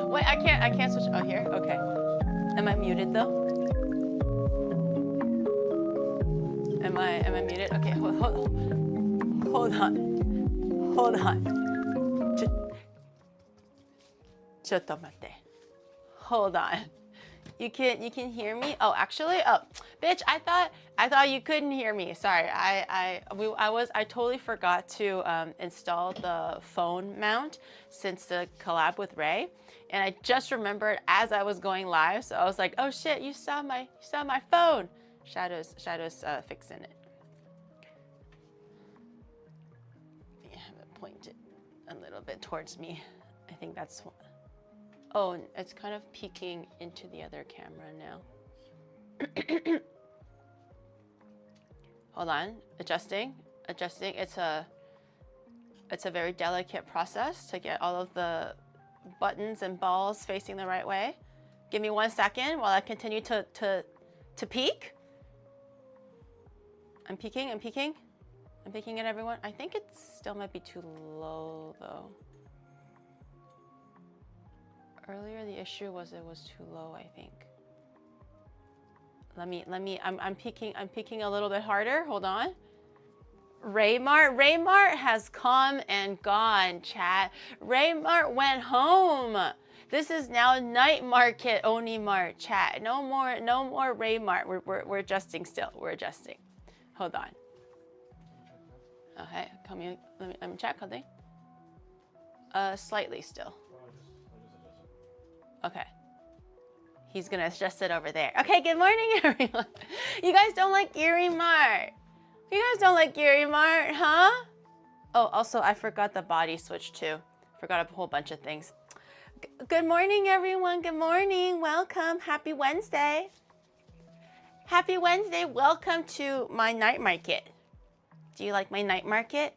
Wait, I can't switch. Oh, here? Okay. Am I muted though? Am I muted? Okay, hold on. Hold on. Hold on. You can hear me? Oh, actually, oh, bitch, I thought you couldn't hear me. Sorry, I totally forgot to install the phone mount since the collab with Ray, and I just remembered as I was going live. So I was like, oh shit, you saw my phone. Shadows fixing it. I have it pointed a little bit towards me. I think that's. Oh, it's kind of peeking into the other camera now. Hold on, adjusting. It's a very delicate process to get all of the buttons and balls facing the right way. Give me 1 second while I continue to peek. I'm peeking at everyone. I think it still might be too low though. Earlier the issue was it was too low, I think. I'm peeking a little bit harder. Hold on. Raymart has come and gone, chat. Raymart went home. This is now night market Onimart, chat. No more Raymart. We're adjusting still. We're adjusting. Hold on. Okay, come here. Let me check, honey. Slightly still. Okay. He's gonna adjust it over there. Okay, good morning, everyone. You guys don't like Erie Mart? You guys don't like Erie Mart, huh? Oh, also, I forgot the body switch too. Forgot a whole bunch of things. Good morning, everyone. Good morning. Welcome. Happy Wednesday. Happy Wednesday. Welcome to my night market. Do you like my night market?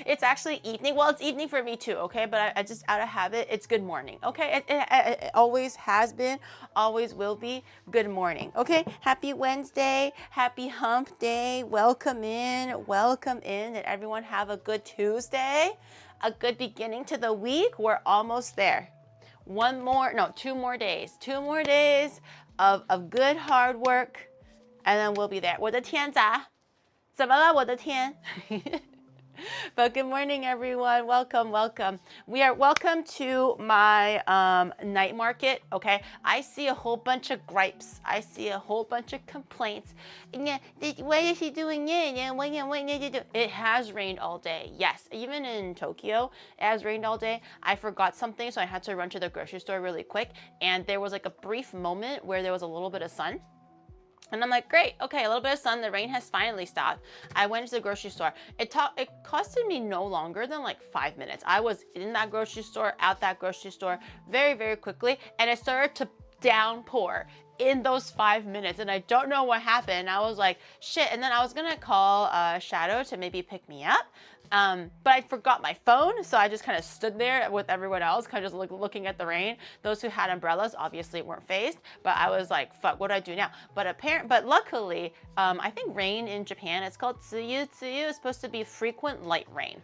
It's actually evening. Well, it's evening for me too, okay? But I just out of habit, it's good morning, okay? It always has been, always will be good morning, okay? Happy Wednesday, happy hump day. Welcome in, welcome in. Did everyone have a good Tuesday? A good beginning to the week? We're almost there. 2 more days. 2 more days of good hard work, and then we'll be there. 我的天咋？怎么了？我的天？ But good morning, everyone. Welcome. We are welcome to my night market. Okay, I see a whole bunch of gripes. I see a whole bunch of complaints. What is he doing? It has rained all day. Yes, even in Tokyo, it has rained all day. I forgot something, so I had to run to the grocery store really quick. And there was like a brief moment where there was a little bit of sun. And I'm like, great, okay, a little bit of sun, the rain has finally stopped. I went to the grocery store. It costed me no longer than like 5 minutes. I was in that grocery store, out that grocery store very, very quickly, and it started to downpour in those 5 minutes, and I don't know what happened. I was like, shit, and then I was gonna call Shadow to maybe pick me up, but I forgot my phone, so I just kind of stood there with everyone else, kind of just looking at the rain. Those who had umbrellas obviously weren't phased, but I was like, fuck, what do I do now? But luckily, I think rain in Japan, it's called tsuyu. Tsuyu is supposed to be frequent light rain.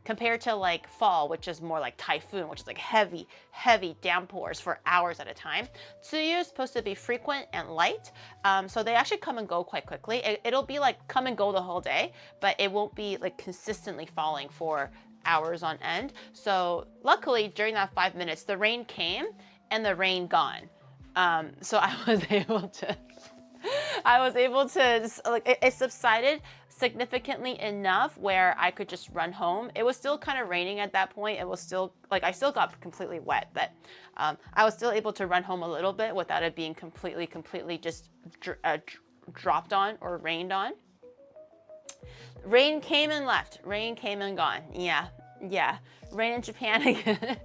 Compared to like fall, which is more like typhoon, which is like heavy downpours for hours at a time. Tsuyu is supposed to be frequent and light, so they actually come and go quite quickly. It'll be like come and go the whole day, but it won't be like consistently falling for hours on end. So luckily during that 5 minutes, the rain came and the rain gone. So I was able to like it subsided significantly enough where I could just run home. It was still kind of raining at that point. It was still like I still got completely wet, but I was still able to run home a little bit without it being completely just dropped on or rained on. Rain came and left. Rain came and gone. Yeah. Rain in Japan again.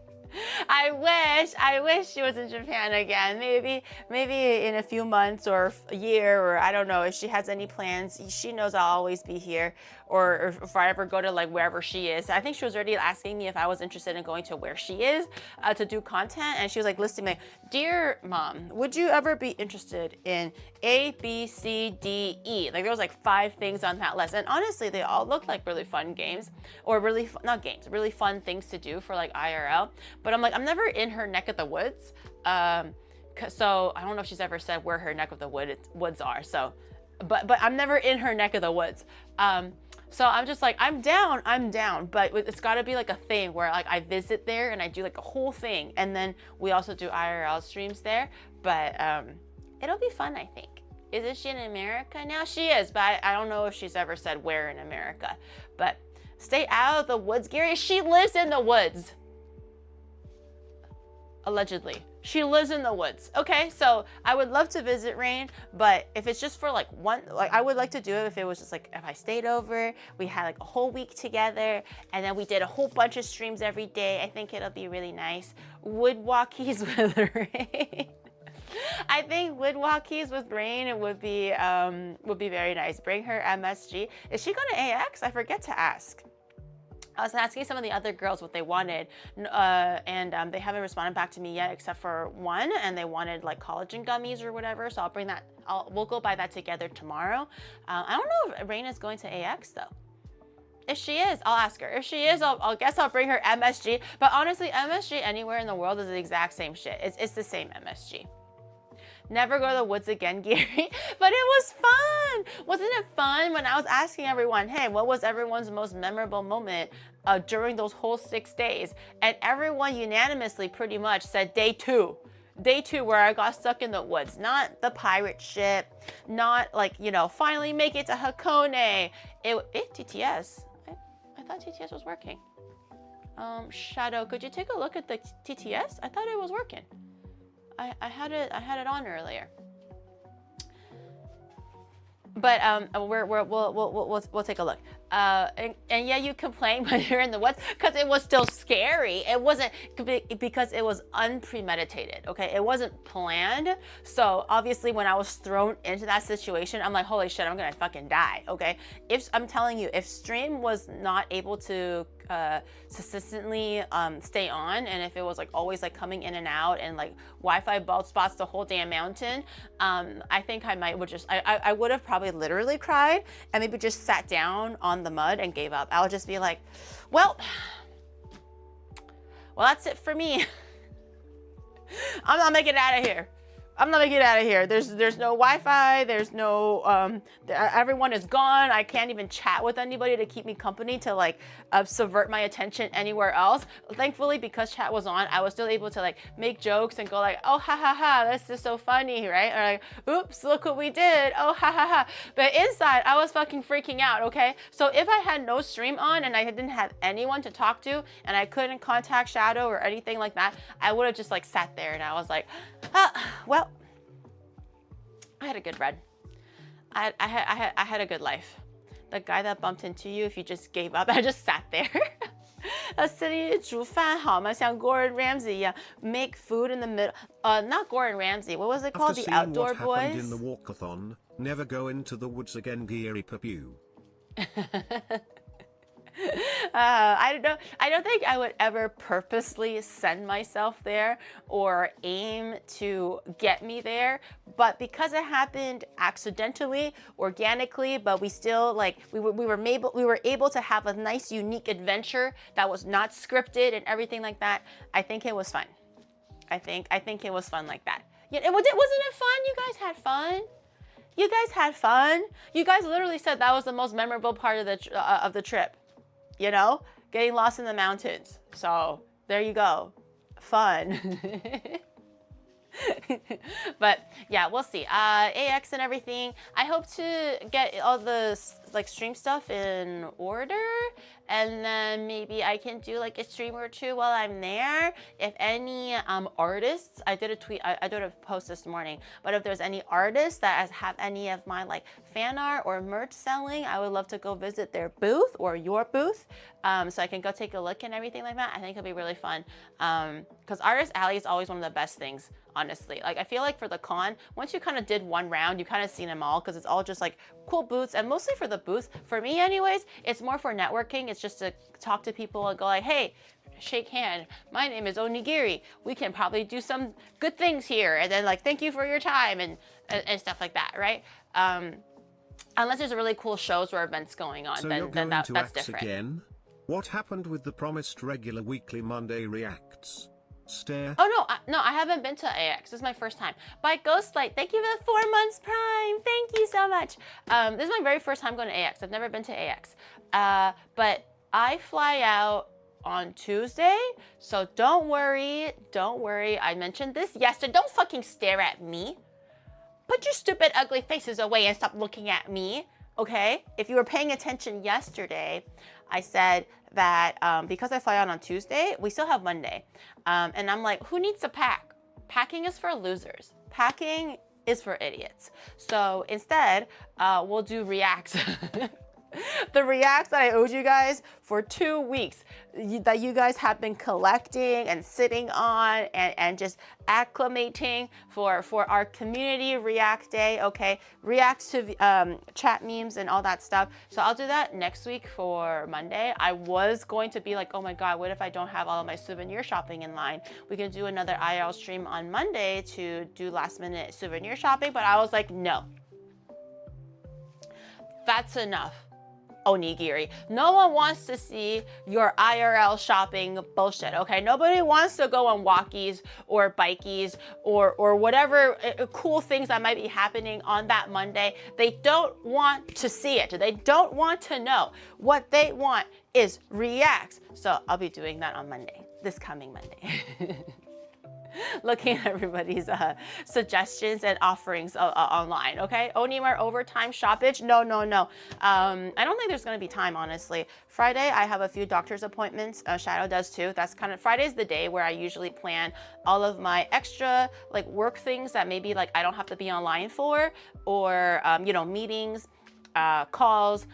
I wish she was in Japan again. Maybe in a few months or a year, or I don't know if she has any plans. She knows I'll always be here, or if I ever go to like wherever she is. I think she was already asking me if I was interested in going to where she is to do content, and she was like listing me, dear mom, would you ever be interested in A, B, C, D, E? Like there was like 5 things on that list, and honestly, they all look like really fun games, or really not games, really fun things to do for like IRL. But I'm like, I'm never in her neck of the woods, so I don't know if she's ever said where her neck of the woods are. So, but I'm never in her neck of the woods. So I'm just like, I'm down, but it's got to be like a thing where like I visit there and I do like a whole thing, and then we also do IRL streams there. But it'll be fun, I think. Isn't she in America now? She is, but I don't know if she's ever said where in America. But stay out of the woods, Gary. She lives in the woods. Allegedly. She lives in the woods. Okay, so I would love to visit Rain, but if it's just for like one, like I would like to do it if it was just like, if I stayed over, we had like a whole week together, and then we did a whole bunch of streams every day. I think it'll be really nice. Wood walkies with Rain. I think wood walkies with Rain would be very nice. Bring her MSG. Is she going to AX? I forget to ask. I was asking some of the other girls what they wanted, and they haven't responded back to me yet, except for one, and they wanted like collagen gummies or whatever. So I'll bring that. We'll go buy that together tomorrow. I don't know if Rain is going to AX though. If she is, I'll ask her. If she is, I'll guess I'll bring her MSG. But honestly, MSG anywhere in the world is the exact same shit. It's the same MSG. Never go to the woods again, Gary. But it was fun. Wasn't it fun when I was asking everyone, hey, what was everyone's most memorable moment during those whole 6 days? And everyone unanimously pretty much said day 2. Day 2 where I got stuck in the woods. Not the pirate ship. Not like, you know, finally make it to Hakone. TTS. I thought TTS was working. Shadow, could you take a look at the TTS? I thought it was working. I had it on earlier, but we'll take a look. And yeah, you complain when you're in the woods because it was still scary. It wasn't because it was unpremeditated. Okay, it wasn't planned. So obviously, when I was thrown into that situation, I'm like, holy shit, I'm gonna fucking die. Okay, if I'm telling you, if stream was not able to consistently stay on, and if it was like always like coming in and out and like Wi-Fi bald spots the whole damn mountain, I think I would have probably literally cried and maybe just sat down on the mud and gave up. I would just be like, well that's it for me. I'm not making it out of here. I'm not gonna get out of here. There's no Wi-Fi. There's no everyone is gone. I can't even chat with anybody to keep me company to like subvert my attention anywhere else. Thankfully, because chat was on, I was still able to like make jokes and go like, oh ha ha ha, this is so funny, right? Or like, oops, look what we did. Oh ha ha ha. But inside, I was fucking freaking out. Okay, so if I had no stream on and I didn't have anyone to talk to and I couldn't contact Shadow or anything like that, I would have just like sat there and I was like, well. I had a good run. I had a good life. The guy that bumped into you, if you just gave up, I just sat there. 煮饭好吗？像 Gordon Ramsay 一样 make food in the middle. Not Gordon Ramsay. What was it called? The Outdoor Boys. In the walkathon, never go into the woods again, Geary Papu. I don't think I would ever purposely send myself there or aim to get me there, but because it happened accidentally, organically, but we still like we were able to have a nice unique adventure that was not scripted and everything like that. I think it was fun. I think it was fun like that. Yeah, wasn't it fun? You guys had fun. You guys had fun. You guys literally said that was the most memorable part of the trip. You know, getting lost in the mountains. So there you go. Fun. But yeah, we'll see. AX and everything. I hope to get all the like stream stuff in order and then maybe I can do like a stream or two while I'm there. If any artists, I did a tweet, I did a post this morning, but if there's any artists that have any of my like fan art or merch selling, I would love to go visit their booth or your booth, so I can go take a look and everything like that. I think it'll be really fun, because Artist Alley is always one of the best things, honestly. Like I feel like for the con, once you kind of did one round, you kind of seen them all, because it's all just like cool booths, and mostly for the booths. For me anyways, it's more for networking. It's just to talk to people and go like, hey, shake hand, my name is Onigiri, we can probably do some good things here, and then like thank you for your time and stuff like that, right? Unless there's really cool shows or events going on, so then that's different. Again? What happened with the promised regular weekly Monday reacts? Stare. Oh no, I haven't been to AX. This is my first time. By Ghostlight, thank you for the 4 months Prime. Thank you so much. This is my very first time going to AX. I've never been to AX. But I fly out on Tuesday, so don't worry. I mentioned this yesterday. Don't fucking stare at me. Put your stupid ugly faces away and stop looking at me, okay? If you were paying attention yesterday, I said that because I fly out on Tuesday, we still have Monday. And I'm like, who needs to pack? Packing is for losers. Packing is for idiots. So instead, we'll do reacts. The reacts that I owed you guys for 2 weeks, that you guys have been collecting and sitting on and just acclimating for our community react day, okay? Reacts to chat memes and all that stuff. So I'll do that next week for Monday. I was going to be like, oh my God, what if I don't have all of my souvenir shopping in line? We can do another IRL stream on Monday to do last minute souvenir shopping, but I was like, no. That's enough. Onigiri. No one wants to see your IRL shopping bullshit, okay? Nobody wants to go on walkies or bikies or whatever cool things that might be happening on that Monday. They don't want to see it. They don't want to know. What they want is reacts. So I'll be doing that on Monday, this coming Monday. Looking at everybody's suggestions and offerings online, okay? Onimart overtime shoppage? No. I don't think there's gonna be time, honestly. Friday, I have a few doctor's appointments. Shadow does too. That's kind of, Friday's the day where I usually plan all of my extra like work things that maybe like I don't have to be online for, or you know, meetings, calls,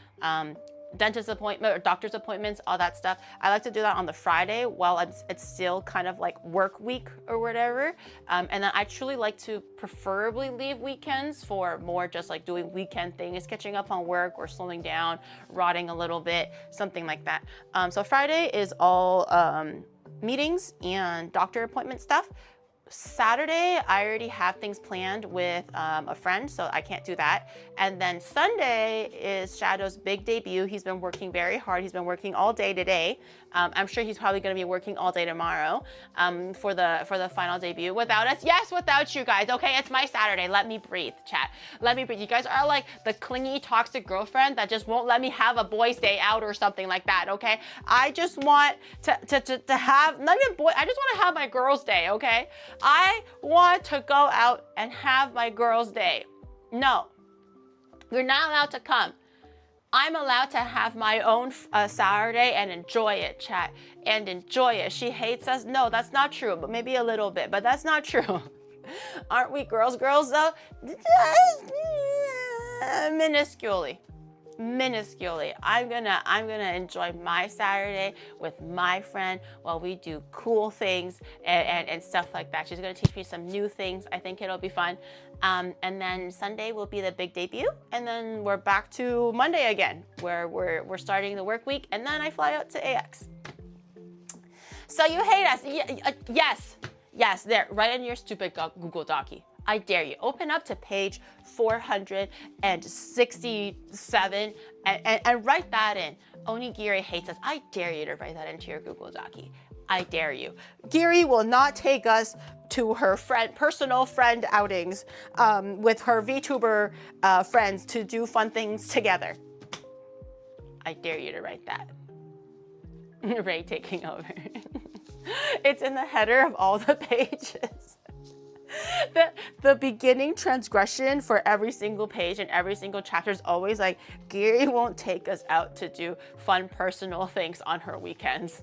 dentist appointment or doctor's appointments, all that stuff. I like to do that on the Friday while it's still kind of like work week or whatever. And then I truly like to preferably leave weekends for more just like doing weekend things, catching up on work or slowing down, rotting a little bit, something like that. So Friday is all meetings and doctor appointment stuff. Saturday, I already have things planned with a friend, so I can't do that. And then Sunday is Shadow's big debut. He's been working very hard. He's been working all day today. I'm sure he's probably going to be working all day tomorrow for the final debut. Without us? Yes, without you guys. Okay, it's my Saturday. Let me breathe, chat. Let me breathe. You guys are like the clingy, toxic girlfriend that just won't let me have a boys' day out or something like that, okay? I just want to have, not even boy, I just want to have my girls' day, okay? I want to go out and have my girls' day. No, you're not allowed to come. I'm allowed to have my own Saturday and enjoy it, chat, and enjoy it. She hates us. No, that's not true, but maybe a little bit, but that's not true. Aren't we girls though? Minusculely. I'm gonna enjoy my Saturday with my friend while we do cool things and stuff like that. She's gonna teach me some new things. I think it'll be fun. And then Sunday will be the big debut, and then we're back to Monday again, where we're starting the work week, and then I fly out to AX. So you hate us? Yes, there, right in your stupid Google Docie. I dare you. Open up to page 467 and write that in. Onigiri hates us. I dare you to write that into your Google Docie. I dare you. Giri will not take us to her personal friend outings with her VTuber friends to do fun things together. I dare you to write that. Ray taking over. It's in the header of all the pages. the beginning transgression for every single page and every single chapter is always like, Giri won't take us out to do fun personal things on her weekends.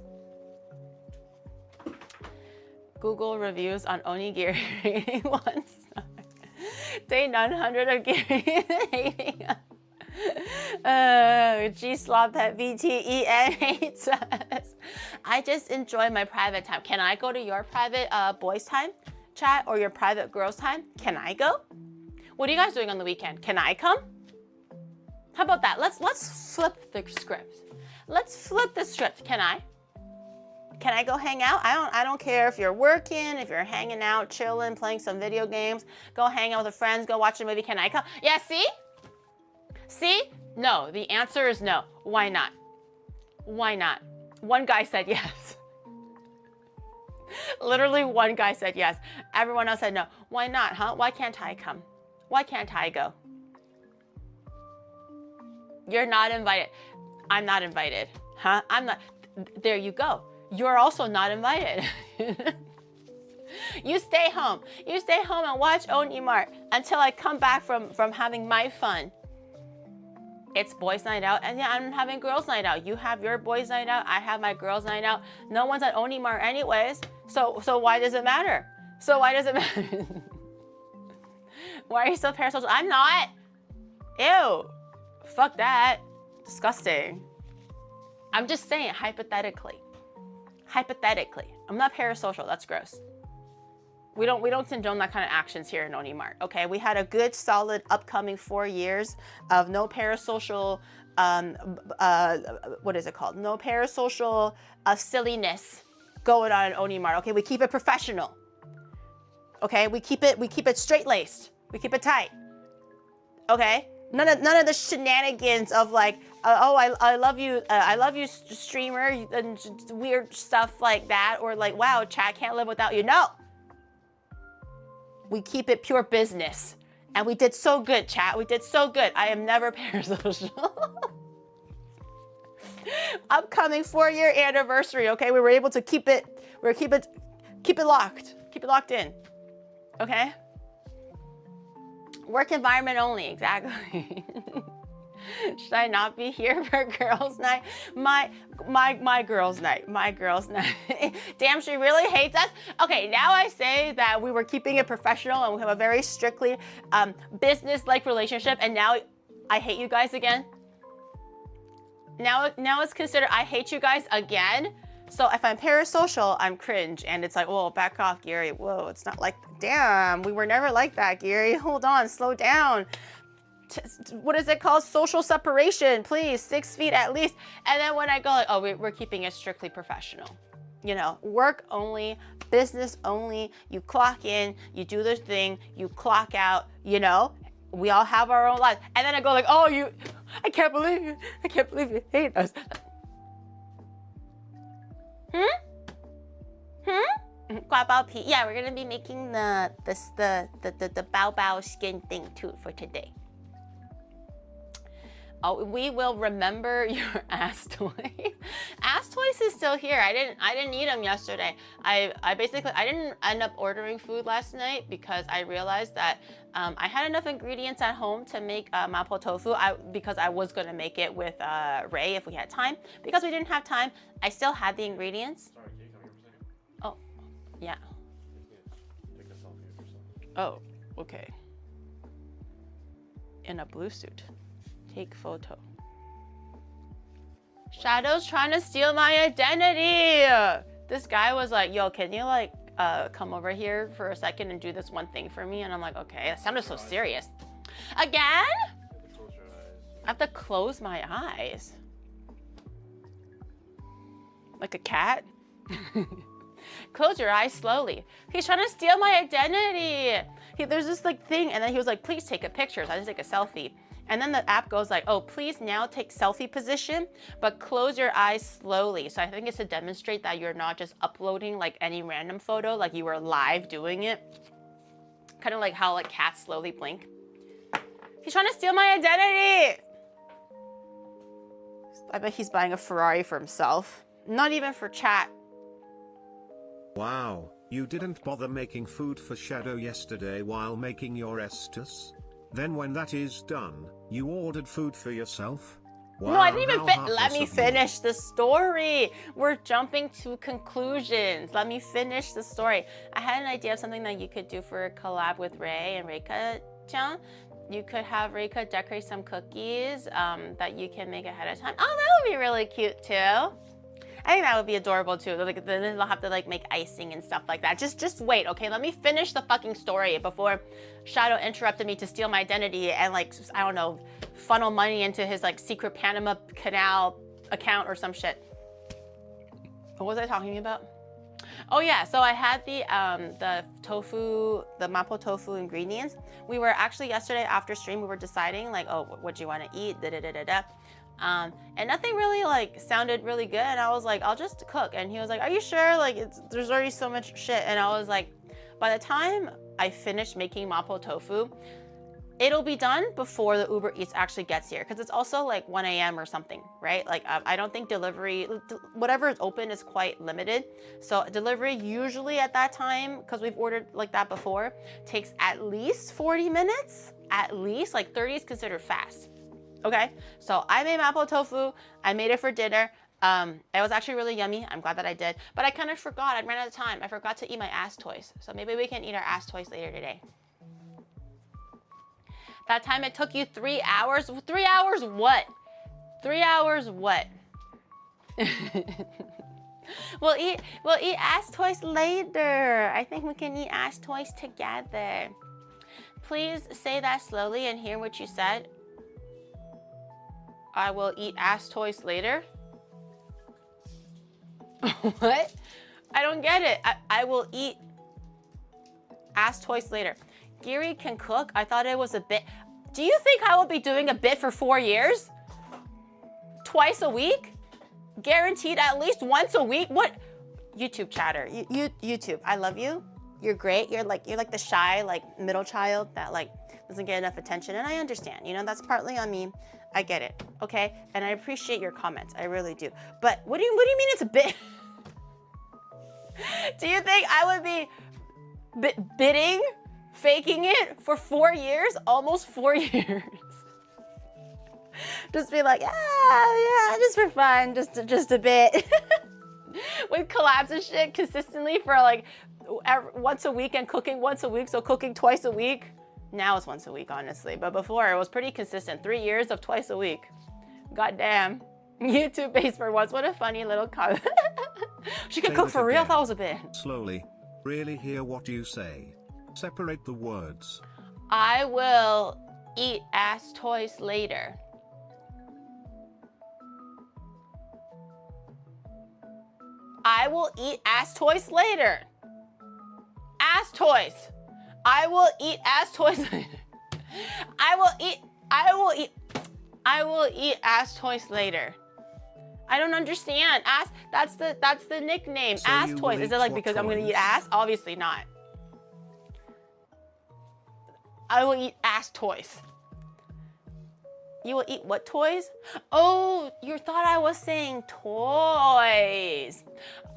Google reviews on Onigiri rating 1 star. Day 900 of Giri hating us. G-Slop at VTEN hates us. I just enjoy my private time. Can I go to your private boys time chat or your private girls time? Can I go? What are you guys doing on the weekend? Can I come? How about that? Let's flip the script. Let's flip the script. Can I? Can I go hang out? I don't care if you're working, if you're hanging out, chilling, playing some video games. Go hang out with friends. Go watch a movie. Can I come? Yeah. See? See? No. The answer is no. Why not? Why not? One guy said yes. Literally one guy said yes. Everyone else said no. Why not, huh? Why can't I come? Why can't I go? You're not invited. I'm not invited, huh? I'm not. There you go. You're also not invited. You stay home. You stay home and watch Onimart until I come back from having my fun. It's boys' night out, and yeah, I'm having girls' night out. You have your boys' night out. I have my girls' night out. No one's at Onimart anyways. So why does it matter? So why does it matter? Why are you so parasocial? I'm not. Ew. Fuck that. Disgusting. I'm just saying hypothetically. Hypothetically. I'm not parasocial. That's gross. We don't condone that kind of actions here in Onimart, okay? We had a good, solid, upcoming 4 years of no parasocial, what is it called? No parasocial silliness going on in Onimart, okay? We keep it professional, okay? We keep it straight-laced. We keep it tight, okay? None of the shenanigans of like, oh, I love you, streamer, and weird stuff like that, or like, wow, chat can't live without you. No. We keep it pure business. And we did so good, chat. We did so good. I am never parasocial. Upcoming 4-year anniversary, okay? We were able to keep it locked. Keep it locked in. Okay? Work environment only, exactly. Should I not be here for girls' night? My girls' night. My girls' night. Damn, she really hates us. Okay, now I say that we were keeping it professional and we have a very strictly business-like relationship, and now I hate you guys again. Now it's considered I hate you guys again. So if I'm parasocial, I'm cringe, and it's like, whoa, back off, Gary. Whoa, it's not like, damn, we were never like that, Gary. Hold on, slow down. What is it called? Social separation, please, 6 feet at least. And then when I go like, oh, we're keeping it strictly professional. You know, work only, business only. You clock in, you do this thing, you clock out, you know, we all have our own lives. And then I go like, oh, I can't believe you hate us. Guap bao pi. Yeah, we're gonna be making the bao bao skin thing too for today. Oh, we will remember your ass toys. Ass toys is still here. I didn't eat them yesterday. I didn't end up ordering food last night because I realized that I had enough ingredients at home to make mapo tofu. Because I was gonna make it with Ray if we had time. Because we didn't have time, I still had the ingredients. Sorry, can you come here for a second? Oh, yeah. Take a selfie of yourself. Oh, okay. In a blue suit. Take photo. Shadow's trying to steal my identity. This guy was like, yo, can you like come over here for a second and do this one thing for me? And I'm like, okay, that sounded so serious. Again? Close your eyes. I have to close my eyes. Like a cat? Close your eyes slowly. He's trying to steal my identity. There's this like thing, and then he was like, please take a picture. So I just take a selfie. And then the app goes like, oh, please now take selfie position, but close your eyes slowly. So I think it's to demonstrate that you're not just uploading like any random photo, like you were live doing it. Kind of like how like cats slowly blink. He's trying to steal my identity. I bet he's buying a Ferrari for himself. Not even for chat. Wow, you didn't bother making food for Shadow yesterday while making your Estus? Then when that is done, you ordered food for yourself? Wow, No, I didn't even how let heartless me of you. finish the story. We're jumping to conclusions. Let me finish the story. I had an idea of something that you could do for a collab with Ray and Reika-chan. You could have Reika decorate some cookies that you can make ahead of time. Oh, that would be really cute too. I think that would be adorable too. Like, then they'll have to like make icing and stuff like that. Just wait, okay? Let me finish the fucking story before Shadow interrupted me to steal my identity and like, I don't know, funnel money into his like secret Panama Canal account or some shit. What was I talking about? Oh yeah, so I had the tofu, the mapo tofu ingredients. We were actually yesterday after stream, we were deciding like, oh, what do you want to eat? And nothing really like sounded really good. And I was like, I'll just cook. And he was like, are you sure? Like, there's already so much shit. And I was like, by the time I finish making mapo tofu, it'll be done before the Uber Eats actually gets here. Cause it's also like 1 a.m. or something, right? Like I don't think delivery, whatever is open is quite limited. So delivery usually at that time, cause we've ordered like that before, takes at least 40 minutes, at least. Like 30 is considered fast. Okay, so I made mapo tofu. I made it for dinner. It was actually really yummy. I'm glad that I did, but I kind of forgot. I ran out of time. I forgot to eat my ass toys. So maybe we can eat our ass toys later today. That time it took you 3 hours. 3 hours what? 3 hours what? We'll eat ass toys later. I think we can eat ass toys together. Please say that slowly and hear what you said. I will eat ass toys later. What? I don't get it. I will eat ass toys later. Giri can cook. I thought it was a bit. Do you think I will be doing a bit for 4 years? Twice a week? Guaranteed at least once a week? What? YouTube chatter. YouTube. I love you. You're great. You're like the shy like middle child that like doesn't get enough attention, and I understand. You know, that's partly on me. I get it, okay? And I appreciate your comments, I really do. But what do you mean it's a bit? Do you think I would be bidding, faking it for 4 years? Almost 4 years. Just be like, yeah, just for fun, just a bit. With collabs and shit consistently for like once a week and cooking once a week, so cooking twice a week. Now it's once a week, honestly. But before, it was pretty consistent. 3 years of twice a week. Goddamn. YouTube based for once. What a funny little comment. She can cook for real? I thought it was a bit. Slowly. Really hear what you say. Separate the words. I will eat ass toys later. I will eat ass toys later. Ass toys. I will eat ass toys later. I will eat ass toys later. I don't understand. Ass, that's the nickname. So ass toys. Is it like because I'm gonna eat ass? Obviously not. I will eat ass toys. You will eat what toys? Oh, you thought I was saying toys.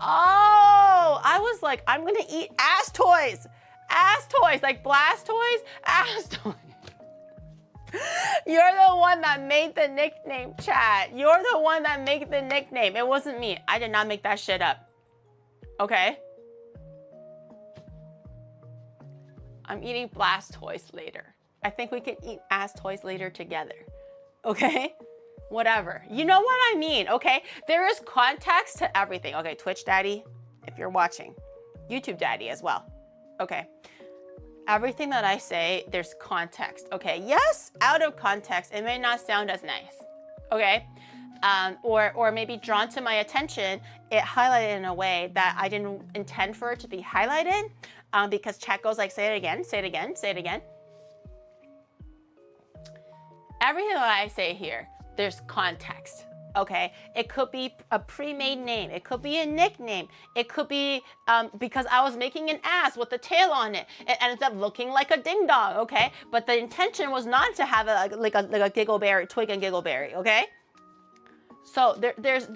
Oh, I was like, I'm gonna eat ass toys. Ass toys, like Blastoise, ass toys. You're the one that made the nickname, chat. You're the one that made the nickname. It wasn't me. I did not make that shit up. Okay? I'm eating Blastoise later. I think we can eat ass toys later together. Okay? Whatever. You know what I mean, okay? There is context to everything. Okay, Twitch daddy, if you're watching. YouTube daddy as well. Okay. Everything that I say, there's context. Okay. Yes, out of context, it may not sound as nice. Okay. Or maybe drawn to my attention, it highlighted in a way that I didn't intend for it to be highlighted because chat goes like, say it again, say it again, say it again. Everything that I say here, there's context. Okay, it could be a pre-made name. It could be a nickname. It could be because I was making an ass with a tail on it. It ended up looking like a ding dong. Okay, but the intention was not to have a giggleberry, twig and giggleberry. Okay, so there's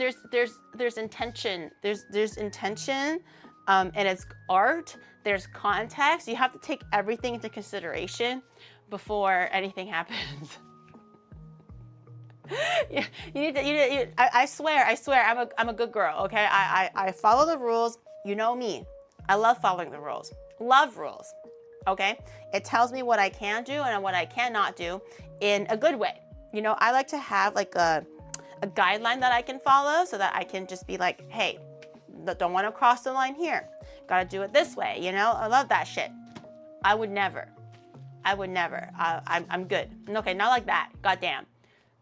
intention. There's intention and it's art. There's context. You have to take everything into consideration before anything happens. Yeah, I swear, I'm a good girl, okay? I follow the rules. You know me. I love following the rules. Love rules, okay? It tells me what I can do and what I cannot do in a good way. You know, I like to have like a guideline that I can follow so that I can just be like, hey, don't want to cross the line here. Gotta do it this way, you know? I love that shit. I would never. I'm good. Okay, not like that. Goddamn.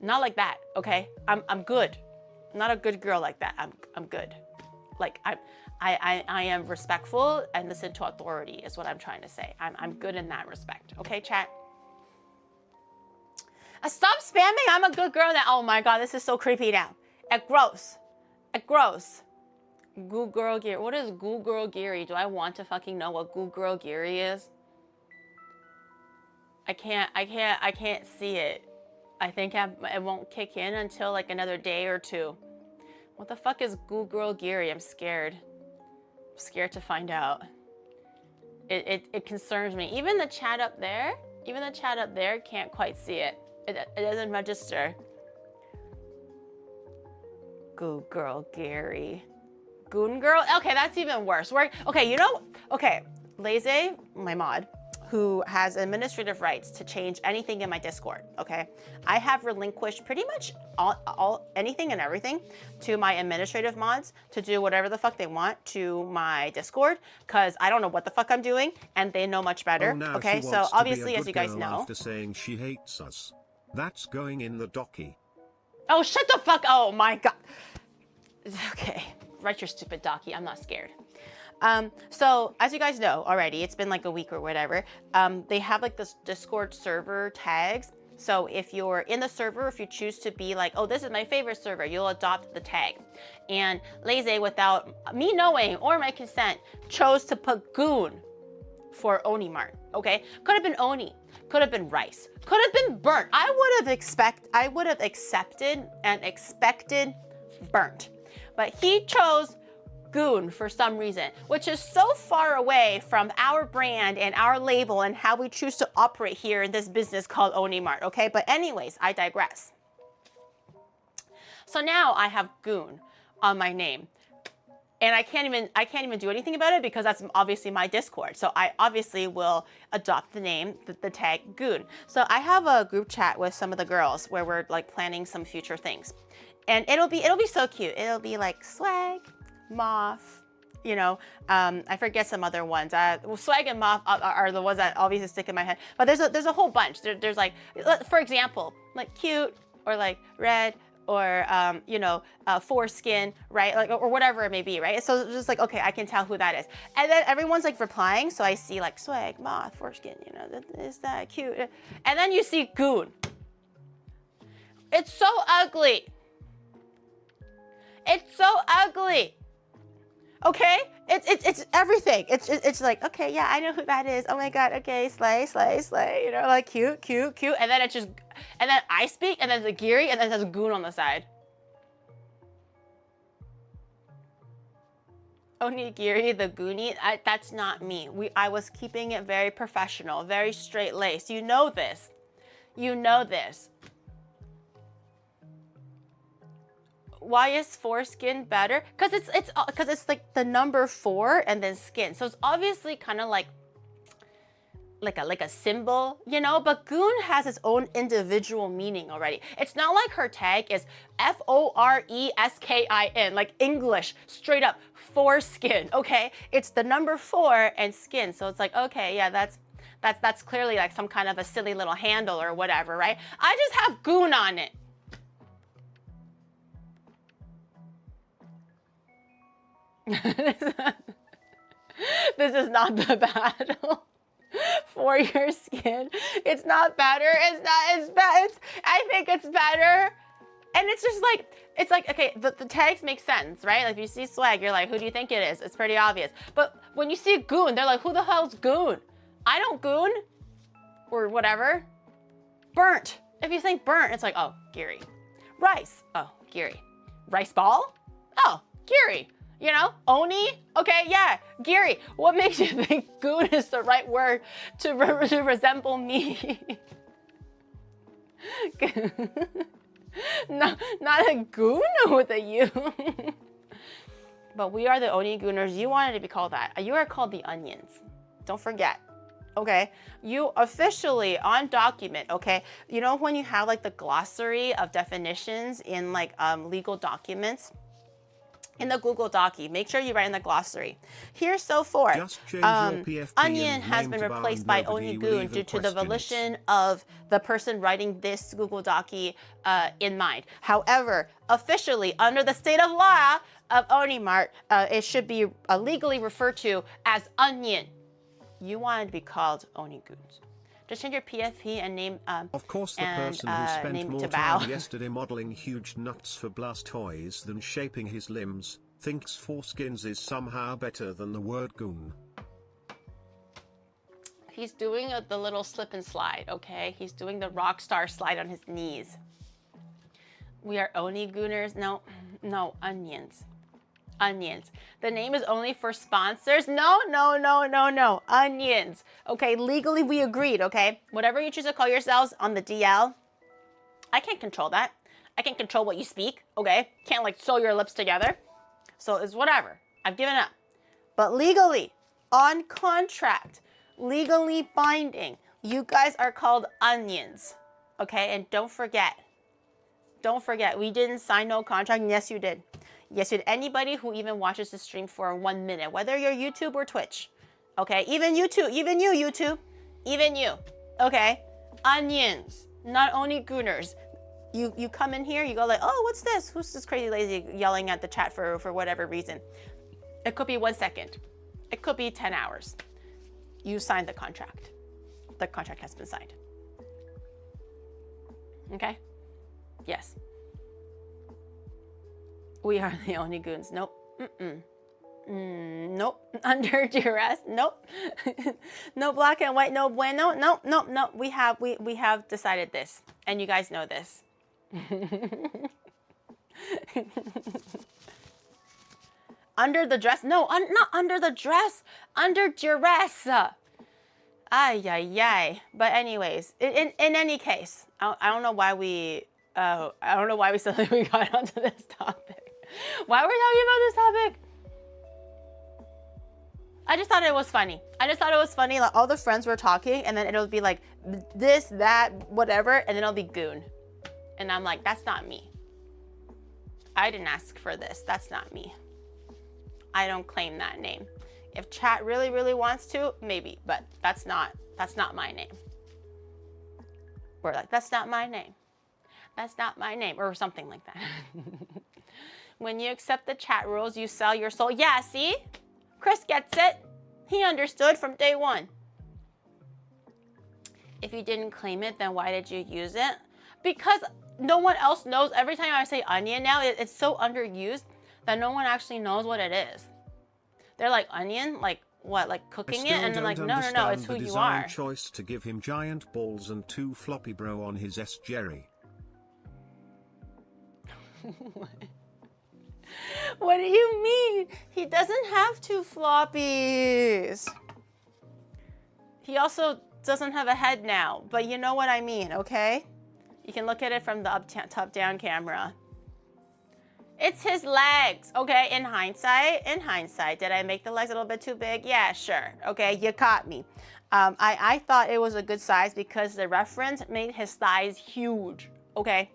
Not like that, okay? I'm good. I'm not a good girl like that. I'm good. Like I am respectful and listen to authority is what I'm trying to say. I'm good in that respect. Okay, chat? Stop spamming. I'm a good girl now. Oh my god, this is so creepy now. Gross. Goo Girl Geary. What is Goo Girl Geary? Do I want to fucking know what Goo Girl Geary is? I can't see it. I think it won't kick in until like another day or two. What the fuck is Goo Girl Geary? I'm scared. I'm scared to find out. It concerns me. Even the chat up there can't quite see it. It doesn't register. Goo Girl Geary. Goon Girl? Okay, that's even worse. Okay, you know, okay, Lazy, my mod, who has administrative rights to change anything in my Discord, okay? I have relinquished pretty much anything and everything to my administrative mods to do whatever the fuck they want to my Discord, because I don't know what the fuck I'm doing, and they know much better, okay? So obviously, as you guys know. After saying she hates us. That's going in the docky. Oh, shut the fuck, oh my god. Okay, write your stupid docky, I'm not scared. So as you guys know already, it's been like a week or whatever, they have like this Discord server tags. So if you're in the server, if you choose to be like, oh, this is my favorite server, you'll adopt the tag. And Lazy, without me knowing or my consent, chose to put goon for Onimart, okay? Could have been Oni, could have been rice, could have been burnt. I would have accepted and expected burnt. But he chose goon for some reason, which is so far away from our brand and our label and how we choose to operate here in this business called Onimart, okay? But anyways, I digress. So now I have goon on my name. And I can't even do anything about it because that's obviously my Discord. So I obviously will adopt the name, the tag goon. So I have a group chat with some of the girls where we're like planning some future things. And it'll be so cute. It'll be like swag, moth, you know, I forget some other ones. Well, swag and moth are the ones that obviously stick in my head. But there's a whole bunch. There's like, for example, like cute or like red or you know, foreskin, right? Like or whatever it may be, right? So it's just like, okay, I can tell who that is. And then everyone's like replying, so I see like swag, moth, foreskin, you know, is that cute? And then you see goon. It's so ugly. It's so ugly. Okay? It's everything. It's like, okay, yeah, I know who that is. Oh my god, okay, slay, slay, slay. You know, like cute, cute, cute. And then and then I speak, and then the Giri, and then there's a goon on the side. Onigiri, the goonie, that's not me. I was keeping it very professional, very straight-laced. You know this. You know this. Why is foreskin better? Because it's like the number 4 and then skin. So it's obviously kind of like a symbol, you know, but goon has its own individual meaning already. It's not like her tag is F-O-R-E-S-K-I-N, like English, straight up, foreskin, okay? It's the number 4 and skin. So it's like, okay, yeah, that's clearly like some kind of a silly little handle or whatever, right? I just have goon on it. This is not the battle for your skin. It's not better. It's bad. I think it's better. And it's just like, it's like, okay, the tags make sense, right? Like if you see swag, you're like, who do you think it is? It's pretty obvious. But when you see goon, they're like, who the hell's goon? I don't goon. Or whatever. Burnt. If you think burnt, it's like, oh, Giri. Rice. Oh, Giri. Rice ball? Oh, Giri. You know, Oni? Okay, yeah. Giri, what makes you think goon is the right word to resemble me? No, not a goon with a U. But we are the Oni gooners. You wanted to be called that. You are called the onions. Don't forget. Okay, you officially on document, okay? You know when you have like the glossary of definitions in like legal documents? In the Google Docie, make sure you write in the glossary. Heretofore, Just change your PFP onion and has name been to bar replaced and by nobody will Onigoon even due to the question it. volition of the person writing this Google Docie in mind. However, officially, under the state of law of Onimart, it should be legally referred to as onion. You wanted to be called Onigoons. Just change your PFP and name. Of course, the and, person who spent name more to bow. time yesterday modeling huge nuts for Blastoise than shaping his limbs, thinks foreskins is somehow better than the word goon. He's doing the little slip and slide, okay? He's doing the rock star slide on his knees. We are Onigooners. No, no, onions. Onions. The name is only for sponsors. No, no, no, no, no. Onions. Okay, legally we agreed, okay? Whatever you choose to call yourselves on the DL, I can't control that. I can't control what you speak, okay? Can't like sew your lips together. So it's whatever. I've given up. But legally, on contract, legally binding, you guys are called onions, okay? And don't forget, we didn't sign no contract. Yes, you did. Yes, you did. Anybody who even watches the stream for 1 minute, whether you're YouTube or Twitch, okay? Even YouTube, even you, YouTube, even you, okay? Onions, not only gooners. You come in here, you go like, oh, what's this? Who's this crazy lady yelling at the chat for whatever reason? It could be 1 second. It could be 10 hours. You signed the contract. The contract has been signed. Okay? Yes. We are the only goons. Nope. Nope. Under duress. Nope. No black and white. No bueno. Nope. Nope. Nope. We have decided this, and you guys know this. Under the dress. No, not under the dress. Under duress. Ay, ay, ay. But anyways, in any case, I don't know why we suddenly we got onto this topic. Why were we talking about this topic? I just thought it was funny. Like all the friends were talking, and then it'll be like this, that, whatever, and then it'll be goon. And I'm like, that's not me. I didn't ask for this. That's not me. I don't claim that name. If chat really, really wants to, maybe, but that's not my name. We're like, that's not my name. That's not my name, or something like that. When you accept the chat rules, you sell your soul. Yeah, see? Chris gets it. He understood from day one. If you didn't claim it, then why did you use it? Because no one else knows. Every time I say onion now, it's so underused that no one actually knows what it is. They're like, onion? Like what? Like cooking it? And they're like, no, it's who you are. Choice to give him giant balls and 2 floppy bro on his S Jerry. What do you mean? He doesn't have 2 floppies. He also doesn't have a head now, but you know what I mean, okay? You can look at it from the top-down camera. It's his legs, okay? In hindsight, did I make the legs a little bit too big? Yeah, sure. Okay, you caught me. I thought it was a good size because the reference made his thighs huge, okay?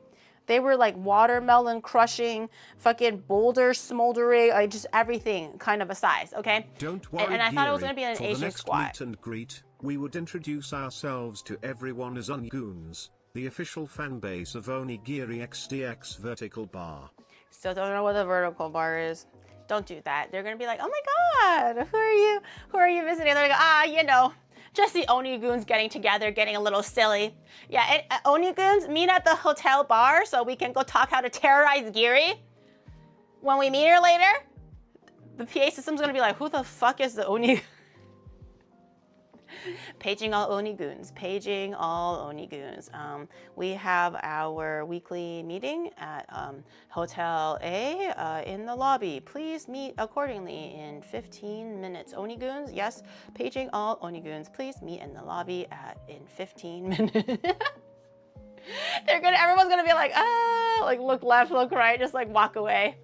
They were like watermelon crushing, fucking boulder smoldering, like just everything kind of a size, okay? Don't worry, and I thought it was going to be an for Asian the next squat. Meet and greet, we would introduce ourselves to everyone as Onigoons, the official fan base of Onigiri XDX vertical bar. Still don't know what the vertical bar is. Don't do that. They're going to be like, oh my God, who are you? Who are you visiting? They're like, you know, just the Onigoons getting together, getting a little silly. Yeah, Onigoons meet at the hotel bar so we can go talk how to terrorize Giri. When we meet her later, the PA system's gonna be like, who the fuck is the Oni? Paging all Onigoons. Paging all Onigoons. We have our weekly meeting at Hotel A in the lobby. Please meet accordingly in 15 minutes. Onigoons, yes. Paging all Onigoons. Please meet in the lobby in 15 minutes. Everyone's gonna be like, ah, like look left, look right, just like walk away.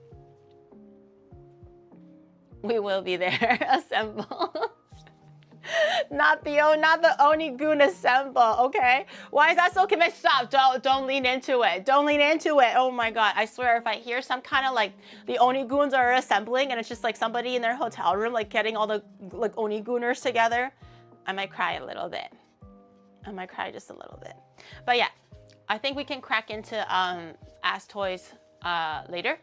We will be there. Assemble. Not the Onigoon assemble, okay? Why is that so convinced? Stop, don't lean into it. Don't lean into it. Oh my God, I swear if I hear some kind of like the Onigoons are assembling and it's just like somebody in their hotel room like getting all the like Onigooners together, I might cry a little bit. I might cry just a little bit. But yeah, I think we can crack into Ass Toys later.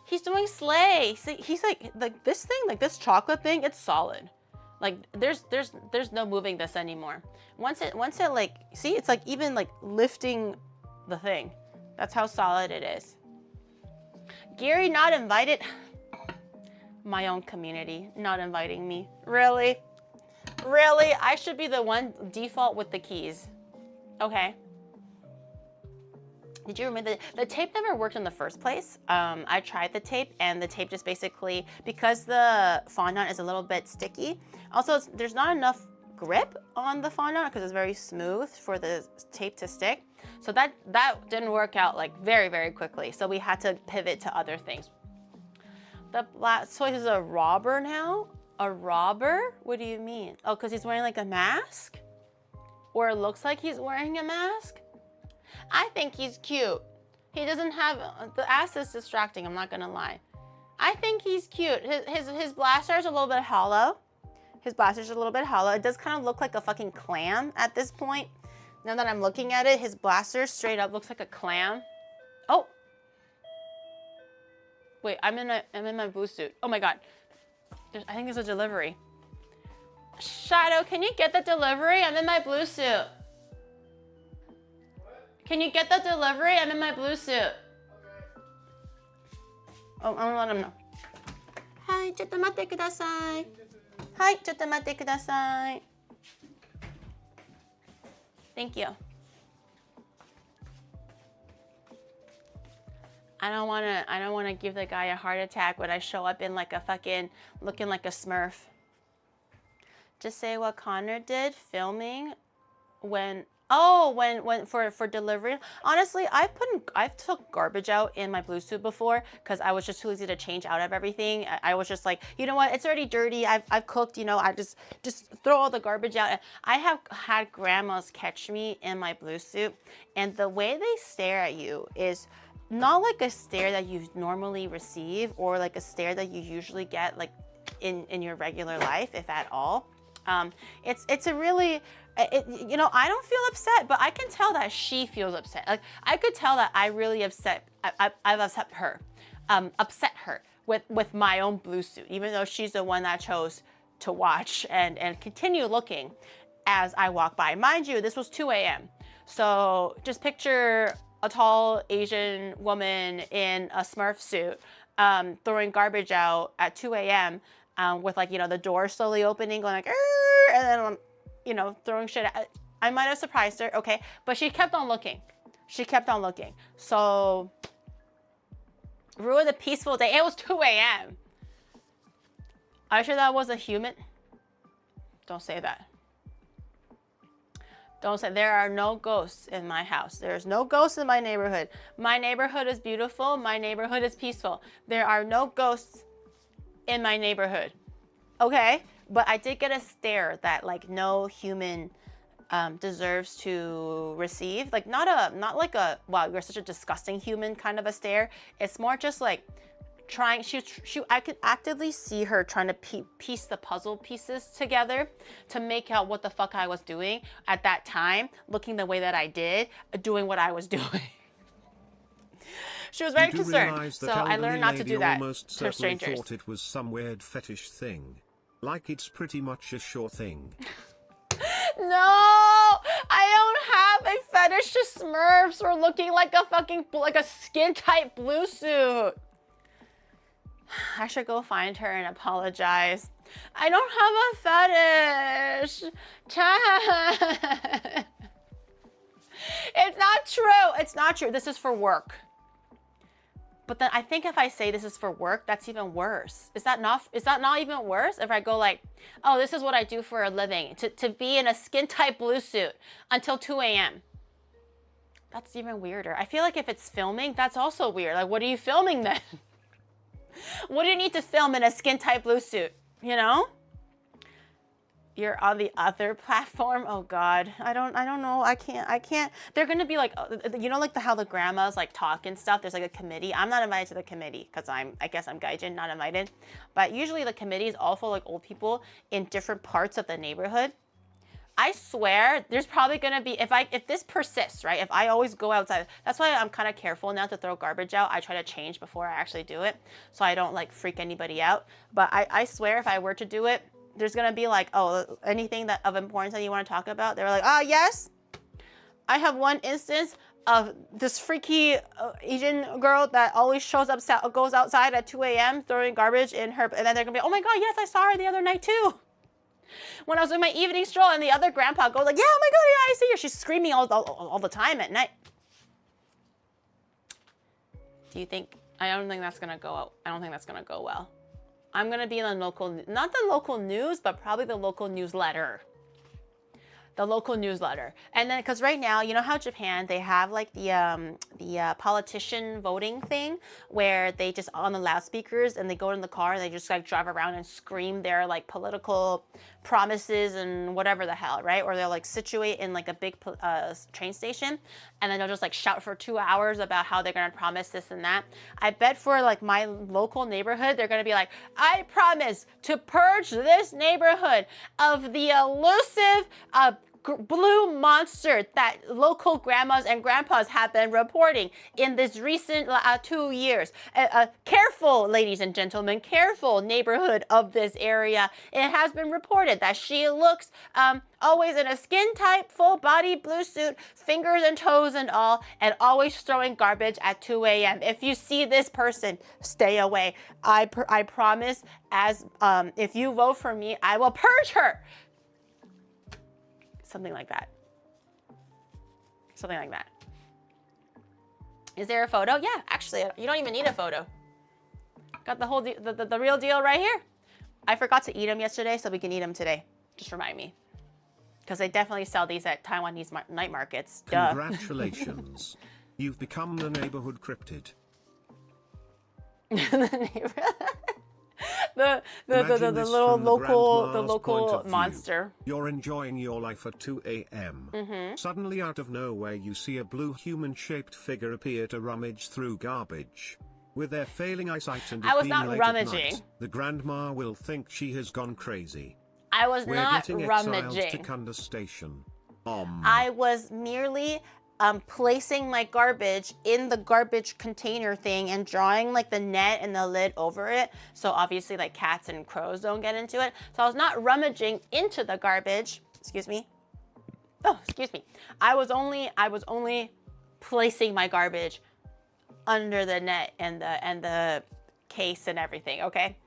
He's doing Slay. See, he's like this thing, like this chocolate thing, it's solid. Like there's no moving this anymore. Once it like, see, it's like even like lifting the thing. That's how solid it is. Gary not invited. My own community not inviting me. Really? Really? I should be the one default with the keys. Okay. Did you remember the tape never worked in the first place? I tried the tape and the tape just basically, because the fondant is a little bit sticky. Also, there's not enough grip on the fondant because it's very smooth for the tape to stick. So that didn't work out like very, very quickly. So we had to pivot to other things. The Blastoise is a robber now? A robber? What do you mean? Oh, because he's wearing like a mask? Or it looks like he's wearing a mask? I think he's cute. He doesn't have, the ass is distracting, I'm not gonna lie. I think he's cute. His blaster is a little bit hollow. His blaster is a little bit hollow. It does kind of look like a fucking clam at this point. Now that I'm looking at it, his blaster straight up looks like a clam. Oh. Wait, I'm in my blue suit. Oh my God. I think there's a delivery. Shadow, can you get the delivery? I'm in my blue suit. Can you get the delivery? I'm in my blue suit. Oh, I'm gonna let him know. Hi, ちょっと待ってください. Hi, ちょっと待ってください. Thank you. I don't wanna give the guy a heart attack when I show up in like a fucking, looking like a Smurf. Just say what Connor did filming when for delivery. Honestly, I've took garbage out in my blue suit before because I was just too lazy to change out of everything. I was just like, you know what, it's already dirty. I've cooked, you know, I just throw all the garbage out. I have had grandmas catch me in my blue suit, and the way they stare at you is not like a stare that you normally receive or like a stare that you usually get like in your regular life, if at all. It's a really, you know, I don't feel upset, but I can tell that she feels upset. Like I could tell that I really I've upset her with my own blue suit, even though she's the one that chose to watch and continue looking as I walk by. Mind you, this was 2 a.m. So just picture a tall Asian woman in a Smurf suit throwing garbage out at 2 a.m. With like, you know, the door slowly opening, going like, and then, you know, throwing shit at. I might have surprised her, okay, but she kept on looking. She kept on looking. So, ruined a peaceful day. It was 2 a.m. Are you sure that was a human? Don't say that. Don't say, there are no ghosts in my house. There's no ghosts in my neighborhood. My neighborhood is beautiful. My neighborhood is peaceful. There are no ghosts in my neighborhood, okay? But I did get a stare that like no human deserves to receive. Like not like a, wow, you're such a disgusting human kind of a stare. It's more just like trying, I could actively see her trying to piece the puzzle pieces together to make out what the fuck I was doing at that time, looking the way that I did, doing what I was doing. She was very concerned, so I learned not to do that to strangers. Thought it was some weird fetish thing, like it's pretty much a sure thing. No, I don't have a fetish to Smurfs or looking like a fucking like a skin tight blue suit. I should go find her and apologize. I don't have a fetish. Chat. It's not true. It's not true. This is for work. But then I think if I say this is for work, that's even worse. Is that not even worse? If I go like, oh, this is what I do for a living, to be in a skin tight blue suit until 2 a.m. That's even weirder. I feel like if it's filming, that's also weird. Like, what are you filming then? What do you need to film in a skin tight blue suit? You know? You're on the other platform. Oh God, I don't know. I can't. They're gonna be like, you know, like how the grandmas like talk and stuff. There's like a committee. I'm not invited to the committee because I guess I'm gaijin, not invited. But usually the committee is all for like old people in different parts of the neighborhood. I swear there's probably gonna be, if this persists, right? If I always go outside, that's why I'm kind of careful now to throw garbage out. I try to change before I actually do it, so I don't like freak anybody out. But I swear if I were to do it, there's gonna be like, oh, anything that of importance that you want to talk about. They're like, yes, I have one instance of this freaky Asian girl that always goes outside at 2 a.m. throwing garbage in her, and then they're gonna be, oh my God, yes, I saw her the other night too. When I was doing my evening stroll, and the other grandpa goes like, yeah, oh my God, yeah, I see her. She's screaming all the time at night. Do you think? I don't think that's gonna go out. I don't think that's gonna go well. I'm gonna be in the local, not the local news, but probably the local newsletter. The local newsletter. And then, because right now, you know how Japan, they have like the politician voting thing where they just on the loudspeakers and they go in the car and they just like drive around and scream their like political promises and whatever the hell, right? Or they'll like situate in like a big train station and then they'll just like shout for 2 hours about how they're gonna promise this and that. I bet for like my local neighborhood, they're gonna be like, I promise to purge this neighborhood of the elusive blue monster that local grandmas and grandpas have been reporting in this recent 2 years. Careful, ladies and gentlemen, careful neighborhood of this area. It has been reported that she looks always in a skin-tight, full-body blue suit, fingers and toes and all, and always throwing garbage at 2 a.m. If you see this person, stay away. I promise, as if you vote for me, I will purge her. Something like that. Something like that. Is there a photo? Yeah, actually, you don't even need a photo. Got the whole the real deal right here. I forgot to eat them yesterday, so we can eat them today. Just remind me. Because they definitely sell these at Taiwanese night markets. Duh. Congratulations. You've become the neighborhood cryptid. the little local monster. You're enjoying your life at 2 a.m. Suddenly out of nowhere you see a blue human-shaped figure appear to rummage through garbage. With their failing eyesight and I was being not late rummaging. at night, the grandma will think she has gone crazy. I was We're not getting exiled rummaging. to Kunda Station. I was merely placing my garbage in the garbage container thing and drawing like the net and the lid over it. So obviously like cats and crows don't get into it. So I was not rummaging into the garbage. Excuse me. Oh, excuse me. I was only placing my garbage under the net and the case and everything, okay?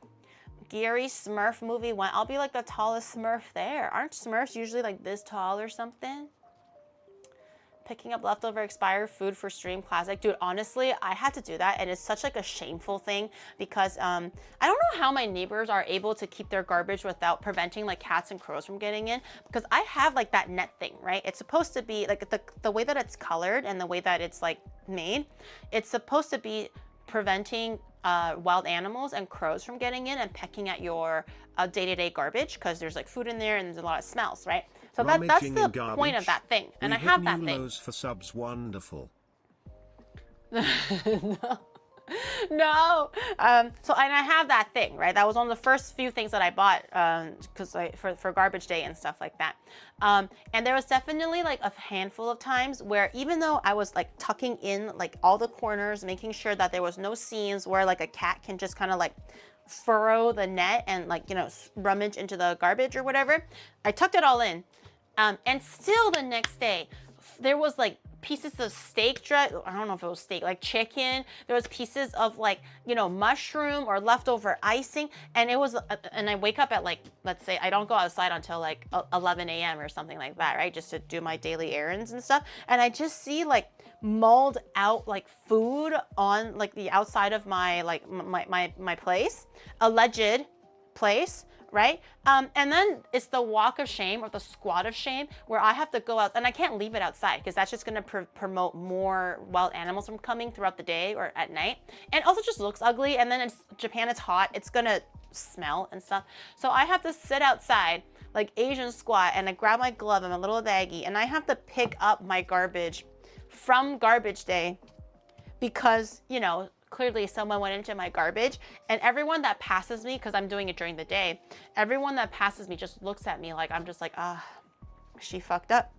Gary Smurf movie one. I'll be like the tallest Smurf there. Aren't Smurfs usually like this tall or something? Picking up leftover expired food for stream classic. Dude, honestly, I had to do that and it's such like a shameful thing because I don't know how my neighbors are able to keep their garbage without preventing like cats and crows from getting in, because I have like that net thing, right? It's supposed to be like the way that it's colored and the way that it's like made, it's supposed to be preventing wild animals and crows from getting in and pecking at your day-to-day garbage, because there's like food in there and there's a lot of smells, right? So that's the point of that thing, and I have that thing. For subs, wonderful. No. So and I have that thing, right? That was one of the first few things that I bought because for garbage day and stuff like that. And there was definitely like a handful of times where even though I was like tucking in like all the corners, making sure that there was no seams where like a cat can just kind of like furrow the net and like, you know, rummage into the garbage or whatever, I tucked it all in. And still the next day, there was like pieces of steak, I don't know if it was steak, like chicken. There was pieces of like, you know, mushroom or leftover icing. And it was, and I wake up at like, let's say I don't go outside until like 11 a.m. or something like that, right? Just to do my daily errands and stuff. And I just see like mulled out like food on like the outside of my, like my place, alleged place. Right? And then it's the walk of shame or the squat of shame where I have to go out and I can't leave it outside because that's just going to promote more wild animals from coming throughout the day or at night. And also just looks ugly. And then it's Japan, it's hot. It's going to smell and stuff. So I have to sit outside like Asian squat and I grab my glove and my little baggie and I have to pick up my garbage from garbage day because, you know, clearly someone went into my garbage and everyone that passes me, because I'm doing it during the day, everyone that passes me just looks at me like I'm just like, she fucked up.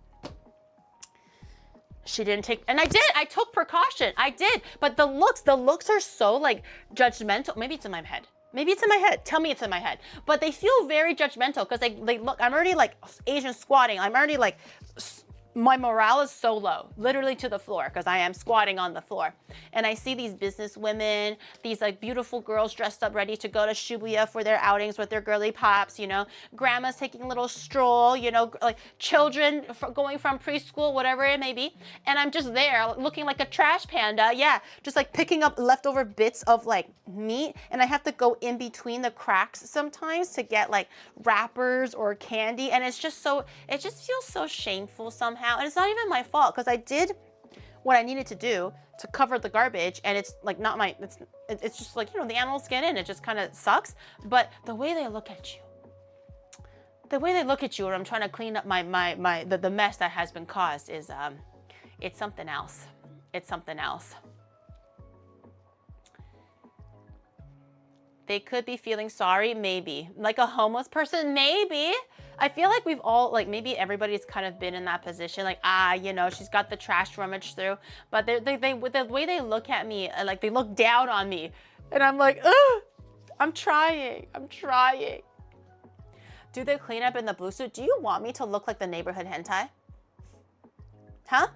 She didn't take, and I took precaution. I did, but the looks are so like judgmental. Maybe it's in my head. Maybe it's in my head. Tell me it's in my head. But they feel very judgmental because they look, I'm already like Asian squatting. I'm already like, my morale is so low, literally to the floor, because I am squatting on the floor. And I see these business women, these like beautiful girls dressed up ready to go to Shibuya for their outings with their girly pops, you know, grandma's taking a little stroll, you know, like children going from preschool, whatever it may be. And I'm just there looking like a trash panda. Yeah, just like picking up leftover bits of like meat. And I have to go in between the cracks sometimes to get like wrappers or candy. And it's just so, it just feels so shameful somehow. And it's not even my fault because I did what I needed to do to cover the garbage, and it's like not my, it's just like, you know, the animals get in, it just kind of sucks. But the way they look at you, when I'm trying to clean up the mess that has been caused is, it's something else. It's something else. They could be feeling sorry, maybe. Like a homeless person, maybe. I feel like we've all, like maybe everybody's kind of been in that position, like, you know, she's got the trash rummaged through. But with the way they look at me, like they look down on me. And I'm like, ugh, I'm trying. Do they clean up in the blue suit? Do you want me to look like the neighborhood hentai? Huh?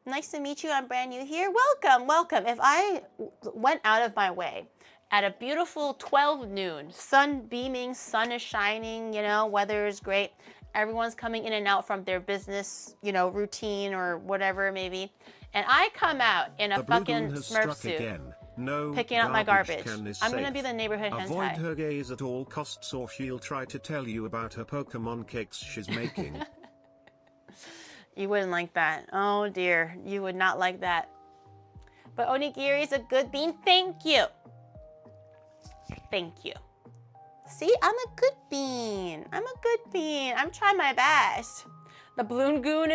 Nice to meet you. I'm brand new here. Welcome, welcome. If I went out of my way at a beautiful 12 noon, sun beaming, sun is shining, you know, weather is great. Everyone's coming in and out from their business, you know, routine or whatever it may be. And I come out in a fucking Smurf suit, picking up my garbage. I'm going to be the neighborhood hentai. Avoid her gaze at all costs or she'll try to tell you about her Pokemon cakes she's making. You wouldn't like that. Oh dear, you would not like that. But onigiri is a good bean. Thank you. Thank you. See, I'm a good bean. I'm trying my best. The blue goon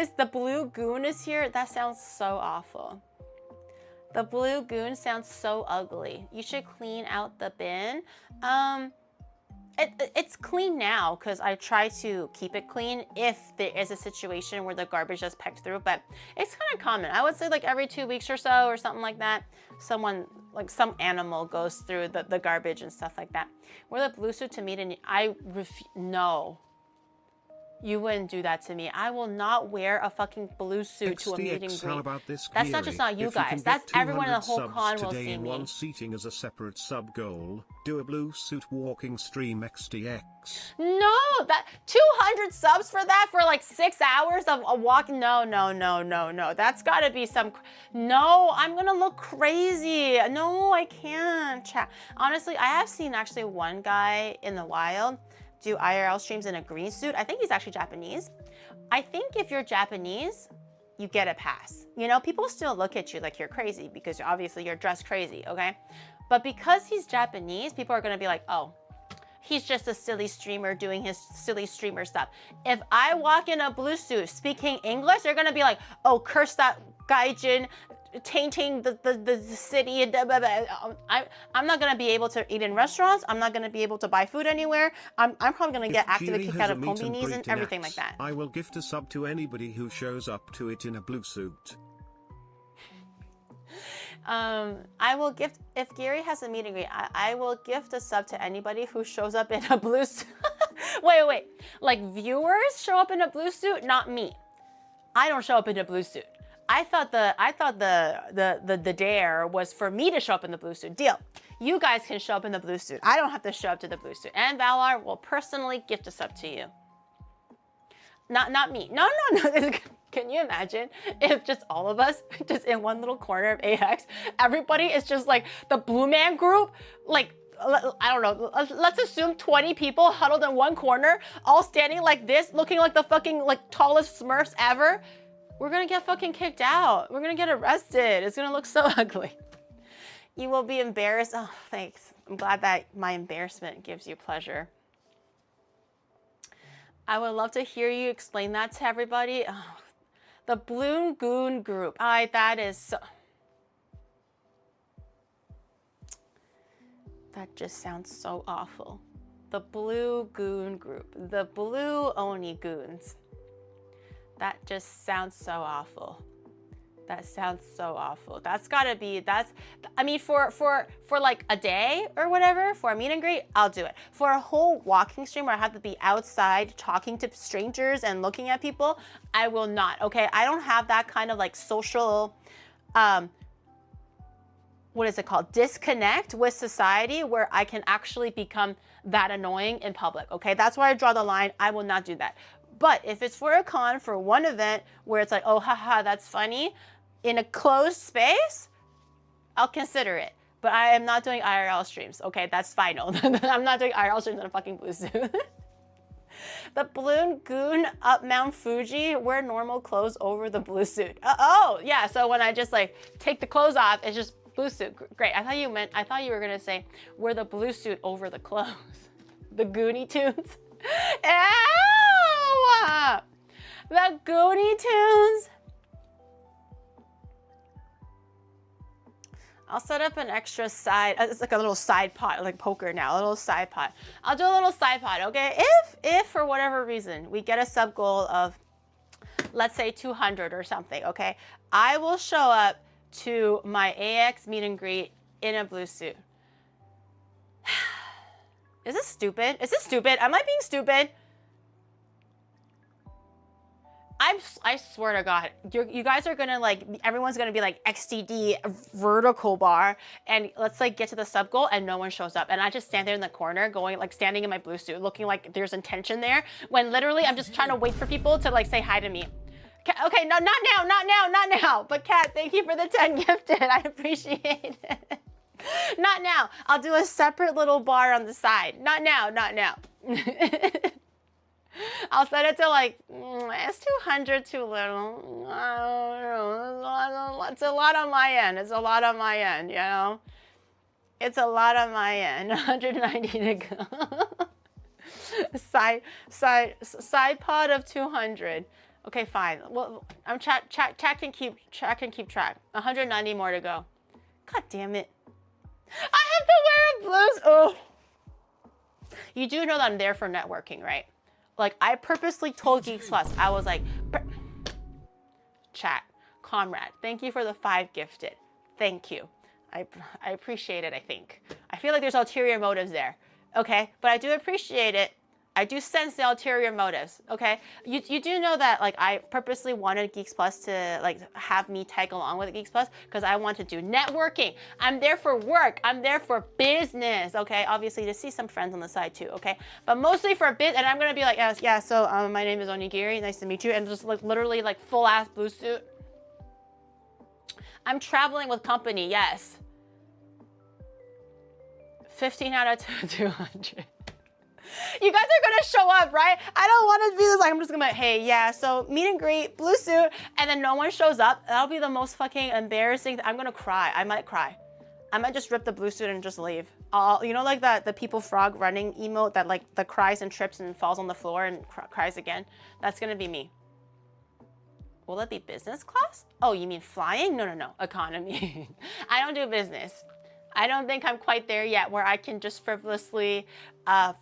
is here. That sounds so awful. The blue goon sounds so ugly. You should clean out the bin. It's clean now because I try to keep it clean if there is a situation where the garbage is pecked through, but it's kind of common. I would say like every 2 weeks or so or something like that, someone, like some animal goes through the garbage and stuff like that. Wear the blue suit to meet and no. You wouldn't do that to me. I will not wear a fucking blue suit to a meet and greet. That's not just not you guys. That's everyone in the whole con will see me. One seating as a separate sub goal. Do a blue suit walking stream XDX. No, that 200 subs for that for like 6 hours of a walk. No. That's got to be some. No, I'm gonna look crazy. No, I can't. Honestly, I have seen actually one guy in the wild do IRL streams in a green suit. I think he's actually Japanese. I think if you're Japanese, you get a pass. You know, people still look at you like you're crazy because obviously you're dressed crazy, okay? But because he's Japanese, people are gonna be like, oh, he's just a silly streamer doing his silly streamer stuff. If I walk in a blue suit speaking English, they're gonna be like, oh, curse that gaijin, tainting the city. I'm not gonna be able to eat in restaurants. I'm not gonna be able to buy food anywhere. I'm probably gonna get actively kicked out of combinis and everything like that. I will gift a sub to anybody who shows up to it in a blue suit. I will gift, if Gary has a meet and greet, I will gift a sub to anybody who shows up in a blue suit. Wait. Like viewers show up in a blue suit, not me. I don't show up in a blue suit. I thought the dare was for me to show up in the blue suit. Deal. You guys can show up in the blue suit. I don't have to show up to the blue suit. And Valar will personally gift us up to you. Not me. No. Can you imagine if just all of us, just in one little corner of AX, everybody is just like the Blue Man Group, like, I don't know, let's assume 20 people huddled in one corner, all standing like this, looking like the fucking like tallest Smurfs ever. We're gonna get fucking kicked out. We're gonna get arrested. It's gonna look so ugly. You will be embarrassed. Oh, thanks. I'm glad that my embarrassment gives you pleasure. I would love to hear you explain that to everybody. Oh, the Blue Goon Group. That is so... That just sounds so awful. The Blue Goon Group. The Blue Oni Goons. That just sounds so awful. That sounds so awful. That's gotta be, I mean, for like a day or whatever, for a meet and greet, I'll do it. For a whole walking stream where I have to be outside talking to strangers and looking at people, I will not, okay? I don't have that kind of like social, what is it called? Disconnect with society where I can actually become that annoying in public, okay? That's where I draw the line. I will not do that. But if it's for a con, for one event where it's like, oh, haha, that's funny, in a closed space, I'll consider it. But I am not doing IRL streams. Okay, that's final. I'm not doing IRL streams in a fucking blue suit. The Balloon Goon up Mount Fuji, wear normal clothes over the blue suit. Oh, yeah, so when I just like take the clothes off, it's just blue suit. Great, I thought you were gonna say, wear the blue suit over the clothes. The Goonie Tunes. Ew! The Goonie Tunes. I'll set up an extra side, it's like a little side pot, like poker now, a little side pot. I'll do a little side pot, okay? If for whatever reason we get a sub goal of, let's say 200 or something, okay? I will show up to my AX meet and greet in a blue suit. Is this stupid? Is this stupid? Am I being stupid? I swear to God, you guys are gonna like, everyone's gonna be like XTD vertical bar, and let's like get to the sub goal and no one shows up. And I just stand there in the corner going like standing in my blue suit, looking like there's intention there, when literally I'm just trying to wait for people to like say hi to me. Okay, no, not now. But Kat, thank you for the 10 gifted. I appreciate it. Not now. I'll do a separate little bar on the side. Not now. I'll set it to like, it's 200 too little. I don't know. It's a lot on my end. It's a lot on my end, you know? It's a lot on my end. 190 to go. Side pod of 200. Okay, fine. Well, I'm chat can keep track. 190 more to go. God damn it. I have to wear a blues. Oh. You do know that I'm there for networking, right? Like, I purposely told Geeks Plus, I was like, chat, comrade, thank you for the 5 gifted. Thank you. I appreciate it, I think. I feel like there's ulterior motives there, okay? But I do appreciate it. I do sense the ulterior motives, okay? You do know that like I purposely wanted Geeks Plus to like have me tag along with Geeks Plus because I want to do networking. I'm there for work. I'm there for business, okay? Obviously to see some friends on the side too, okay? But mostly for biz, and I'm gonna be like, yeah, so my name is Onigiri, nice to meet you, and just like literally like full ass blue suit. I'm traveling with company, yes. 15 out of 200. You guys are gonna show up, right? I don't want to be this like, I'm just gonna be like, hey, yeah, so meet and greet, blue suit, and then no one shows up. That'll be the most fucking embarrassing. I'm gonna cry. I might cry. I might just rip the blue suit and just leave. You know, like the people frog running emote that like the cries and trips and falls on the floor and cries again? That's gonna be me. Will it be business class? Oh, you mean flying? No, economy. I don't do business. I don't think I'm quite there yet where I can just frivolously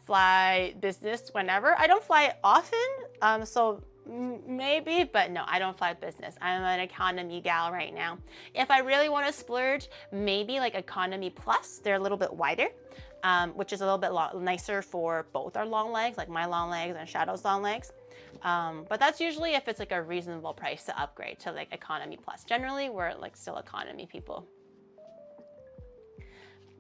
fly business whenever. I don't fly often, so maybe, but no, I don't fly business. I'm an economy gal right now. If I really want to splurge, maybe like economy plus. They're a little bit wider. which is a little bit nicer for both our long legs, like my long legs and Shadow's long legs. But that's usually if it's like a reasonable price to upgrade to like economy plus. Generally, we're like still economy people.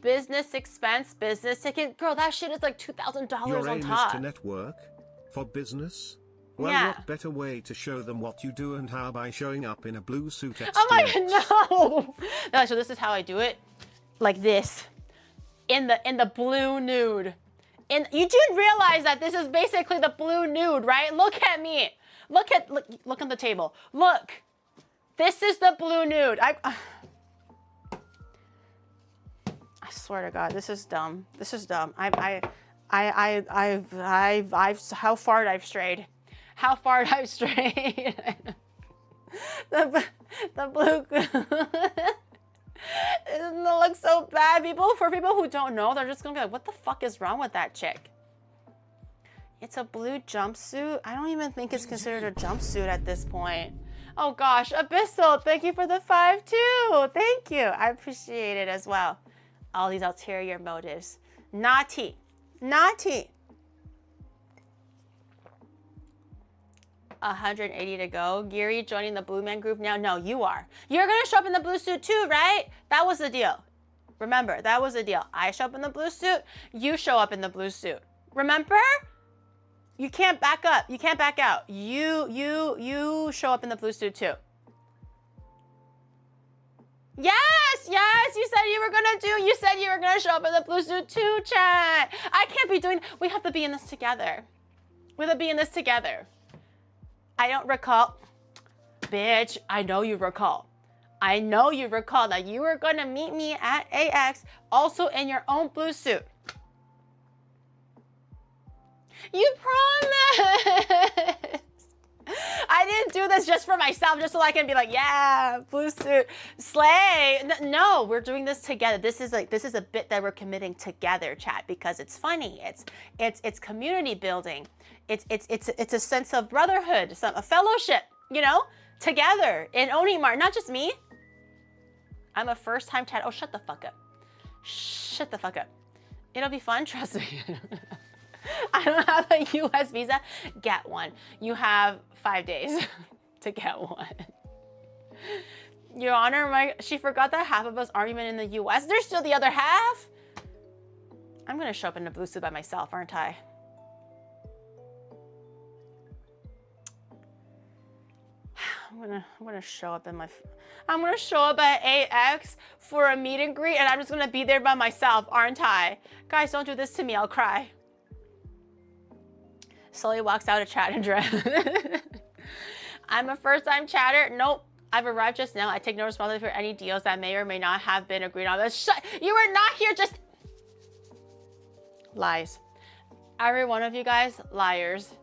Business expense, business ticket. Girl, that shit is like $2,000 Your on aim top. is to network for business? Well, Yeah. what better way to show them what you do and how by showing up in a blue suit XTX? Oh my god, no! No, so this is how I do it. Like this. In the blue nude. And you do realize that this is basically the blue nude, right? Look at me. Look on the table. Look. This is the blue nude. I swear to God, this is dumb. This is dumb. I've how far I've strayed. How far I've strayed. the blue. It doesn't look so bad. For people who don't know, they're just gonna be like, what the fuck is wrong with that chick? It's a blue jumpsuit. I don't even think it's considered a jumpsuit at this point. Oh gosh, Abyssal, thank you for the 5 too. Thank you. I appreciate it as well. All these ulterior motives. Naughty. Naughty. 180 to go. Giri joining the Blue Man group now. No, you are. You're gonna show up in the blue suit too, right? That was the deal. Remember, that was the deal. I show up in the blue suit. You show up in the blue suit. Remember? You can't back up. You can't back out. You show up in the blue suit too. Yes, you said you were gonna show up in the blue suit too, chat. I can't be doing, we have to be in this together. We have to be in this together. I don't recall. Bitch, I know you recall. I know you recall that you were gonna meet me at AX also in your own blue suit. You promised. I didn't do this just for myself, just so I can be like, yeah, blue suit, slay. No, we're doing this together. This is a bit that we're committing together, chat, because it's funny. It's community building. It's a sense of brotherhood, a fellowship, you know, together in Onimart, not just me. I'm a first-time chat. Oh, shut the fuck up. Shut the fuck up. It'll be fun, trust me. I don't have a US visa. Get one. You have 5 days to get one. Your Honor, she forgot that half of us aren't even in the US. There's still the other half. I'm gonna show up in a blue suit by myself, aren't I? I'm gonna show up at AX for a meet and greet, and I'm just gonna be there by myself, aren't I? Guys, don't do this to me. I'll cry. Slowly walks out of chat and dress. I'm a first-time chatter. Nope. I've arrived just now. I take no responsibility for any deals that may or may not have been agreed on. You were not here, just lies. Every one of you guys, liars.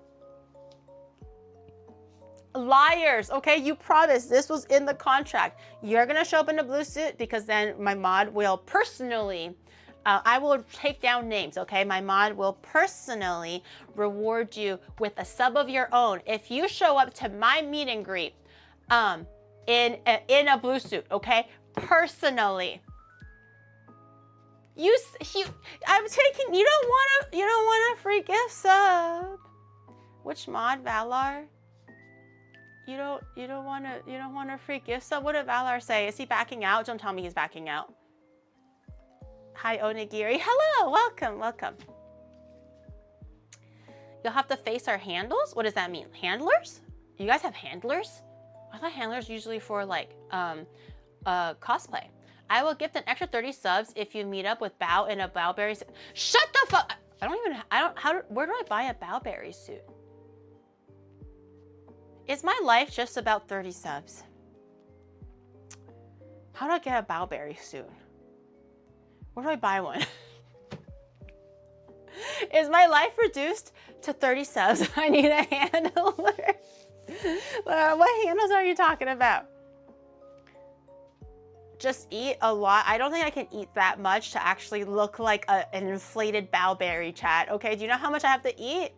Liars, okay? You promised. This was in the contract. You're gonna show up in a blue suit because then my mod will personally, I will take down names, okay? My mod will personally reward you with a sub of your own if you show up to my meet and greet in a blue suit, okay? Personally. I'm taking, you don't want a free gift sub. Which mod, Valar? You don't want a free gift sub? What did Valar say? Is he backing out? Don't tell me he's backing out. Hi, Onigiri. Hello, welcome. You'll have to face our handles? What does that mean? Handlers? You guys have handlers? I thought handlers usually for like cosplay. I will gift an extra 30 subs if you meet up with Bao in a Bowberry suit. Shut the fuck! Where do I buy a Bowberry suit? Is my life just about 30 subs? How do I get a Bowberry suit? Where do I buy one? Is my life reduced to 30 subs? I need a handler. What handles are you talking about? Just eat a lot. I don't think I can eat that much to actually look like an inflated Bowberry, chat. Okay, do you know how much I have to eat?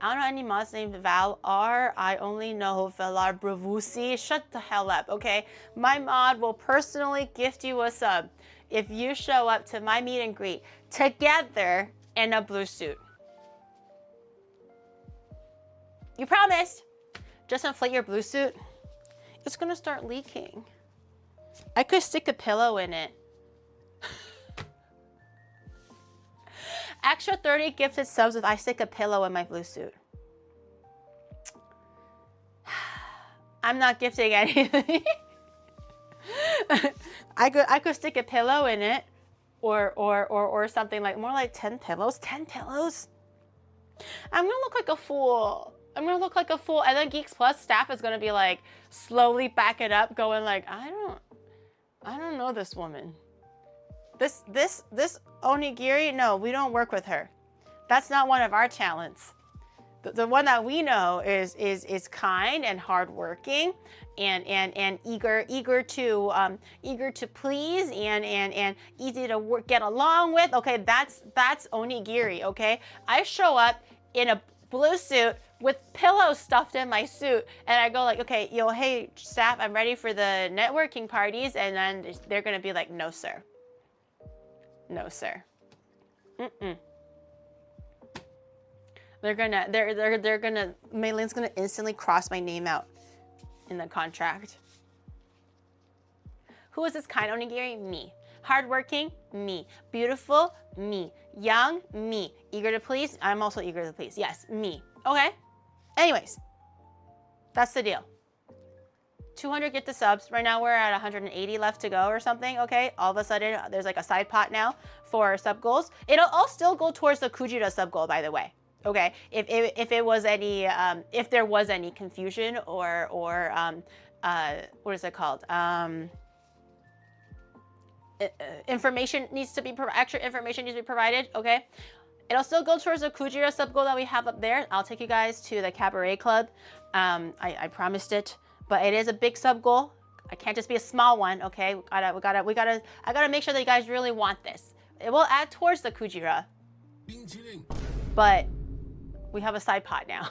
I don't know any mods named Valar. I only know Valar Bravusi. Shut the hell up, okay? My mod will personally gift you a sub if you show up to my meet and greet together in a blue suit. You promised. Just inflate your blue suit. It's gonna start leaking. I could stick a pillow in it. Extra 30 gifted subs if I stick a pillow in my blue suit. I'm not gifting anything. I could stick a pillow in it, or something like more like 10 pillows. 10 pillows. I'm gonna look like a fool. I'm gonna look like a fool, and then Geeks Plus staff is gonna be like slowly back it up, going like, I don't know this woman. This Onigiri, no, we don't work with her. That's not one of our talents. The one that we know is kind and hardworking, and eager to please, and easy to get along with. Okay, that's Onigiri. Okay, I show up in a blue suit with pillows stuffed in my suit, and I go like, okay, yo, hey staff, I'm ready for the networking parties, and then they're gonna be like, no sir, no sir. They're gonna, Maylin's gonna instantly cross my name out in the contract. Who is this kind Onigiri? Me. Hardworking? Me. Beautiful? Me. Young? Me. Eager to please? I'm also eager to please. Yes, me. Okay. Anyways, that's the deal. 200 get the subs. Right now we're at 180 left to go or something. Okay. All of a sudden there's like a side pot now for sub goals. It'll all still go towards the Kujira sub goal, by the way. Okay, if it was any, if there was any confusion or what is it called? Information needs to be, extra information needs to be provided. Okay, it'll still go towards the Kujira sub goal that we have up there. I'll take you guys to the Cabaret Club. I promised it, but it is a big sub goal. I can't just be a small one. Okay, I gotta make sure that you guys really want this. It will add towards the Kujira, but we have a side pot now.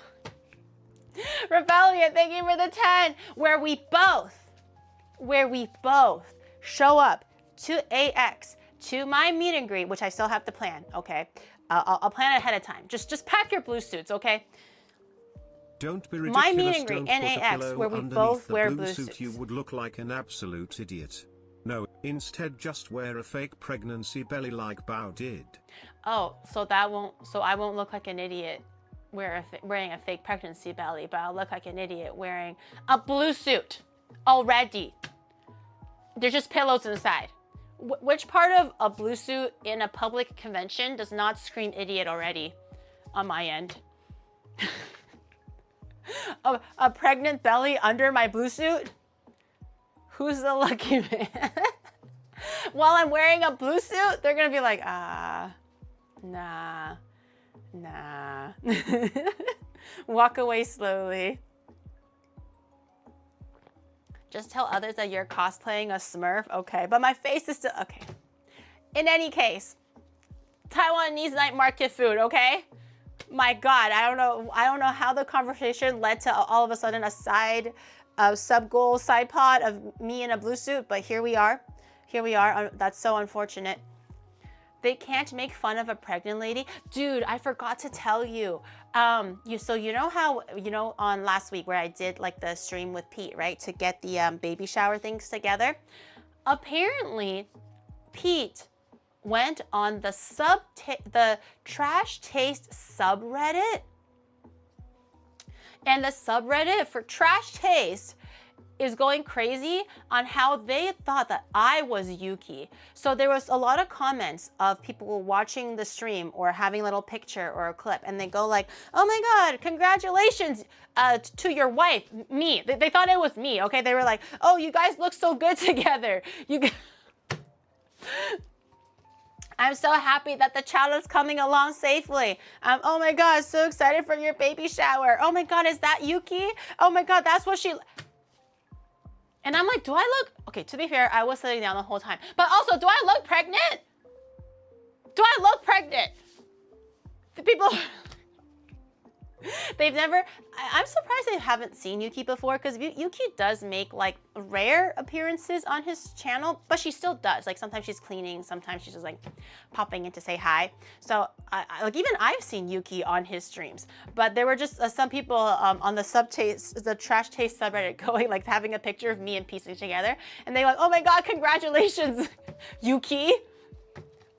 Rebellion, thank you for the 10. Where we both show up to AX, to my meet and greet, which I still have to plan, okay? I'll plan it ahead of time. Just pack your blue suits, okay? Don't be ridiculous. My meet and greet, Don't put a NAX, pillow where we underneath both the wear blue blue suit. suits. You would look like an absolute idiot. No, instead just wear a fake pregnancy belly like Bao did. Oh, so I won't look like an idiot wearing a fake pregnancy belly, but I'll look like an idiot wearing a blue suit already. There's just pillows inside. Which part of a blue suit in a public convention does not scream idiot already on my end? a pregnant belly under my blue suit? Who's the lucky man? While I'm wearing a blue suit, they're gonna be like, nah. Walk away slowly. Just tell others that you're cosplaying a Smurf. Okay, but my face is still okay. In any case, Taiwanese night market food, okay? My God, I don't know how the conversation led to all of a sudden a side sub goal side pod of me in a blue suit, but here we are. Here we are. That's so unfortunate. They can't make fun of a pregnant lady. Dude, I forgot to tell you. So you know how, on last week where I did like the stream with Pete, right? To get the baby shower things together. Apparently, Pete went on the Trash Taste subreddit. And the subreddit for Trash Taste is going crazy on how they thought that I was Yuki. So there was a lot of comments of people watching the stream or having a little picture or a clip, and they go like, oh my God, congratulations to your wife, me. They thought it was me, okay? They were like, oh, you guys look so good together. I'm so happy that the child is coming along safely. Oh my God, so excited for your baby shower. Oh my God, is that Yuki? Oh my God, that's what she... And I'm like, do I look... Okay, to be fair, I was sitting down the whole time. But also, do I look pregnant? Do I look pregnant? The people... They've never, I'm surprised they haven't seen Yuki before because Yuki does make like rare appearances on his channel, but she still does. Like sometimes she's cleaning, sometimes she's just like popping in to say hi. So like even I've seen Yuki on his streams, but there were just some people on the trash taste subreddit going like having a picture of me and piecing together. And they like, oh my God, congratulations, Yuki.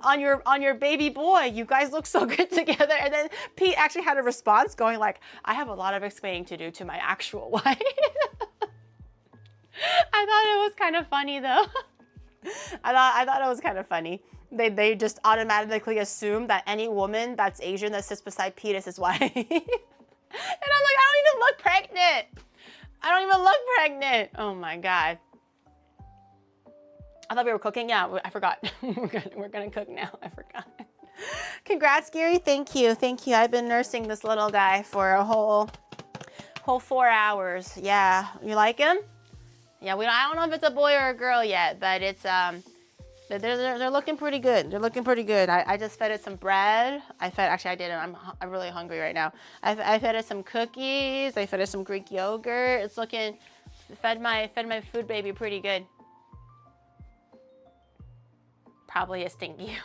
On your baby boy, you guys look so good together. And then Pete actually had a response going like, I have a lot of explaining to do to my actual wife. I thought it was kind of funny though. I thought it was kind of funny. They just automatically assume that any woman that's Asian that sits beside Pete is his wife. And I'm like, I don't even look pregnant. I don't even look pregnant. Oh my God. I thought we were cooking. Yeah, I forgot. We're gonna cook now. I forgot. Congrats, Gary. Thank you. Thank you. I've been nursing this little guy for a whole 4 hours. Yeah, you like him? Yeah, I don't know if it's a boy or a girl yet, but it's they're looking pretty good. They're looking pretty good. I just fed it some bread. Actually I didn't. I'm really hungry right now. I fed it some cookies. I fed it some Greek yogurt. It's looking fed my food baby pretty good. Probably a stinky.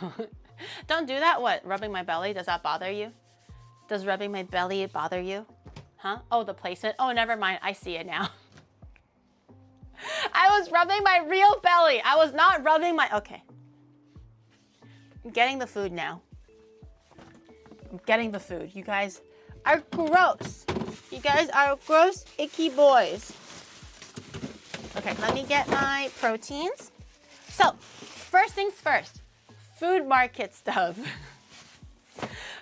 Don't do that. What? Rubbing my belly? Does that bother you? Does rubbing my belly bother you? Huh? Oh, the placement. Oh, never mind. I see it now. I was rubbing my real belly. I was not rubbing my... Okay. I'm getting the food now. I'm getting the food. You guys are gross. You guys are gross, icky boys. Okay, let me get my proteins. So, first things first, food market stuff.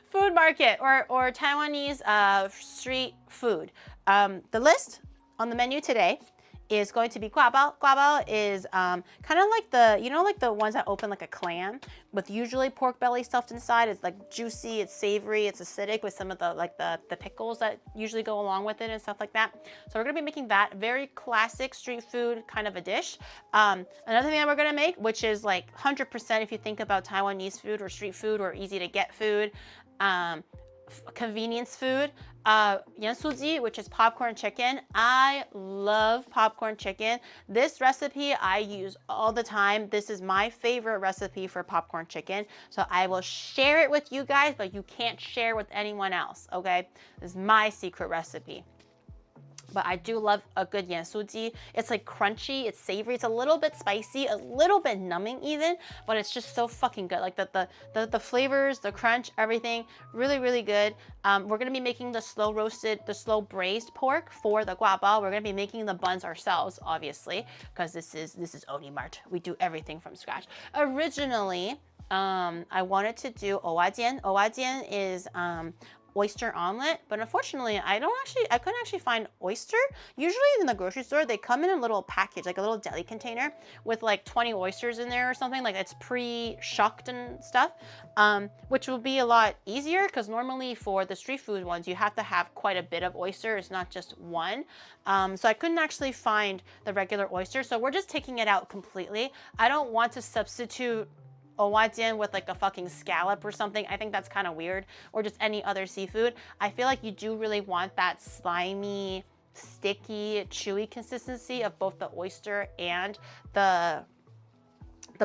Food market or Taiwanese street food. The list on the menu today is going to be guabao. Guabao is kind of like like the ones that open like a clam with usually pork belly stuffed inside. It's like juicy, it's savory, it's acidic with some of the pickles that usually go along with it and stuff like that. So we're gonna be making that very classic street food kind of a dish. Another thing that we're gonna make, which is like 100% if you think about Taiwanese food or street food or easy to get food, convenience food, yansuji, which is popcorn chicken. I love popcorn chicken. This recipe I use all the time. This is my favorite recipe for popcorn chicken. So I will share it with you guys, but you can't share with anyone else, okay? This is my secret recipe. But I do love a good yansuji. It's like crunchy, it's savory, it's a little bit spicy, a little bit numbing even, but it's just so fucking good. Like the flavors, the crunch, everything, really, really good. We're gonna be making the slow braised pork for the guabao. We're gonna be making the buns ourselves, obviously, because this is Onimart. We do everything from scratch. Originally, I wanted to do owajian. Owajian is oyster omelet, but unfortunately I couldn't actually find oyster. Usually in the grocery store they come in a little package, like a little deli container with like 20 oysters in there or something, like it's pre-shucked and stuff, which will be a lot easier because normally for the street food ones you have to have quite a bit of oyster. It's not just one. So I couldn't actually find the regular oyster, so we're just taking it out completely. I don't want to substitute owajian with like a fucking scallop or something. I think that's kind of weird, or just any other seafood. I feel like you do really want that slimy, sticky, chewy consistency of both the oyster and the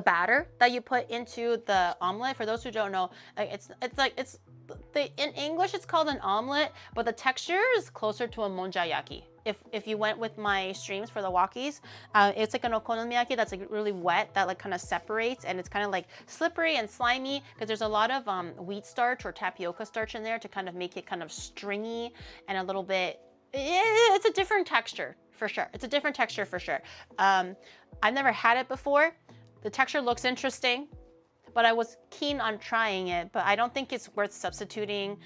batter that you put into the omelet. For those who don't know, in English it's called an omelet, but the texture is closer to a monjayaki. If you went with my streams for the walkies, it's like an okonomiyaki that's like really wet, that like kind of separates, and it's kind of like slippery and slimy because there's a lot of wheat starch or tapioca starch in there to kind of make it kind of stringy and a little bit, it's a different texture for sure. It's a different texture for sure. I've never had it before. The texture looks interesting, but I was keen on trying it, but I don't think it's worth substituting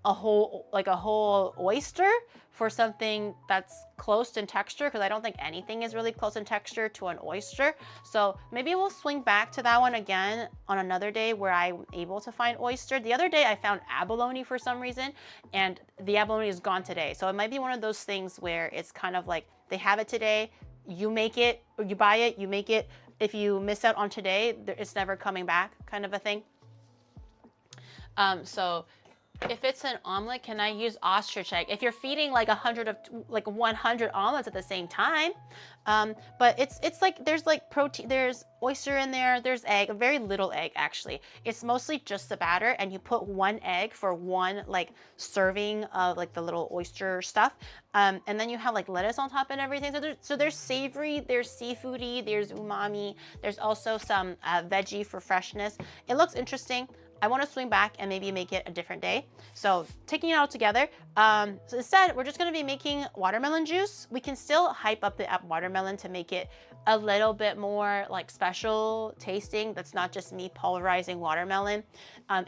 a whole oyster for something that's close in texture, because I don't think anything is really close in texture to an oyster. So maybe we'll swing back to that one again on another day where I'm able to find oyster. The other day I found abalone for some reason, and the abalone is gone today. So it might be one of those things where it's kind of like they have it today, you make it, or you buy it, you make it. If you miss out on today, it's never coming back, kind of a thing. So If it's an omelet, can I use ostrich egg? If you're feeding like 100 omelets at the same time, but it's like there's like protein, there's oyster in there, there's egg, a very little egg actually. It's mostly just the batter, and you put one egg for one like serving of like the little oyster stuff, and then you have like lettuce on top and everything. So there's savory, there's seafoody, there's umami, there's also some veggie for freshness. It looks interesting. I want to swing back and maybe make it a different day. So taking it all together, so instead we're just going to be making watermelon juice. We can still hype up the watermelon to make it a little bit more like special tasting. That's not just me pulverizing watermelon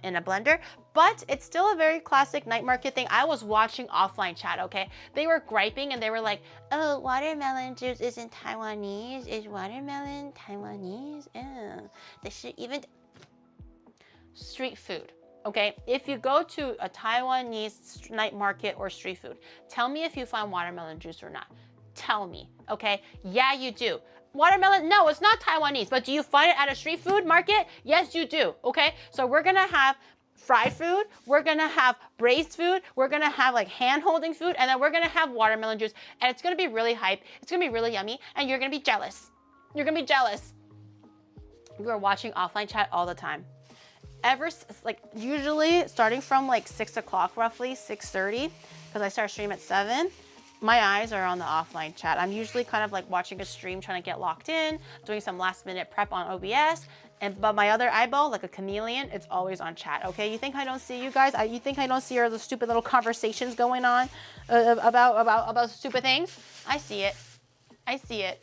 in a blender, but it's still a very classic night market thing. I was watching offline chat, okay? They were griping and they were like, oh, watermelon juice isn't Taiwanese. Is watermelon Taiwanese? Oh, they should even... Street food, okay? If you go to a Taiwanese night market or street food, tell me if you find watermelon juice or not. Tell me, okay? Yeah, you do. Watermelon, no, it's not Taiwanese, but do you find it at a street food market? Yes, you do, okay? So we're gonna have fried food, we're gonna have braised food, we're gonna have like hand-holding food, and then we're gonna have watermelon juice, and it's gonna be really hype, it's gonna be really yummy, and you're gonna be jealous. You're gonna be jealous. You are watching offline chat all the time. Like usually starting from like 6 o'clock roughly, 6:30, because I start stream at 7, my eyes are on the offline chat. I'm usually kind of like watching a stream, trying to get locked in, doing some last minute prep on OBS, but my other eyeball, like a chameleon, it's always on chat, okay? You think I don't see you guys? You think I don't see all the stupid little conversations going on about stupid things? I see it. I see it.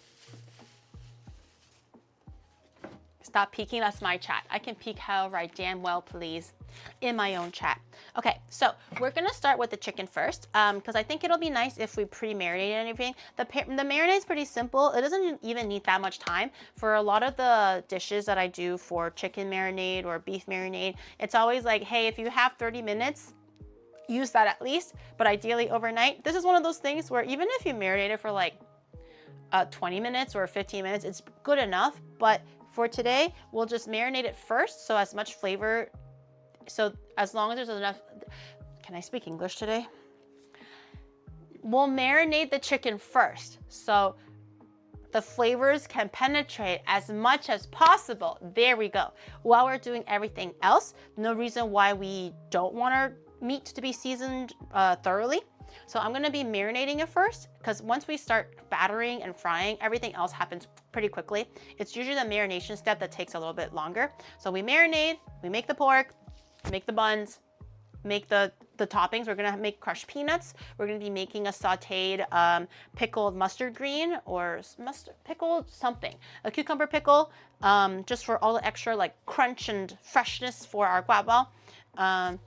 Stop peeking, that's my chat. I can peek however I damn well please in my own chat. Okay, so we're gonna start with the chicken first, because I think it'll be nice if we pre-marinate and everything. The marinade is pretty simple. It doesn't even need that much time. For a lot of the dishes that I do for chicken marinade or beef marinade, it's always like, hey, if you have 30 minutes, use that at least, but ideally overnight. This is one of those things where even if you marinate it for like 20 minutes or 15 minutes, it's good enough, but for today, we'll just marinate it first, so as much flavor, so as long as there's enough, can I speak English today? We'll marinate the chicken first, so the flavors can penetrate as much as possible. There we go. While we're doing everything else, no reason why we don't want our meat to be seasoned thoroughly. So I'm gonna be marinating it first, because once we start battering and frying, everything else happens pretty quickly. It's usually the marination step that takes a little bit longer. So we marinate, we make the pork, make the buns, make the toppings. We're gonna make crushed peanuts. We're gonna be making a sauteed pickled mustard green or pickled something. A cucumber pickle, just for all the extra like crunch and freshness for our guabao.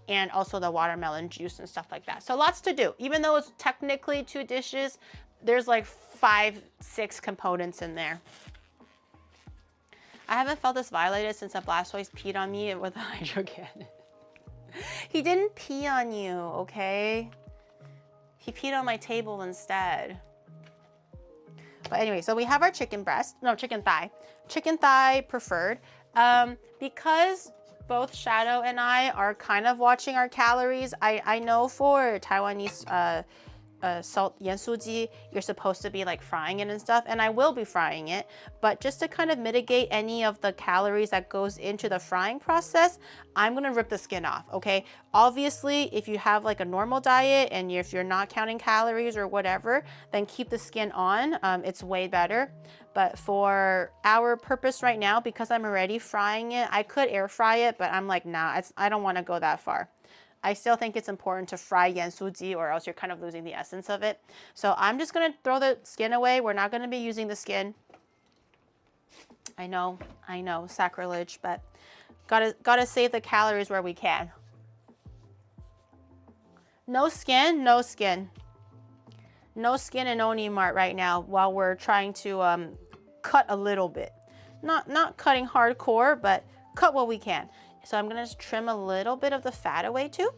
And also the watermelon juice and stuff like that. So lots to do. Even though it's technically 2 dishes, there's like 5, 6 components in there. I haven't felt this violated since a Blastoise peed on me with a hydro cannon. He didn't pee on you, okay? He peed on my table instead. But anyway, so we have our chicken thigh. Chicken thigh preferred. Because both Shadow and I are kind of watching our calories. I know for Taiwanese salt yansuji, you're supposed to be like frying it and stuff, and I will be frying it, but just to kind of mitigate any of the calories that goes into the frying process, I'm gonna rip the skin off, okay? Obviously, if you have like a normal diet and if you're not counting calories or whatever, then keep the skin on, it's way better. But for our purpose right now, because I'm already frying it, I could air fry it, but I'm like, nah, I don't wanna go that far. I still think it's important to fry yansuji or else you're kind of losing the essence of it. So I'm just gonna throw the skin away. We're not gonna be using the skin. I know, sacrilege, but gotta save the calories where we can. No skin, no skin. No skin in Onimart right now while we're trying to cut a little bit. Not cutting hardcore, but cut what we can. So I'm gonna just trim a little bit of the fat away too.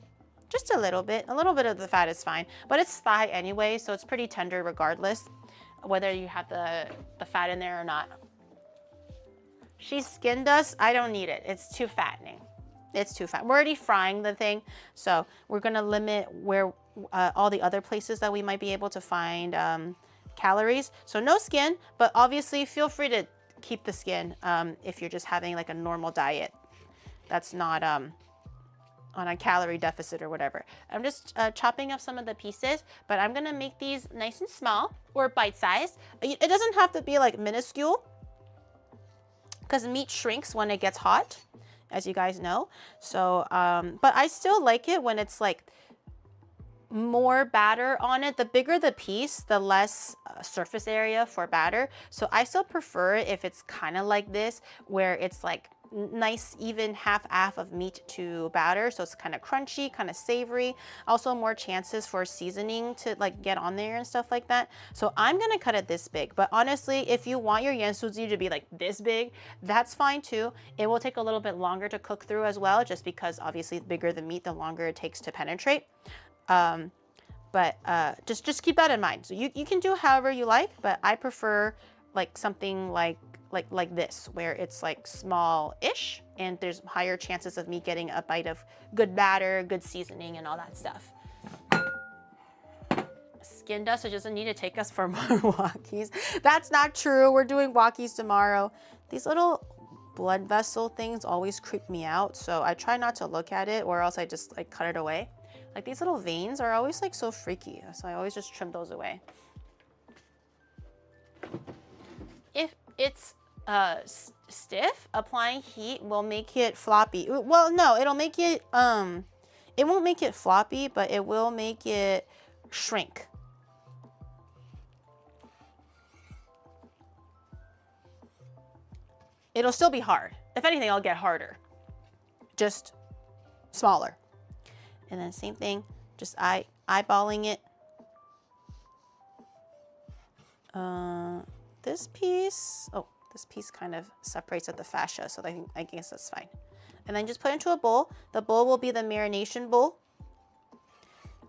Just a little bit. A little bit of the fat is fine, but it's thigh anyway, so it's pretty tender regardless, whether you have the fat in there or not. She skinned us. I don't need it. It's too fattening. It's too fat. We're already frying the thing, so we're gonna limit where all the other places that we might be able to find calories. So no skin, but obviously feel free to keep the skin if you're just having like a normal diet. That's not on a calorie deficit or whatever. I'm just chopping up some of the pieces, but I'm gonna make these nice and small or bite-sized. It doesn't have to be like minuscule because meat shrinks when it gets hot, as you guys know. So, but I still like it when it's like more batter on it. The bigger the piece, the less surface area for batter. So I still prefer it if it's kind of like this, where it's like nice even half of meat to batter, so it's kind of crunchy, kind of savory. Also more chances for seasoning to like get on there and stuff like that. So I'm gonna cut it this big, but honestly, if you want your yansuji to be like this big, that's fine too. It will take a little bit longer to cook through as well, just because obviously the bigger the meat, the longer it takes to penetrate. But just keep that in mind. So you can do however you like, but I prefer like something like this, where it's like small-ish and there's higher chances of me getting a bite of good batter, good seasoning, and all that stuff. Skin dust, it doesn't need to take us for more walkies. That's not true. We're doing walkies tomorrow. These little blood vessel things always creep me out, so I try not to look at it, or else I just like cut it away. Like these little veins are always like so freaky, so I always just trim those away. If it's stiff, applying heat will make it floppy. Well, no, it'll make it, it won't make it floppy, but it will make it shrink. It'll still be hard. If anything, I'll get harder, just smaller. And then same thing, just eyeballing it. This piece, oh, this piece kind of separates at the fascia, so I guess that's fine. And then just put it into a bowl. The bowl will be the marination bowl.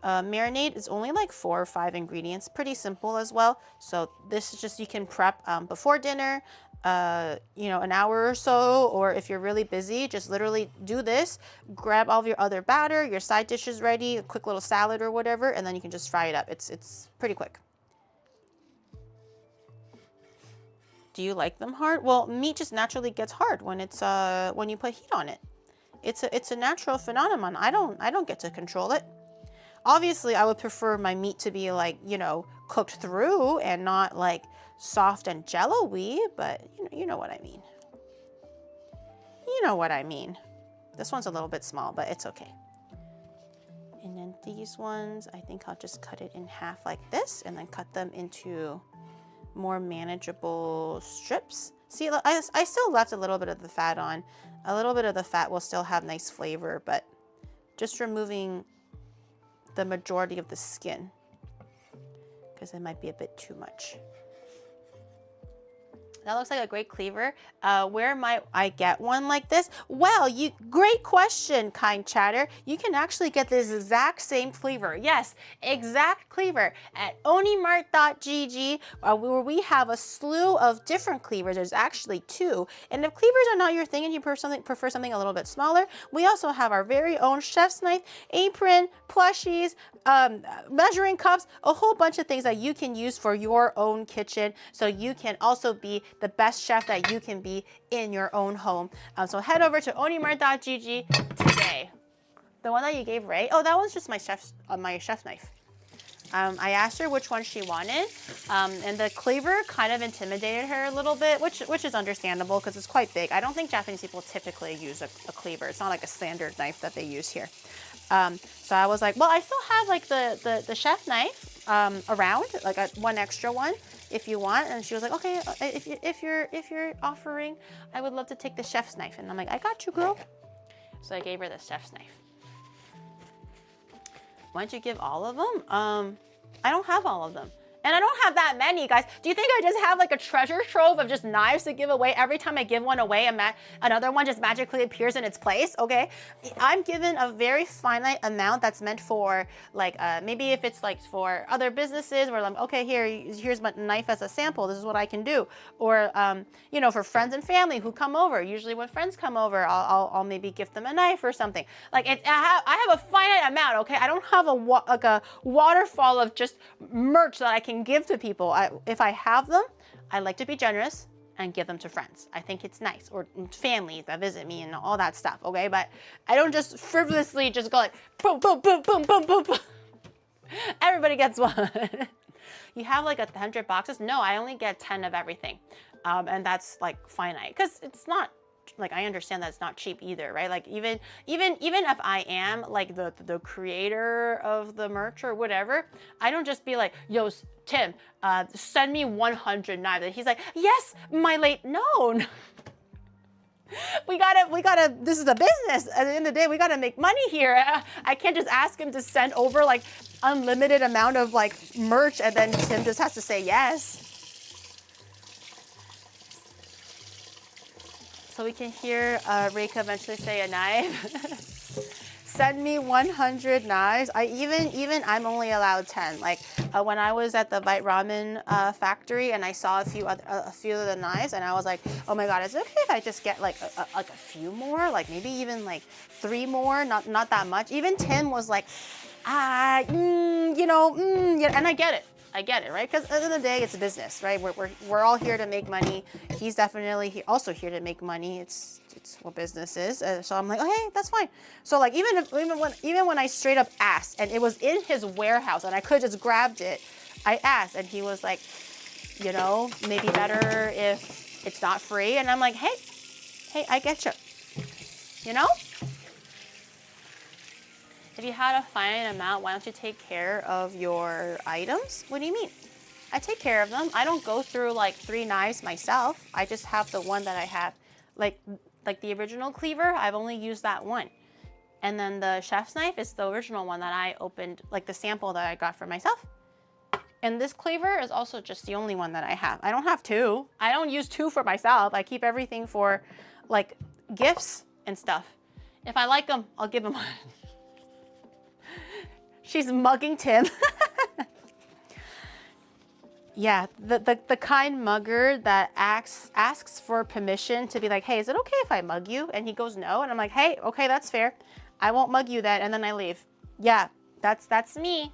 Marinade is only like 4 or 5 ingredients, pretty simple as well. So this is just, you can prep before dinner, you know, an hour or so, or if you're really busy, just literally do this, grab all of your other batter, your side dishes ready, a quick little salad or whatever, and then you can just fry it up. It's pretty quick. Do you like them hard? Well, meat just naturally gets hard when it's when you put heat on it. It's a natural phenomenon. I don't get to control it. Obviously, I would prefer my meat to be like, you know, cooked through and not like soft and jello-y, but you know what I mean. You know what I mean. This one's a little bit small, but it's okay. And then these ones, I think I'll just cut it in half like this and then cut them into more manageable strips. See, I still left a little bit of the fat on. A little bit of the fat will still have nice flavor, but just removing the majority of the skin because it might be a bit too much. That looks like a great cleaver. Where might I get one like this? Well, great question, kind chatter. You can actually get this exact same cleaver. Yes, exact cleaver at onimart.gg, where we have a slew of different cleavers. There's actually 2. And if cleavers are not your thing and you prefer something a little bit smaller, we also have our very own chef's knife, apron, plushies, measuring cups, a whole bunch of things that you can use for your own kitchen, so you can also be the best chef that you can be in your own home. So head over to onimart.gg today. The one that you gave Ray, oh, that one's just my chef knife. I asked her which one she wanted, and the cleaver kind of intimidated her a little bit, which is understandable because it's quite big. I don't think Japanese people typically use a cleaver. It's not like a standard knife that they use here. So I was like, well, I still have like the chef knife around, like one extra one if you want. And she was like, okay, if you're offering, I would love to take the chef's knife. And I'm like, I got you, girl. So I gave her the chef's knife. Why don't you give all of them? I don't have all of them. And I don't have that many, guys. Do you think I just have like a treasure trove of just knives to give away? Every time I give one away, another one just magically appears in its place, okay? I'm given a very finite amount that's meant for like, maybe if it's like for other businesses where I'm, okay, here's my knife as a sample. This is what I can do. Or, you know, for friends and family who come over. Usually when friends come over, I'll maybe gift them a knife or something. Like I have a finite amount, okay? I don't have a waterfall of just merch that I can give to people. If I have them, I like to be generous and give them to friends. I think it's nice, or family that visit me and all that stuff, okay? But I don't just frivolously just go like boom, boom, boom, boom, boom, boom, boom. Everybody gets one. You have like 100 boxes? No, I only get 10 of everything. And that's like finite, because it's not, like, I understand that it's not cheap either, right? Like even if I am like the creator of the merch or whatever, I don't just be like, yo, Tim, send me 100 knives. And he's like, yes, my late, no. We gotta, this is a business. At the end of the day, we gotta make money here. I can't just ask him to send over like unlimited amount of like merch and then Tim just has to say yes. So we can hear Reika eventually say a knife. Send me 100 knives. I'm only allowed 10. Like when I was at the Bite Ramen factory and I saw a few of the knives and I was like, oh my God, is it okay if I just get like a few more? Like maybe even like 3 more, not that much. Even Tim was like, yeah, and I get it. I get it, right? Because at the end of the day, it's a business, right? We're all here to make money. He's definitely also here to make money. It's what business is. So I'm like, oh, hey, that's fine. So like even when I straight up asked, and it was in his warehouse, and I could have just grabbed it, I asked, and he was like, you know, maybe better if it's not free. And I'm like, hey, I get you. You know? If you had a finite amount, why don't you take care of your items? What do you mean? I take care of them. I don't go through like 3 knives myself. I just have the one that I have. Like the original cleaver, I've only used that one. And then the chef's knife is the original one that I opened, like the sample that I got for myself. And this cleaver is also just the only one that I have. I don't have 2. I don't use 2 for myself. I keep everything for like gifts and stuff. If I like them, I'll give them one. She's mugging Tim. Yeah, the kind mugger that asks for permission to be like, hey, is it okay if I mug you? And he goes, no. And I'm like, hey, okay, that's fair. I won't mug you then. And then I leave. Yeah, that's me.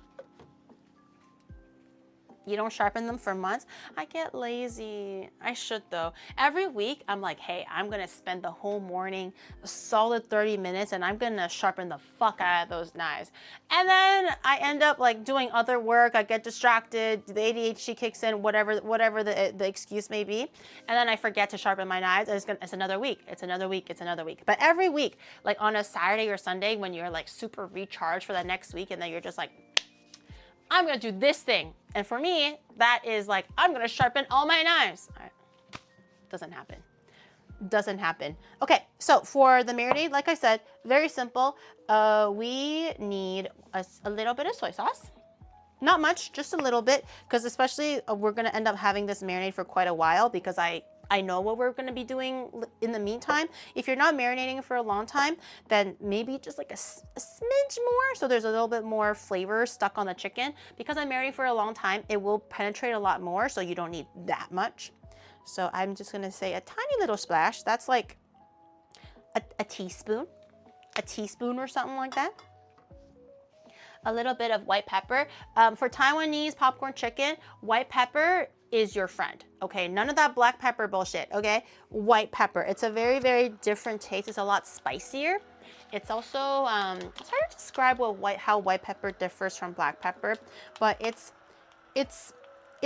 You don't sharpen them for months? I get lazy. I should though. Every week, I'm like, hey, I'm gonna spend the whole morning, a solid 30 minutes, and I'm gonna sharpen the fuck out of those knives. And then I end up like doing other work. I get distracted. The ADHD kicks in, whatever the excuse may be. And then I forget to sharpen my knives. And it's another week. It's another week. It's another week. But every week, like on a Saturday or Sunday, when you're like super recharged for the next week, and then you're just like, I'm gonna do this thing. And for me, that is like, I'm gonna sharpen all my knives. All right. Doesn't happen. Doesn't happen. Okay, so for the marinade, like I said, very simple. We need a little bit of soy sauce. Not much, just a little bit, because especially we're gonna end up having this marinade for quite a while because I know what we're gonna be doing in the meantime. If you're not marinating for a long time, then maybe just like a smidge more, so there's a little bit more flavor stuck on the chicken. Because I'm marinating for a long time, it will penetrate a lot more, so you don't need that much. So I'm just gonna say a tiny little splash. That's like a teaspoon or something like that. A little bit of white pepper. For Taiwanese popcorn chicken, white pepper is your friend, okay? None of that black pepper bullshit, okay? White pepper. It's a very, very different taste. It's a lot spicier. It's also, it's hard to describe how white pepper differs from black pepper, but it's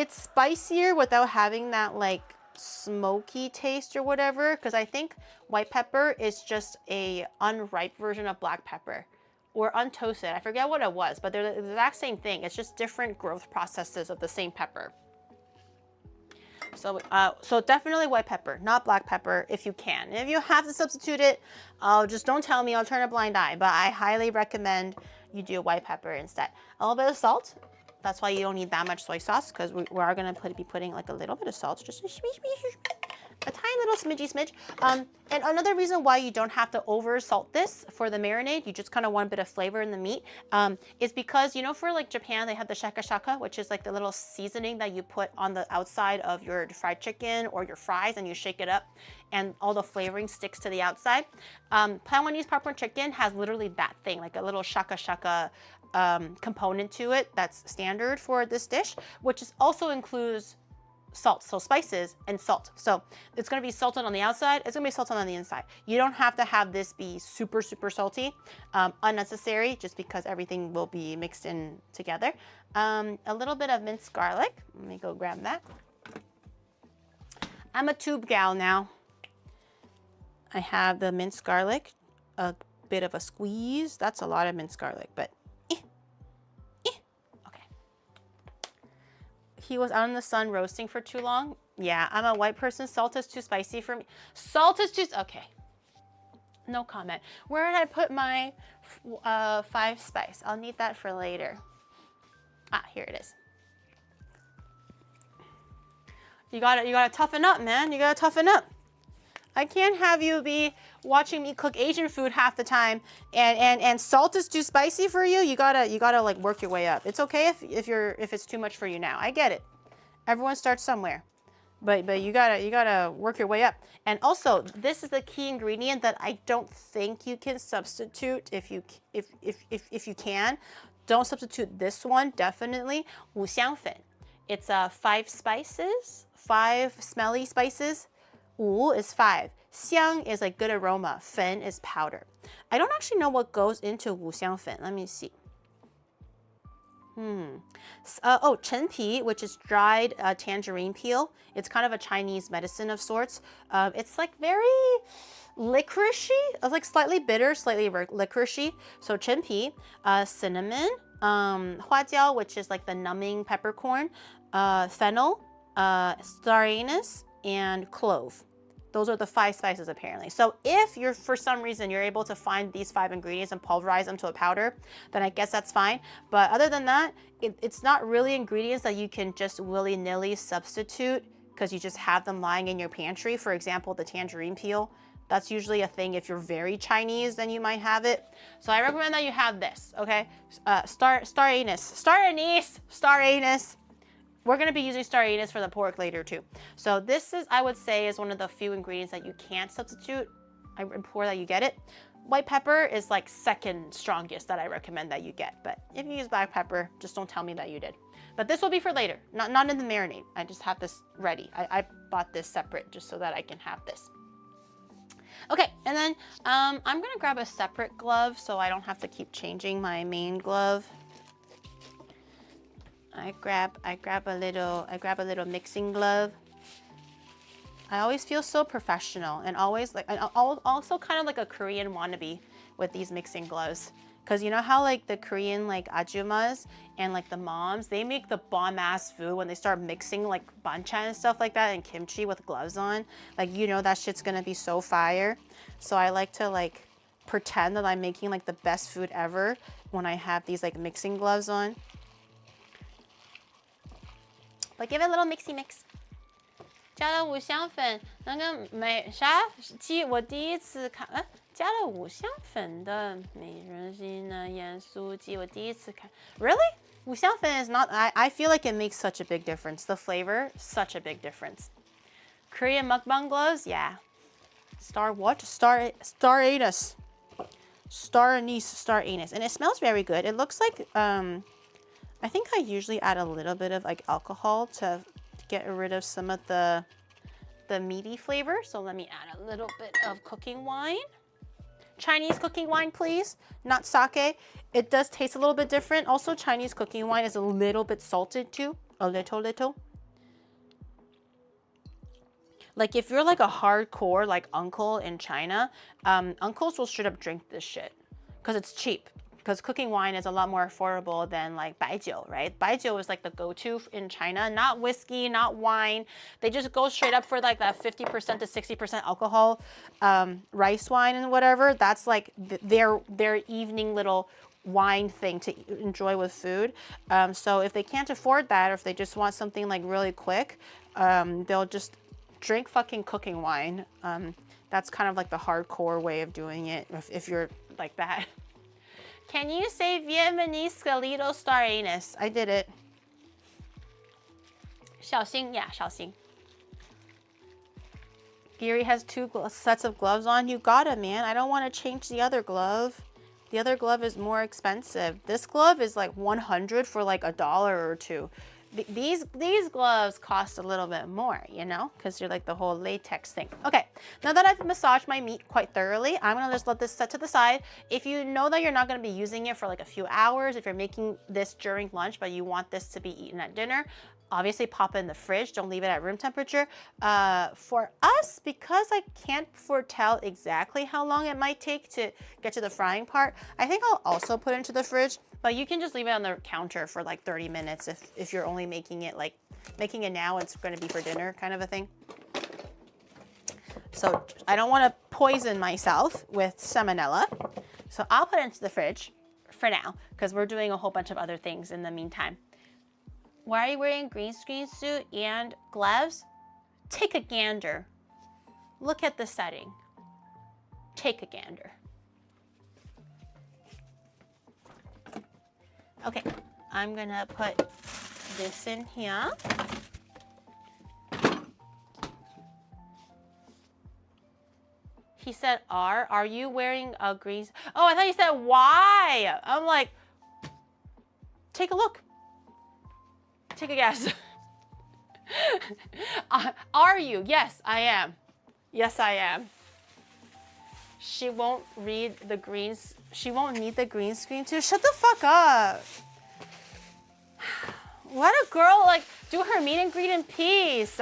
spicier without having that like smoky taste or whatever, because I think white pepper is just a unripe version of black pepper. Or untoasted, I forget what it was, but they're the exact same thing. It's just different growth processes of the same pepper. So definitely white pepper, not black pepper if you can. If you have to substitute it, just don't tell me, I'll turn a blind eye. But I highly recommend you do white pepper instead. A little bit of salt, That's why you don't need that much soy sauce, because we are going to be putting like a little bit of salt, just a tiny little smidgy. And another reason why you don't have to over salt this for the marinade, you just kind of want a bit of flavor in the meat, is because, you know, for like Japan, they have the shaka shaka, which is like the little seasoning that you put on the outside of your fried chicken or your fries, and you shake it up and all the flavoring sticks to the outside. Taiwanese popcorn chicken has literally that thing, like a little shaka shaka component to it that's standard for this dish, which also includes salt, so spices and salt. So it's going to be salted on the outside, it's going to be salted on the inside. You don't have to have this be super salty, unnecessary, just because everything will be mixed in together. A little bit of minced garlic. Let me go grab that. I'm a tube gal now. I have the minced garlic, a bit of a squeeze. That's a lot of minced garlic, but he was out in the sun roasting for too long. Yeah, I'm a white person. Salt is too spicy for me. Salt is too, okay. No comment. Where did I put my 5 spice? I'll need that for later. Ah, here it is. You gotta toughen up, man. You gotta toughen up. I can't have you be watching me cook Asian food half the time and salt is too spicy for you. You gotta like work your way up. It's okay if it's too much for you now. I get it. Everyone starts somewhere, but you gotta work your way up. And also, this is the key ingredient that I don't think you can substitute. If you can, don't substitute this one. Definitely, 五香粉. It's 5 spices, 5 smelly spices. 五 is 5. 香 is like good aroma. 粉 is powder. I don't actually know what goes into 五香粉. Let me see. Oh, 陈皮, which is dried tangerine peel. It's kind of a Chinese medicine of sorts. It's like very licoricey. It's like slightly bitter, slightly licoricey. So 陈皮, cinnamon, 花椒, which is like the numbing peppercorn, fennel, star anise, and clove. Those are the 5 spices apparently. So if you're, for some reason, you're able to find these 5 ingredients and pulverize them to a powder, then I guess that's fine. But other than that, it's not really ingredients that you can just willy-nilly substitute because you just have them lying in your pantry. For example, the tangerine peel. That's usually a thing. If you're very Chinese, then you might have it. So I recommend that you have this, okay? Star anise. We're going to be using star anise for the pork later too. So this is, I would say, is one of the few ingredients that you can't substitute. I implore that you get it. White pepper is like second strongest that I recommend that you get. But if you use black pepper, just don't tell me that you did. But this will be for later, not in the marinade. I just have this ready. I bought this separate just so that I can have this. Okay, and then I'm gonna grab a separate glove so I don't have to keep changing my main glove. I grab a little mixing glove. I always feel so professional and always like, also kind of like a Korean wannabe with these mixing gloves. Cause you know how like the Korean like ajumas and like the moms, they make the bomb ass food when they start mixing like banchan and stuff like that and kimchi with gloves on. Like, you know, that shit's gonna be so fire. So I like to like pretend that I'm making like the best food ever when I have these like mixing gloves on. But give it a little mixy mix. 加了五香粉，那个我第一次看，加了五香粉的美人心的盐酥鸡，我第一次看。Really? 五香粉 is not. I feel like it makes such a big difference. The flavor, such a big difference. Korean mukbang gloves, yeah. Star anise. Star anise, and it smells very good. It looks like I think I usually add a little bit of like alcohol to get rid of some of the meaty flavor. So let me add a little bit of cooking wine. Chinese cooking wine, please, not sake. It does taste a little bit different. Also, Chinese cooking wine is a little bit salted too, a little. Like if you're like a hardcore like uncle in China, uncles will straight up drink this shit because it's cheap. Because cooking wine is a lot more affordable than like baijiu, right? Baijiu is like the go-to in China, not whiskey, not wine. They just go straight up for like that 50% to 60% alcohol rice wine and whatever. That's like their evening little wine thing to enjoy with food. So if they can't afford that, or if they just want something like really quick, they'll just drink fucking cooking wine. That's kind of like the hardcore way of doing it if you're like that. Can you say Vietnamese Scalito Star Anus? I did it. 小心, yeah, 小心. Gary has 2 sets of gloves on. You got it, man. I don't want to change the other glove. The other glove is more expensive. This glove is like 100 for like $1 or $2. These gloves cost a little bit more, you know, because you're like the whole latex thing. Okay, now that I've massaged my meat quite thoroughly, I'm gonna just let this set to the side. If you know that you're not gonna be using it for like a few hours, if you're making this during lunch, but you want this to be eaten at dinner, obviously pop it in the fridge. Don't leave it at room temperature. For us, because I can't foretell exactly how long it might take to get to the frying part, I think I'll also put it into the fridge, but you can just leave it on the counter for like 30 minutes if you're only making it now, it's gonna be for dinner kind of a thing. So I don't wanna poison myself with salmonella. So I'll put it into the fridge for now, because we're doing a whole bunch of other things in the meantime. Why are you wearing a green screen suit and gloves? Take a gander. Look at the setting. Take a gander. Okay, I'm gonna put this in here. He said R. Are you wearing a green? Oh, I thought you said Y. I'm like, take a look. Take a guess. Are you? Yes, I am. Yes, I am. She won't read the greens. She won't need the green screen too. Shut the fuck up. Let a girl like do her meet and greet in peace.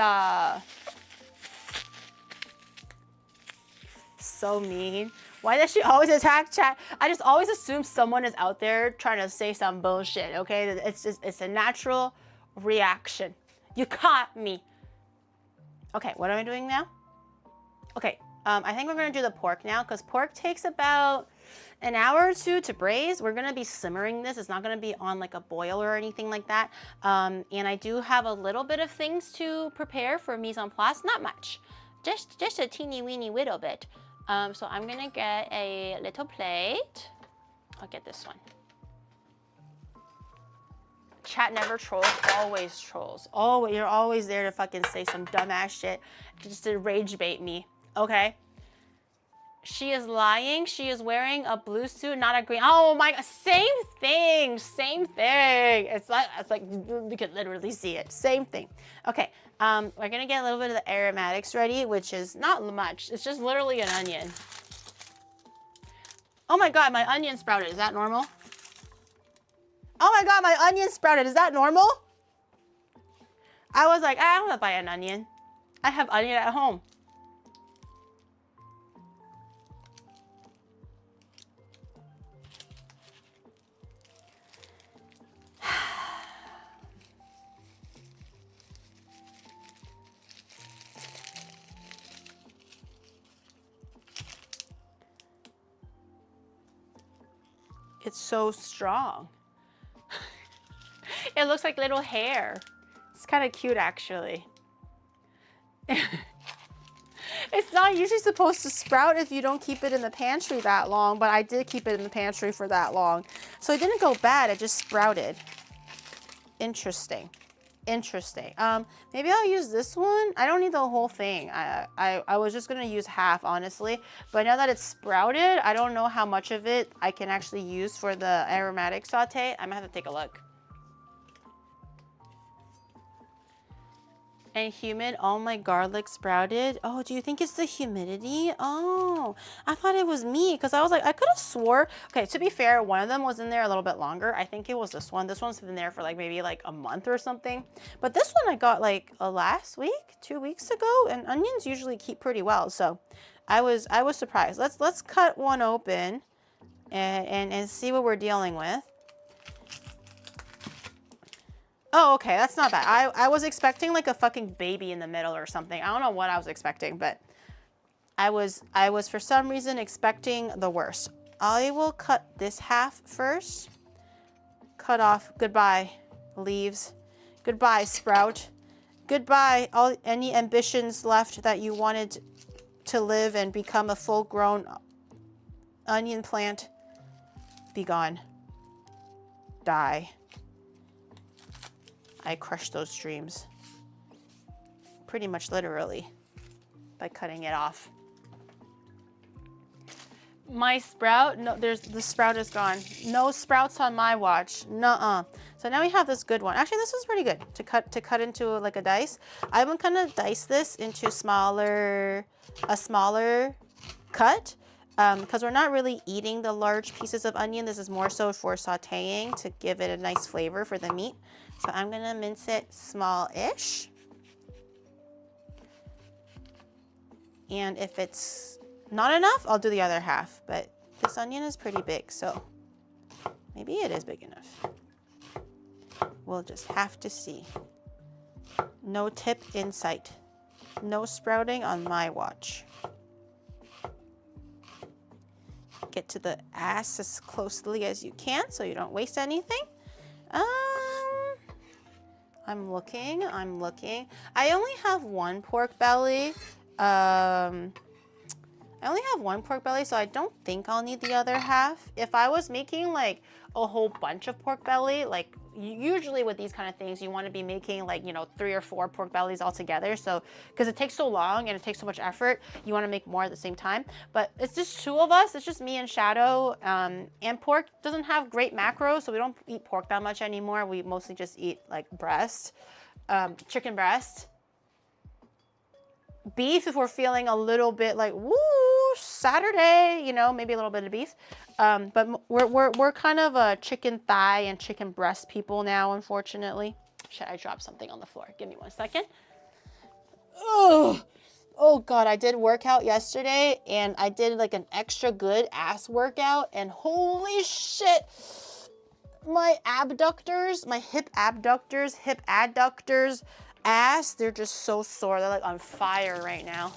So mean. Why does she always attack chat? I just always assume someone is out there trying to say some bullshit, okay? It's a natural reaction. You caught me. Okay, what am I doing now? Okay, I think we're gonna do the pork now, because pork takes about an hour or 2 to braise. We're gonna be simmering this. It's not gonna be on like a boil or anything like that. And I do have a little bit of things to prepare for mise en place. Not much, just a teeny weeny little bit. So I'm gonna get a little plate. I'll get this one. Chat never trolls, always trolls. Oh, you're always there to fucking say some dumbass shit just to rage bait me, okay? She is lying. She is wearing a blue suit, not a green. Oh my God, same thing, same thing. It's like you could literally see it, same thing. Okay, we're gonna get a little bit of the aromatics ready, which is not much. It's just literally an onion. Oh my God, my onion sprouted. Is that normal? Oh my God, my onion sprouted. Is that normal? I was like, I don't want to buy an onion. I have onion at home. It's so strong. It looks like little hair. It's kind of cute, actually. It's not usually supposed to sprout if you don't keep it in the pantry that long, but I did keep it in the pantry for that long. So it didn't go bad, it just sprouted. Interesting. Interesting. Maybe I'll use this one. I don't need the whole thing. I was just gonna use half, honestly. But now that it's sprouted, I don't know how much of it I can actually use for the aromatic saute. I'm gonna have to take a look. And humid, all my garlic sprouted. Oh, do you think it's the humidity? Oh, I thought it was me, because I was like, I could have swore. Okay, to be fair, one of them was in there a little bit longer. I think it was this one. This one's been there for like maybe like a month or something. But this one I got like last week, 2 weeks ago, and onions usually keep pretty well. So I was surprised. Let's cut one open and see what we're dealing with. Oh, okay, that's not bad. I was expecting like a fucking baby in the middle or something. I don't know what I was expecting, but I was for some reason expecting the worst. I will cut this half first. Cut off. Goodbye, leaves. Goodbye, sprout. Goodbye, any ambitions left that you wanted to live and become a full-grown onion plant. Be gone. Die. I crushed those dreams. Pretty much literally by cutting it off. My sprout, no, the sprout is gone. No sprouts on my watch. Nuh-uh. So now we have this good one. Actually, this was pretty good to cut into like a dice. I'm gonna dice this into a smaller cut because we're not really eating the large pieces of onion. This is more so for sauteing to give it a nice flavor for the meat. So I'm gonna mince it small-ish. And if it's not enough, I'll do the other half, but this onion is pretty big, so maybe it is big enough. We'll just have to see. No tip in sight. No sprouting on my watch. Get to the ass as closely as you can so you don't waste anything. I'm looking. I only have one pork belly. I only have one pork belly, so I don't think I'll need the other half. If I was making like a whole bunch of pork belly, like usually with these kind of things, you want to be making like, you know, 3 or 4 pork bellies all together. So, because it takes so long and it takes so much effort, you want to make more at the same time. But it's just 2 of us. It's just me and Shadow. And pork doesn't have great macros, so we don't eat pork that much anymore. We mostly just eat like breast, chicken breast. Beef if we're feeling a little bit like, woo, Saturday, you know, maybe a little bit of beef. But we're kind of a chicken thigh and chicken breast people now, unfortunately. Should I drop something on the floor? Give me 1 second. Oh God, I did workout yesterday and I did like an extra good ass workout and holy shit, my abductors, my hip abductors, hip adductors, ass, they're just so sore. They're like on fire right now.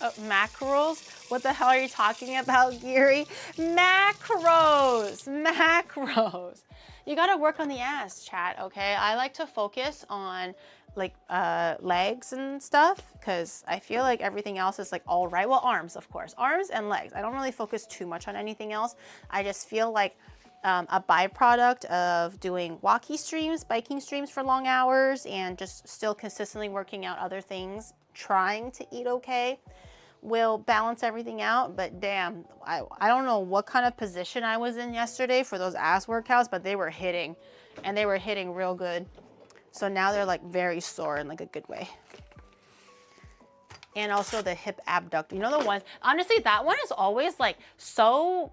Oh, mackerels? What the hell are you talking about, Giri? Macros, macros. You gotta work on the ass, chat, okay? I like to focus on like legs and stuff because I feel like everything else is like all right. Well, arms, of course, arms and legs. I don't really focus too much on anything else. I just feel like a byproduct of doing walkie streams, biking streams for long hours, and just still consistently working out other things, trying to eat okay, will balance everything out. But damn, I don't know what kind of position I was in yesterday for those ass workouts, but they were hitting, and they were hitting real good. So now they're like very sore in like a good way. And also the hip abductor, you know, the one, honestly, that one is always like so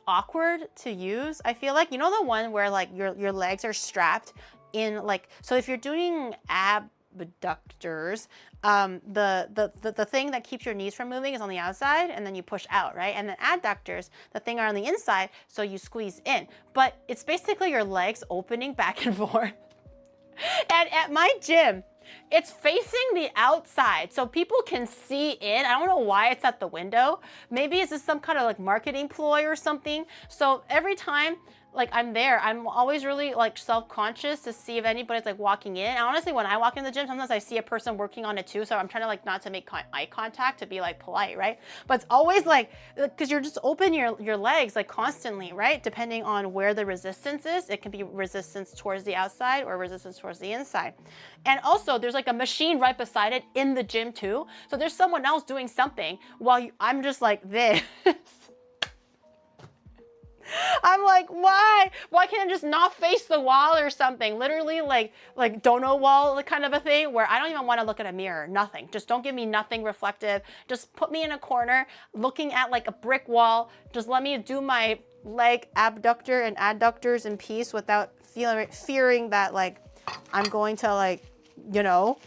awkward to use. I feel like, you know, the one where like your legs are strapped in like, so if you're doing abductors, the thing that keeps your knees from moving is on the outside and then you push out, right? And then adductors, the thing are on the inside, so you squeeze in. But it's basically your legs opening back and forth. And at my gym, it's facing the outside so people can see in. I don't know why it's at the window. Maybe it's just some kind of like marketing ploy or something. So every time like I'm there, I'm always really like self-conscious to see if anybody's like walking in. And honestly, when I walk in the gym, sometimes I see a person working on it too. So I'm trying to like not to make eye contact to be like polite, right? But it's always like, because you're just open your legs like constantly, right? Depending on where the resistance is. It can be resistance towards the outside or resistance towards the inside. And also there's like a machine right beside it in the gym too. So there's someone else doing something while I'm just like this. I'm like, why? Why can't I just not face the wall or something? Literally like dono wall kind of a thing where I don't even want to look at a mirror, nothing. Just don't give me nothing reflective. Just put me in a corner looking at like a brick wall. Just let me do my leg abductor and adductors in peace without fearing that like I'm going to like, you know,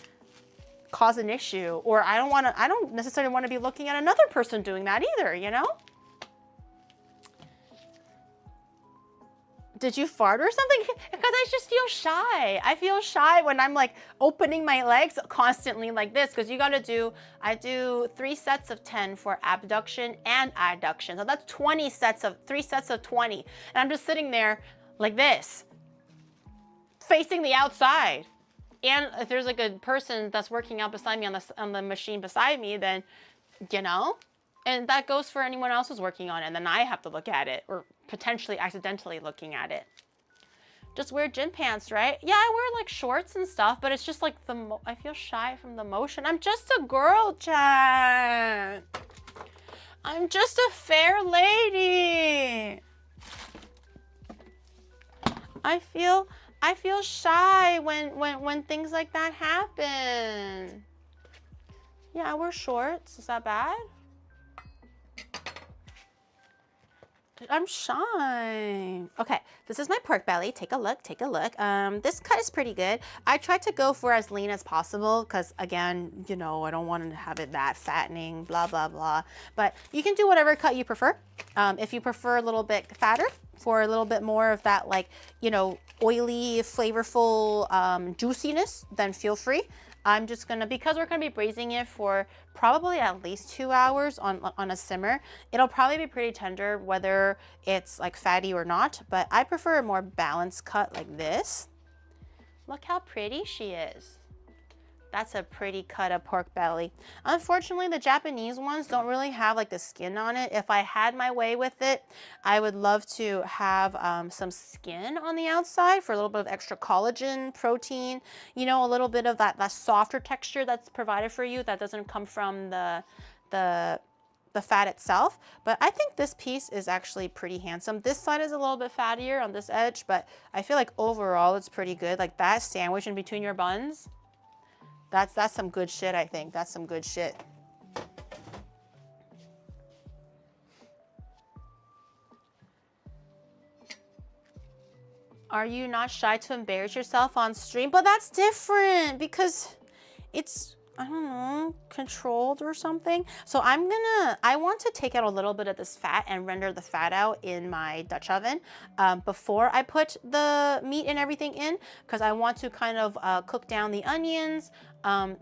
cause an issue. Or I don't necessarily want to be looking at another person doing that either, you know? Did you fart or something? Because I just feel shy. I feel shy when I'm like opening my legs constantly like this, because I do 3 sets of 10 for abduction and adduction. So that's 3 sets of 20. And I'm just sitting there like this, facing the outside. And if there's like a person that's working out beside me on the machine beside me, then, you know, and that goes for anyone else who's working on it. And then I have to look at it, or potentially accidentally looking at it. Just wear gym pants, right? Yeah, I wear like shorts and stuff, but it's just like I feel shy from the motion. I'm just a girl, chat. I'm just a fair lady. I feel shy when things like that happen. Yeah, I wear shorts. Is that bad? I'm shy. Okay, this is my pork belly. Take a look, take a look. This cut is pretty good. I tried to go for as lean as possible because, again, you know, I don't want to have it that fattening, blah, blah, blah. But you can do whatever cut you prefer. If you prefer a little bit fatter for a little bit more of that, like, you know, oily, flavorful juiciness, then feel free. I'm just gonna, because we're gonna be braising it for probably at least 2 hours on a simmer, it'll probably be pretty tender whether it's like fatty or not, but I prefer a more balanced cut like this. Look how pretty she is. That's a pretty cut of pork belly. Unfortunately, the Japanese ones don't really have like the skin on it. If I had my way with it, I would love to have some skin on the outside for a little bit of extra collagen, protein, you know, a little bit of that softer texture that's provided for you that doesn't come from the fat itself. But I think this piece is actually pretty handsome. This side is a little bit fattier on this edge, but I feel like overall it's pretty good. Like that sandwich in between your buns, that's some good shit, I think. That's some good shit. Are you not shy to embarrass yourself on stream? But that's different because it's, I don't know, controlled or something. So I want to take out a little bit of this fat and render the fat out in my Dutch oven before I put the meat and everything in, because I want to kind of cook down the onions,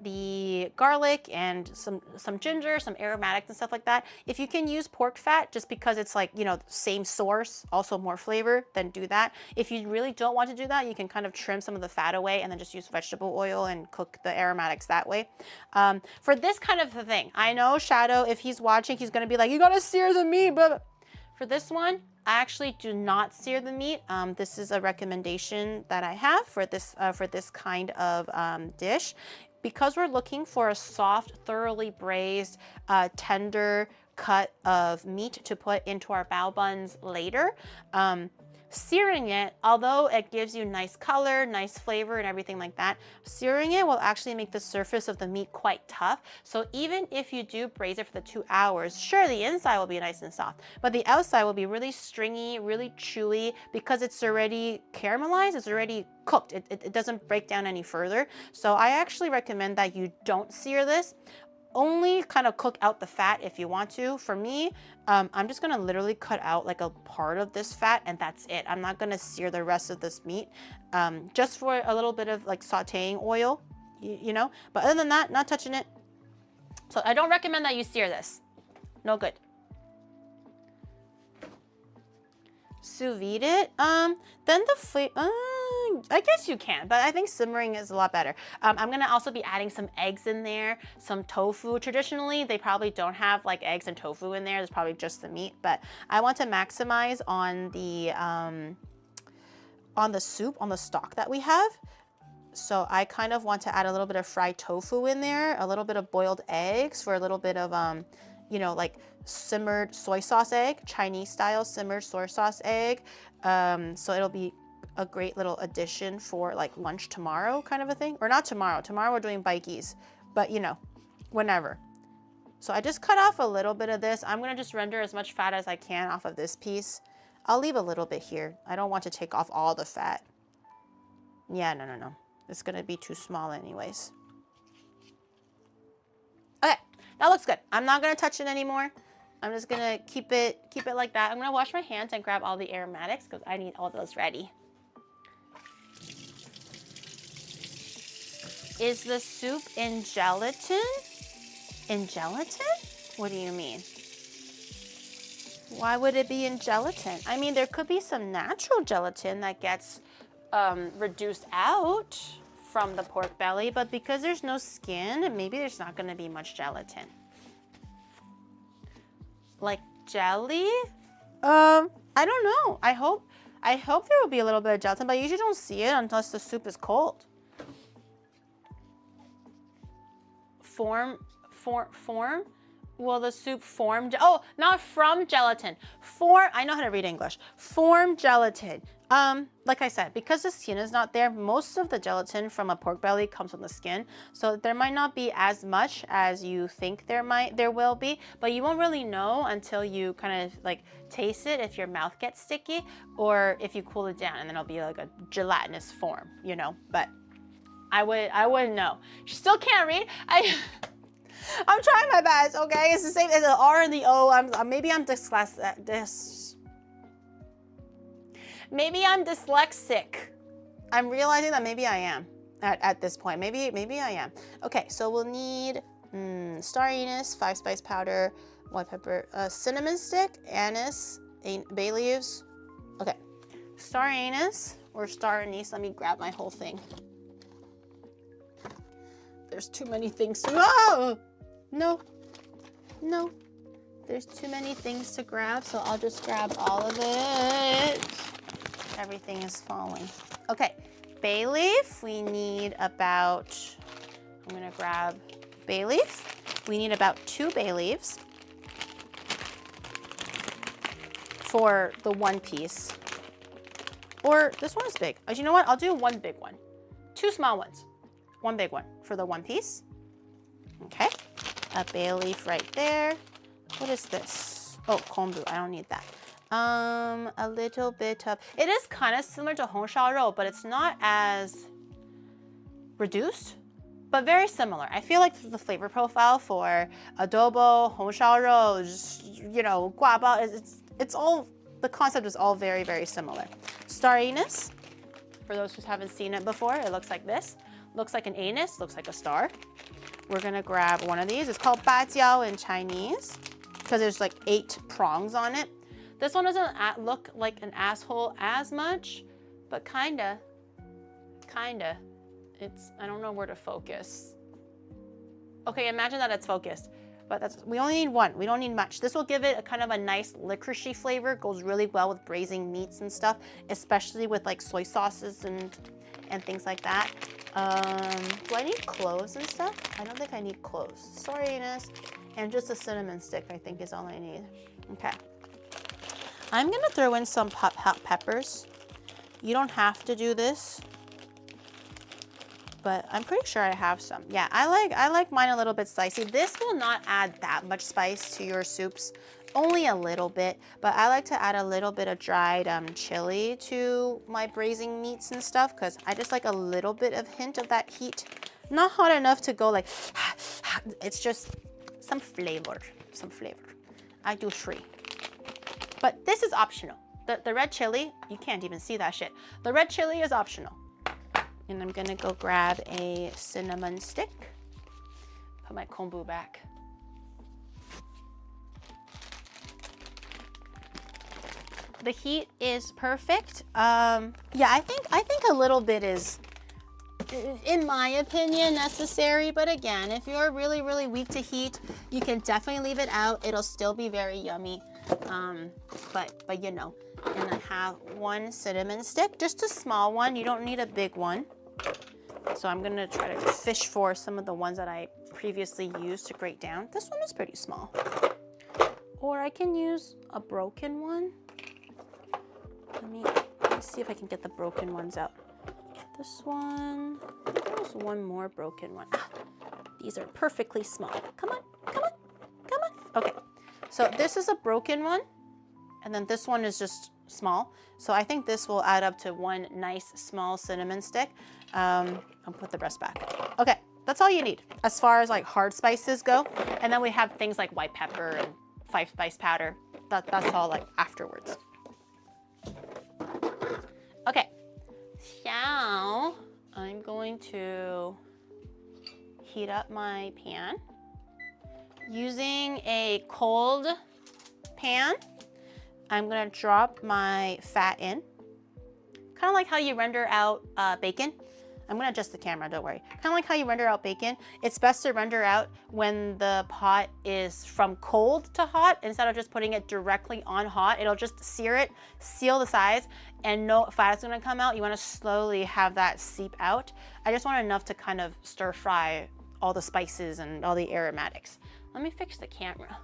the garlic, and some ginger, some aromatics and stuff like that. If you can use pork fat, just because it's like, you know, same source, also more flavor, then do that. If you really don't want to do that, you can kind of trim some of the fat away and then just use vegetable oil and cook the aromatics that way. For this kind of thing, I know Shadow, if he's watching, he's gonna be like, you gotta sear the meat, but for this one, I actually do not sear the meat. This is a recommendation that I have for this kind of dish. Because we're looking for a soft, thoroughly braised, tender cut of meat to put into our bao buns later, searing it, although it gives you nice color, nice flavor and everything like that, searing it will actually make the surface of the meat quite tough. So even if you do braise it for the 2 hours, sure, the inside will be nice and soft, but the outside will be really stringy, really chewy, because it's already caramelized, it's already cooked. It doesn't break down any further. So I actually recommend that you don't sear this. Only kind of cook out the fat if you want to. For me, I'm just gonna literally cut out like a part of this fat and that's it. I'm not gonna sear the rest of this meat, just for a little bit of like sauteing oil, you know? But other than that, not touching it. So I don't recommend that you sear this. No good. Sous vide it, then the flavor, I guess you can, but I think simmering is a lot better. I'm gonna also be adding some eggs in there, some tofu. Traditionally, they probably don't have like eggs and tofu in there. There's probably just the meat, but I want to maximize on the soup, on the stock that we have. So I kind of want to add a little bit of fried tofu in there, a little bit of boiled eggs for a little bit of, you know, like simmered soy sauce egg, Chinese style simmered soy sauce egg. So it'll be a great little addition for like lunch tomorrow kind of a thing. Or not tomorrow. Tomorrow we're doing bikies, but you know, whenever. So I just cut off a little bit of this. I'm gonna just render as much fat as I can off of this piece. I'll leave a little bit here. I don't want to take off all the fat. Yeah, no. It's gonna be too small anyways. Okay, that looks good. I'm not gonna touch it anymore. I'm just gonna keep it like that. I'm gonna wash my hands and grab all the aromatics because I need all those ready. Is the soup in gelatin? In gelatin? What do you mean? Why would it be in gelatin? I mean, there could be some natural gelatin that gets reduced out from the pork belly, but because there's no skin, maybe there's not gonna be much gelatin. Like jelly? I don't know. I hope there will be a little bit of gelatin, but I usually don't see it unless the soup is cold. Form? Will the soup form? Oh, not from gelatin. I know how to read English. Form gelatin. Like I said, because the skin is not there, most of the gelatin from a pork belly comes from the skin. So there might not be as much as you think there will be, but you won't really know until you kind of like taste it if your mouth gets sticky or if you cool it down, and then it'll be like a gelatinous form, you know, but I wouldn't know. She still can't read. I'm trying my best, okay? It's the same as the R and the O. Maybe I'm Maybe I'm dyslexic. I'm realizing that maybe I am at this point. Maybe I am. Okay, so we'll need star anise, 5-spice powder, white pepper, cinnamon stick, anise, bay leaves. Okay, star anise or star anise. Let me grab my whole thing. There's too many things to. Oh! No. There's too many things to grab, so I'll just grab all of it. Everything is falling. Okay, bay leaf. We need about, I'm gonna grab bay leaf. We need about 2 bay leaves for the one piece. Or this one is big. You know what? I'll do 1 big one. 2 small ones. 1 big one for the one piece. Okay, a bay leaf right there. What is this? Oh, kombu, I don't need that. A little bit of, it is kind of similar to hongshao, but it's not as reduced, but very similar. I feel like the flavor profile for adobo, hongshao, you know, guaba, it's all, the concept is all very, very similar. Star anise, for those who haven't seen it before, it looks like this. Looks like an anise, looks like a star. We're gonna grab one of these. It's called bajiao in Chinese because there's like 8 prongs on it. This one doesn't look like an asshole as much, but kinda. It's, I don't know where to focus. Okay, imagine that it's focused, but we only need 1. We don't need much. This will give it a kind of a nice licoricey flavor. Goes really well with braising meats and stuff, especially with like soy sauces and things like that. Do I need cloves and stuff? I don't think I need cloves. Star anise and just a cinnamon stick, I think is all I need. Okay. I'm gonna throw in some hot peppers. You don't have to do this, but I'm pretty sure I have some. Yeah, I like mine a little bit spicy. This will not add that much spice to your soups, only a little bit, but I like to add a little bit of dried chili to my braising meats and stuff because I just like a little bit of hint of that heat. Not hot enough to go like, it's just some flavor. I do 3. But this is optional. The red chili, you can't even see that shit. The red chili is optional. And I'm gonna go grab a cinnamon stick. Put my kombu back. The heat is perfect. Yeah, I think a little bit is, in my opinion, necessary. But again, if you're really, really weak to heat, you can definitely leave it out. It'll still be very yummy. But you know, and I have 1 cinnamon stick, just a small one. You don't need a big one. So I'm gonna try to fish for some of the ones that I previously used to grate down. This one is pretty small. Or I can use a broken one. Let me see if I can get the broken ones out. This one, there's 1 more broken one. These are perfectly small. Come on. Okay, so this is a broken one, and then this one is just small. So I think this will add up to 1 nice small cinnamon stick. I'll put the rest back. Okay, that's all you need as far as like hard spices go. And then we have things like white pepper and 5-spice powder. That's all like afterwards. Okay, so I'm going to heat up my pan. Using a cold pan, I'm gonna drop my fat in. Kind of like how you render out bacon. I'm gonna adjust the camera, don't worry. Kind of like how you render out bacon. It's best to render out when the pot is from cold to hot instead of just putting it directly on hot. It'll just sear it, seal the sides, and no fat is gonna come out. You wanna slowly have that seep out. I just want enough to kind of stir fry all the spices and all the aromatics. Let me fix the camera.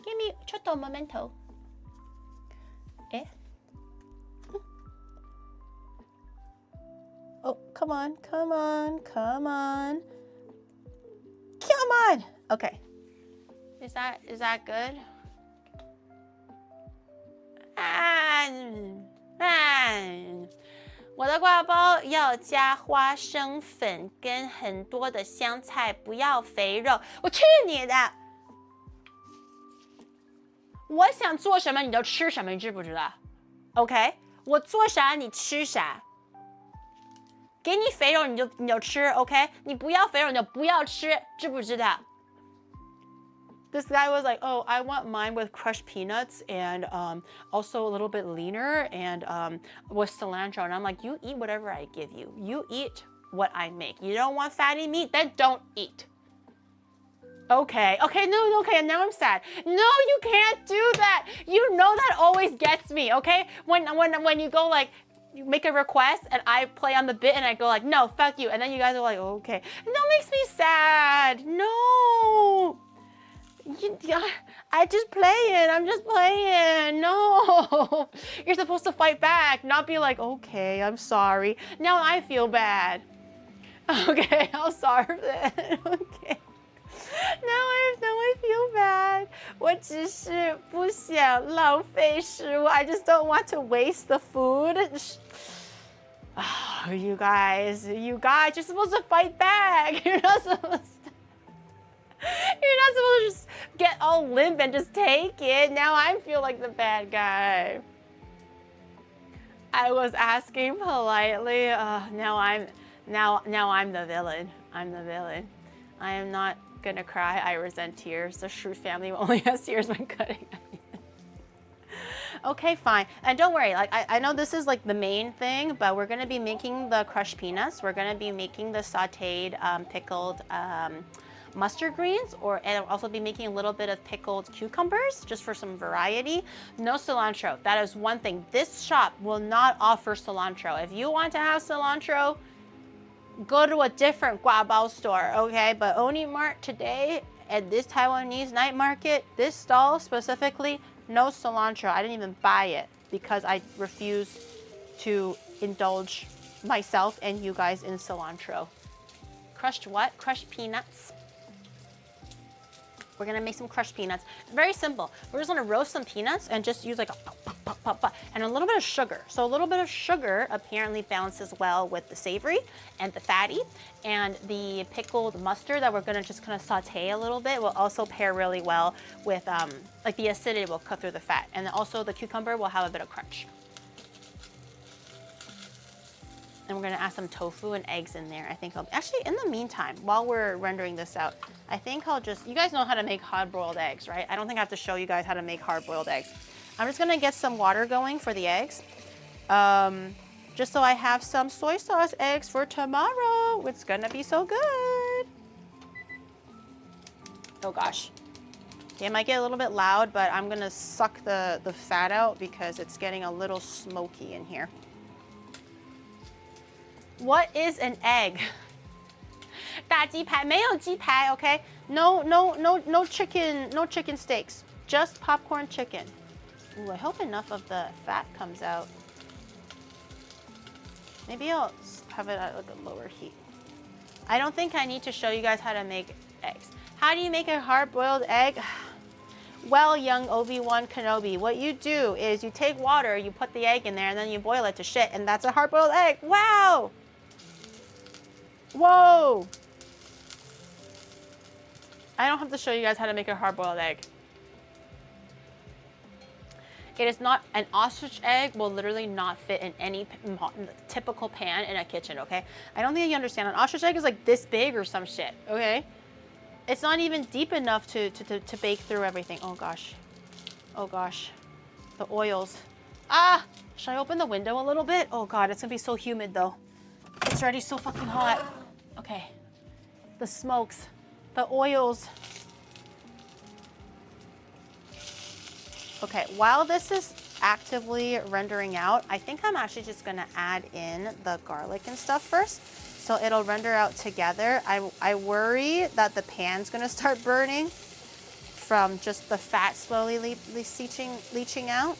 Give me chotto momento. Eh? Oh, come on, come on, come on. Come on! Okay. Is that good? Ah, 我的挂包要加花生粉跟很多的香菜，不要肥肉。我去你的！我想做什么你就吃什么，你知不知道 ？OK， 我做啥你吃啥。给你肥肉你就吃 ，OK？ 你不要肥肉你就不要吃，知不知道 ？This guy was like, oh, I want mine with crushed peanuts and also a little bit leaner and with cilantro. And I'm like, you eat whatever I give you. You eat what I make. You don't want fatty meat? Then don't eat. Okay, no, okay, now I'm sad. No, you can't do that. You know that always gets me, okay? When you go like, you make a request and I play on the bit and I go like, no, fuck you. And then you guys are like, okay. And that makes me sad. No. I just playing. I'm just playing. No. You're supposed to fight back, not be like, okay, I'm sorry. Now I feel bad. Okay, I'll starve then. Okay. Now I feel bad. 我只是不想浪费食物. I just don't want to waste the food. Oh, you guys, you're supposed to fight back. You're not supposed to just get all limp and just take it. Now I feel like the bad guy. I was asking politely. Now I'm the villain. I'm the villain. I am not gonna cry. I resent tears. The Shrew family only has tears when cutting onions. Okay, fine. And don't worry, like I know this is like the main thing, but we're gonna be making the crushed peanuts. We're gonna be making the sauteed pickled mustard greens, and I'll also be making a little bit of pickled cucumbers just for some variety. No cilantro. That is one thing. This shop will not offer cilantro. If you want to have cilantro, go to a different guabao store, okay? But Onimart today at this Taiwanese night market, this stall specifically, no cilantro. I didn't even buy it because I refuse to indulge myself and you guys in cilantro. Crushed what? Crushed peanuts. We're gonna make some crushed peanuts. Very simple. We're just gonna roast some peanuts and just use like a pop, and a little bit of sugar. So a little bit of sugar apparently balances well with the savory and the fatty, and the pickled mustard that we're gonna just kind of saute a little bit will also pair really well with like the acidity will cut through the fat, and then also the cucumber will have a bit of crunch. And we're gonna add some tofu and eggs in there. I think actually in the meantime, while we're rendering this out, I think I'll just, you guys know how to make hard-boiled eggs, right? I don't think I have to show you guys how to make hard-boiled eggs. I'm just gonna get some water going for the eggs. Just so I have some soy sauce eggs for tomorrow. It's gonna be so good. Oh gosh. Okay, it might get a little bit loud, but I'm gonna suck the fat out because it's getting a little smoky in here. What is an egg? 大鸡排没有鸡排, okay? No chicken steaks. Just popcorn chicken. Ooh, I hope enough of the fat comes out. Maybe I'll have it at like a lower heat. I don't think I need to show you guys how to make eggs. How do you make a hard-boiled egg? Well, young Obi-Wan Kenobi, what you do is you take water, you put the egg in there, and then you boil it to shit, and that's a hard-boiled egg. Wow! Whoa! I don't have to show you guys how to make a hard-boiled egg. It is not, an ostrich egg will literally not fit in any typical pan in a kitchen, okay? I don't think you understand. An ostrich egg is like this big or some shit, okay? It's not even deep enough to bake through everything. Oh gosh. Oh gosh. The oils. Ah! Should I open the window a little bit? Oh god, it's gonna be so humid though. It's already so fucking hot. Okay. The smokes. The oils. Okay, while this is actively rendering out, I think I'm actually just gonna add in the garlic and stuff first. So it'll render out together. I worry that the pan's gonna start burning from just the fat slowly leaching out.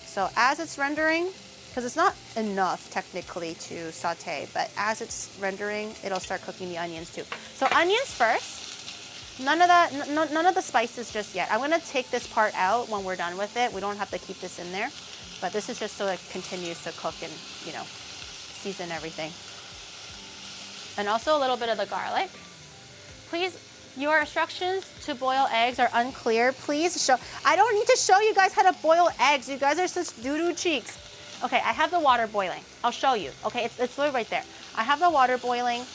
So as it's rendering, because it's not enough technically to saute, but as it's rendering, it'll start cooking the onions too. So onions first. None of the spices just yet. I'm gonna take this part out when we're done with it. We don't have to keep this in there, but this is just so it continues to cook and, you know, season everything. And also a little bit of the garlic. Please, your instructions to boil eggs are unclear. Please show, I don't need to show you guys how to boil eggs. You guys are such doo-doo cheeks. Okay, I have the water boiling. I'll show you. Okay, it's literally right there. I have the water boiling.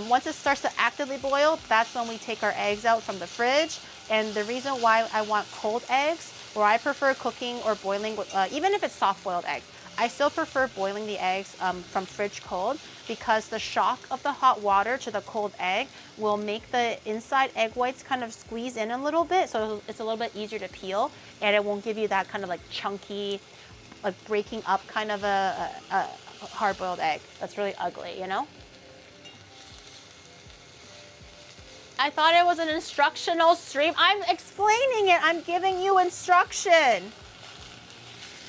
Once it starts to actively boil, that's when we take our eggs out from the fridge. And the reason why I want cold eggs, or I prefer cooking or boiling, even if it's soft-boiled eggs, I still prefer boiling the eggs from fridge cold, because the shock of the hot water to the cold egg will make the inside egg whites kind of squeeze in a little bit, so it's a little bit easier to peel, and it won't give you that kind of like chunky, like breaking up kind of a hard-boiled egg. That's really ugly, you know? I thought it was an instructional stream. I'm explaining it. I'm giving you instruction.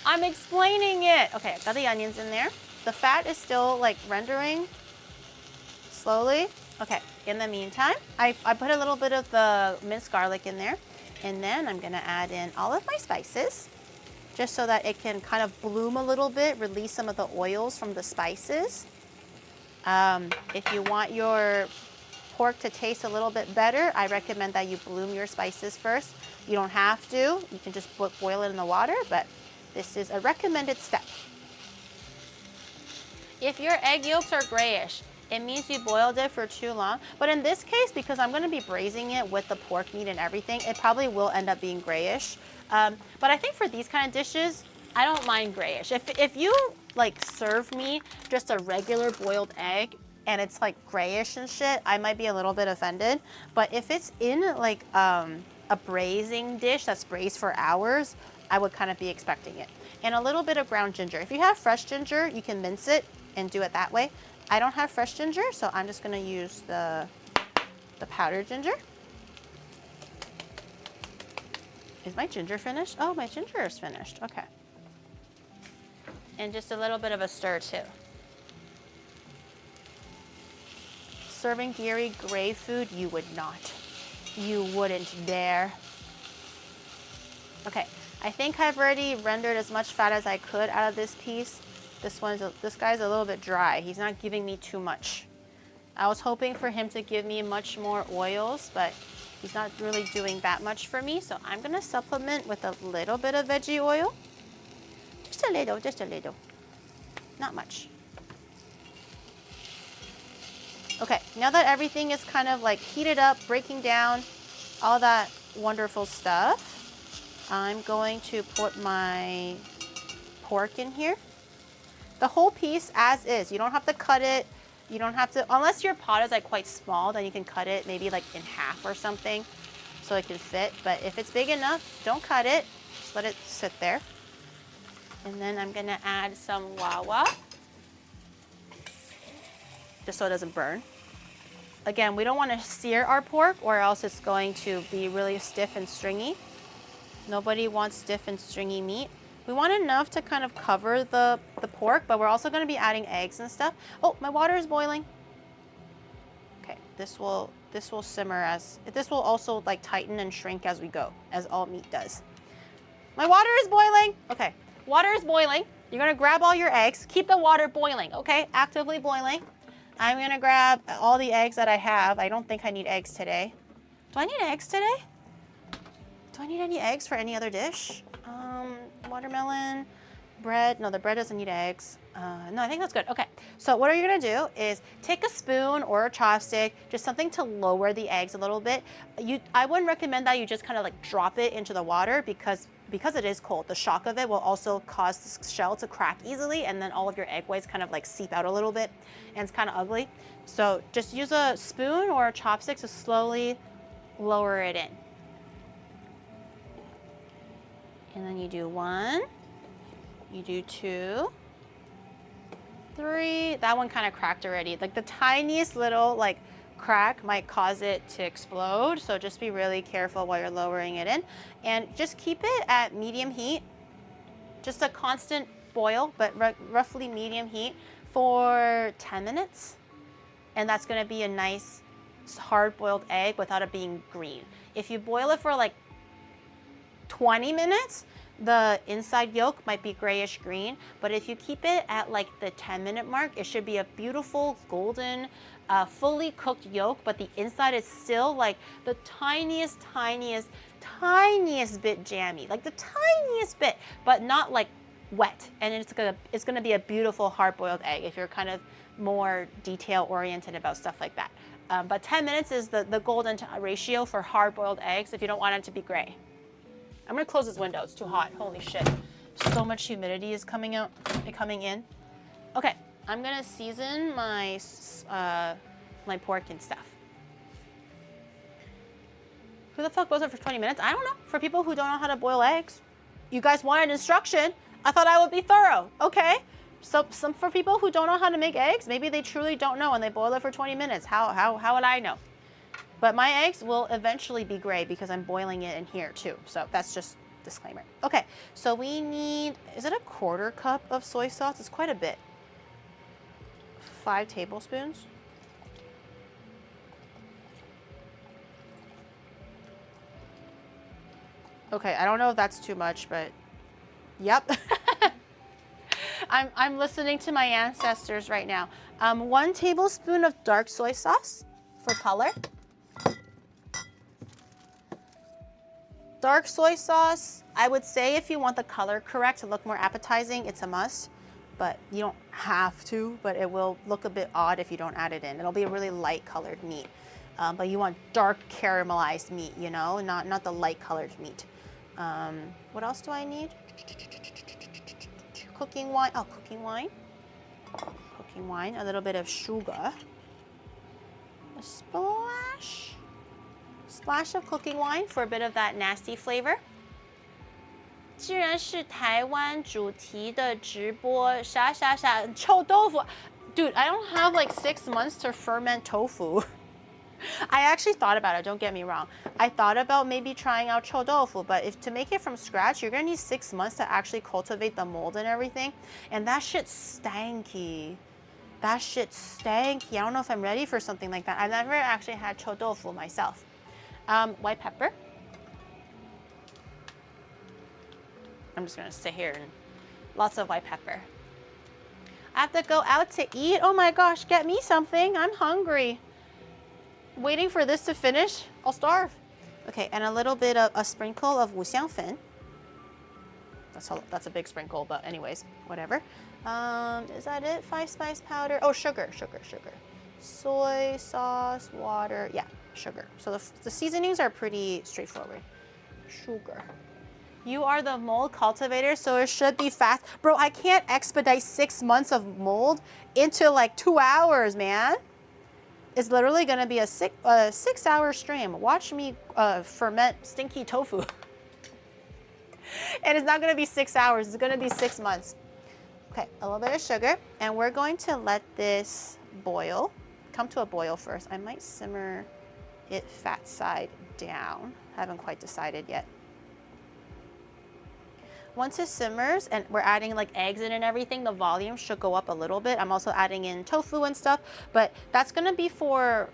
I'm explaining it. Okay, I've got the onions in there. The fat is still like rendering slowly. Okay, in the meantime, I put a little bit of the minced garlic in there, and then I'm gonna add in all of my spices, just so that it can kind of bloom a little bit, release some of the oils from the spices. If you want your pork to taste a little bit better, I recommend that you bloom your spices first. You don't have to. You can just boil it in the water, but this is a recommended step. If your egg yolks are grayish, it means you boiled it for too long. But in this case, because I'm going to be braising it with the pork meat and everything, it probably will end up being grayish. But I think for these kind of dishes, I don't mind grayish. If you like serve me just a regular boiled egg and it's like grayish and shit, I might be a little bit offended. But if it's in like a braising dish that's braised for hours, I would kind of be expecting it. And a little bit of ground ginger. If you have fresh ginger, you can mince it and do it that way. I don't have fresh ginger, so I'm just gonna use the powdered ginger. Is my ginger finished? Oh, my ginger is finished, okay. And just a little bit of a stir too. Serving dairy gray food, you would not. You wouldn't dare. Okay, I think I've already rendered as much fat as I could out of this piece. This guy's a little bit dry. He's not giving me too much. I was hoping for him to give me much more oils, but he's not really doing that much for me. So I'm gonna supplement with a little bit of veggie oil. Just a little. Not much. Okay, now that everything is kind of like heated up, breaking down, all that wonderful stuff, I'm going to put my pork in here. The whole piece as is. You don't have to cut it. You don't have to, unless your pot is like quite small, then you can cut it maybe like in half or something so it can fit. But if it's big enough, don't cut it. Just let it sit there. And then I'm gonna add some wawa, just so it doesn't burn. Again, we don't want to sear our pork or else it's going to be really stiff and stringy. Nobody wants stiff and stringy meat. We want enough to kind of cover the pork, but we're also going to be adding eggs and stuff. Oh, my water is boiling. Okay, this will simmer this will also like tighten and shrink as we go, as all meat does. My water is boiling. Okay, water is boiling. You're going to grab all your eggs. Keep the water boiling, okay? Actively boiling. I'm going to grab all the eggs that I have. I don't think I need eggs today. Do I need eggs today? Do I need any eggs for any other dish? watermelon, bread. No, the bread doesn't need eggs. No, I think that's good. Okay, so what are you gonna do is take a spoon or a chopstick, just something to lower the eggs a little bit. I wouldn't recommend that you just kind of like drop it into the water because it is cold. The shock of it will also cause the shell to crack easily, and then all of your egg whites kind of like seep out a little bit, and it's kind of ugly. So just use a spoon or a chopstick to slowly lower it in. And then you do 1, you do 2, 3. That one kind of cracked already. Like the tiniest little like crack might cause it to explode. So just be really careful while you're lowering it in. And just keep it at medium heat. Just a constant boil, but roughly medium heat for 10 minutes. And that's gonna be a nice hard-boiled egg without it being green. If you boil it for like 20 minutes, the inside yolk might be grayish green, but if you keep it at like the 10-minute mark, it should be a beautiful golden, fully cooked yolk, but the inside is still like the tiniest bit jammy, like the tiniest bit, but not like wet. And it's gonna be a beautiful hard-boiled egg if you're kind of more detail-oriented about stuff like that. But 10 minutes is the golden ratio for hard-boiled eggs if you don't want it to be gray. I'm gonna close this window, it's too hot, holy shit. So much humidity is coming in. Okay, I'm gonna season my, my pork and stuff. Who the fuck boils it for 20 minutes? I don't know, for people who don't know how to boil eggs. You guys wanted instruction, I thought I would be thorough, okay? So for people who don't know how to make eggs, maybe they truly don't know and they boil it for 20 minutes. How would I know? But my eggs will eventually be gray because I'm boiling it in here too. So that's just disclaimer. Okay, so we need, is it a 1/4 cup of soy sauce? It's quite a bit. 5 tablespoons. Okay, I don't know if that's too much, but yep. I'm listening to my ancestors right now. 1 tablespoon of dark soy sauce for color. Dark soy sauce, I would say if you want the color correct to look more appetizing, it's a must, but you don't have to, but it will look a bit odd if you don't add it in. It'll be a really light colored meat, but you want dark caramelized meat, you know, not the light colored meat. What else do I need? Cooking wine, cooking wine, a little bit of sugar, a splash of cooking wine for a bit of that nasty flavor. 既然是台湾主题的直播，啥臭豆腐 Dude, I don't have like 6 months to ferment tofu. I actually thought about it, don't get me wrong. I thought about maybe trying out chou tofu, but to make it from scratch, you're gonna need 6 months to actually cultivate the mold and everything. And that shit's stanky. I don't know if I'm ready for something like that. I've never actually had chou tofu myself. White pepper. I'm just gonna sit here and lots of white pepper. I have to go out to eat. Oh my gosh, get me something. I'm hungry. Waiting for this to finish, I'll starve. Okay, and a little bit of a sprinkle of wuxiangfen. That's a big sprinkle, but anyways, whatever. Is that it? 5 spice powder. Oh, sugar. Soy sauce, water. Yeah, sugar. So the seasonings are pretty straightforward. Sugar. You are the mold cultivator, so it should be fast. Bro, I can't expedite 6 months of mold into like 2 hours, man. It's literally gonna be a 6-hour stream. Watch me ferment stinky tofu. And it's not gonna be 6 hours, it's gonna be 6 months. Okay, a little bit of sugar, and we're going to let this boil. Come to a boil first. I might simmer it fat side down. Haven't quite decided yet. Once it simmers and we're adding like eggs in and everything, the volume should go up a little bit. I'm also adding in tofu and stuff, but that's gonna be for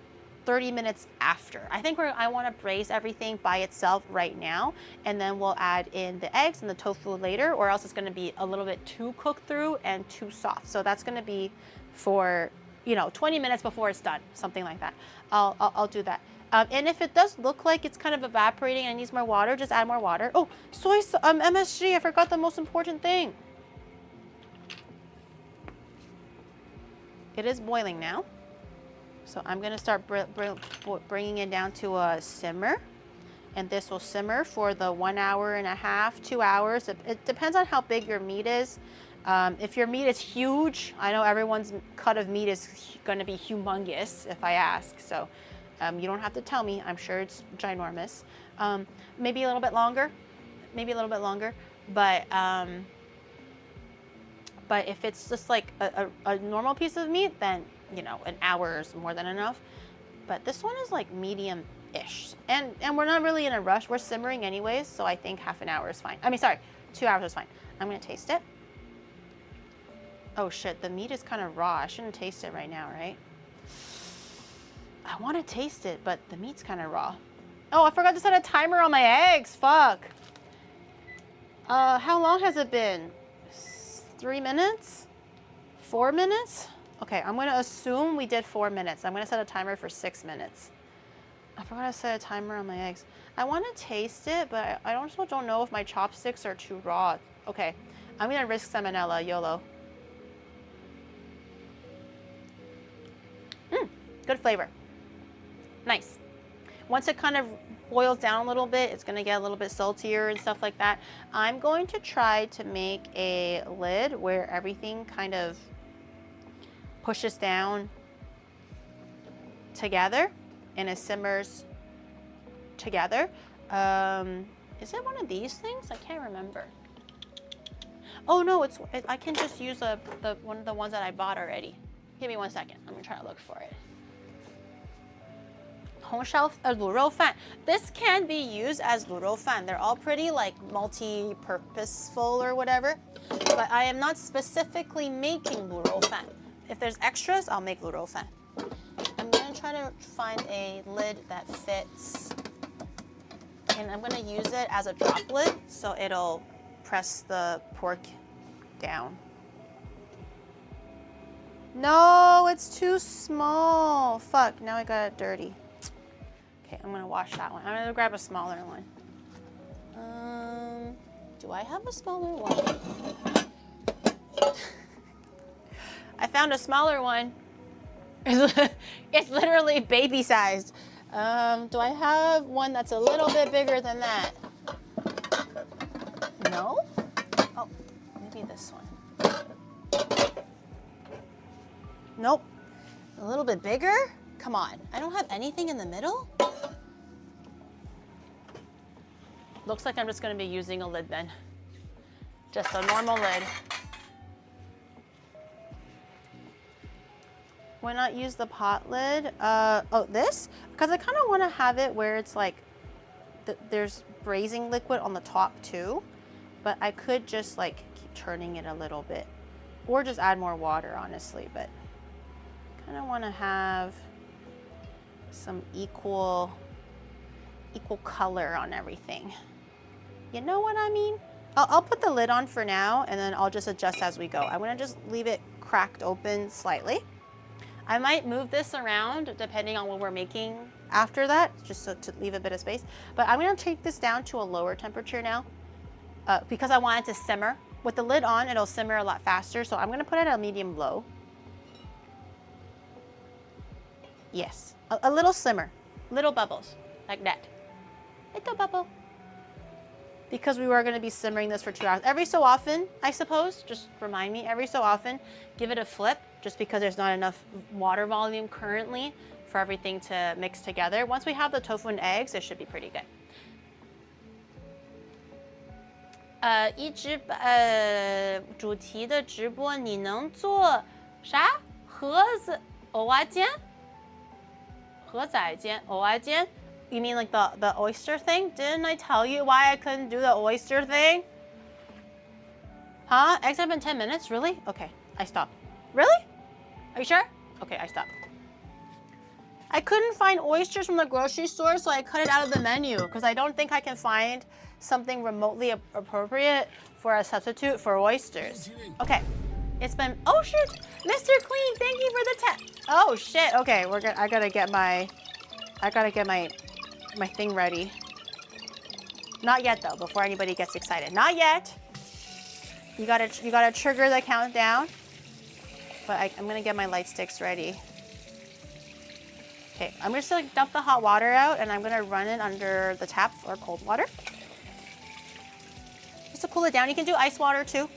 30 minutes after. I think I wanna braise everything by itself right now, and then we'll add in the eggs and the tofu later, or else it's gonna be a little bit too cooked through and too soft. So that's gonna be for, 20 minutes before it's done, something like that. I'll do that. And if it does look like it's kind of evaporating and needs more water, just add more water. Oh, MSG, I forgot the most important thing. It is boiling now. So I'm gonna start bringing it down to a simmer. And this will simmer for the 1.5 hours, 2 hours. It depends on how big your meat is. If your meat is huge, I know everyone's cut of meat is gonna be humongous if I ask. So you don't have to tell me, I'm sure it's ginormous. Maybe a little bit longer, but if it's just like a normal piece of meat, then, you know, an hour is more than enough. But this one is like medium-ish. And we're not really in a rush. We're simmering anyways, so I think half an hour is fine. I mean, sorry, 2 hours is fine. I'm gonna taste it. Oh shit, the meat is kind of raw. I shouldn't taste it right now, right? I want to taste it, but the meat's kind of raw. Oh, I forgot to set a timer on my eggs. Fuck. How long has it been? 3 minutes? 4 minutes? Okay, I'm going to assume we did 4 minutes. I'm going to set a timer for 6 minutes. I forgot to set a timer on my eggs. I want to taste it, but I also don't know if my chopsticks are too raw. Okay, I'm going to risk salmonella, YOLO. Good flavor. Nice. Once it kind of boils down a little bit, it's going to get a little bit saltier and stuff like that. I'm going to try to make a lid where everything kind of pushes down together and it simmers together. Is it one of these things? I can't remember. Oh no, I can just use one of the ones that I bought already. Give me 1 second. I'm going to try to look for it. 红烧卤肉饭. This can be used as 卤肉饭. They're all pretty like multi-purposeful or whatever. But I am not specifically making 卤肉饭. If there's extras, I'll make 卤肉饭. I'm going to try to find a lid that fits. And I'm going to use it as a drop lid so it'll press the pork down. No, it's too small. Fuck, now I got it dirty. Okay, I'm gonna wash that one. I'm gonna grab a smaller one. Do I have a smaller one? I found a smaller one. It's literally baby sized. Do I have one that's a little bit bigger than that? No? Oh, maybe this one. Nope. A little bit bigger? Come on. I don't have anything in the middle? Looks like I'm just going to be using a lid then. Just a normal lid. Why not use the pot lid? Oh, this? Because I kind of want to have it where it's like there's braising liquid on the top too. But I could just like keep turning it a little bit. Or just add more water, honestly. But kind of want to have some equal color on everything. You know what I mean? I'll put the lid on for now and then I'll just adjust as we go. I'm gonna just leave it cracked open slightly. I might move this around depending on what we're making after that, just so to leave a bit of space. But I'm gonna take this down to a lower temperature now because I want it to simmer. With the lid on, it'll simmer a lot faster. So I'm gonna put it at a medium low. Yes, a little simmer, little bubbles, like that. Little bubble. Because we were gonna be simmering this for 2 hours. Every so often, I suppose, just remind me, every so often, give it a flip, just because there's not enough water volume currently for everything to mix together. Once we have the tofu and eggs, it should be pretty good. 主题的直播你能做啥？蚵仔煎？蚵仔煎？蚵仔煎？ You mean like the oyster thing? Didn't I tell you why I couldn't do the oyster thing? Huh? Eggs have been 10 minutes? Really? Okay, I stopped. Really? Are you sure? Okay, I stopped. I couldn't find oysters from the grocery store, so I cut it out of the menu because I don't think I can find something remotely appropriate for a substitute for oysters. Okay, it's been, oh shoot, Mr. Clean, thank you for the tip. Oh shit, okay, I gotta get my I gotta get my thing ready. Not yet though, before anybody gets excited. Not yet. You gotta trigger the countdown. But I'm gonna get my light sticks ready. Okay, I'm just gonna dump the hot water out and I'm gonna run it under the tap or cold water. Just to cool it down. You can do ice water too.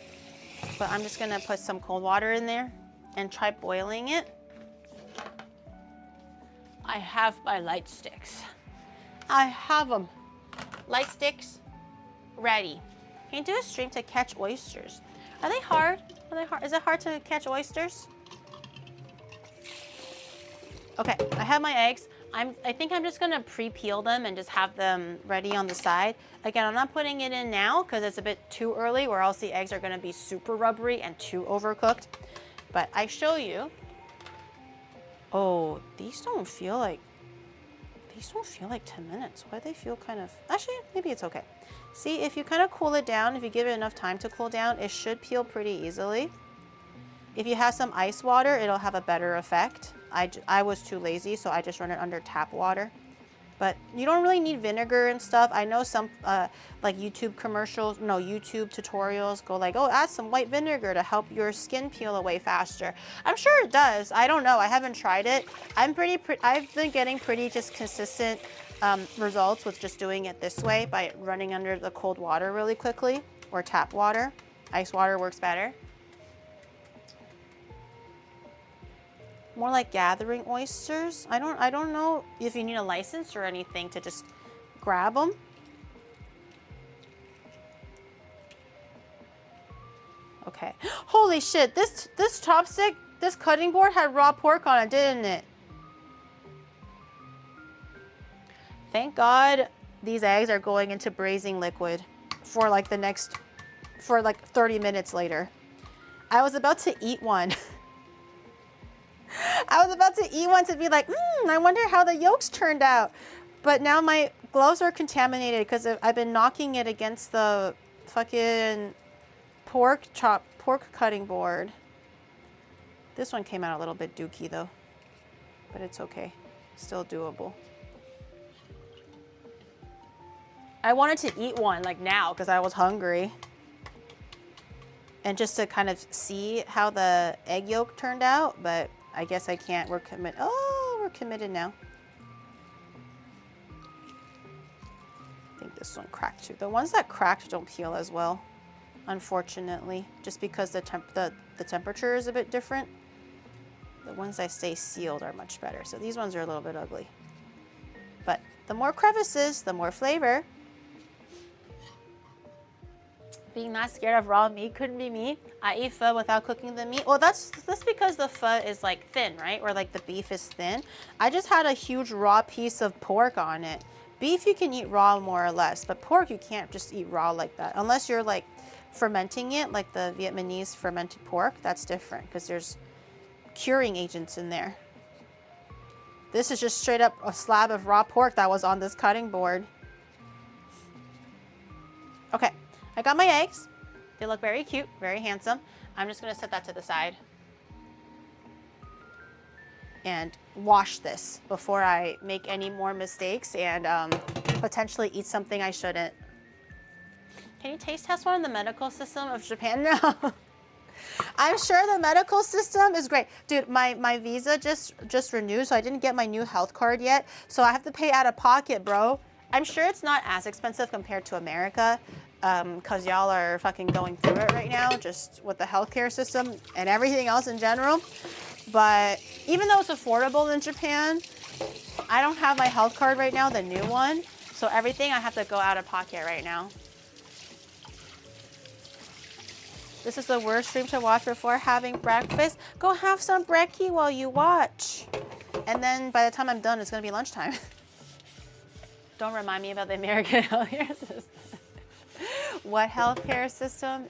But I'm just gonna put some cold water in there and try boiling it. I have my light sticks. I have them. Light sticks, ready. Can you do a stream to catch oysters? Are they hard? Are they hard? Is it hard to catch oysters? Okay, I have my eggs. I think I'm just gonna pre-peel them and just have them ready on the side. Again, I'm not putting it in now because it's a bit too early or else the eggs are gonna be super rubbery and too overcooked. But I show you. Oh, these don't feel like 10 minutes. Why do they feel kind of, actually, maybe it's okay. See, if you kind of cool it down, if you give it enough time to cool down, it should peel pretty easily. If you have some ice water, it'll have a better effect. I was too lazy, so I just run it under tap water. But you don't really need vinegar and stuff. I know some like YouTube commercials, no, YouTube tutorials go like, oh, add some white vinegar to help your skin peel away faster. I'm sure it does. I don't know. I haven't tried it. I've been getting pretty just consistent results with just doing it this way by running under the cold water really quickly or tap water. Ice water works better. More like gathering oysters. I don't know if you need a license or anything to just grab them. Okay. Holy shit, this chopstick, this cutting board had raw pork on it, didn't it? Thank God these eggs are going into braising liquid for like 30 minutes later. I was about to eat one. I was about to eat one to be like, I wonder how the yolks turned out. But now my gloves are contaminated because I've been knocking it against the fucking pork cutting board. This one came out a little bit dookie though, but it's okay. Still doable. I wanted to eat one like now because I was hungry. And just to kind of see how the egg yolk turned out, but I guess I can't. We're committed. Oh, we're committed now. I think this one cracked too. The ones that cracked don't peel as well, unfortunately, just because the temperature is a bit different. The ones that stay sealed are much better. So these ones are a little bit ugly. But the more crevices, the more flavor. Being not scared of raw meat couldn't be me. I eat pho without cooking the meat. Well, that's because the pho is like thin, right? Or like the beef is thin. I just had a huge raw piece of pork on it. Beef you can eat raw more or less, but pork you can't just eat raw like that. Unless you're like fermenting it, like the Vietnamese fermented pork, that's different because there's curing agents in there. This is just straight up a slab of raw pork that was on this cutting board. Okay. I got my eggs. They look very cute, very handsome. I'm just gonna set that to the side and wash this before I make any more mistakes and potentially eat something I shouldn't. Can you taste test one in the medical system of Japan? No. I'm sure the medical system is great. Dude, my visa just renewed, so I didn't get my new health card yet. So I have to pay out of pocket, bro. I'm sure it's not as expensive compared to America. Because y'all are fucking going through it right now, just with the healthcare system and everything else in general. But even though it's affordable in Japan, I don't have my health card right now, the new one. So everything I have to go out of pocket right now. This is the worst stream to watch before having breakfast. Go have some brekkie while you watch. And then by the time I'm done, it's gonna be lunchtime. Don't remind me about the American healthcare system. What healthcare system?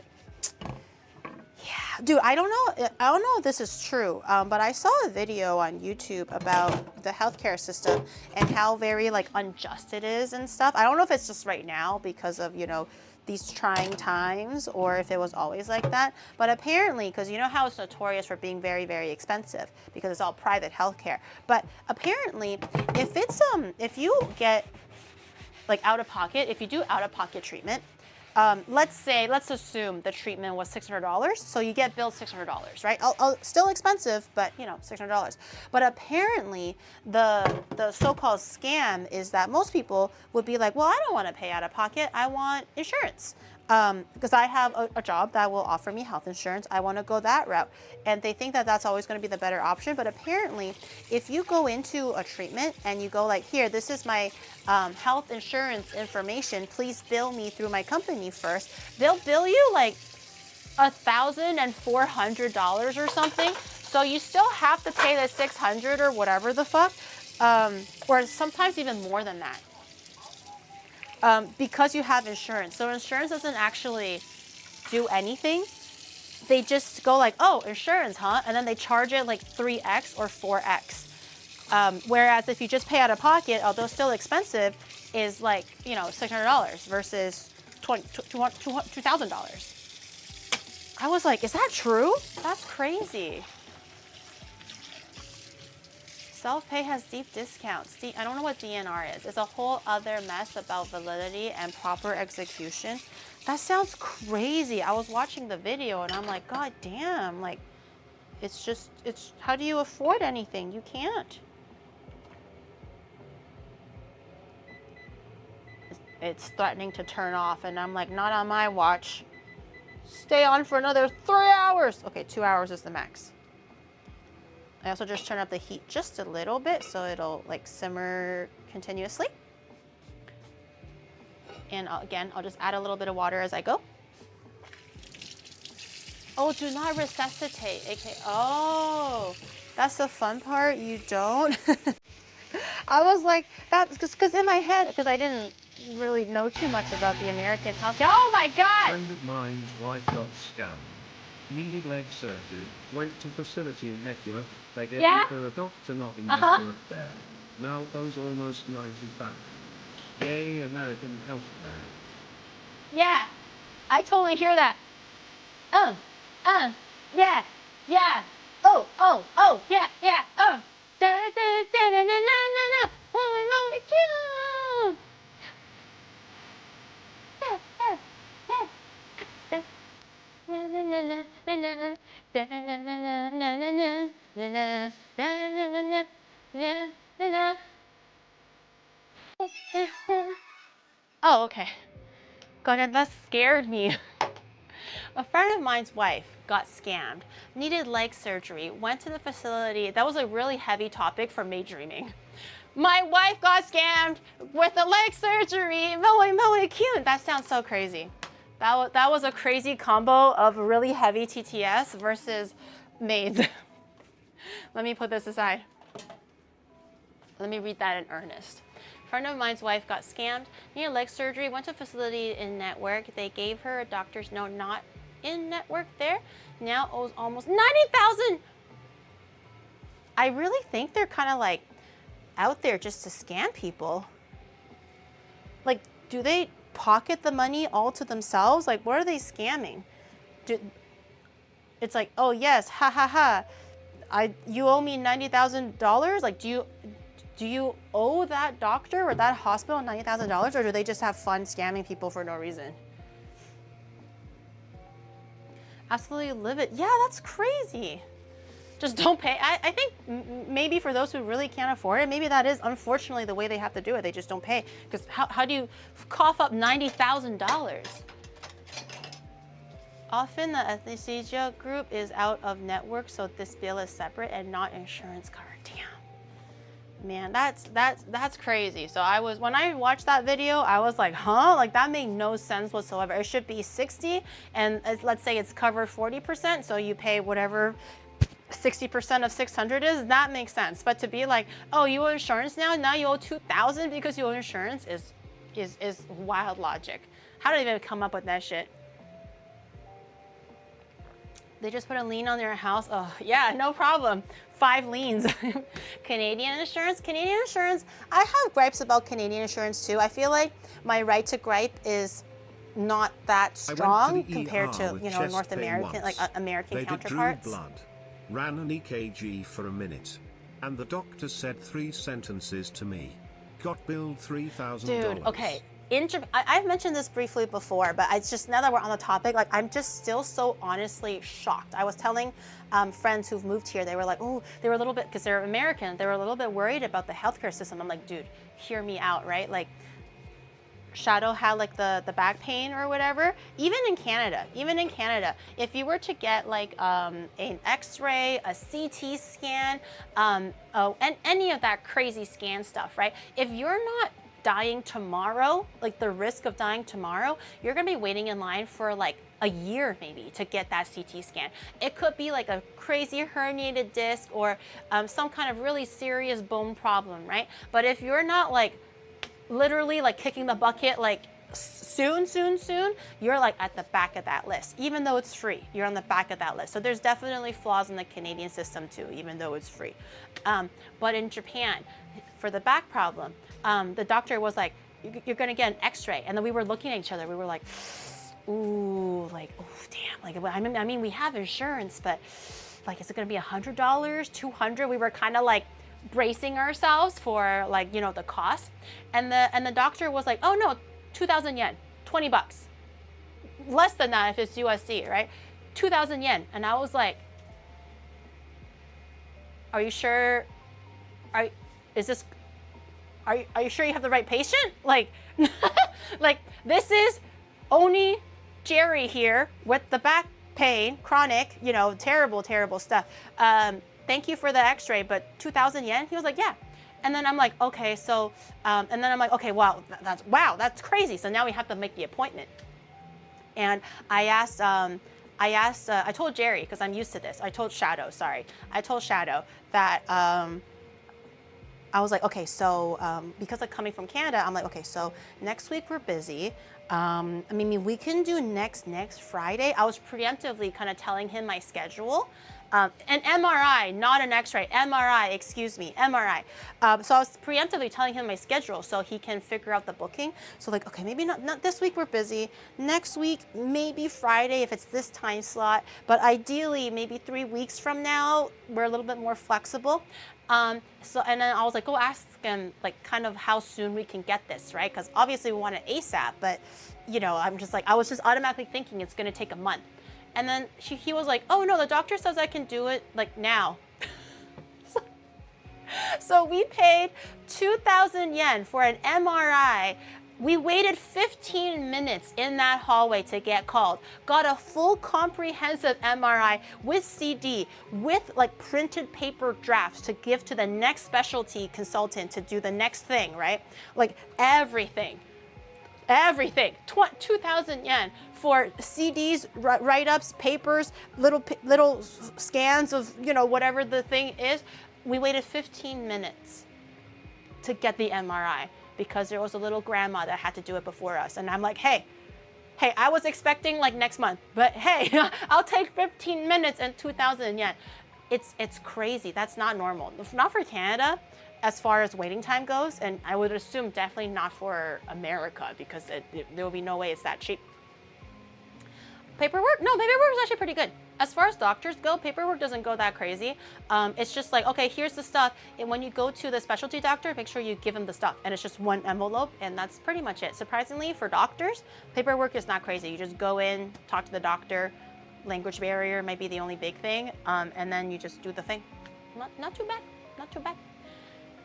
Yeah, dude, I don't know if this is true, but I saw a video on YouTube about the healthcare system and how very like unjust it is and stuff. I don't know if it's just right now because of, you know, these trying times or if it was always like that. But apparently, because you know how it's notorious for being very, very expensive because it's all private healthcare. But apparently, if you get like out of pocket, if you do out of pocket treatment, let's assume the treatment was $600, so you get billed $600, right? Still expensive, but you know, $600. But apparently, the so-called scam is that most people would be like, well, I don't want to pay out of pocket. I want insurance. Because I have a job that will offer me health insurance. I want to go that route. And they think that that's always going to be the better option. But apparently, if you go into a treatment and you go like, here, this is my health insurance information, please bill me through my company first, they'll bill you like $1,400 or something. So you still have to pay the $600 or whatever the fuck, or sometimes even more than that. Because you have insurance. So insurance doesn't actually do anything. They just go like, oh, insurance, huh? And then they charge it like 3x or 4x. Whereas if you just pay out of pocket, although still expensive, is like, you know, $600 versus $2,000. I was like, is that true? That's crazy. Self-pay has deep discounts. I don't know what DNR is. It's a whole other mess about validity and proper execution. That sounds crazy. I was watching the video and I'm like, God damn, like, it's how do you afford anything? You can't. It's threatening to turn off and I'm like, not on my watch. Stay on for another 3 hours. Okay, 2 hours is the max. I also just turn up the heat just a little bit so it'll like simmer continuously. And again, I'll just add a little bit of water as I go. Oh, do not resuscitate. Okay. Oh, that's the fun part. You don't. I was like, that's because in my head, because I didn't really know too much about the American healthcare. Oh my God! Friend of mine's wife got scammed. Needed leg surgery. Went to facility in network. They get her a doctor not in network there. Now owes almost 90 pounds. Yay, American healthcare. Yeah, I totally hear that. Yeah, yeah. Oh, yeah, yeah. Oh, okay. God, that scared me. A friend of mine's wife got scammed, needed leg surgery, went to the facility. That was a really heavy topic for Maydreaming. My wife got scammed with a leg surgery. Really cute. That sounds so crazy. That was a crazy combo of really heavy TTS versus maids. Let me put this aside. Let me read that in earnest. A friend of mine's wife got scammed, needed leg surgery, went to a facility in network. They gave her a doctor's note, not in network there. Now owes almost 90,000. I really think they're kind of like out there just to scam people. Like, do they pocket the money all to themselves? Like, what are they scamming? It's like, oh yes, ha ha ha. You owe me $90,000. Like, do you owe that doctor or that hospital $90,000, or do they just have fun scamming people for no reason? Absolutely livid. Yeah, that's crazy. Just don't pay. I think maybe for those who really can't afford it, maybe that is unfortunately the way they have to do it. They just don't pay. Because how do you cough up $90,000? Often the anesthesia group is out of network, so this bill is separate and not insurance covered. Damn. Man, that's crazy. So when I watched that video, I was like, huh? Like, that made no sense whatsoever. It should be 60, and let's say it's covered 40%, so you pay whatever 60% of 600 is. That makes sense. But to be like, oh, you owe insurance now you owe 2,000 because you owe insurance is wild logic. How did they even come up with that shit? They just put a lien on their house. Oh, yeah, no problem. 5 liens. Canadian insurance. Canadian insurance, I have gripes about Canadian insurance too. I feel like my right to gripe is not that I went strong to the compared ER to, with you know, chest North pain American, like once. American They did drew counterparts. blood, ran an EKG for a minute, and the doctor said 3 sentences to me. Got billed $3,000. Dude, okay. In Japan, I've mentioned this briefly before, but it's just now that we're on the topic, like I'm just still so honestly shocked. I was telling friends who've moved here, they were like, oh, they were a little bit, because they're American, they were a little bit worried about the healthcare system. I'm like, dude, hear me out, right? Like, Shadow had like the back pain or whatever. Even in Canada, if you were to get like an X-ray, a CT scan, and any of that crazy scan stuff, right? If you're not dying tomorrow, like the risk of dying tomorrow, you're gonna be waiting in line for like a year maybe to get that CT scan. It could be like a crazy herniated disc or some kind of really serious bone problem, right? But if you're not like literally like kicking the bucket like soon, you're like at the back of that list. Even though it's free, you're on the back of that list. So there's definitely flaws in the Canadian system too, even though it's free. But in Japan, for the back problem, the doctor was like, you're gonna get an X-ray. And then we were looking at each other, we were like, ooh, like, oh damn, like, I mean, we have insurance, but like, is it gonna be $100, $200? We were kind of like bracing ourselves for like, you know, the cost. And the doctor was like, oh no, 2,000 yen, 20 bucks. Less than that if it's USD, right? 2,000 yen. And I was like, are you sure? Are you sure you have the right patient? Like, like this is Jerry here with the back pain, chronic, you know, terrible stuff. Thank you for the X-ray, but 2,000 yen? He was like, yeah. And then I'm like, okay, so, and then I'm like, okay, wow, that's crazy. So now we have to make the appointment. And I told Jerry, because I'm used to this. I told Shadow that I was like, okay, so because I'm coming from Canada, I'm like, okay, so next week we're busy. I mean, we can do next Friday. I was preemptively kind of telling him my schedule. An MRI, not an X-ray, MRI, excuse me, MRI. So I was preemptively telling him my schedule so he can figure out the booking. So like, okay, maybe not this week we're busy. Next week, maybe Friday if it's this time slot. But ideally, maybe 3 weeks from now, we're a little bit more flexible. And then I was like, go ask him like kind of how soon we can get this, right? Because obviously we want it ASAP, but you know, I was just automatically thinking it's gonna take a month. And then he was like, oh no, the doctor says I can do it like now. So we paid 2,000 yen for an MRI. We waited 15 minutes in that hallway to get called. Got a full comprehensive MRI with CD, with like printed paper drafts to give to the next specialty consultant to do the next thing, right? Like everything. 2,000 yen for CDs, write-ups, papers, little scans of, you know, whatever the thing is. We waited 15 minutes to get the MRI because there was a little grandma that had to do it before us. And I'm like, hey, I was expecting like next month, but hey, I'll take 15 minutes and 2,000 yen. It's crazy. That's not normal. Not for Canada as far as waiting time goes, and I would assume definitely not for America because there will be no way it's that cheap. Paperwork? No, paperwork is actually pretty good. As far as doctors go, paperwork doesn't go that crazy. It's just like, okay, here's the stuff. And when you go to the specialty doctor, make sure you give them the stuff. And it's just one envelope, and that's pretty much it. Surprisingly, for doctors, paperwork is not crazy. You just go in, talk to the doctor. Language barrier might be the only big thing. And then you just do the thing. Not too bad, not too bad.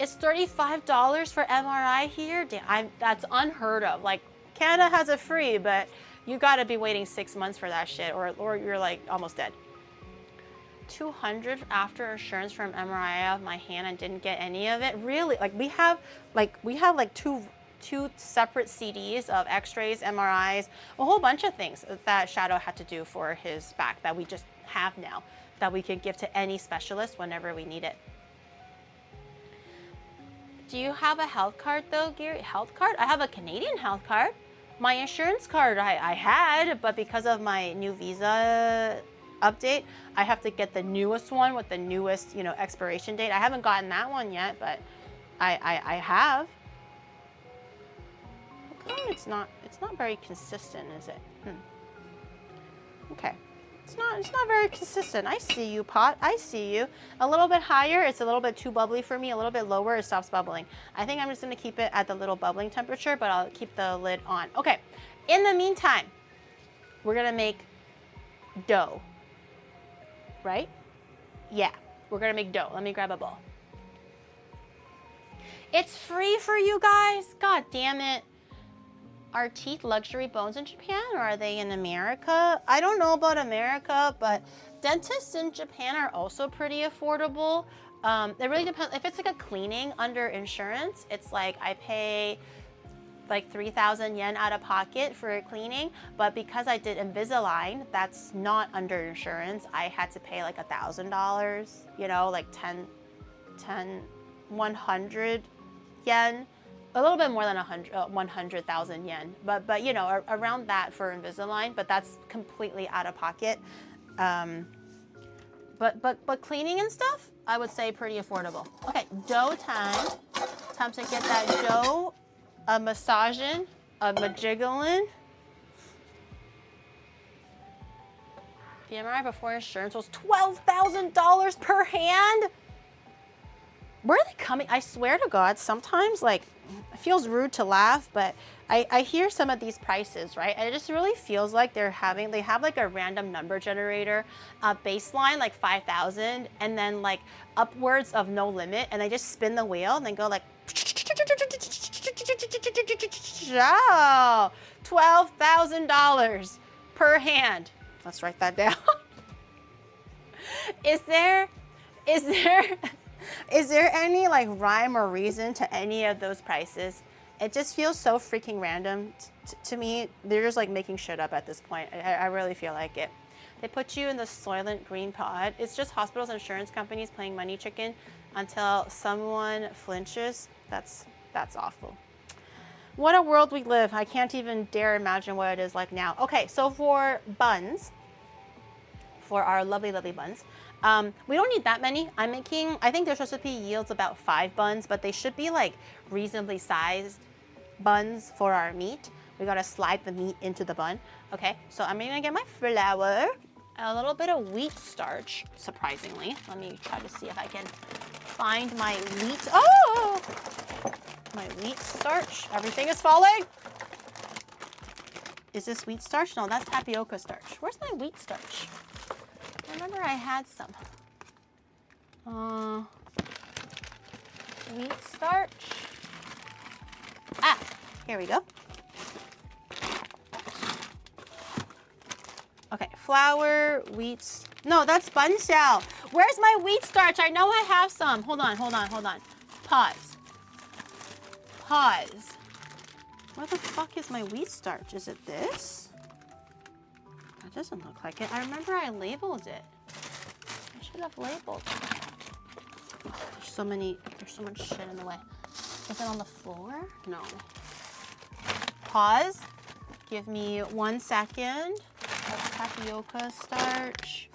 It's $35 for MRI here. Damn, that's unheard of. Like, Canada has it free, but you gotta be waiting 6 months for that shit, or you're like almost dead. 200 after insurance from MRI of my hand and didn't get any of it. Really? Like we have two separate CDs of X-rays, MRIs, a whole bunch of things that Shadow had to do for his back that we just have now, that we can give to any specialist whenever we need it. Do you have a health card though, Gary? Health card? I have a Canadian health card. My insurance card I had, but because of my new visa update, I have to get the newest one with the newest, expiration date. I haven't gotten that one yet, but I have. It's not very consistent, is it? Okay. It's not very consistent. I see you, pot. I see you. A little bit higher, it's a little bit too bubbly for me. A little bit lower, it stops bubbling. I think I'm just gonna keep it at the little bubbling temperature, but I'll keep the lid on. Okay, in the meantime, we're gonna make dough, right? Yeah, we're gonna make dough. Let me grab a bowl. It's free for you guys. God damn it. Are teeth luxury bones in Japan, or are they in America? I don't know about America, but dentists in Japan are also pretty affordable. It really depends. If it's like a cleaning under insurance, it's like I pay like 3,000 yen out of pocket for a cleaning, but because I did Invisalign, that's not under insurance. I had to pay like $1,000, you know, like 100 yen. A little bit more than 100,000 yen, but you know, around that for Invisalign, but that's completely out of pocket. But cleaning and stuff, I would say pretty affordable. Okay, dough time. Time to get that dough a massaging, a majiggling. BMI before insurance was $12,000 per hand. Where are they coming? I swear to God, sometimes like it feels rude to laugh, but I hear some of these prices, right? And it just really feels like they have like a random number generator, baseline like 5,000, and then like upwards of no limit, and they just spin the wheel and then go like, oh, $12,000 per hand. Let's write that down. Is there any like rhyme or reason to any of those prices? It just feels so freaking random to me. They're just like making shit up at this point. I really feel like it. They put you in the Soylent Green pod. It's just hospitals and insurance companies playing money chicken until someone flinches. That's awful. What a world we live. I can't even dare imagine what it is like now. Okay, so for buns, for our lovely, lovely buns, we don't need that many. I think this recipe yields about 5 buns, but they should be like reasonably sized buns for our meat. We gotta slide the meat into the bun. Okay, so I'm gonna get my flour, a little bit of wheat starch, surprisingly. Let me try to see if I can find my wheat. Oh! My wheat starch. Everything is falling. Is this wheat starch? No, that's tapioca starch. Where's my wheat starch? I remember I had some. Wheat starch. Ah, here we go. Okay, flour, wheat. No, that's bun shell. Where's my wheat starch? I know I have some. Hold on. Pause. Where the fuck is my wheat starch? Is it this? That doesn't look like it. I remember I labeled it. I should have labeled it. There's so much shit in the way. Is it on the floor? No. Pause. Give me 1 second. That's tapioca starch.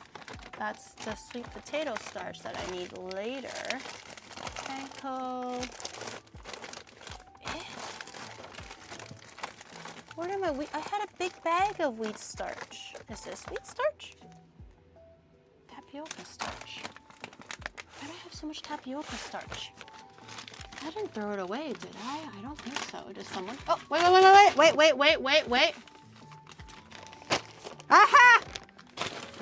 That's the sweet potato starch that I need later. Panko. Where did my wheat? I had a big bag of wheat starch. Is this wheat starch? Tapioca starch. Why do I have so much tapioca starch? I didn't throw it away, did I? I don't think so. Did someone? Oh, wait. Aha!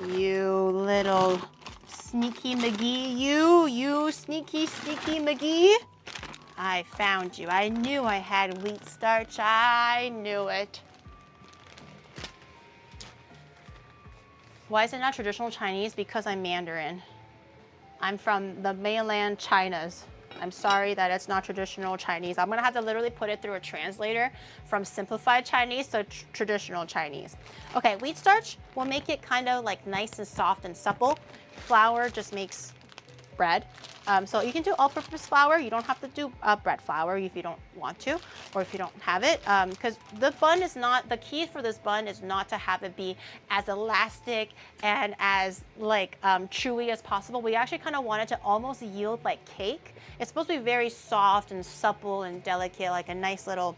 You little sneaky McGee. You sneaky McGee. I found you. I knew I had wheat starch. I knew it. Why is it not traditional Chinese? Because I'm Mandarin. I'm from the mainland Chinas. I'm sorry that it's not traditional Chinese. I'm gonna have to literally put it through a translator from simplified Chinese to traditional Chinese. Okay, wheat starch will make it kind of like nice and soft and supple. Flour just makes bread. So you can do all-purpose flour. You don't have to do bread flour if you don't want to, or if you don't have it, because the bun is not, the key for this bun is not to have it be as elastic and as like chewy as possible. We actually kind of want it to almost yield like cake. It's supposed to be very soft and supple and delicate, like a nice little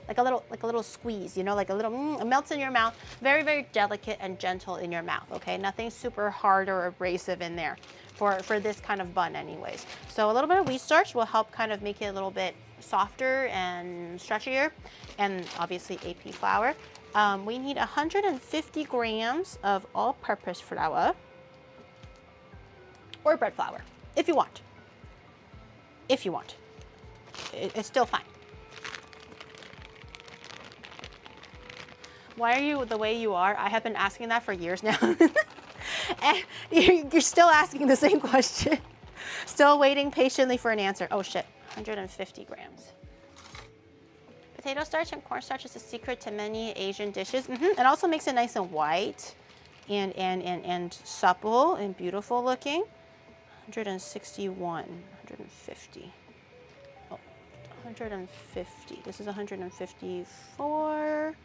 a little squeeze, you know, like a little, it melts in your mouth. Very, very delicate and gentle in your mouth, okay? Nothing super hard or abrasive in there for this kind of bun anyways. So a little bit of wheat starch will help kind of make it a little bit softer and stretchier, and obviously AP flour. We need 150 grams of all-purpose flour or bread flour, if you want. If you want. It's still fine. Why are you the way you are? I have been asking that for years now. And you're still asking the same question. Still waiting patiently for an answer. Oh shit, 150 grams. Potato starch and cornstarch is a secret to many Asian dishes. It also makes it nice and white and supple and beautiful looking. 161, 150. Oh, 150. This is 154.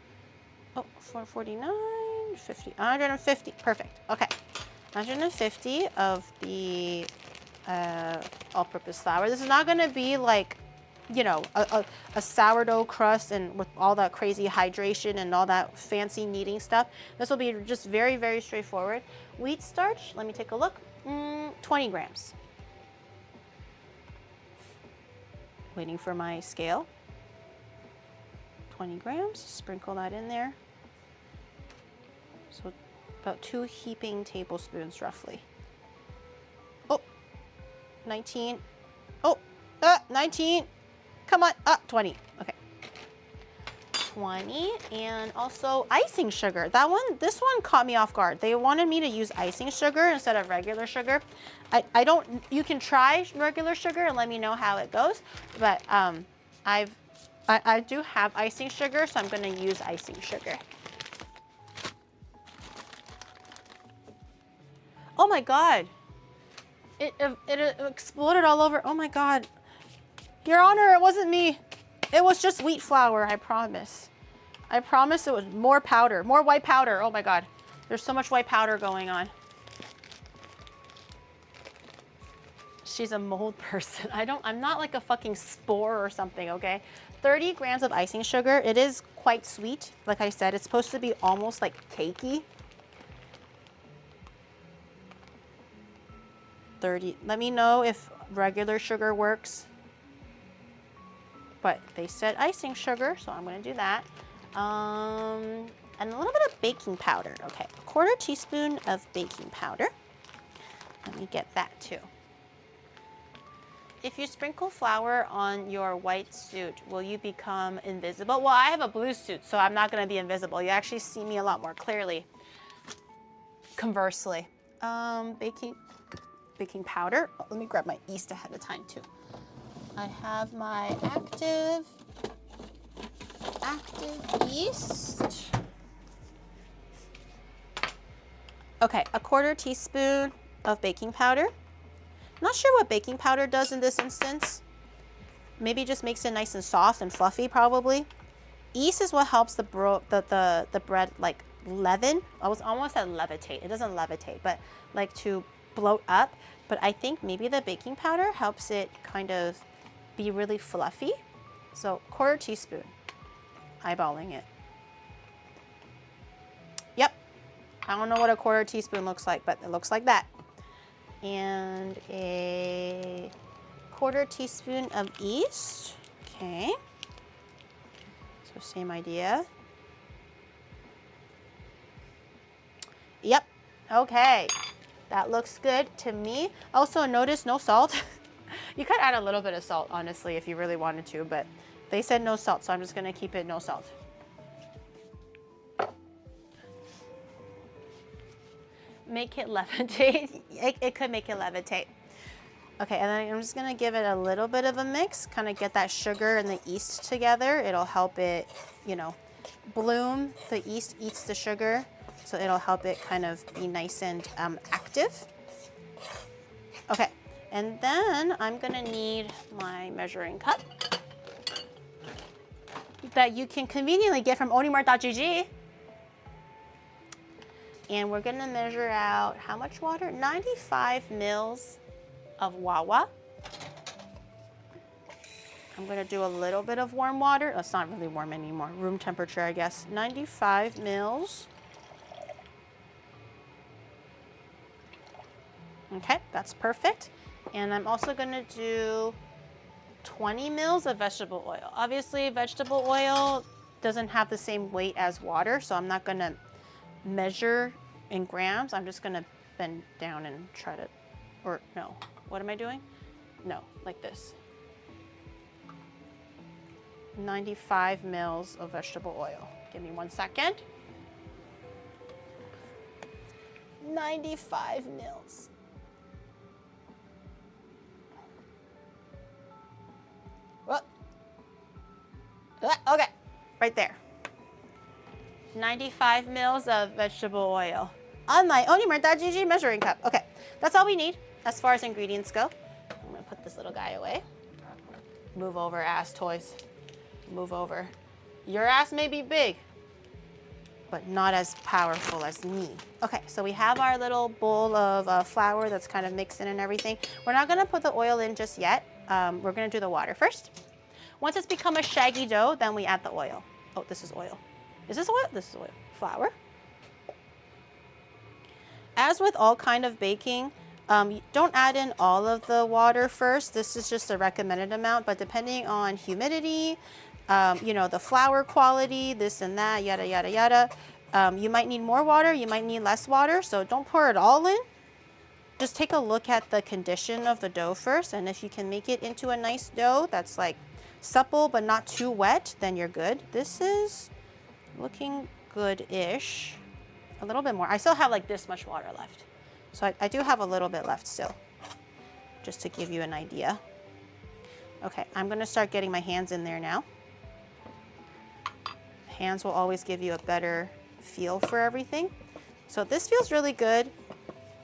Oh, 449, 50, 150. Perfect. Okay. 150 of the all-purpose flour. This is not going to be like, you know, a sourdough crust and with all that crazy hydration and all that fancy kneading stuff. This will be just very, very straightforward. Wheat starch, let me take a look. 20 grams. Waiting for my scale. 20 grams, sprinkle that in there. So about 2 heaping tablespoons roughly. Oh, 19. Oh, 19. Come on, 20. Okay. 20, and also icing sugar. This one caught me off guard. They wanted me to use icing sugar instead of regular sugar. I don't, you can try regular sugar and let me know how it goes, but I do have icing sugar, so I'm gonna use icing sugar. Oh my God. It exploded all over. Oh my God. Your Honor, it wasn't me. It was just wheat flour, I promise. I promise it was more powder, more white powder. Oh my God. There's so much white powder going on. She's a mold person. I'm not like a fucking spore or something, okay? 30 grams of icing sugar. It is quite sweet. Like I said, it's supposed to be almost like cakey. 30. Let me know if regular sugar works. But they said icing sugar, so I'm gonna do that. And a little bit of baking powder. Okay, a 1/4 teaspoon of baking powder. Let me get that too. If you sprinkle flour on your white suit, will you become invisible? Well, I have a blue suit, so I'm not gonna be invisible. You actually see me a lot more clearly. Conversely, baking powder. Oh, let me grab my yeast ahead of time too. I have my active yeast. Okay, a 1/4 teaspoon of baking powder. Not sure what baking powder does in this instance. Maybe it just makes it nice and soft and fluffy, probably. Yeast is what helps the bread like leaven. I was almost at levitate. It doesn't levitate, but like to bloat up. But I think maybe the baking powder helps it kind of be really fluffy. So 1/4 teaspoon, eyeballing it. Yep, I don't know what a 1/4 teaspoon looks like, but it looks like that. And a 1/4 teaspoon of yeast. Okay, so same idea. Yep, okay, that looks good to me. Also notice no salt. You could add a little bit of salt, honestly, if you really wanted to, but they said no salt, so I'm just gonna keep it no salt. Make it levitate. It could make it levitate. Okay, and then I'm just gonna give it a little bit of a mix, kind of get that sugar and the yeast together. It'll help it, you know, bloom. The yeast eats the sugar, so it'll help it kind of be nice and active. Okay, and then I'm gonna need my measuring cup that you can conveniently get from onimart.gg. And we're gonna measure out how much water? 95 mils of wawa. I'm gonna do a little bit of warm water. Oh, it's not really warm anymore. Room temperature, I guess. 95 mils. Okay, that's perfect. And I'm also gonna do 20 mils of vegetable oil. Obviously, vegetable oil doesn't have the same weight as water, so I'm not gonna measure in grams. I'm just gonna bend down and try to, or no, what am I doing? No, like this. 95 mils of vegetable oil. Give me 1 second. 95 mils. What? Okay, right there. 95 mils of vegetable oil on my Onimart.gg measuring cup. Okay, that's all we need as far as ingredients go. I'm gonna put this little guy away. Move over, ass toys. Move over. Your ass may be big, but not as powerful as me. Okay, so we have our little bowl of flour that's kind of mixed in and everything. We're not gonna put the oil in just yet. We're gonna do the water first. Once it's become a shaggy dough, then we add the oil. Oh, this is oil. Is this oil? This is oil. Flour. As with all kind of baking, don't add in all of the water first. This is just a recommended amount, but depending on humidity, you know, the flour quality, this and that, yada, yada, yada. You might need more water, you might need less water, so don't pour it all in. Just take a look at the condition of the dough first, and if you can make it into a nice dough that's like supple but not too wet, then you're good. This is looking good-ish. A little bit more. I still have like this much water left. So I do have a little bit left still, just to give you an idea. Okay, I'm gonna start getting my hands in there now. Hands will always give you a better feel for everything. So this feels really good.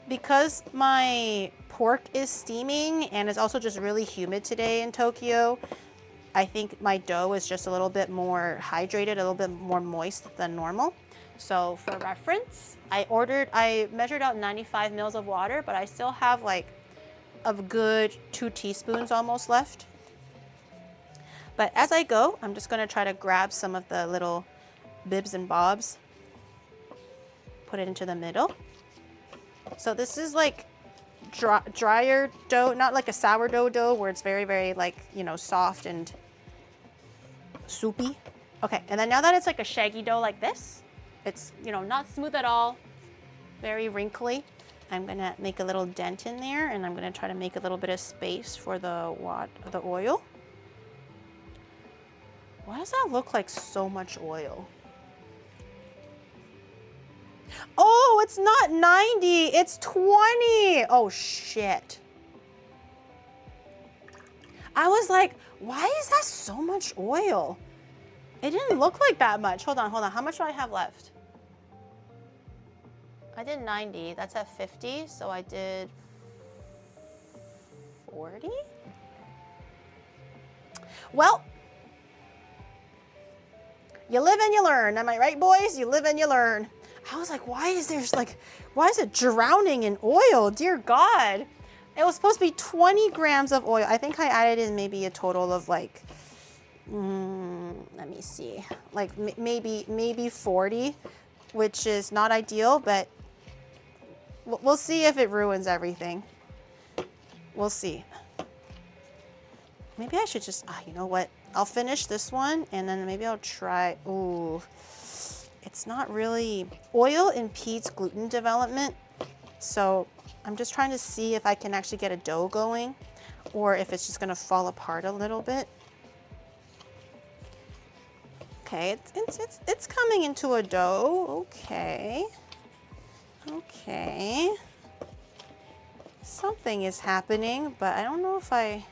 Because my pork is steaming and it's also just really humid today in Tokyo, I think my dough is just a little bit more hydrated, a little bit more moist than normal. So for reference, I measured out 95 mils of water, but I still have like a good 2 teaspoons almost left. But as I go, I'm just gonna try to grab some of the little bibs and bobs, put it into the middle. So this is like drier dough, not like a sourdough dough where it's very, very like, you know, soft and soupy. Okay, and then now that it's like a shaggy dough like this, it's, you know, not smooth at all, very wrinkly. I'm gonna make a little dent in there, and I'm gonna try to make a little bit of space for the oil. Why does that look like so much oil? Oh, it's not 90, it's 20. Oh, shit. I was like, why is that so much oil? It didn't look like that much. Hold on. How much do I have left? I did 90, that's at 50, so I did 40? Well, you live and you learn. Am I right, boys? You live and you learn. I was like, why is it drowning in oil? Dear God. It was supposed to be 20 grams of oil. I think I added in maybe a total of like, let me see, like maybe 40, which is not ideal, but we'll see if it ruins everything. We'll see. Maybe I should just, you know what? I'll finish this one and then maybe I'll try, ooh. It's not really, oil impedes gluten development. So I'm just trying to see if I can actually get a dough going or if it's just gonna fall apart a little bit. Okay, it's coming into a dough, okay. Okay. Something is happening, but I don't know if I,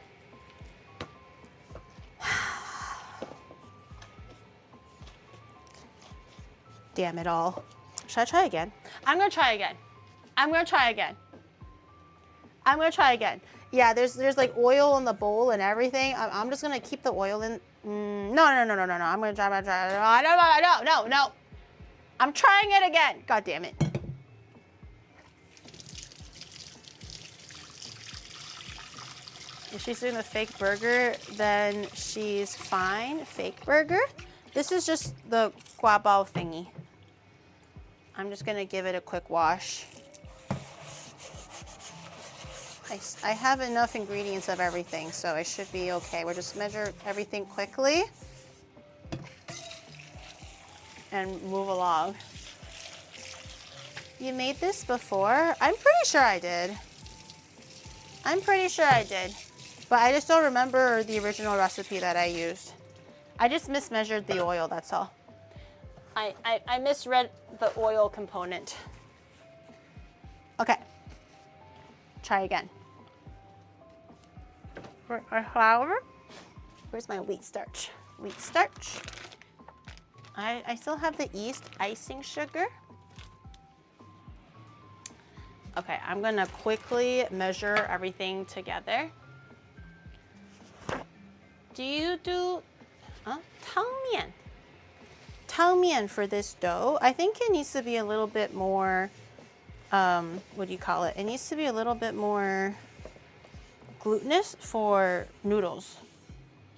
damn it all. Should I try again? I'm gonna try again. I'm gonna try again. I'm gonna try again. Yeah, there's like oil in the bowl and everything. I'm just gonna keep the oil in. No. I'm gonna try. No. I'm trying it again. God damn it. If she's doing the fake burger, then she's fine. Fake burger. This is just the guabao thingy. I'm just gonna give it a quick wash. I have enough ingredients of everything, so I should be okay. We'll just measure everything quickly and move along. You made this before? I'm pretty sure I did. I'm pretty sure I did, but I just don't remember the original recipe that I used. I just mismeasured the oil, that's all. I misread the oil component. Okay, try again. For our flour, where's my wheat starch? Wheat starch. I still have the yeast icing sugar. Okay, I'm gonna quickly measure everything together. Do you do taomian? Taomian for this dough. I think it needs to be a little bit more, what do you call it? It needs to be a little bit more glutinous for noodles.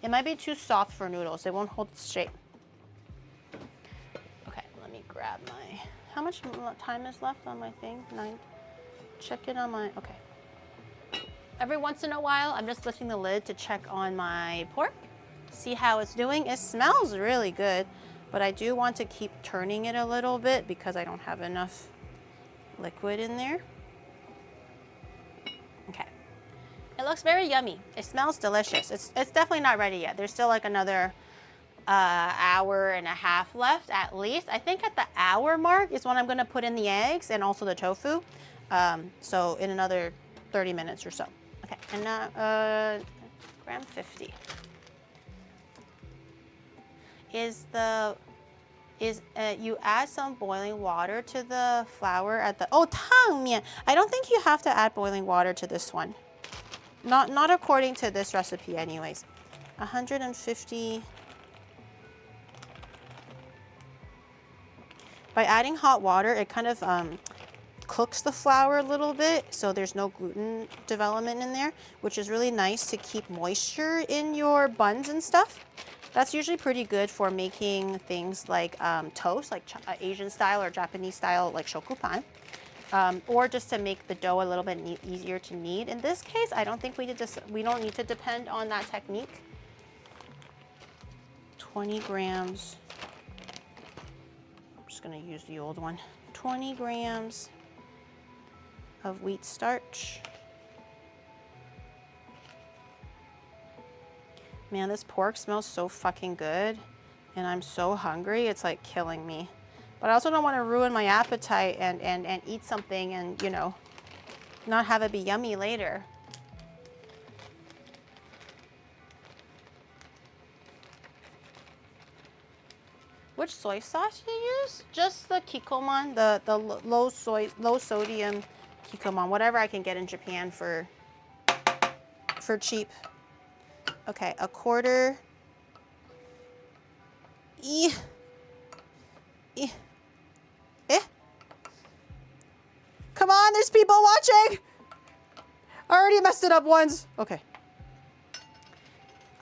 It might be too soft for noodles. It won't hold its shape. Okay, let me grab my, how much time is left on my thing? 9. Check it on my, okay. Every once in a while, I'm just lifting the lid to check on my pork, see how it's doing. It smells really good, but I do want to keep turning it a little bit because I don't have enough liquid in there. Okay. It looks very yummy. It smells delicious. It's definitely not ready yet. There's still like another hour and a half left at least. I think at the hour mark is when I'm gonna put in the eggs and also the tofu. So in another 30 minutes or so. Okay, and now gram 50. You add some boiling water to the flour at the, oh, tangmian. I don't think you have to add boiling water to this one. Not according to this recipe anyways. 150. By adding hot water, it kind of cooks the flour a little bit, so there's no gluten development in there, which is really nice to keep moisture in your buns and stuff. That's usually pretty good for making things like toast, like Asian style or Japanese style, like shokupan. Or just to make the dough a little bit easier to knead. In this case, I don't think we don't need to depend on that technique. 20 grams. I'm just gonna use the old one. 20 grams of wheat starch. Man, this pork smells so fucking good, and I'm so hungry, it's like killing me. But I also don't want to ruin my appetite and eat something and, you know, not have it be yummy later. Which soy sauce do you use? Just the Kikkoman, the low sodium Kikkoman, whatever I can get in Japan for cheap. Okay, a quarter. Come on, there's people watching. I already messed it up once. Okay.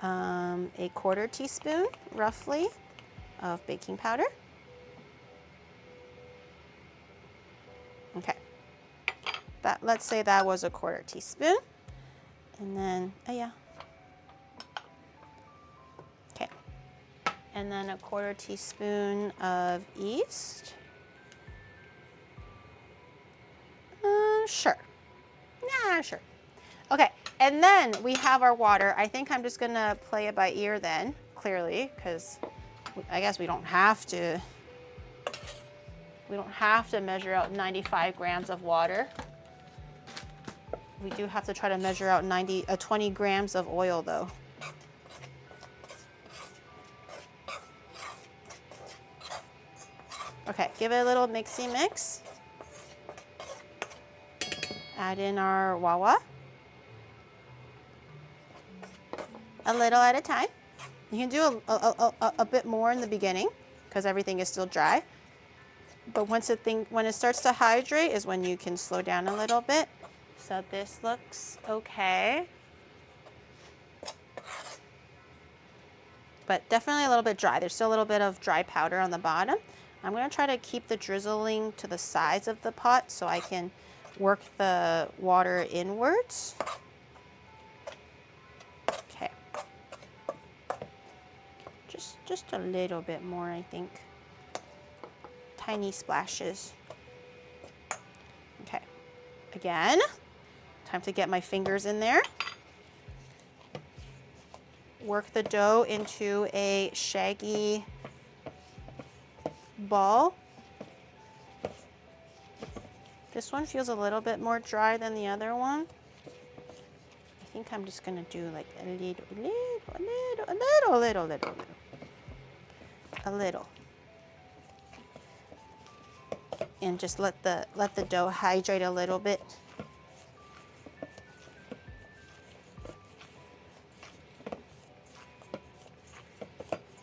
A quarter teaspoon, roughly, of baking powder. Okay. Let's say that was a quarter teaspoon. And then, oh yeah. Okay. And then a quarter teaspoon of yeast. Sure. Nah, sure. Okay, and then we have our water. I think I'm just gonna play it by ear then, clearly, because I guess we don't have to. We don't have to measure out 95 grams of water. We do have to try to measure out 20 grams of oil though. Okay, give it a little mixy mix. Add in our wawa. A little at a time. You can do a bit more in the beginning because everything is still dry. But when it starts to hydrate is when you can slow down a little bit. So this looks okay. but definitely a little bit dry. There's still a little bit of dry powder on the bottom. I'm gonna try to keep the drizzling to the sides of the pot so I can work the water inwards. Okay. Just a little bit more, I think. Tiny splashes. Okay. Again, time to get my fingers in there. Work the dough into a shaggy ball. This one feels a little bit more dry than the other one. I think I'm just gonna do like a little. And just let the dough hydrate a little bit.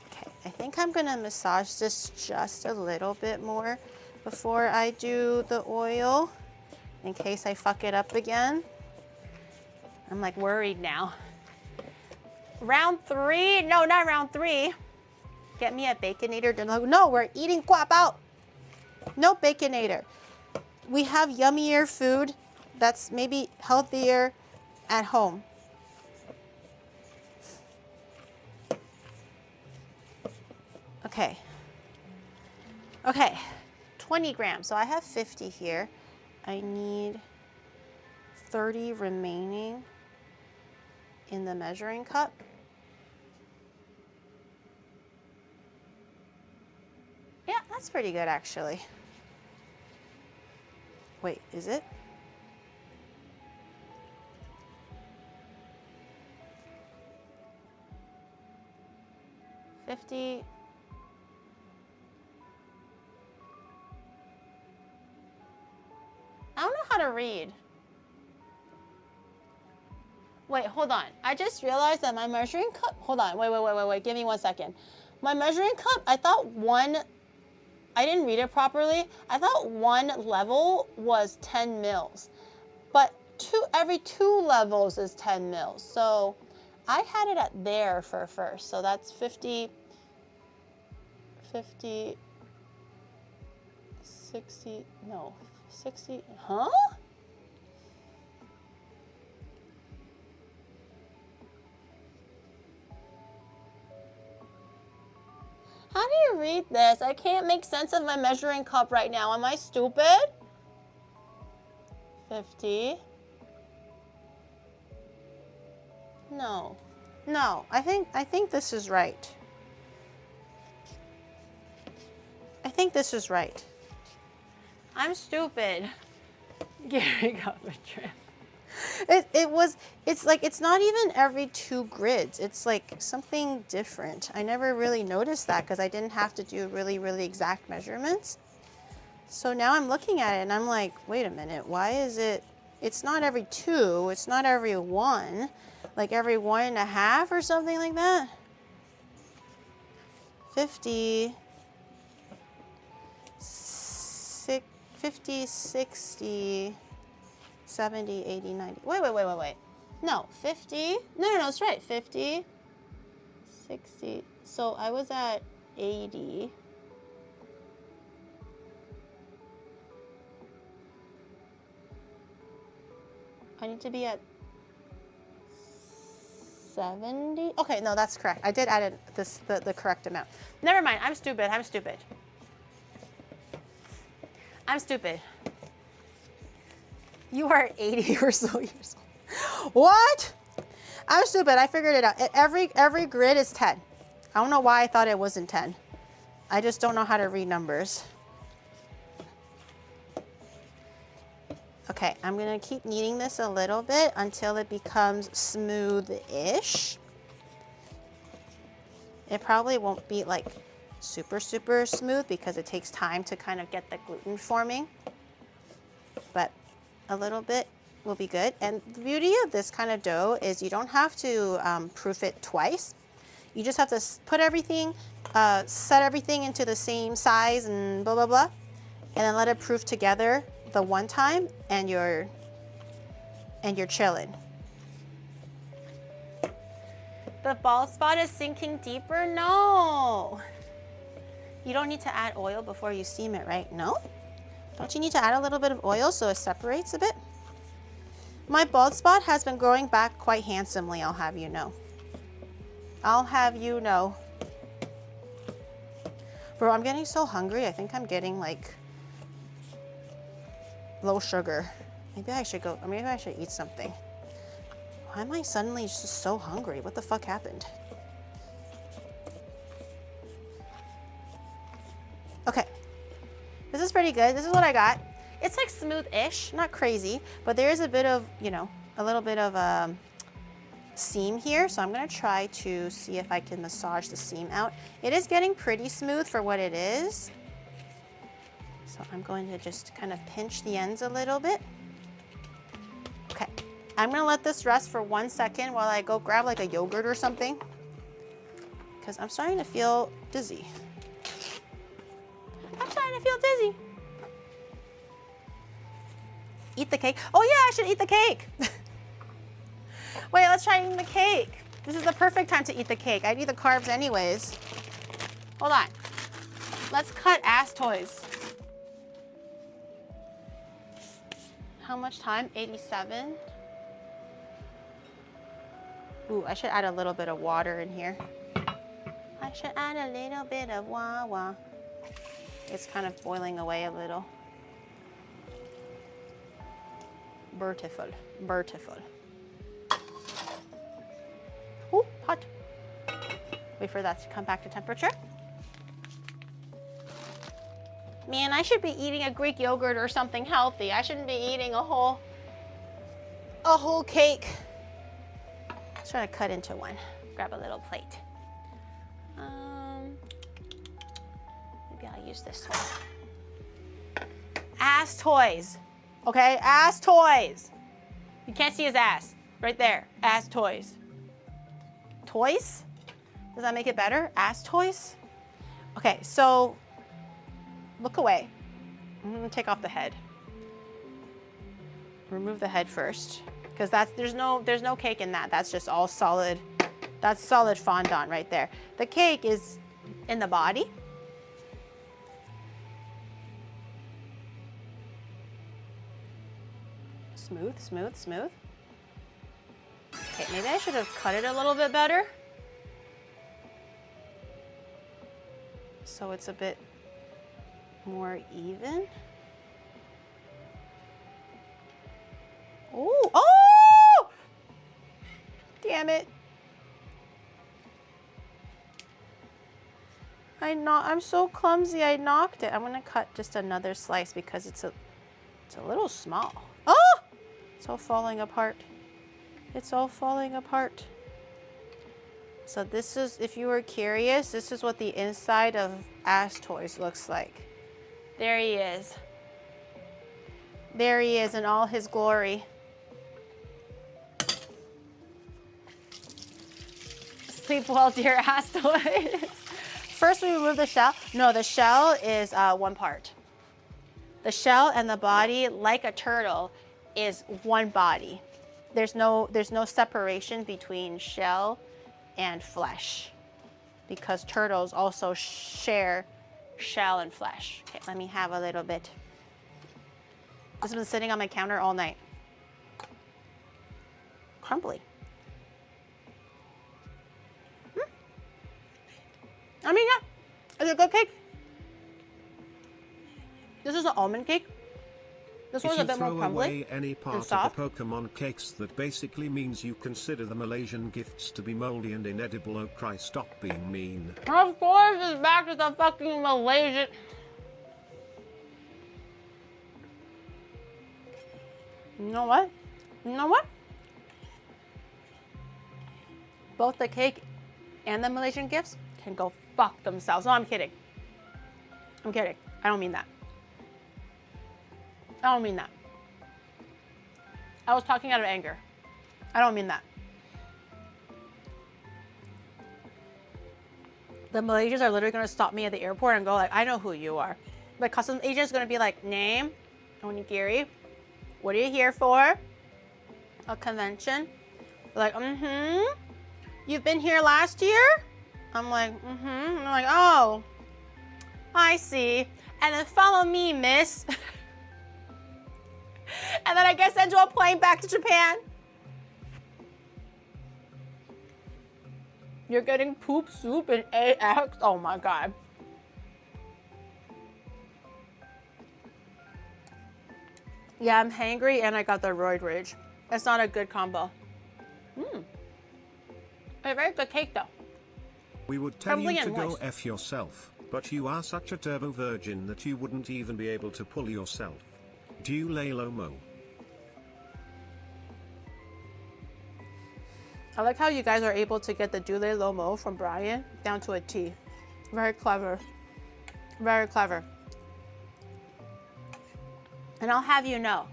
Okay, I think I'm gonna massage this just a little bit more before I do the oil, in case I fuck it up again. I'm like worried now. Round 3? No, not round 3. Get me a Baconator. No, we're eating guap out. No Baconator. We have yummier food that's maybe healthier at home. Okay. Okay, 20 grams. So I have 50 here. I need 30 remaining in the measuring cup. Yeah, that's pretty good actually. Wait, is it? $50. I don't know how to read. Wait, hold on. I just realized that my measuring cup, hold on, wait, give me 1 second. My measuring cup, I thought I didn't read it properly. I thought one level was 10 mils, but every 2 levels is 10 mils. So I had it at there for first. So that's 50, 60, no, 60, huh? How do you read this? I can't make sense of my measuring cup right now. Am I stupid? 50. No. No, I think this is right. I think this is right. I'm stupid. Gary got a trip. It's not even every 2 grids. It's like something different. I never really noticed that because I didn't have to do really, really exact measurements. So now I'm looking at it and I'm like, wait a minute, why is it, it's not every 2, it's not every 1, like every 1.5 or something like that. 50, 60, 70, 80, 90. Wait. No, 50. No, it's right. 50, 60. So I was at 80. I need to be at 70. Okay, no, that's correct. I did add the correct amount. Never mind. I'm stupid. You are 80 or so years old. What? I'm stupid. I figured it out. Every grid is 10. I don't know why I thought it wasn't 10. I just don't know how to read numbers. Okay, I'm gonna keep kneading this a little bit until it becomes smooth-ish. It probably won't be like super smooth because it takes time to kind of get the gluten forming. But a little bit will be good. And the beauty of this kind of dough is you don't have to proof it twice. You just have to put everything, set everything into the same size and blah, blah, blah. And then let it proof together the one time and you're chilling. The bald spot is sinking deeper? No. You don't need to add oil before you steam it, right? No? Don't you need to add a little bit of oil so it separates a bit? My bald spot has been growing back quite handsomely, I'll have you know. I'll have you know. Bro, I'm getting so hungry. I think I'm getting like low sugar. Maybe I should eat something. Why am I suddenly just so hungry? What the fuck happened? Okay, this is pretty good. This is what I got. It's like smooth-ish, not crazy, but there is a bit of, you know, a little bit of seam here. So I'm gonna try to see if I can massage the seam out. It is getting pretty smooth for what it is. So I'm going to just kind of pinch the ends a little bit. Okay, I'm gonna let this rest for 1 second while I go grab like a yogurt or something, because I'm starting to feel dizzy. I'm starting to feel dizzy. Eat the cake. Oh yeah, I should eat the cake. Wait, let's try eating the cake. This is the perfect time to eat the cake. I'd eat the carbs anyways. Hold on. Let's cut ass toys. How much time? 87. Ooh, I should add a little bit of water in here. I should add a little bit of wah-wah. It's kind of boiling away a little. Beautiful, beautiful. Ooh, hot. Wait for that to come back to temperature. Man, I should be eating a Greek yogurt or something healthy. I shouldn't be eating a whole cake. Let's try to cut into one. Grab a little plate. Maybe I'll use this one. Ass toys. Okay, ass toys. You can't see his ass. Right there, ass toys. Toys? Does that make it better? Ass toys? Okay, so look away. I'm gonna take off the head. Remove the head first, because there's no cake in that. That's just all solid. That's solid fondant right there. The cake is in the body. Smooth, smooth, smooth. Okay, maybe I should have cut it a little bit better, so it's a bit more even. Ooh, oh! Damn it. I'm so clumsy, I knocked it. I'm gonna cut just another slice because it's a little small. Oh! It's all falling apart. It's all falling apart. So this is, if you were curious, this is what the inside of Ass Toys looks like. There he is. There he is in all his glory. Sleep well, dear Ass Toys. First we remove the shell. No, the shell is one part. The shell and the body, like a turtle, is one body. There's no separation between shell and flesh, because turtles also share shell and flesh. Okay, let me have a little bit. This has been sitting on my counter all night. Crumbly. I mean, yeah, it's a good cake. This is an almond cake. This one's a bit more crumbly. If you throw away any part of the Pokemon cakes, that basically means you consider the Malaysian gifts to be moldy and inedible. Oh Christ, stop being mean. Of course, it's back to the fucking Malaysian. You know what? You know what? Both the cake and the Malaysian gifts can go fuck themselves. No, I'm kidding. I'm kidding. I don't mean that. I don't mean that. I was talking out of anger. I don't mean that. The Malaysians are literally gonna stop me at the airport and go like, I know who you are. The customs agent's gonna be like, name, Onigiri, what are you here for? A convention? Like, you've been here last year? I'm like, mm-hmm. I'm like, oh, I see. And then follow me, miss. And then I get sent to a plane back to Japan. You're getting poop soup and AX. Oh my God. Yeah, I'm hangry and I got the roid rage. It's not a good combo. A very good cake though. We would tell Crumbly you to and go moist. F yourself, but you are such a turbo virgin that you wouldn't even be able to pull yourself. Do lay low mo. I like how you guys are able to get the Dule Lomo from Brian down to a T. Very clever. Very clever. And I'll have you know,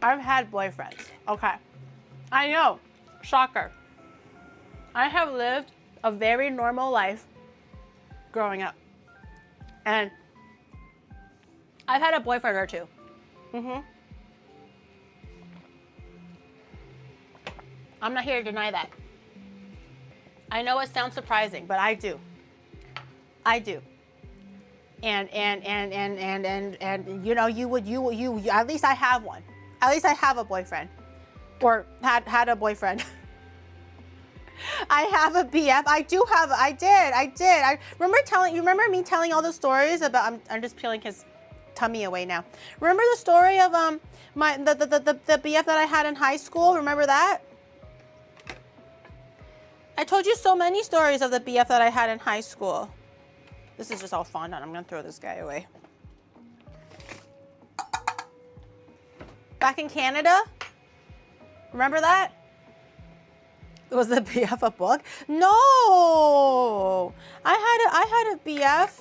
I've had boyfriends. Okay. I know. Shocker. I have lived a very normal life growing up. And I've had a boyfriend or two. I'm not here to deny that. I know it sounds surprising, but I do. I do. And you know, you at least I have one. At least I have a boyfriend. Or had a boyfriend. I have a BF. I did. I remember me telling all the stories about, I'm just peeling his tummy away now. Remember the story of the BF that I had in high school? Remember that? I told you so many stories of the BF that I had in high school. This is just all fondant. I'm gonna throw this guy away. Back in Canada, remember that? Was the BF a book? No, I had a BF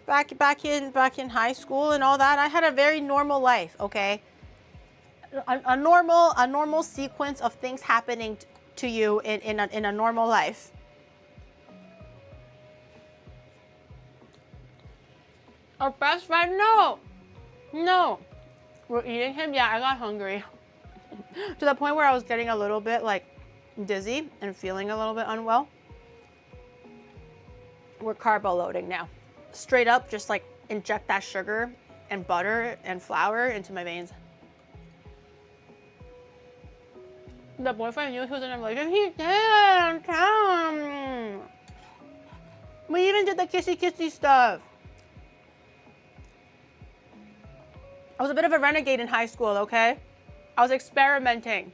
back in high school and all that. I had a very normal life. Okay, a normal sequence of things happening to you in a normal life. Our best friend? No. We're eating him? Yeah, I got hungry. To the point where I was getting a little bit like dizzy and feeling a little bit unwell. We're carbo loading now. Straight up, just like inject that sugar and butter and flour into my veins. The boyfriend knew he was in a relationship. He did. Come. We even did the kissy stuff. I was a bit of a renegade in high school, okay? I was experimenting.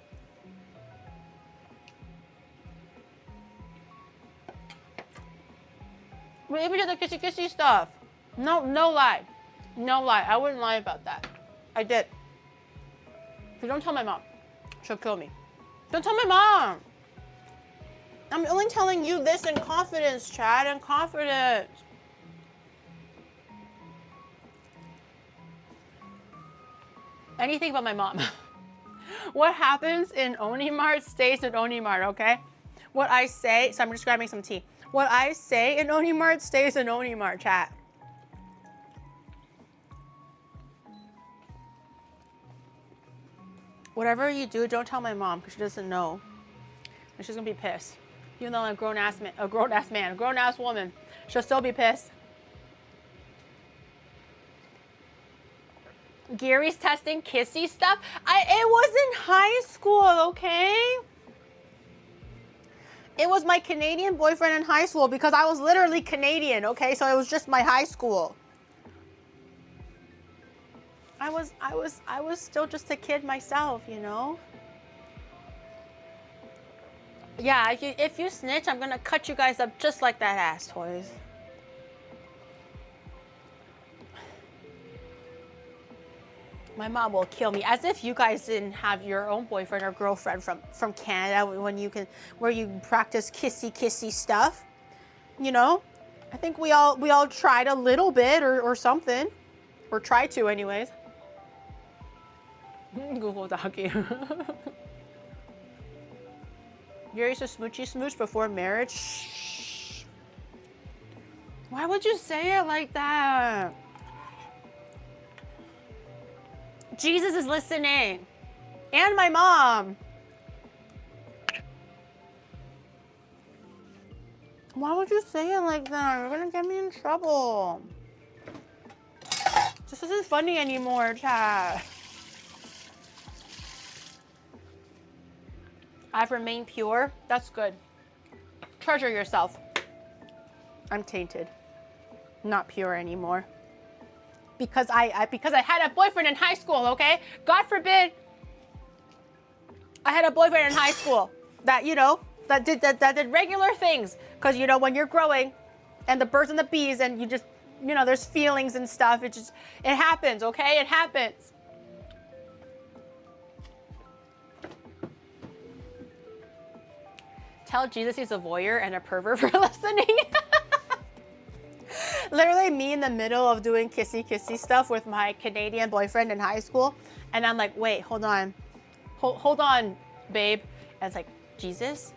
We even did the kissy stuff. No lie. No lie. I wouldn't lie about that. I did. But don't tell my mom. She'll kill me. Don't tell my mom. I'm only telling you this in confidence, Chad, in confidence. Anything about my mom. What happens in Onimart stays in Onimart, okay? What I say, so I'm just grabbing some tea. What I say in Onimart stays in Onimart, chat. Whatever you do, don't tell my mom because she doesn't know. And she's gonna be pissed. Even though I'm a grown-ass woman, she'll still be pissed. Gary's testing kissy stuff. It was in high school, okay? It was my Canadian boyfriend in high school because I was literally Canadian, okay? So it was just my high school. I was still just a kid myself, you know? Yeah, if you snitch, I'm gonna cut you guys up just like that ass, toys. My mom will kill me. As if you guys didn't have your own boyfriend or girlfriend from Canada where you practice kissy stuff. You know? I think we all tried a little bit or something. Or tried to anyways. Google Docu. You're used to smoochy smooch before marriage? Shh. Why would you say it like that? Jesus is listening. And my mom. Why would you say it like that? You're gonna get me in trouble. This isn't funny anymore, chat. I've remained pure. That's good. Treasure yourself. I'm tainted. Not pure anymore. Because I had a boyfriend in high school, okay? God forbid I had a boyfriend in high school that, you know, that did regular things. Because, you know, when you're growing and the birds and the bees and you just, you know, there's feelings and stuff. It happens, okay? It happens. Tell Jesus he's a voyeur and a pervert for listening. Literally me in the middle of doing kissy stuff with my Canadian boyfriend in high school. And I'm like, wait, hold on. Hold on, babe. And it's like, Jesus,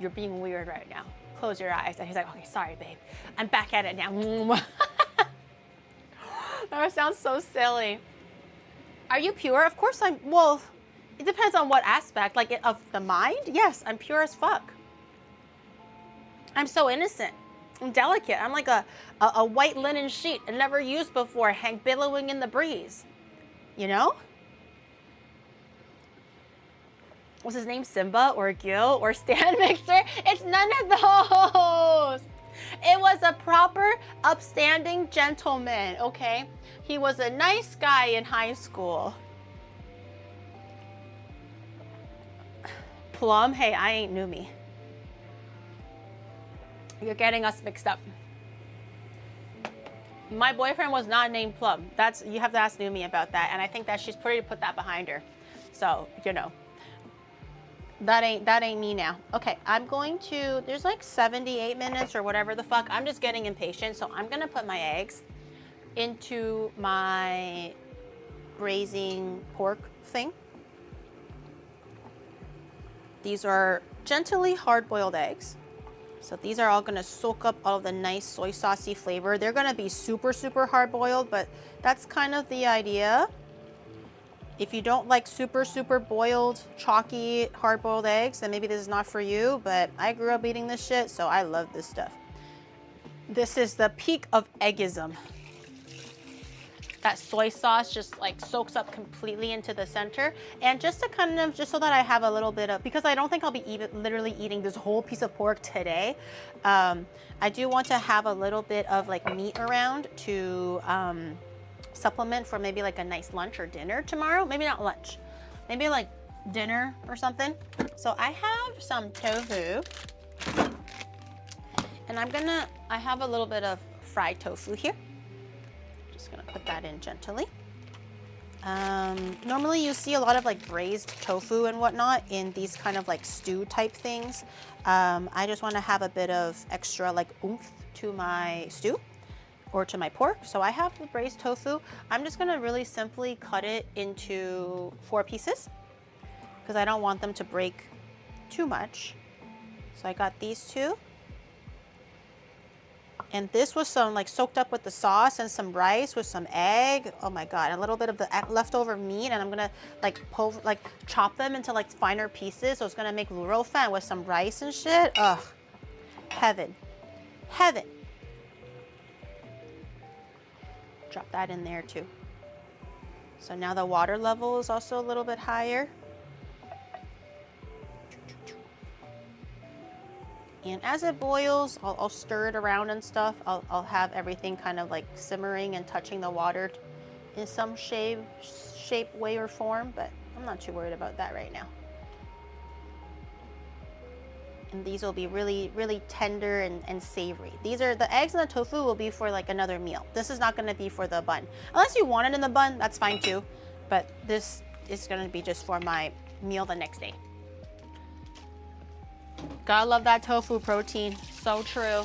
you're being weird right now. Close your eyes. And he's like, okay, sorry, babe. I'm back at it now. That sounds so silly. Are you pure? Of course I'm, well, it depends on what aspect. Like of the mind? Yes, I'm pure as fuck. I'm so innocent. I'm delicate. I'm like a white linen sheet I never used before, hang billowing in the breeze. You know? What's his name? Simba or Gil or Stan Mixer? It's none of those. It was a proper, upstanding gentleman, okay? He was a nice guy in high school. Plum? Hey, I ain't Numi. You're getting us mixed up. My boyfriend was not named Plum. You have to ask Numi about that, and I think that she's pretty to put that behind her. So, you know. That ain't me now. Okay, I'm going to, there's like 78 minutes or whatever the fuck. I'm just getting impatient, so I'm gonna put my eggs into my braising pork thing. These are gently hard-boiled eggs. So these are all gonna soak up all of the nice soy saucy flavor. They're gonna be super, super hard-boiled, but that's kind of the idea. If you don't like super, super boiled, chalky, hard-boiled eggs, then maybe this is not for you, but I grew up eating this shit, so I love this stuff. This is the peak of eggism. That soy sauce just like soaks up completely into the center. And just to kind of, just so that I have a little bit of, because I don't think I'll be literally eating this whole piece of pork today. I do want to have a little bit of like meat around to, supplement for maybe like a nice lunch or dinner tomorrow. Maybe not lunch, maybe like dinner or something. So I have some tofu and I have a little bit of fried tofu here. Just gonna put that in gently. Normally you see a lot of like braised tofu and whatnot in these kind of like stew type things. I just want to have a bit of extra like oomph to my stew or to my pork. So I have the braised tofu. I'm just gonna really simply cut it into 4 pieces because I don't want them to break too much. So I got these 2. And this was some like soaked up with the sauce and some rice with some egg. Oh my God, a little bit of the leftover meat, and I'm gonna like chop them into like finer pieces. So it's gonna make real fun with some rice and shit. Ugh, heaven, heaven. Drop that in there too. So now the water level is also a little bit higher. And as it boils, I'll stir it around and stuff. I'll have everything kind of like simmering and touching the water in some shape, way, or form, but I'm not too worried about that right now. And these will be really, really tender and savory. These are, the eggs and the tofu will be for like another meal. This is not gonna be for the bun. Unless you want it in the bun, that's fine too. But this is gonna be just for my meal the next day. Gotta love that tofu protein, so true.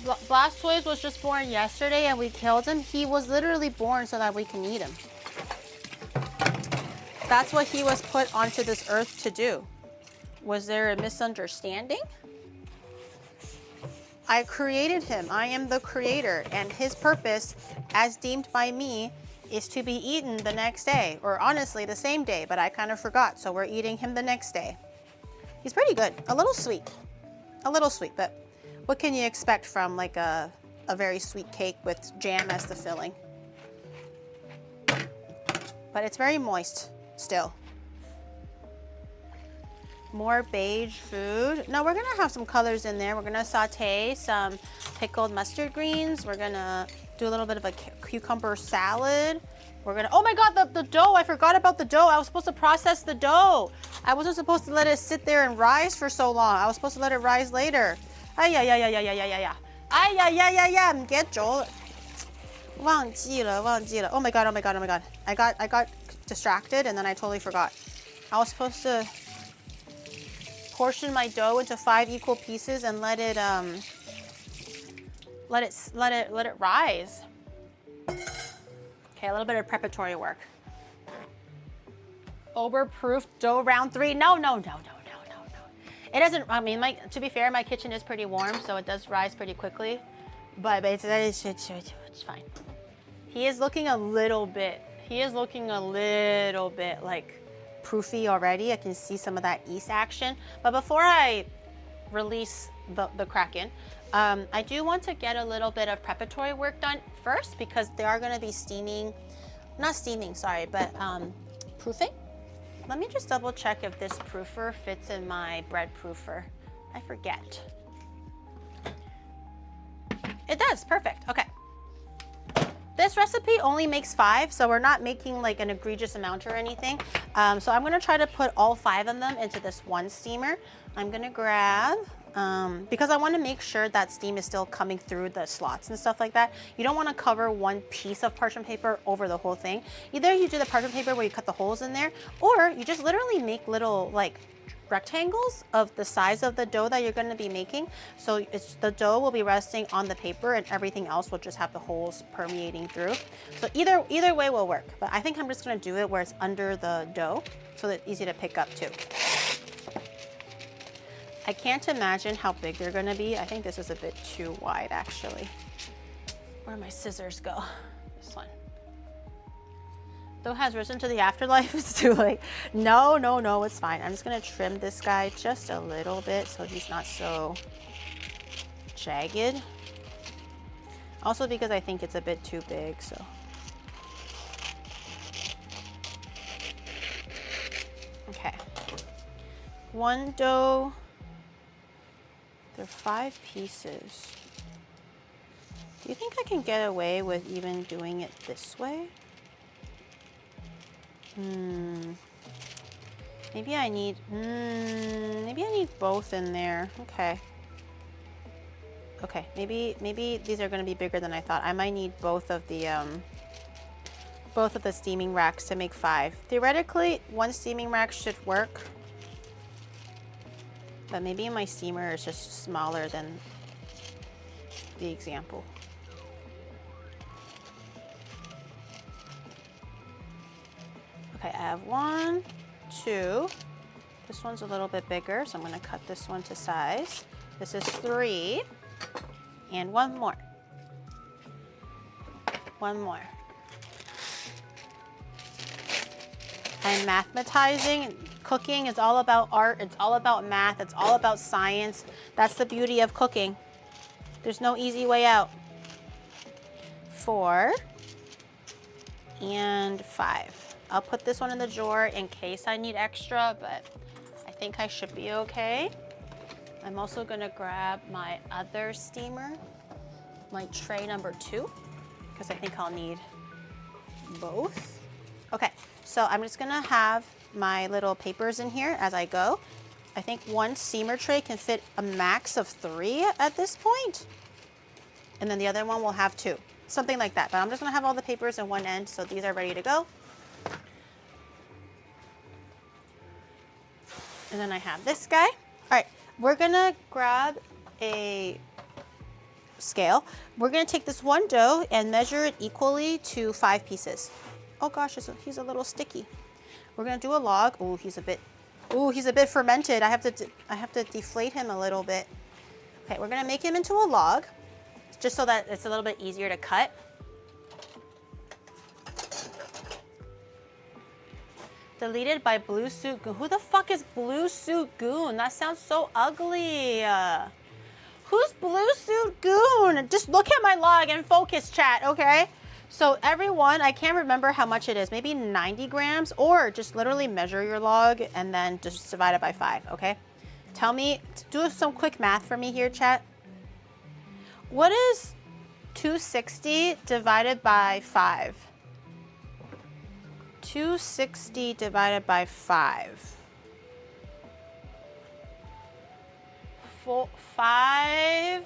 Blastoise was just born yesterday and we killed him. He was literally born so that we can eat him. That's what he was put onto this earth to do. Was there a misunderstanding? I created him. I am the creator, and his purpose, as deemed by me, is to be eaten the next day, or honestly the same day, but I kind of forgot, so we're eating him the next day. He's pretty good. A little sweet, but what can you expect from like a very sweet cake with jam as the filling? But it's very moist still. More beige food. No, we're gonna have some colors in there. We're gonna saute some pickled mustard greens. We're gonna do a little bit of a cucumber salad. We're gonna, oh my God, the dough, I forgot about the dough. I was supposed to process the dough. I wasn't supposed to let it sit there and rise for so long. I was supposed to let it rise later. Ay, ya, ya, ya, ya, ya, ya, ya, ya. Ay, ya, ya, ya, ya, 唔記得咗。忘記了, 忘記了. Oh my God, oh my God, oh my God. I got distracted and then I totally forgot. I was supposed to portion my dough into 5 equal pieces and let it rise. Okay, a little bit of preparatory work. Overproof dough round 3. No. It doesn't, I mean, to be fair, my kitchen is pretty warm, so it does rise pretty quickly, but it's fine. He is looking a little bit like proofy already. I can see some of that yeast action. But before I release the Kraken, I do want to get a little bit of preparatory work done first because they are going to be proofing. Let me just double check if this proofer fits in my bread proofer. I forget. It does, perfect, okay. This recipe only makes 5, so we're not making like an egregious amount or anything. So I'm gonna try to put all 5 of them into this one steamer. I'm gonna grab, because I wanna make sure that steam is still coming through the slots and stuff like that. You don't wanna cover one piece of parchment paper over the whole thing. Either you do the parchment paper where you cut the holes in there, or you just literally make little like rectangles of the size of the dough that you're going to be making. So the dough will be resting on the paper and everything else will just have the holes permeating through. So either way will work, but I think I'm just going to do it where it's under the dough so that it's easy to pick up too. I can't imagine how big they're going to be. I think this is a bit too wide actually. Where'd my scissors go? This one. Dough has risen to the afterlife. It's too late. No, it's fine. I'm just gonna trim this guy just a little bit so he's not so jagged. Also because I think it's a bit too big, so. Okay. One dough. There are 5 pieces. Do you think I can get away with even doing it this way? Maybe I need both in there. Okay, maybe these are going to be bigger than I thought. I might need both of the steaming racks to make 5. Theoretically, one steaming rack should work, but maybe my steamer is just smaller than the example. Okay, I have 1, 2. This one's a little bit bigger, so I'm going to cut this one to size. This is 3, and 1 more. 1 more. I'm mathematizing. Cooking is all about art. It's all about math. It's all about science. That's the beauty of cooking. There's no easy way out. 4 and 5. I'll put this one in the drawer in case I need extra, but I think I should be okay. I'm also gonna grab my other steamer, my tray number 2, because I think I'll need both. Okay, so I'm just gonna have my little papers in here as I go. I think one steamer tray can fit a max of 3 at this point. And then the other one will have 2, something like that. But I'm just gonna have all the papers in one end, so these are ready to go. And then I have this guy. All right, we're gonna grab a scale. We're gonna take this one dough and measure it equally to 5 pieces. Oh gosh, he's a little sticky. We're gonna do a log. Oh, he's a bit fermented. I have to deflate him a little bit. Okay, we're gonna make him into a log, just so that it's a little bit easier to cut. Deleted by Blue Suit Goon. Who the fuck is Blue Suit Goon? That sounds so ugly. Who's Blue Suit Goon? Just look at my log and focus, chat, okay? So everyone, I can't remember how much it is. Maybe 90 grams, or just literally measure your log and then just divide it by 5, okay? Tell me, do some quick math for me here, chat. What is 260 divided by 5? 260 divided by 5. 5.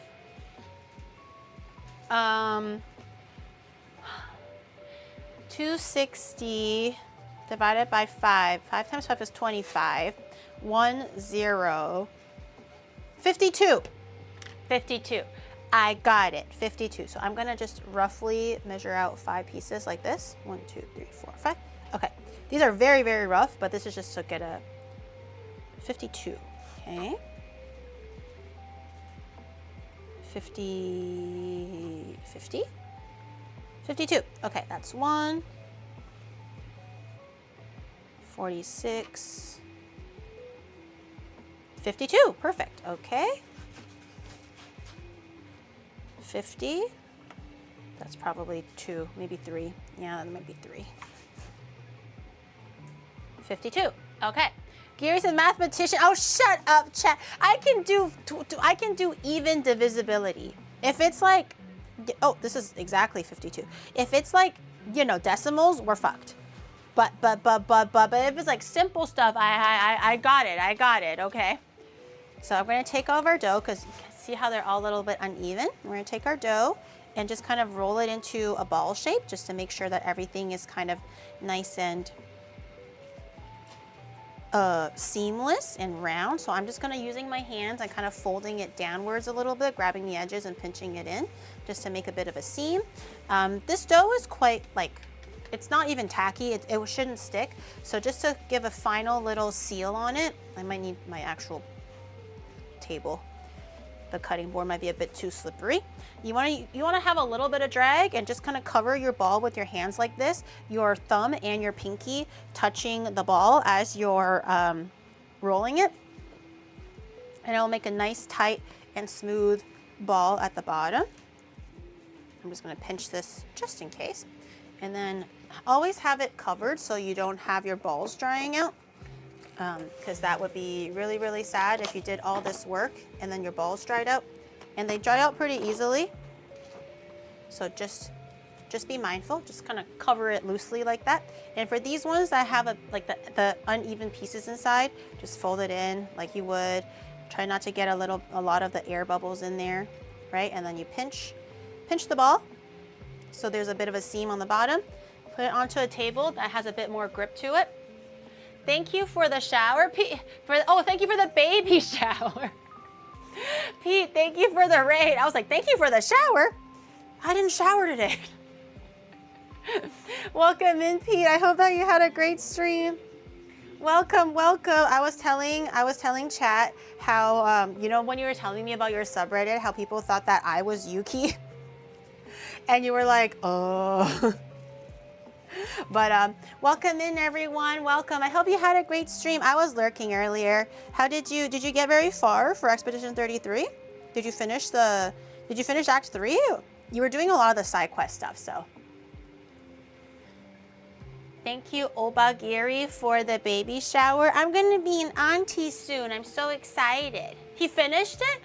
260 divided by 5. 5 times 5 is 25. 1, 0. 52. 52. I got it. 52. So I'm gonna just roughly measure out 5 pieces like this. 1, 2, 3, 4, 5. Okay. These are very, very rough, but this is just to get a 52. Okay. 50. 50. 52. Okay, that's 1. 46. 52. Perfect. Okay. 50. That's probably 2, maybe 3. Yeah, that might be 3. 52. Okay. Gary's a mathematician. Oh, shut up, chat. I can do even divisibility. If it's like, oh, this is exactly 52. If it's like, you know, decimals, we're fucked. But if it's like simple stuff, I got it, okay? So I'm gonna take all of our dough, because see how they're all a little bit uneven? We're gonna take our dough and just kind of roll it into a ball shape, just to make sure that everything is kind of nice and seamless and round. So I'm just gonna using my hands and kind of folding it downwards a little bit, grabbing the edges and pinching it in, just to make a bit of a seam. This dough is quite like, it's not even tacky, it shouldn't stick. So just to give a final little seal on it, I might need my actual table. The cutting board might be a bit too slippery. You wanna have a little bit of drag and just kind of cover your ball with your hands like this, your thumb and your pinky touching the ball as you're rolling it. And it'll make a nice tight and smooth ball at the bottom. I'm just gonna pinch this just in case. And then always have it covered so you don't have your balls drying out. Because that would be really, really sad if you did all this work and then your balls dried out. And they dry out pretty easily. So just be mindful, just kind of cover it loosely like that. And for these ones that have the uneven pieces inside, just fold it in like you would. Try not to get a lot of the air bubbles in there, right? And then you pinch the ball. So there's a bit of a seam on the bottom. Put it onto a table that has a bit more grip to it. Thank you for the shower, Pete. Thank you for the baby shower. Pete, thank you for the raid. I was like, thank you for the shower. I didn't shower today. Welcome in, Pete. I hope that you had a great stream. Welcome, welcome. I was telling chat how you know, when you were telling me about your subreddit, how people thought that I was Yuki, and you were like, oh. But welcome in, everyone. Welcome. I hope you had a great stream. I was lurking earlier. How did you get very far for Expedition 33? Did you finish Act 3? You were doing a lot of the side quest stuff, so. Thank you, Obagiri, for the baby shower. I'm gonna be an auntie soon. I'm so excited. He finished it?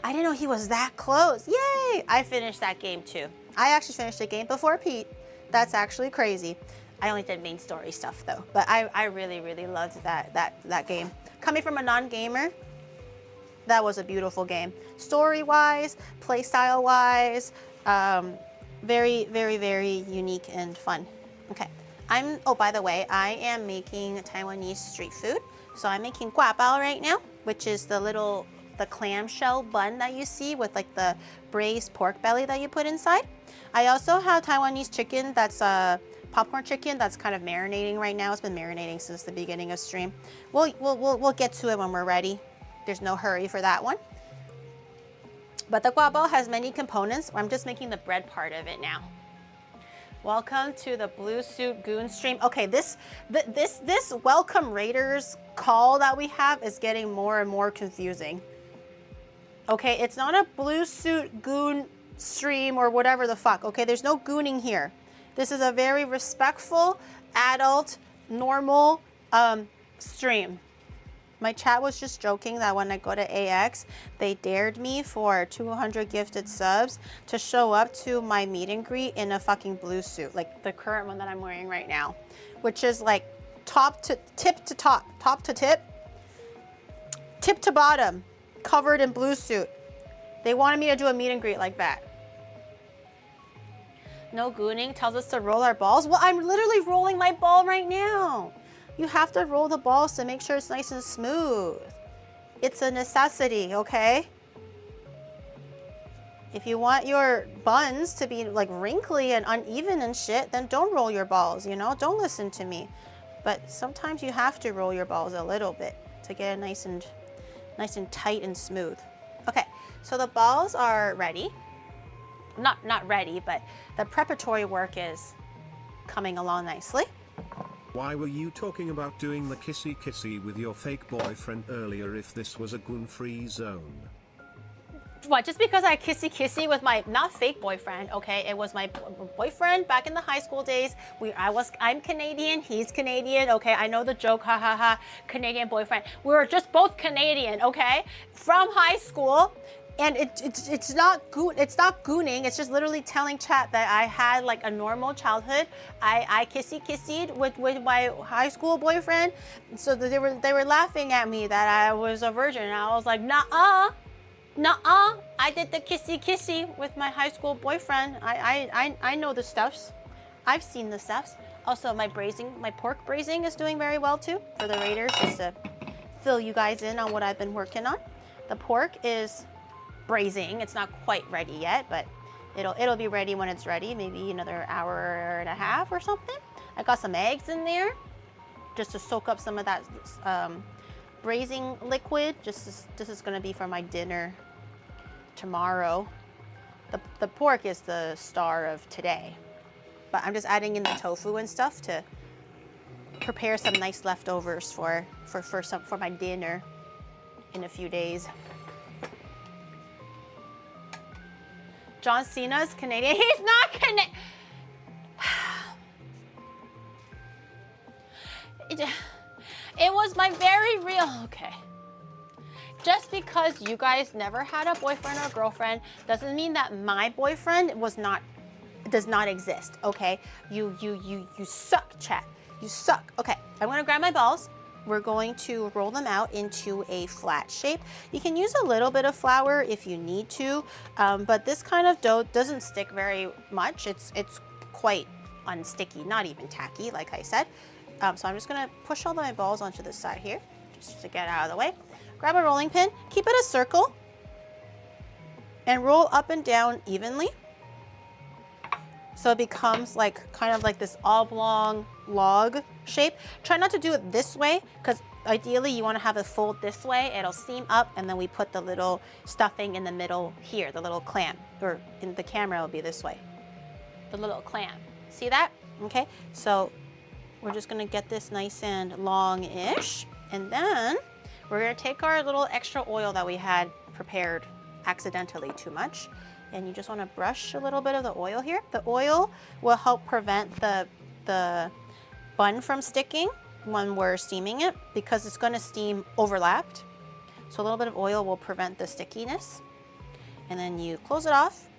I didn't know he was that close. Yay! I finished that game too. I actually finished the game before Pete. That's actually crazy. I only did main story stuff though, but I really, really loved that game. Coming from a non-gamer, that was a beautiful game. Story-wise, playstyle-wise, very, very, very unique and fun. Okay, oh, by the way, I am making Taiwanese street food. So I'm making guabao right now, which is the clamshell bun that you see with like the braised pork belly that you put inside. I also have Taiwanese chicken that's popcorn chicken that's kind of marinating right now. It's been marinating since the beginning of stream. We'll get to it when we're ready. There's no hurry for that one. But the guabao has many components. I'm just making the bread part of it now. Welcome to the Blue Suit Goon stream. Okay, this welcome raiders call that we have is getting more and more confusing. Okay, it's not a Blue Suit Goon stream or whatever the fuck. Okay, there's no gooning here. This is a very respectful, adult, normal stream. My chat was just joking that when I go to AX, they dared me for 200 gifted subs to show up to my meet and greet in a fucking blue suit, like the current one that I'm wearing right now, which is like tip to bottom, covered in blue suit. They wanted me to do a meet and greet like that. No gooning tells us to roll our balls. Well, I'm literally rolling my ball right now. You have to roll the balls to make sure it's nice and smooth. It's a necessity, okay? If you want your buns to be like wrinkly and uneven and shit, then don't roll your balls, you know? Don't listen to me. But sometimes you have to roll your balls a little bit to get it nice and tight and smooth. Okay, so the balls are ready. Not ready, but the preparatory work is coming along nicely. Why were you talking about doing the kissy with your fake boyfriend earlier if this was a goon-free zone? What, just because I kissy with my, not fake boyfriend, okay? It was my boyfriend back in the high school days. I'm Canadian, he's Canadian, okay? I know the joke, ha ha ha, Canadian boyfriend. We were just both Canadian, okay? From high school. And it's not gooning. It's just literally telling chat that I had like a normal childhood. I kissy with my high school boyfriend. So they were laughing at me that I was a virgin. And I was like, nuh-uh. I did the kissy with my high school boyfriend. I know the stuffs. I've seen the stuffs. Also, my pork braising is doing very well too. For the raiders, just to fill you guys in on what I've been working on. The pork is braising. It's not quite ready yet, but it'll be ready when it's ready. Maybe another hour and a half or something. I got some eggs in there just to soak up some of that braising liquid. This is gonna be for my dinner tomorrow. The pork is the star of today, but I'm just adding in the tofu and stuff to prepare some nice leftovers for my dinner in a few days. John Cena's Canadian. He's not Canadian. It was my very real, okay. Just because you guys never had a boyfriend or girlfriend doesn't mean that my boyfriend does not exist, okay? You suck, chat. You suck. Okay, I'm gonna grab my balls. We're going to roll them out into a flat shape. You can use a little bit of flour if you need to, but this kind of dough doesn't stick very much. It's quite unsticky, not even tacky, like I said. So I'm just gonna push all my balls onto this side here, just to get out of the way. Grab a rolling pin, keep it a circle, and roll up and down evenly. So it becomes like kind of like this oblong log shape. Try not to do it this way, because ideally you want to have it fold this way. It'll steam up, and then we put the little stuffing in the middle here, the little clam, or in the camera it'll be this way, the little clam. See that? Okay, so we're just gonna get this nice and long-ish, and then we're gonna take our little extra oil that we had prepared accidentally too much, and you just want to brush a little bit of the oil here. The oil will help prevent the bun from sticking when we're steaming it, because it's going to steam overlapped. So a little bit of oil will prevent the stickiness. And then you close it off,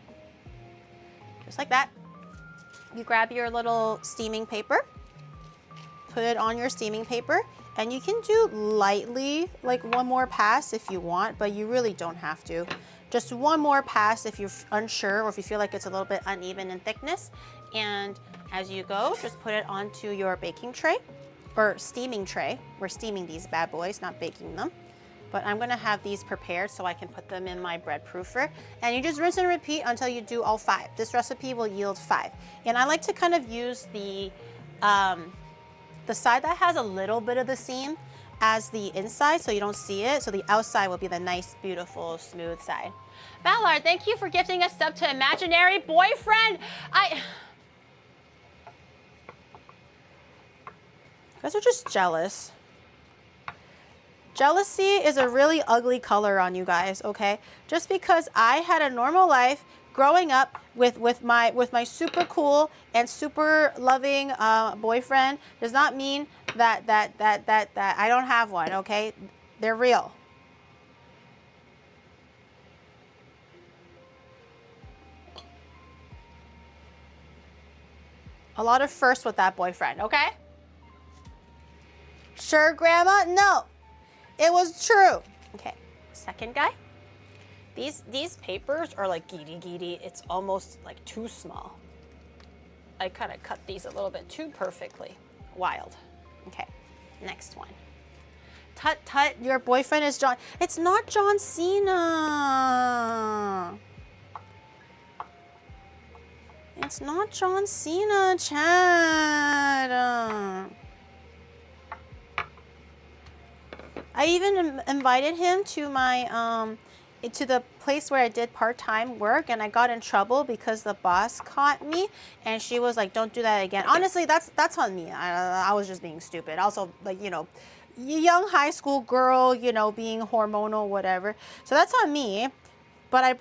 just like that. You grab your little steaming paper, put it on your steaming paper, and you can do lightly, like one more pass if you want, but you really don't have to. Just one more pass if you're unsure, or if you feel like it's a little bit uneven in thickness. And as you go, just put it onto your baking tray or steaming tray. We're steaming these bad boys, not baking them. But I'm gonna have these prepared so I can put them in my bread proofer. And you just rinse and repeat until you do all 5. This recipe will yield 5. And I like to kind of use the side that has a little bit of the seam as the inside, so you don't see it. So the outside will be the nice, beautiful, smooth side. Ballard, thank you for gifting a sub to Imaginary Boyfriend. guys are just jealous. Jealousy is a really ugly color on you guys, okay? Just because I had a normal life growing up with my super cool and super loving boyfriend does not mean that I don't have one, okay? They're real. A lot of firsts with that boyfriend, okay? Sure, Grandma? No. It was true. Okay, second guy. These papers are like giddy. It's almost like too small. I kind of cut these a little bit too perfectly. Wild. Okay, next one. Tut tut, your boyfriend is John. It's not John Cena. It's not John Cena, Chad. I even invited him to my to the place where I did part-time work, and I got in trouble because the boss caught me, and she was like, "Don't do that again." Honestly, that's on me. I was just being stupid. Also, like, you know, young high school girl, you know, being hormonal, whatever. So that's on me. But I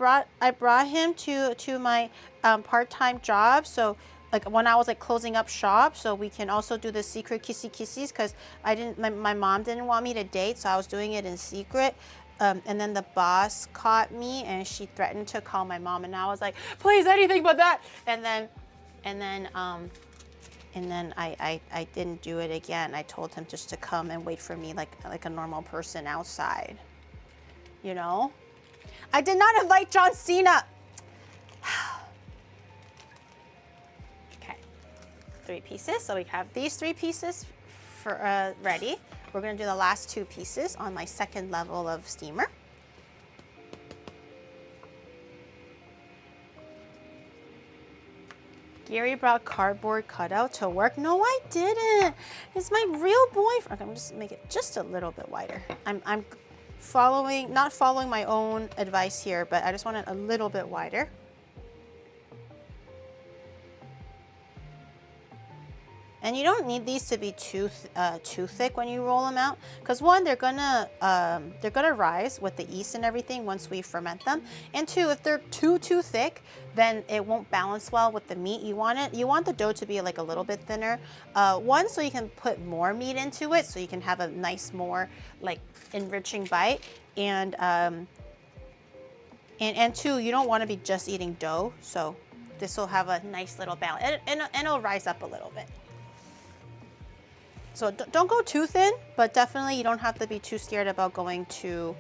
brought him to my part-time job. So like when I was like closing up shop, so we can also do the secret kissies, because my mom didn't want me to date, so I was doing it in secret. And then the boss caught me, and she threatened to call my mom, and I was like, please, anything but that. And then I didn't do it again. I told him just to come and wait for me like a normal person outside. You know? I did not invite John Cena. Okay, 3 pieces. So we have these 3 pieces for ready. We're gonna do the last 2 pieces on my second level of steamer. Gary brought cardboard cutout to work. No, I didn't. It's my real boyfriend. Okay, I'm just make it just a little bit wider. I'm not following my own advice here, but I just want it a little bit wider. And you don't need these to be too thick when you roll them out, because 1, they're gonna rise with the yeast and everything once we ferment them, and 2, if they're too thick, then it won't balance well with the meat. You want the dough to be like a little bit thinner. 1, so you can put more meat into it, so you can have a nice, more like enriching bite, and 2, you don't want to be just eating dough, so this will have a nice little balance, and it'll rise up a little bit. So don't go too thin, but definitely you don't have to be too scared about going too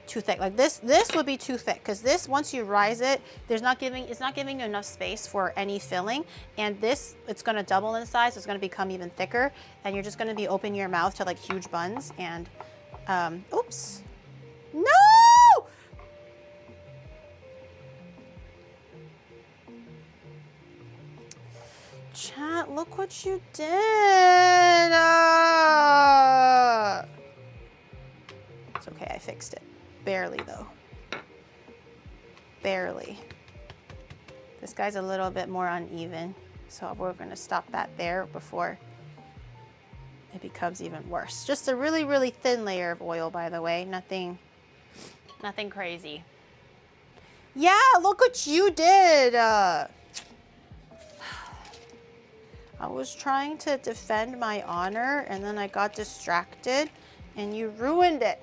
thick. Like this would be too thick, because this, once you rise it, it's not giving you enough space for any filling, and this, it's going to double in size. It's going to become even thicker, and you're just going to be opening your mouth to like huge buns. And oops, no! Chat, look what you did. It's okay, I fixed it. Barely though. Barely. This guy's a little bit more uneven, so we're gonna stop that there before it becomes even worse. Just a really, really thin layer of oil, by the way. Nothing crazy. Yeah, look what you did. I was trying to defend my honor, and then I got distracted, and you ruined it.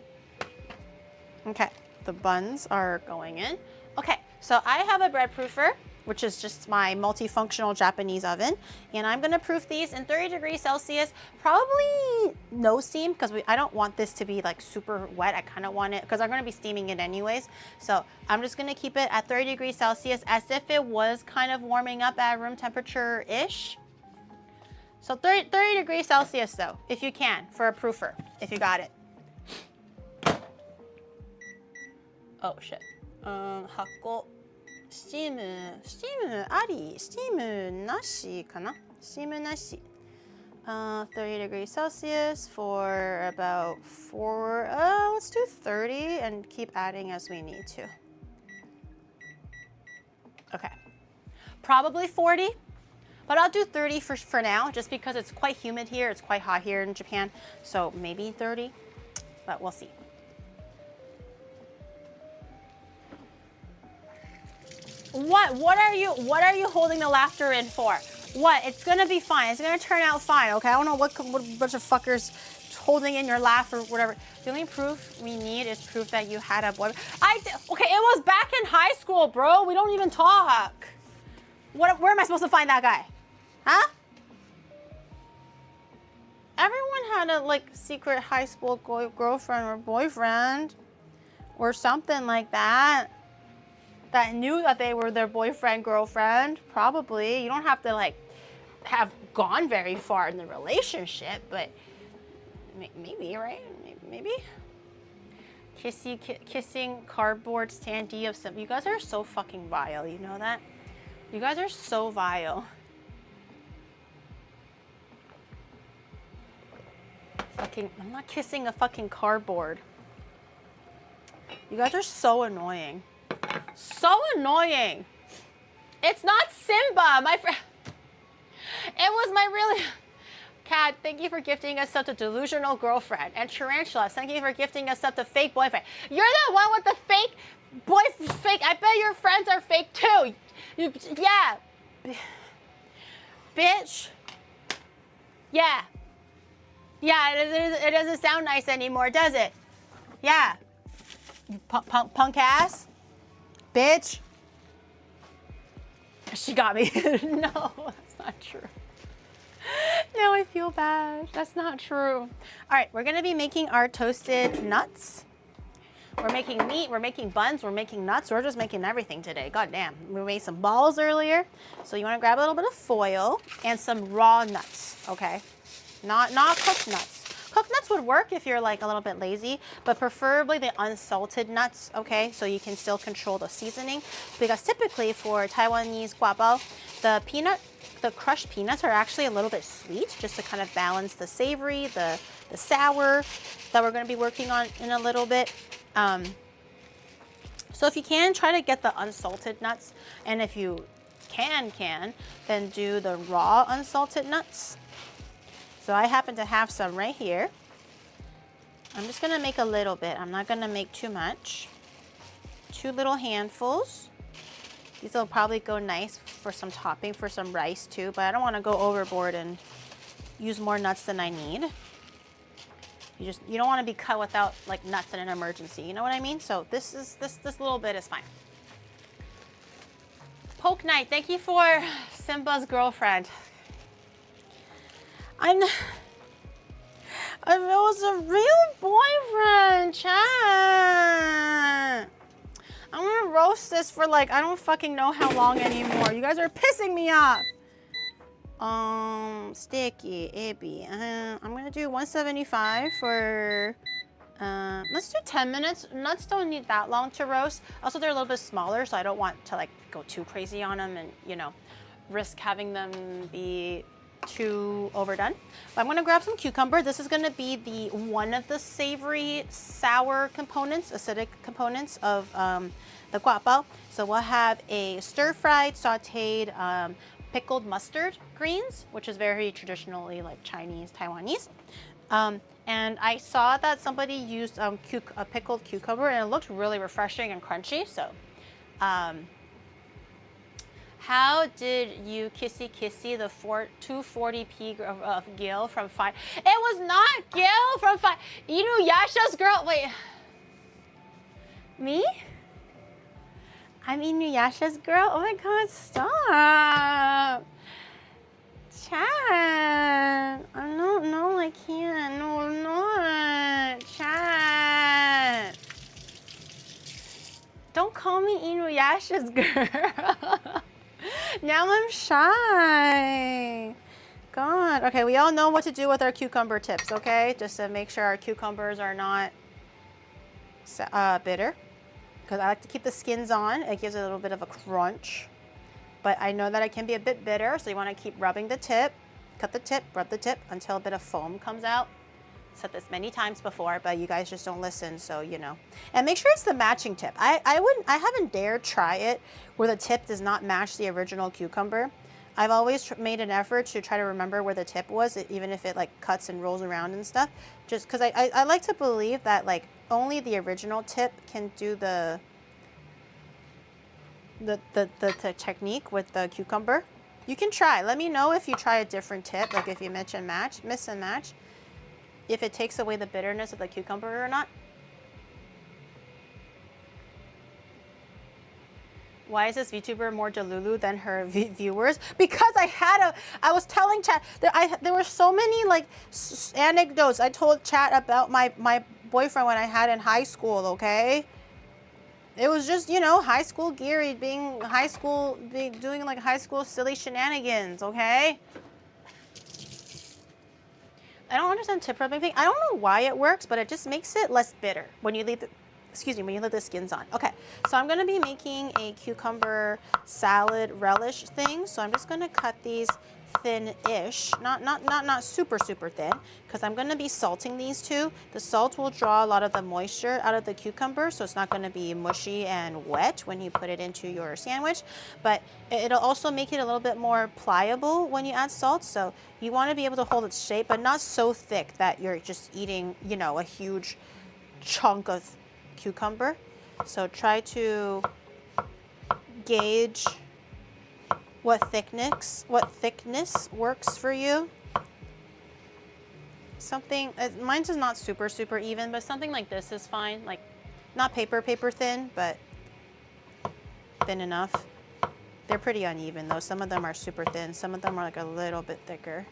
Okay, the buns are going in. Okay, so I have a bread proofer, which is just my multifunctional Japanese oven, and I'm gonna proof these in 30 degrees Celsius, probably no steam, because I don't want this to be like super wet. I kind of want it, because I'm gonna be steaming it anyways. So I'm just gonna keep it at 30 degrees Celsius as if it was kind of warming up at room temperature-ish. So 30 degrees Celsius though, if you can, for a proofer, if you got it. Oh shit. Hakko. Steam あり、steam なしかな? Steam なし. 30 degrees Celsius for about 4, let's do 30 and keep adding as we need to. Okay. Probably 40. But I'll do 30 for now, just because it's quite humid here. It's quite hot here in Japan. So maybe 30, but we'll see. What are you holding the laughter in for? What? It's gonna be fine. It's gonna turn out fine, okay? I don't know what bunch of fuckers holding in your laugh or whatever. The only proof we need is proof that you had a boyfriend. Okay, it was back in high school, bro. We don't even talk. Where am I supposed to find that guy? Huh? Everyone had a like secret high school girlfriend or boyfriend or something like that that knew that they were their boyfriend, girlfriend, probably. You don't have to like have gone very far in the relationship, but maybe, right? Maybe. Kissing cardboard standee of some. You guys are so fucking vile, you know that? You guys are so vile. I'm not kissing a fucking cardboard. You guys are so annoying. So annoying. It's not Simba, my friend. It was my really... Kat, thank you for gifting us up to delusional girlfriend. And Tarantula, thank you for gifting us up to fake boyfriend. You're the one with the fake fake. I bet your friends are fake too. Yeah. Bitch. Yeah. Yeah, it doesn't sound nice anymore, does it? Yeah. You punk ass. Bitch. She got me. No, that's not true. Now I feel bad. That's not true. All right, we're gonna be making our toasted nuts. We're making meat, we're making buns, we're making nuts. We're just making everything today. God damn. We made some balls earlier. So you wanna grab a little bit of foil and some raw nuts, okay? Not cooked nuts. Cooked nuts would work if you're like a little bit lazy, but preferably the unsalted nuts, okay? So you can still control the seasoning. Because typically for Taiwanese guabao, the crushed peanuts are actually a little bit sweet, just to kind of balance the savory, the sour that we're gonna be working on in a little bit. So if you can, try to get the unsalted nuts. And if you can, then do the raw unsalted nuts. So I happen to have some right here. I'm just gonna make a little bit. I'm not gonna make too much. 2 little handfuls. These will probably go nice for some topping for some rice too, but I don't wanna go overboard and use more nuts than I need. You don't wanna be cut without like nuts in an emergency, you know what I mean? So this little bit is fine. Poke Night, thank you for Simba's girlfriend. If it was a real boyfriend, chat. I'm gonna roast this for like, I don't fucking know how long anymore. You guys are pissing me off. Sticky, Ibby. I'm gonna do 175 for, let's do 10 minutes. Nuts don't need that long to roast. Also, they're a little bit smaller, so I don't want to like go too crazy on them and, you know, risk having them be too overdone. But I'm gonna grab some cucumber. This is gonna be one of the savory, sour components, acidic components of the guapao. So we'll have a stir-fried, sauteed, pickled mustard greens, which is very traditionally like Chinese, Taiwanese. And I saw that somebody used a pickled cucumber and it looked really refreshing and crunchy. So how did you kissy the 240p of Gil from Fine? It was not Gil from Fine. Inuyasha's girl. Wait. Me? I'm Inuyasha's girl? Oh my god, stop. Chat. No, I can't. No, I'm not. Chat. Don't call me Inuyasha's girl. Now I'm shy. God. Okay, we all know what to do with our cucumber tips, okay? Just to make sure our cucumbers are not bitter. Because I like to keep the skins on. It gives it a little bit of a crunch. But I know that it can be a bit bitter, so you want to keep rubbing the tip. Cut the tip, rub the tip until a bit of foam comes out. Said this many times before, but you guys just don't listen, so you know. And make sure it's the matching tip. I haven't dared try it where the tip does not match the original cucumber. I've always made an effort to try to remember where the tip was, even if it like cuts and rolls around and stuff. Just because I like to believe that like only the original tip can do the technique with the cucumber. You can try. Let me know if you try a different tip, like if you miss and match, if it takes away the bitterness of the cucumber or not. Why is this VTuber more delulu than her viewers? Because I was telling chat, there were so many like anecdotes. I told chat about my boyfriend when I had in high school, okay? It was just, you know, high school Geary doing like high school silly shenanigans, okay? I don't understand tip rubbing thing. I don't know why it works, but it just makes it less bitter when you leave the, when you leave the skins on. Okay, so I'm gonna be making a cucumber salad relish thing. So I'm just gonna cut these thin-ish, not super thin, because I'm gonna be salting these too. The salt will draw a lot of the moisture out of the cucumber, so it's not gonna be mushy and wet when you put it into your sandwich, but it'll also make it a little bit more pliable when you add salt. So you wanna be able to hold its shape, but not so thick that you're just eating, you know, a huge chunk of cucumber. So try to gauge what thickness works for you. Something, mine's is not super even, but something like this is fine. Like, not paper thin, but thin enough. They're pretty uneven though. Some of them are super thin. Some of them are like a little bit thicker.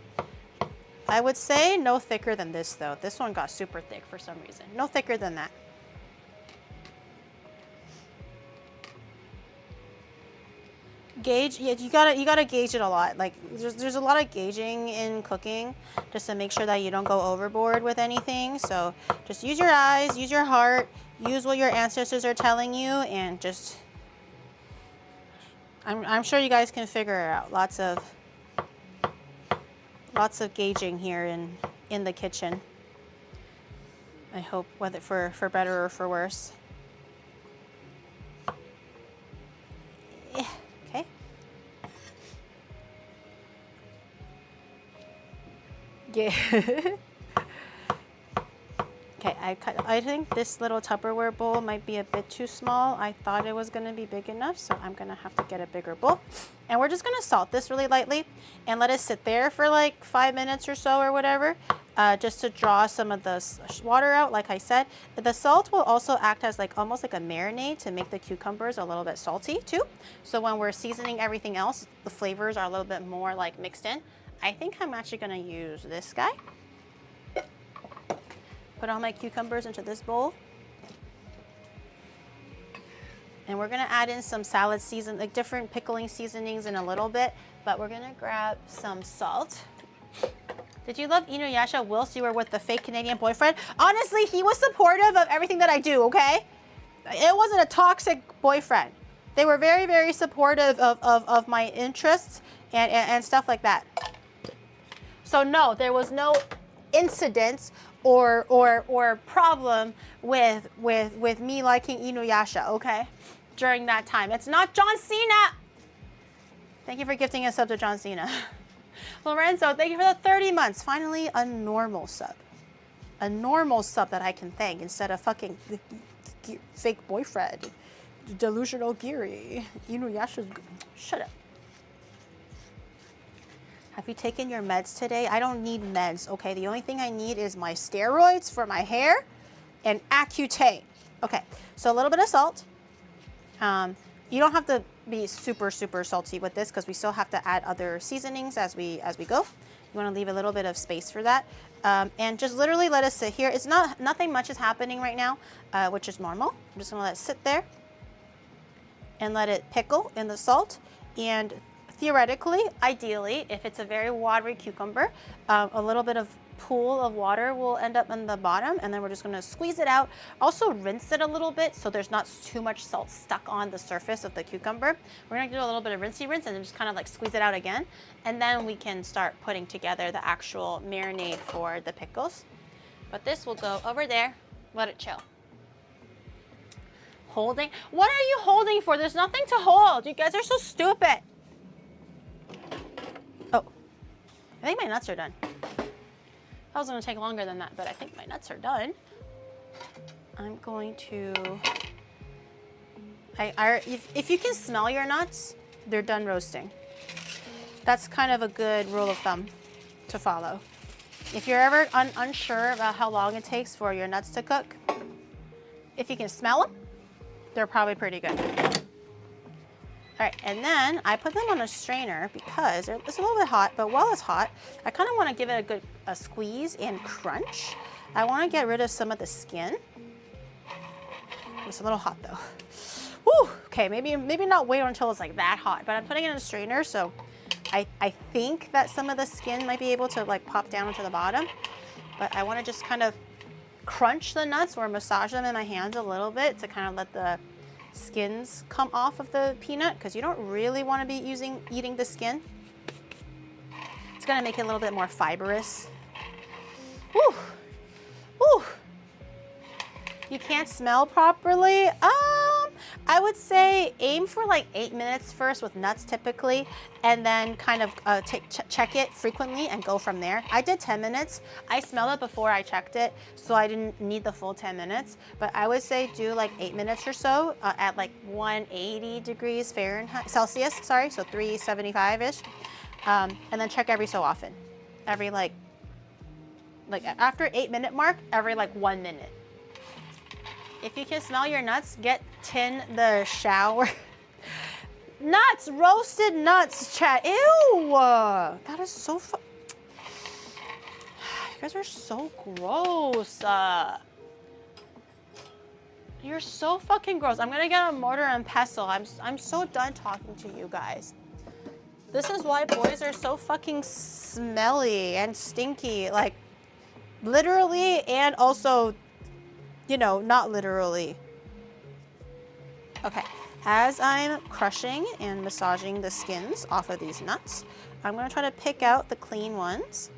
I would say no thicker than this though. This one got super thick for some reason. No thicker than that. Gauge, yeah, you gotta gauge it a lot. Like there's a lot of gauging in cooking, just to make sure that you don't go overboard with anything. So just use your eyes, use your heart, use what your ancestors are telling you, and just I'm sure you guys can figure it out. Lots of gauging here in the kitchen. I hope, whether for better or for worse. Okay. Yeah. Okay, I think this little Tupperware bowl might be a bit too small. I thought it was gonna be big enough, so I'm gonna have to get a bigger bowl. And we're just gonna salt this really lightly and let it sit there for like 5 minutes or so or whatever, just to draw some of the water out, like I said. The salt will also act as like almost like a marinade to make the cucumbers a little bit salty too. So when we're seasoning everything else, the flavors are a little bit more like mixed in. I think I'm actually gonna use this guy. Put all my cucumbers into this bowl. And we're gonna add in some salad season, like different pickling seasonings in a little bit, but we're gonna grab some salt. Did you love Inuyasha whilst you were with the fake Canadian boyfriend? Honestly, he was supportive of everything that I do, okay? It wasn't a toxic boyfriend. They were very, very supportive of my interests and stuff like that. So no, there was no incidents or problem with me liking Inuyasha, okay? During that time. It's not John Cena. Thank you for gifting a sub to John Cena. Lorenzo, thank you for the 30 months. Finally, a normal sub. A normal sub that I can thank instead of fucking fake boyfriend. Delusional Geary. Inuyasha's... Shut up. Have you taken your meds today? I don't need meds, okay? The only thing I need is my steroids for my hair and Accutane. Okay, so a little bit of salt. You don't have to be super salty with this because we still have to add other seasonings as we go. You want to leave a little bit of space for that. And just literally let it sit here. It's nothing much is happening right now, which is normal. I'm just gonna let it sit there and let it pickle in the salt. And theoretically, ideally, if it's a very watery cucumber, a little bit of pool of water will end up in the bottom, and then we're just gonna squeeze it out. Also rinse it a little bit so there's not too much salt stuck on the surface of the cucumber. We're gonna do a little bit of rinsey rinse and then just kind of like squeeze it out again. And then we can start putting together the actual marinade for the pickles. But this will go over there, let it chill. Holding? What are you holding for? There's nothing to hold. You guys are so stupid. I think my nuts are done. That was gonna take longer than that, but I think my nuts are done. I'm going to, if you can smell your nuts, they're done roasting. That's kind of a good rule of thumb to follow. If you're ever unsure about how long it takes for your nuts to cook, if you can smell them, they're probably pretty good. All right, and then I put them on a strainer because it's a little bit hot, but while it's hot, I kind of want to give it a good squeeze and crunch. I want to get rid of some of the skin. It's a little hot though. Woo, okay, maybe not wait until it's like that hot, but I'm putting it in a strainer, so I think that some of the skin might be able to like pop down into the bottom, but I want to just kind of crunch the nuts or massage them in my hands a little bit to kind of let the skins come off of the peanut, because you don't really want to be eating the skin. It's gonna make it a little bit more fibrous. Woo, woo. You can't smell properly? I would say aim for like 8 minutes first with nuts typically, and then kind of check it frequently and go from there. I did 10 minutes. I smelled it before I checked it, so I didn't need the full 10 minutes. But I would say do like 8 minutes or so at like 180 degrees Celsius, sorry, so 375-ish. And then check every so often. Every like after 8-minute mark, every like 1 minute. If you can smell your nuts, get tin the shower. Nuts, roasted nuts, chat. Ew, that is so you guys are so gross. You're so fucking gross. I'm gonna get a mortar and pestle. I'm so done talking to you guys. This is why boys are so fucking smelly and stinky, like literally and also, you know, not literally. Okay, as I'm crushing and massaging the skins off of these nuts, I'm gonna try to pick out the clean ones.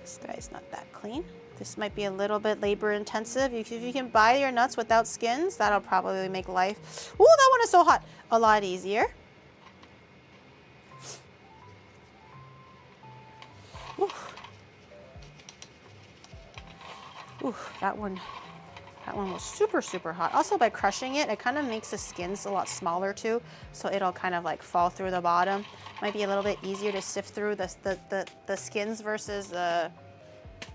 This guy's not that clean. This might be a little bit labor intensive. If you can buy your nuts without skins, that'll probably make life, ooh, that one is so hot, a lot easier. Ooh. Ooh, that one was super, super hot. Also, by crushing it, it kind of makes the skins a lot smaller too, so it'll kind of like fall through the bottom. Might be a little bit easier to sift through the skins versus the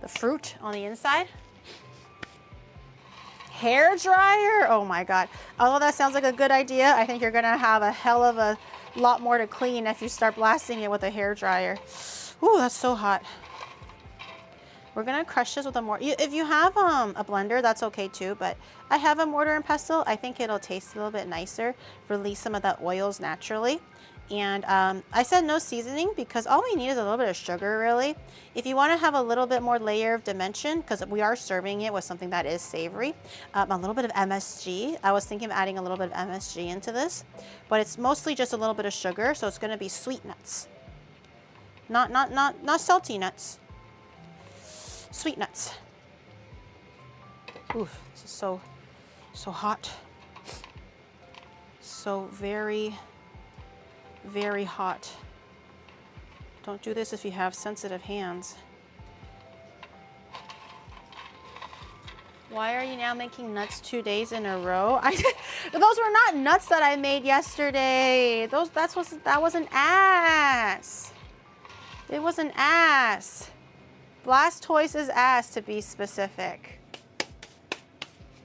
fruit on the inside. Hair dryer? Oh my God. Although that sounds like a good idea, I think you're gonna have a hell of a lot more to clean if you start blasting it with a hair dryer. Ooh, that's so hot. We're gonna crush this with a mortar. If you have a blender, that's okay too, but I have a mortar and pestle. I think it'll taste a little bit nicer, release some of the oils naturally. And I said no seasoning because all we need is a little bit of sugar, really. If you wanna have a little bit more layer of dimension, because we are serving it with something that is savory, a little bit of MSG. I was thinking of adding a little bit of MSG into this, but it's mostly just a little bit of sugar, so it's gonna be sweet nuts. Not salty nuts. Sweet nuts. Ooh, this is so hot. So very, very hot. Don't do this if you have sensitive hands. Why are you now making nuts 2 days in a row? Those were not nuts that I made yesterday. That was an ass. It was an ass. Blastoise's ass, to be specific.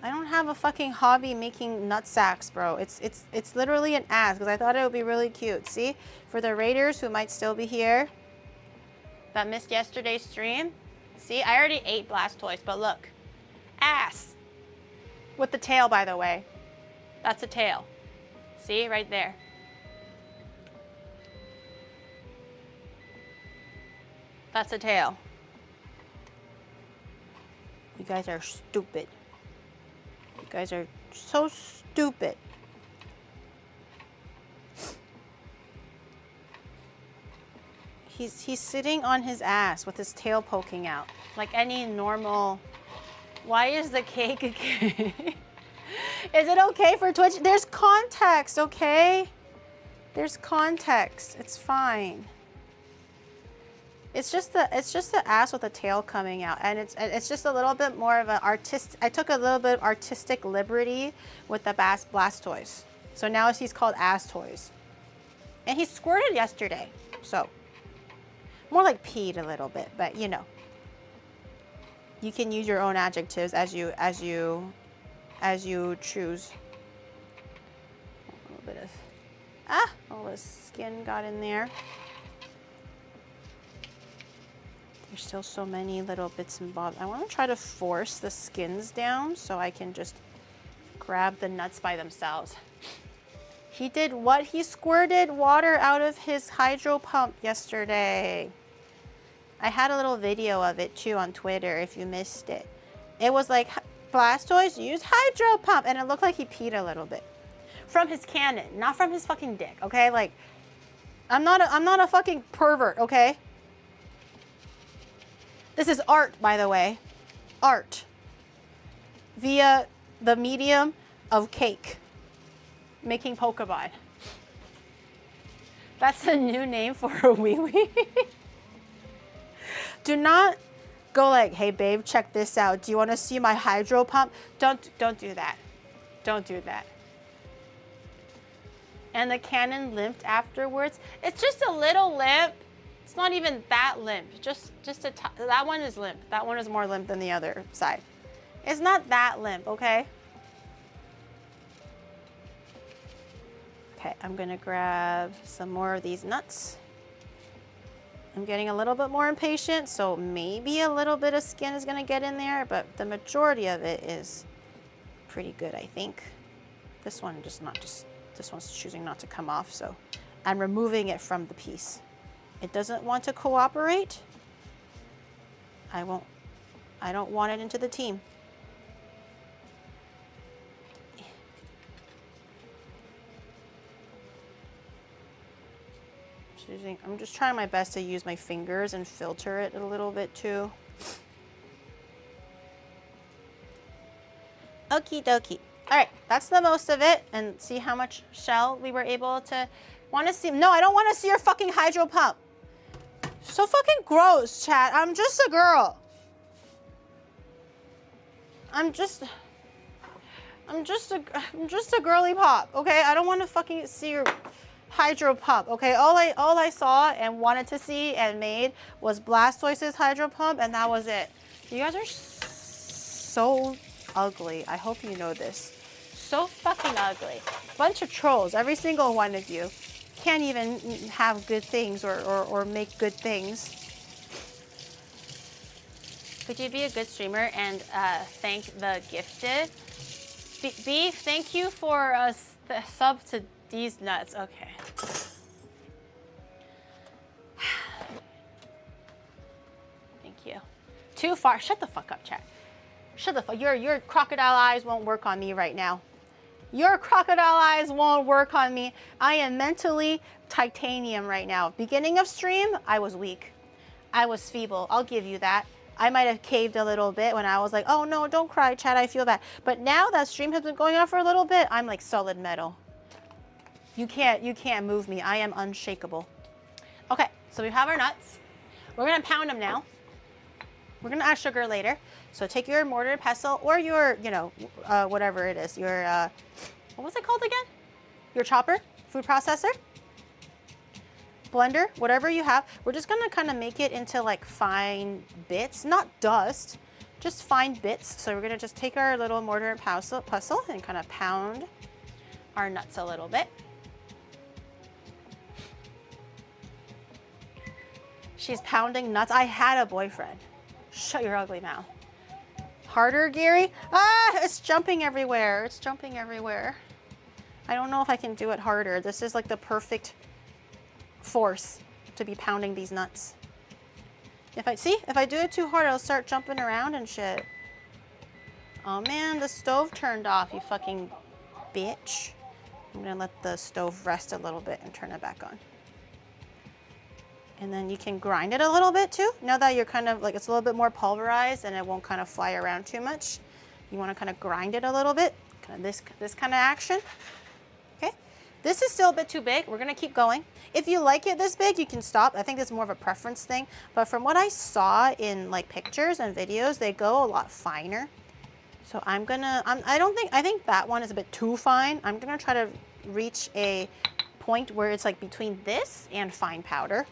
I don't have a fucking hobby making nut sacks, bro. It's literally an ass because I thought it would be really cute. See, for the raiders who might still be here that missed yesterday's stream, see, I already ate Blastoise, but look, ass with the tail, by the way. That's a tail. See, right there. That's a tail. You guys are stupid. You guys are so stupid. He's sitting on his ass with his tail poking out, like any normal. Why is the cake a cake? Is it okay for Twitch? There's context, okay? There's context. It's fine. It's just the ass with the tail coming out, and it's just a little bit more of an artist. I took a little bit of artistic liberty with the Blastoise, so now he's called Ass Toys, and he squirted yesterday, so more like peed a little bit, but you know, you can use your own adjectives as you choose. A little bit of all the skin got in there. There's still so many little bits and bobs. I want to try to force the skins down so I can just grab the nuts by themselves. He did what? He squirted water out of his hydro pump yesterday. I had a little video of it too on Twitter if you missed it. It was like, Blastoise used hydro pump, and it looked like he peed a little bit. From his cannon, not from his fucking dick, okay? Like, I'm not a fucking pervert, okay? This is art, by the way. Art. Via the medium of cake. Making Pokemon. That's a new name for a wee-wee. Do not go like, hey babe, check this out. Do you want to see my hydro pump? Don't do that. Don't do that. And the cannon limped afterwards. It's just a little limp. It's not even that limp. That one is limp. That one is more limp than the other side. It's not that limp, okay? Okay, I'm gonna grab some more of these nuts. I'm getting a little bit more impatient, so maybe a little bit of skin is gonna get in there, but the majority of it is pretty good, I think. This one this one's choosing not to come off, so I'm removing it from the piece. It doesn't want to cooperate. I don't want it into the team. I'm just trying my best to use my fingers and filter it a little bit too. Okie dokie. All right, that's the most of it. And see how much shell we were able to. Want to see? No, I don't want to see your fucking hydro pump. So fucking gross, chat. I'm just a girl. I'm just a girly pop, okay? I don't want to fucking see your hydro pump, okay? All I saw and wanted to see and made was Blastoise's hydro pump, and that was it. You guys are so ugly. I hope you know this. So fucking ugly. Bunch of trolls, every single one of you. Can't even have good things or make good things. Could you be a good streamer and thank the gifted? Beef, thank you for the sub to these nuts. Okay. Thank you. Too far. Shut the fuck up, chat. Shut the fuck. Your crocodile eyes won't work on me right now. Your crocodile eyes won't work on me. I am mentally titanium right now. Beginning of stream, I was weak. I was feeble. I'll give you that. I might have caved a little bit when I was like, oh no, don't cry, chat, I feel bad. But now that stream has been going on for a little bit, I'm like solid metal. You can't move me. I am unshakable. Okay, so we have our nuts. We're gonna pound them now. We're gonna add sugar later. So take your mortar and pestle or your, whatever it is, your, what was it called again? Your chopper, food processor, blender, whatever you have. We're just gonna kind of make it into like fine bits, not dust, just fine bits. So we're gonna just take our little mortar and pestle and kind of pound our nuts a little bit. She's pounding nuts. I had a boyfriend. Shut your ugly mouth. Harder, Gary? Ah, it's jumping everywhere. It's jumping everywhere. I don't know if I can do it harder. This is like the perfect force to be pounding these nuts. If I do it too hard, it'll start jumping around and shit. Oh man, the stove turned off, you fucking bitch. I'm gonna let the stove rest a little bit and turn it back on. And then you can grind it a little bit too. Now that you're kind of like, it's a little bit more pulverized and it won't kind of fly around too much. You want to kind of grind it a little bit, kind of this kind of action. Okay. This is still a bit too big. We're gonna keep going. If you like it this big, you can stop. I think it's more of a preference thing. But from what I saw in like pictures and videos, they go a lot finer. So I'm gonna, I think that one is a bit too fine. I'm gonna try to reach a point where it's like between this and fine powder.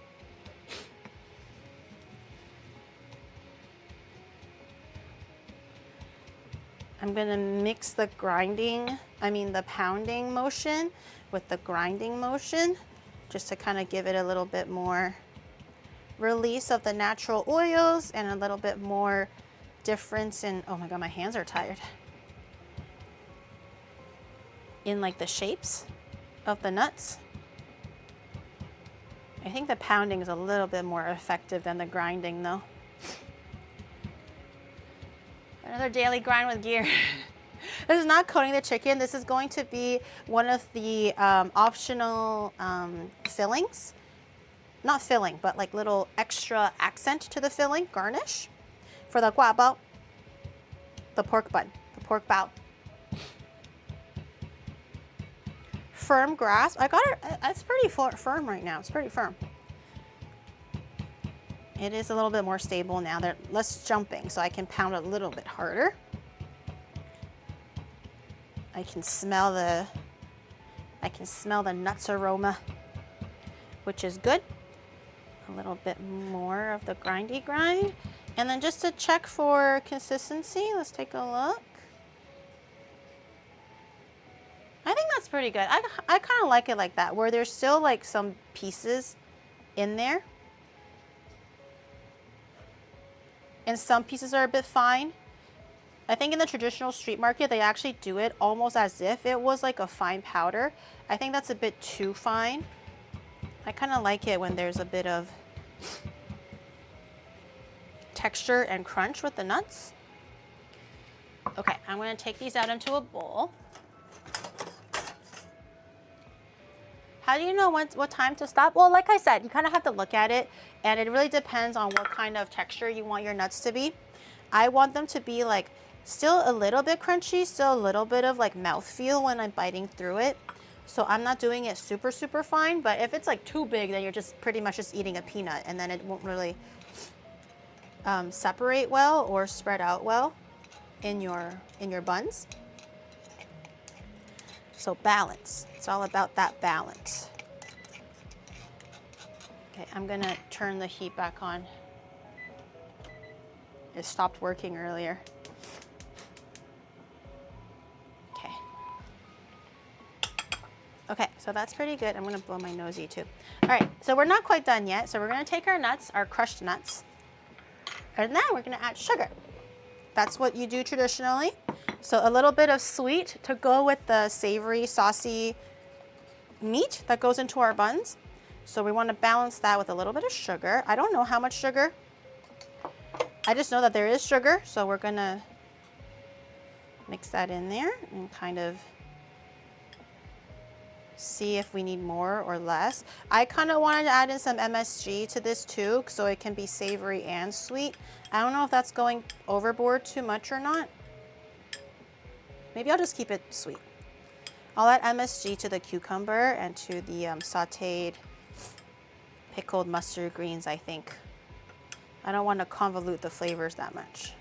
I'm gonna mix the the pounding motion with the grinding motion, just to kind of give it a little bit more release of the natural oils and a little bit more difference in, oh my God, my hands are tired, in like the shapes of the nuts. I think the pounding is a little bit more effective than the grinding though. Another daily grind with gear. This is not coating the chicken. This is going to be one of the optional fillings. Not filling, but like little extra accent to the filling, garnish, for the gua bao, the pork bun, the pork bao. Firm grasp. I got it, it's pretty firm right now. It's pretty firm. It is a little bit more stable now. They're less jumping, so I can pound a little bit harder. I can smell the nuts aroma, which is good. A little bit more of the grindy grind. And then just to check for consistency, let's take a look. I think that's pretty good. I kind of like it like that, where there's still like some pieces in there. And some pieces are a bit fine. I think in the traditional street market, they actually do it almost as if it was like a fine powder. I think that's a bit too fine. I kind of like it when there's a bit of texture and crunch with the nuts. Okay, I'm gonna take these out into a bowl. How do you know what time to stop? Well, like I said, you kind of have to look at it, and it really depends on what kind of texture you want your nuts to be. I want them to be like still a little bit crunchy, still a little bit of like mouthfeel when I'm biting through it. So I'm not doing it super, super fine, but if it's like too big, then you're just pretty much just eating a peanut, and then it won't really separate well or spread out well in your buns. So balance, it's all about that balance. Okay, I'm gonna turn the heat back on. It stopped working earlier. Okay. Okay, so that's pretty good. I'm gonna blow my nosy too. All right, so we're not quite done yet. So we're gonna take our nuts, our crushed nuts, and then we're gonna add sugar. That's what you do traditionally. So a little bit of sweet to go with the savory, saucy meat that goes into our buns. So we want to balance that with a little bit of sugar. I don't know how much sugar. I just know that there is sugar. So we're going to mix that in there and kind of see if we need more or less. I kind of wanted to add in some MSG to this too, so it can be savory and sweet. I don't know if that's going overboard too much or not. Maybe I'll just keep it sweet. I'll add MSG to the cucumber and to the sauteed pickled mustard greens, I think. I don't want to convolute the flavors that much.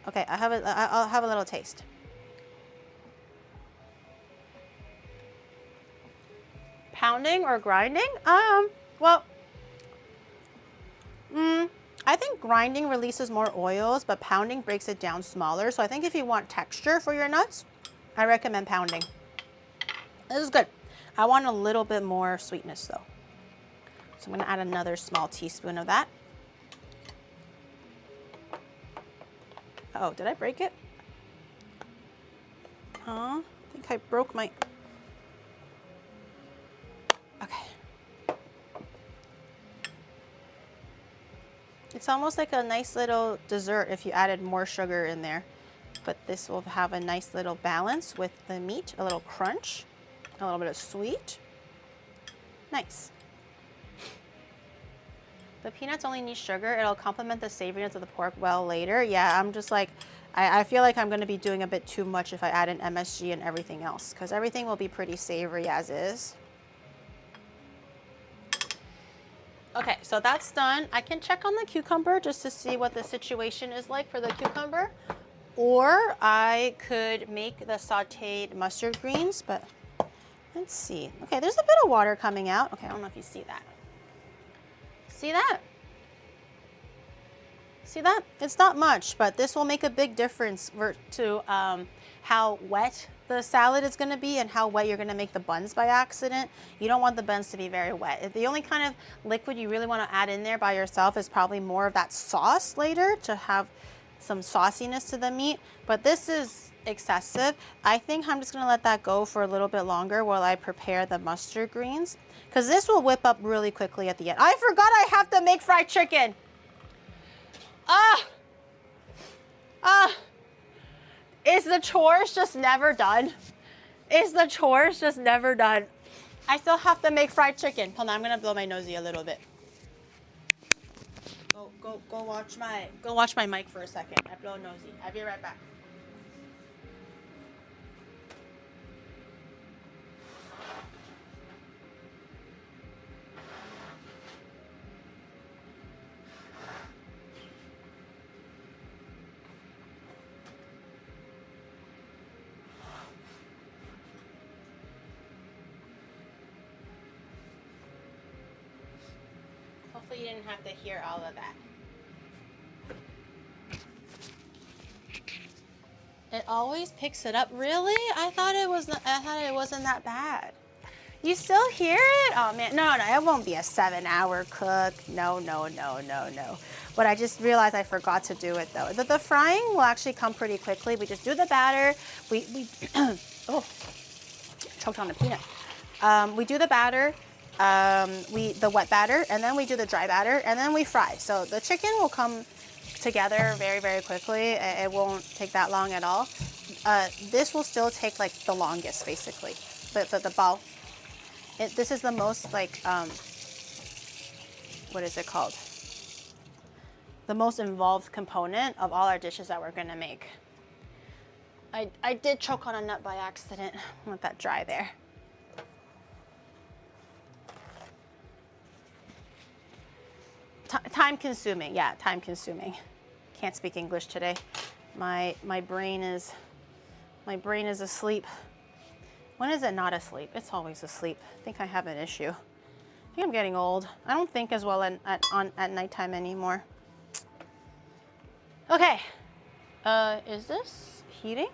Okay, I'll have a little taste. Pounding or grinding? I think grinding releases more oils, but pounding breaks it down smaller. So I think if you want texture for your nuts, I recommend pounding. This is good. I want a little bit more sweetness though. So I'm gonna add another small teaspoon of that. Oh, did I break it? I think I broke my... Okay. It's almost like a nice little dessert if you added more sugar in there. But this will have a nice little balance with the meat, a little crunch, a little bit of sweet. Nice. The peanuts only need sugar. It'll complement the savoriness of the pork well later. Yeah, I'm just like, I feel like I'm gonna be doing a bit too much if I add in MSG and everything else, because everything will be pretty savory as is. Okay, so that's done. I can check on the cucumber just to see what the situation is like for the cucumber. Or I could make the sauteed mustard greens, but let's see. Okay, there's a bit of water coming out. Okay, I don't know if you see that. See that? See that? It's not much, but this will make a big difference to how wet the salad is gonna be and how wet you're gonna make the buns by accident. You don't want the buns to be very wet. The only kind of liquid you really wanna add in there by yourself is probably more of that sauce later to have some sauciness to the meat, but this is excessive. I think I'm just gonna let that go for a little bit longer while I prepare the mustard greens, because this will whip up really quickly at the end. I forgot I have to make fried chicken. Is the chores just never done? Is the chores just never done? I still have to make fried chicken. Hold on, I'm gonna blow my nosy a little bit. Go watch my mic for a second. I blow nosy. I'll be right back. Hopefully you didn't have to hear all of that. It always picks it up. Really? I thought it wasn't that bad. You still hear it? Oh man, no, it won't be a 7-hour cook. No. But I just realized I forgot to do it though. The frying will actually come pretty quickly. We just do the batter. We oh, choked on a peanut. We do the batter. The wet batter, and then we do the dry batter, and then we fry. So the chicken will come together very, very quickly. It won't take that long at all. This will still take like the longest, basically. The bao. This is the most like, what is it called? The most involved component of all our dishes that we're gonna make. I did choke on a nut by accident. Let that dry there. Time consuming, yeah, time consuming. Can't speak English today. My brain is asleep. When is it not asleep? It's always asleep. I think I have an issue. I think I'm getting old. I don't think as well at nighttime anymore. Okay, is this heating?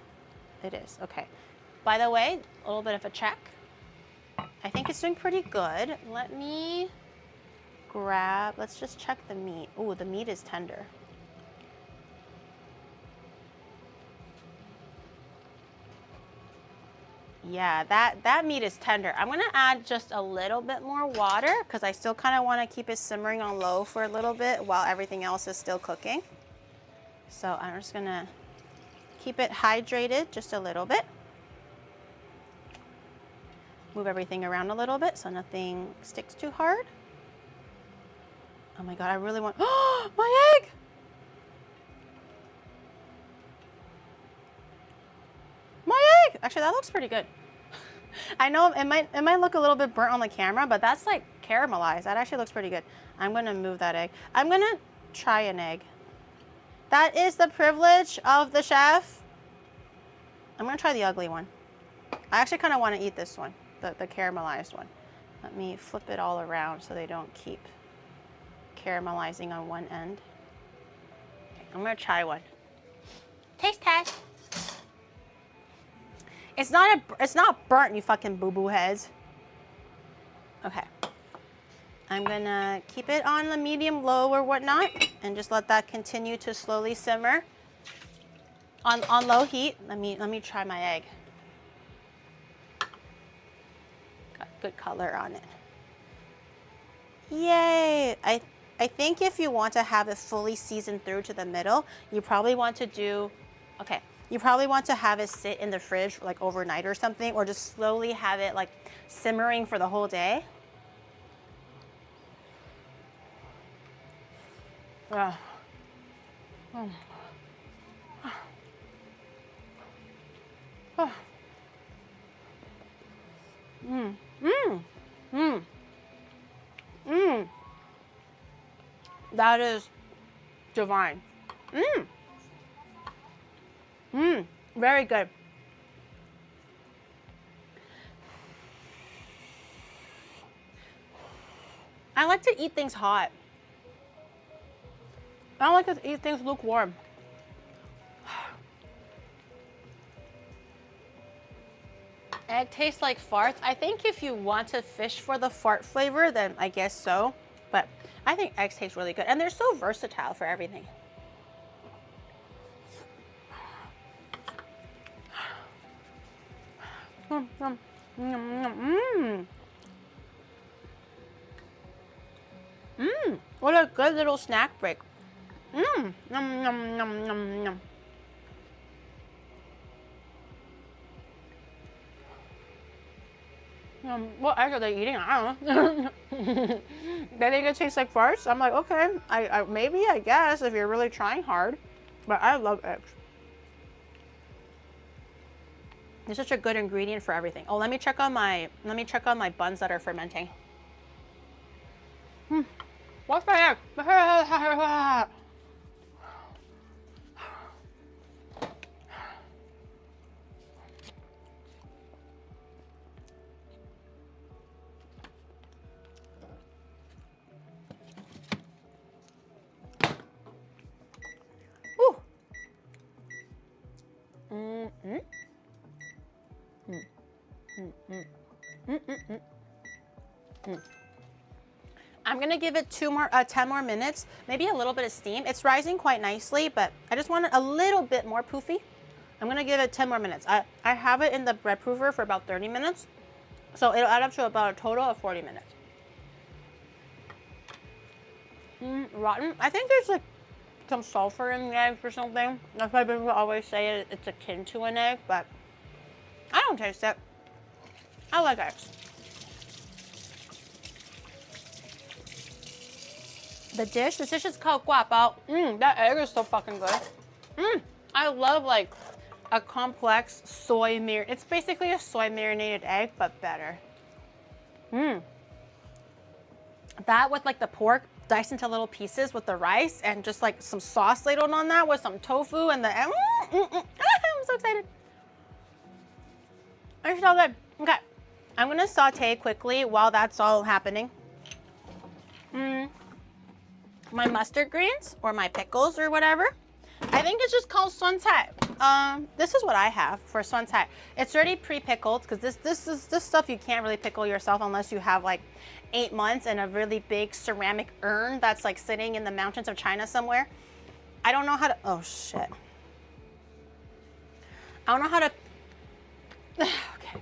It is, okay. By the way, a little bit of a check. I think it's doing pretty good. Let me let's just check the meat. Ooh, the meat is tender. Yeah, that meat is tender. I'm gonna add just a little bit more water because I still kind of want to keep it simmering on low for a little bit while everything else is still cooking. So I'm just gonna keep it hydrated just a little bit. Move everything around a little bit so nothing sticks too hard. Oh my God, I really want, oh, my egg! My egg! Actually, that looks pretty good. I know it might look a little bit burnt on the camera, but that's like caramelized. That actually looks pretty good. I'm gonna move that egg. I'm gonna try an egg. That is the privilege of the chef. I'm gonna try the ugly one. I actually kind of want to eat this one, the caramelized one. Let me flip it all around so they don't keep caramelizing on one end. Okay, I'm gonna try one. Taste test. It's not burnt, you fucking boo-boo heads. Okay. I'm gonna keep it on the medium low or whatnot and just let that continue to slowly simmer on low heat. Let me try my egg. Got good color on it. Yay! I think if you want to have it fully seasoned through to the middle, you probably want to do, okay, you probably want to have it sit in the fridge like overnight or something, or just slowly have it like simmering for the whole day. Oh. Mmm. Mmm. Mmm. Mmm. That is divine. Mmm. Mmm. Very good. I like to eat things hot. I don't like to eat things lukewarm. Egg tastes like farts. I think if you want to fish for the fart flavor, then I guess so. But I think eggs taste really good. And they're so versatile for everything. What a good little snack break. Yum, yum, yum, yum, yum. What egg are they eating? I don't know. They think it tastes like farts? I'm like, okay, maybe, I guess, if you're really trying hard. But I love eggs. It's such a good ingredient for everything. Oh, let me check on my buns that are fermenting. What's my egg? I'm gonna give it 10 more minutes, maybe a little bit of steam. It's rising quite nicely, but I just want it a little bit more poofy. I'm gonna give it 10 more minutes. I have it in the bread proofer for about 30 minutes, so it'll add up to about a total of 40 minutes. Rotten. I think there's like some sulfur in the eggs or something. That's why people always say it's akin to an egg, but I don't taste it. I like eggs. This dish is called guapao. That egg is so fucking good. I love like a complex soy it's basically a soy marinated egg, but better. That with like the pork diced into little pieces with the rice and just like some sauce ladled on that with some tofu and the I'm so excited. It's so good. Okay, I'm gonna saute quickly while that's all happening. My mustard greens or my pickles or whatever. I think it's just called suancai. This is what I have for suancai. It's already pre-pickled because this stuff you can't really pickle yourself unless you have like 8 months and a really big ceramic urn that's like sitting in the mountains of China somewhere. I don't know how to, oh shit. I don't know how to, okay.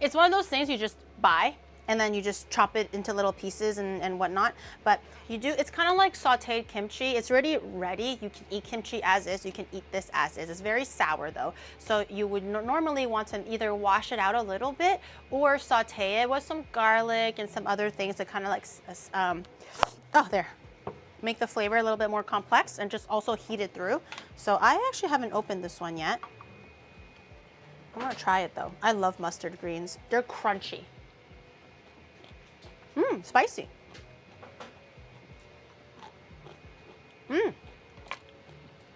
It's one of those things you just buy and then you just chop it into little pieces and whatnot. But you do, it's kind of like sauteed kimchi. It's already ready. You can eat kimchi as is. You can eat this as is. It's very sour though. So you would normally want to either wash it out a little bit or saute it with some garlic and some other things to kind of like, make the flavor a little bit more complex and just also heat it through. So I actually haven't opened this one yet. I'm gonna try it though. I love mustard greens. They're crunchy. Spicy.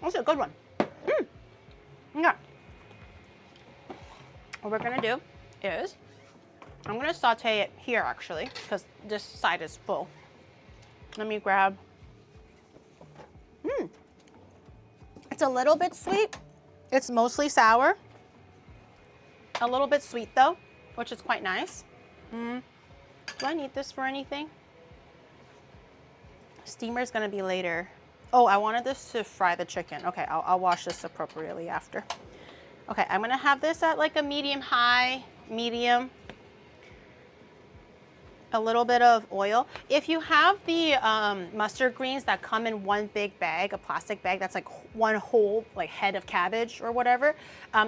That's a good one. Yeah. What we're gonna do is, I'm gonna saute it here actually, because this side is full. Let me grab, it's a little bit sweet. It's mostly sour. A little bit sweet though, which is quite nice. Do I need this for anything? Steamer's gonna be later. Oh, I wanted this to fry the chicken. Okay, I'll wash this appropriately after. Okay, I'm gonna have this at like a medium-high, medium. A little bit of oil. If you have the mustard greens that come in one big bag, a plastic bag that's like one whole like head of cabbage or whatever,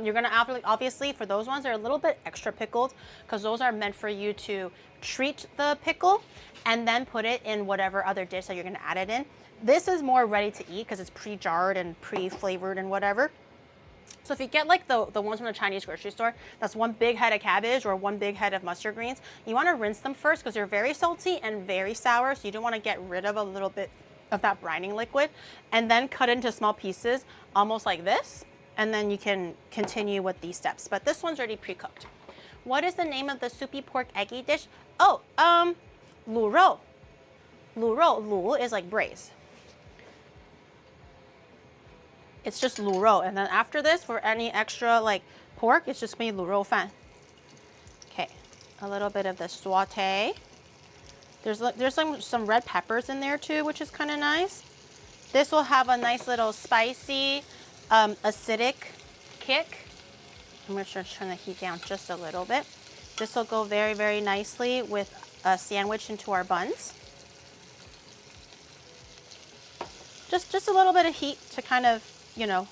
you're gonna obviously for those ones they're a little bit extra pickled because those are meant for you to treat the pickle and then put it in whatever other dish that you're gonna add it in. This is more ready to eat because it's pre-jarred and pre-flavored and whatever. So if you get like the ones from the Chinese grocery store, that's one big head of cabbage or one big head of mustard greens, you want to rinse them first because they're very salty and very sour. So you don't want to get rid of a little bit of that brining liquid, and then cut into small pieces, almost like this. And then you can continue with these steps. But this one's already pre-cooked. What is the name of the soupy pork eggy dish? Oh, lu rou. Lu rou, lu is like braise. It's just lu rou. And then after this, for any extra like pork, it's just gonna be lu rou fan. Okay, a little bit of the saute. There's some red peppers in there too, which is kind of nice. This will have a nice little spicy, acidic kick. I'm going to turn the heat down just a little bit. This will go very, very nicely with a sandwich into our buns. Just a little bit of heat to kind of, you know,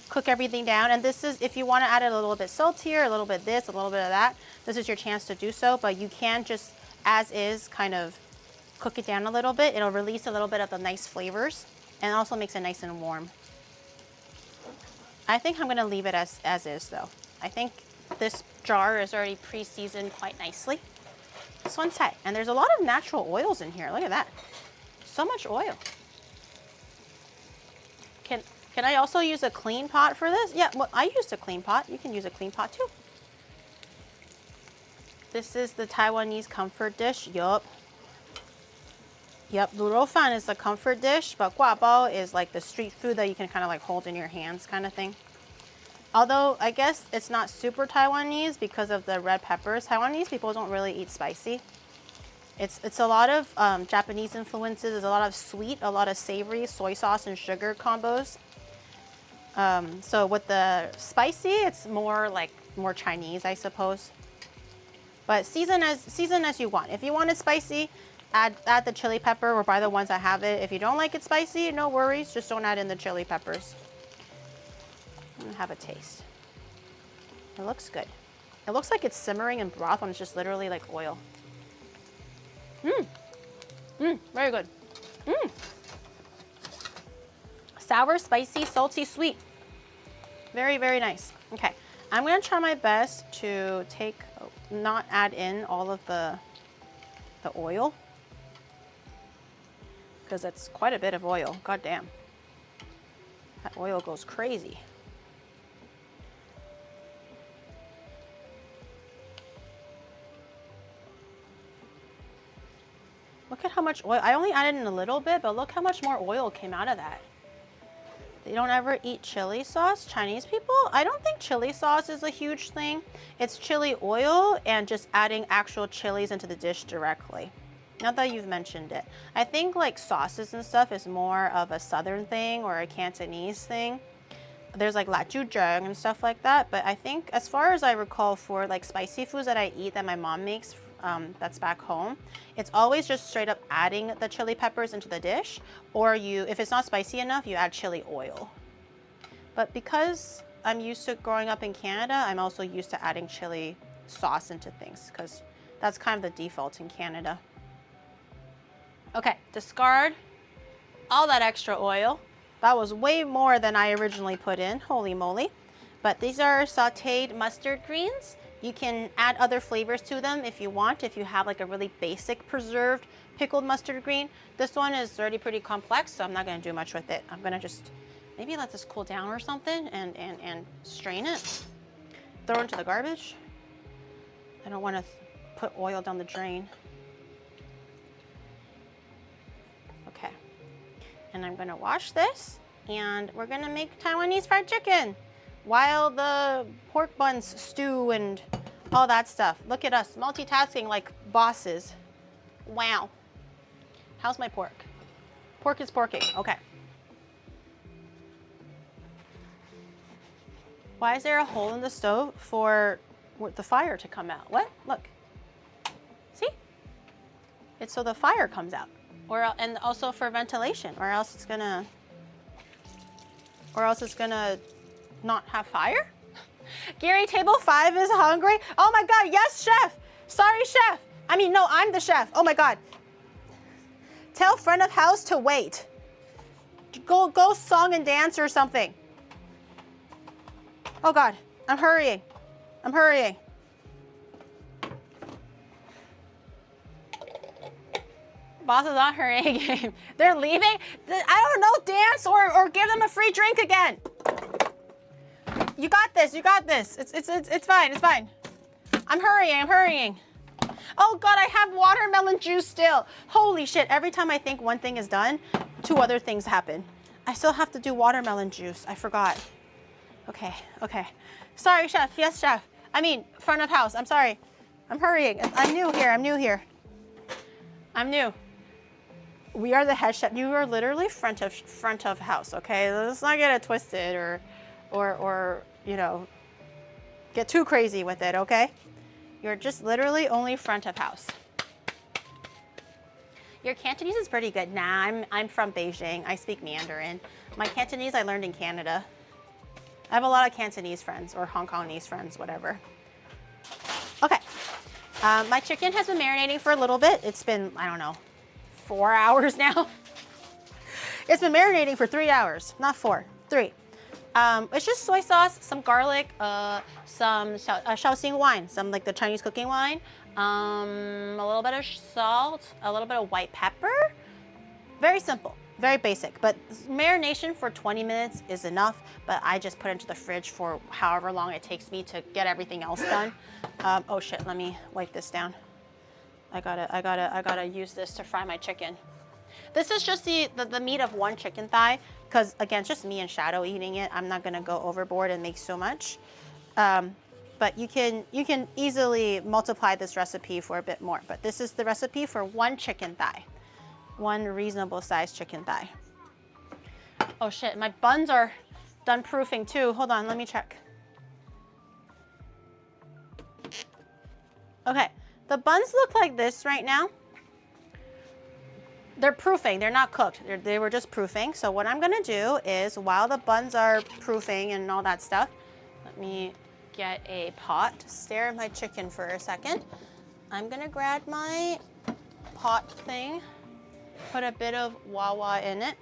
cook everything down. And this is, if you want to add it a little bit saltier, a little bit this, a little bit of that, this is your chance to do so. But you can just, as is, kind of cook it down a little bit. It'll release a little bit of the nice flavors and also makes it nice and warm. I think I'm going to leave it as is though. I think this jar is already pre-seasoned quite nicely. This one's tight. And there's a lot of natural oils in here. Look at that. So much oil. Can I also use a clean pot for this? Yeah, well, I used a clean pot. You can use a clean pot too. This is the Taiwanese comfort dish. Yup. Yep, lu rou fan is a comfort dish, but gua bao is like the street food that you can kind of like hold in your hands kind of thing. Although I guess it's not super Taiwanese because of the red peppers. Taiwanese people don't really eat spicy. It's a lot of Japanese influences. There's a lot of sweet, a lot of savory, soy sauce and sugar combos. So with the spicy, it's more Chinese, I suppose. But season as you want. If you want it spicy, add the chili pepper or buy the ones that have it. If you don't like it spicy, no worries. Just don't add in the chili peppers. I'm gonna have a taste. It looks good. It looks like it's simmering in broth when it's just literally like oil. Very good. Sour, spicy, salty, sweet. Very, very nice. Okay, I'm gonna try my best to not add in all of the oil, because that's quite a bit of oil. God damn. That oil goes crazy. Look at how much oil. I only added in a little bit, but look how much more oil came out of that. They don't ever eat chili sauce, Chinese people? I don't think chili sauce is a huge thing. It's chili oil and just adding actual chilies into the dish directly. Not that you've mentioned it. I think like sauces and stuff is more of a southern thing or a Cantonese thing. There's like la ju zheng and stuff like that. But I think as far as I recall for like spicy foods that I eat that my mom makes that's back home, it's always just straight up adding the chili peppers into the dish, or if it's not spicy enough, you add chili oil. But because I'm used to growing up in Canada, I'm also used to adding chili sauce into things because that's kind of the default in Canada. Okay, discard all that extra oil. That was way more than I originally put in, holy moly. But these are sauteed mustard greens. You can add other flavors to them if you want, if you have like a really basic preserved pickled mustard green. This one is already pretty complex, so I'm not gonna do much with it. I'm gonna just maybe let this cool down or something and strain it. Throw it into the garbage. I don't wanna put oil down the drain. Okay, and I'm gonna wash this and we're gonna make Taiwanese fried chicken while the pork buns stew and all that stuff. Look at us, multitasking like bosses. Wow. How's my pork? Pork is porking, okay. Why is there a hole in the stove for the fire to come out? What? Look. See? It's so the fire comes out. And also for ventilation, or else it's gonna not have fire? Gary, table 5 is hungry. Oh my God, yes, chef. Sorry, chef. I mean, no, I'm the chef. Oh my God. Tell front of house to wait. Go song and dance or something. Oh God, I'm hurrying. I'm hurrying. Boss is not hurrying again. They're leaving? I don't know, dance or give them a free drink again. You got this, you got this. It's fine, it's fine. I'm hurrying. Oh God, I have watermelon juice still. Holy shit, every time I think one thing is done, 2 other things happen. I still have to do watermelon juice, I forgot. Okay. Sorry, chef, yes, chef. I mean, front of house, I'm sorry. I'm hurrying, I'm new here. I'm new. We are the head chef. You are literally front of house, okay? Let's not get it twisted or you know, get too crazy with it, okay? You're just literally only front of house. Your Cantonese is pretty good. Nah, I'm from Beijing. I speak Mandarin. My Cantonese I learned in Canada. I have a lot of Cantonese friends or Hong Kongese friends, whatever. Okay, my chicken has been marinating for a little bit. It's been, I don't know, 4 hours now. It's been marinating for 3 hours, not 4, 3. It's just soy sauce, some garlic, some Shaoxing wine, some like the Chinese cooking wine, a little bit of salt, a little bit of white pepper. Very simple, very basic, but marination for 20 minutes is enough, but I just put it into the fridge for however long it takes me to get everything else done. Oh shit, let me wipe this down. I gotta use this to fry my chicken. This is just the meat of 1 chicken thigh, because again, it's just me and Shadow eating it. I'm not gonna go overboard and make so much. But you can easily multiply this recipe for a bit more. But this is the recipe for 1 chicken thigh, 1 reasonable sized chicken thigh. Oh shit, my buns are done proofing too. Hold on, let me check. Okay, the buns look like this right now. They're proofing, they're not cooked. They were just proofing. So what I'm gonna do is, while the buns are proofing and all that stuff, let me get a pot, stare at my chicken for a second. I'm gonna grab my pot thing, put a bit of wawa in it.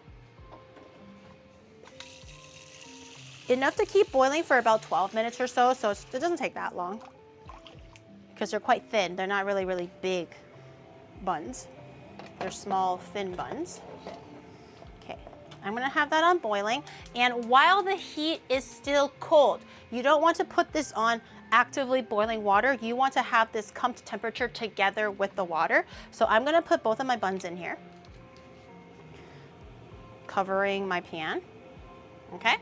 Enough to keep boiling for about 12 minutes or so, so it doesn't take that long. Because they're quite thin, they're not really big buns. They're small, thin buns. Okay, I'm gonna have that on boiling. And while the heat is still cold, you don't want to put this on actively boiling water. You want to have this come to temperature together with the water. So I'm gonna put both of my buns in here, covering my pan, okay?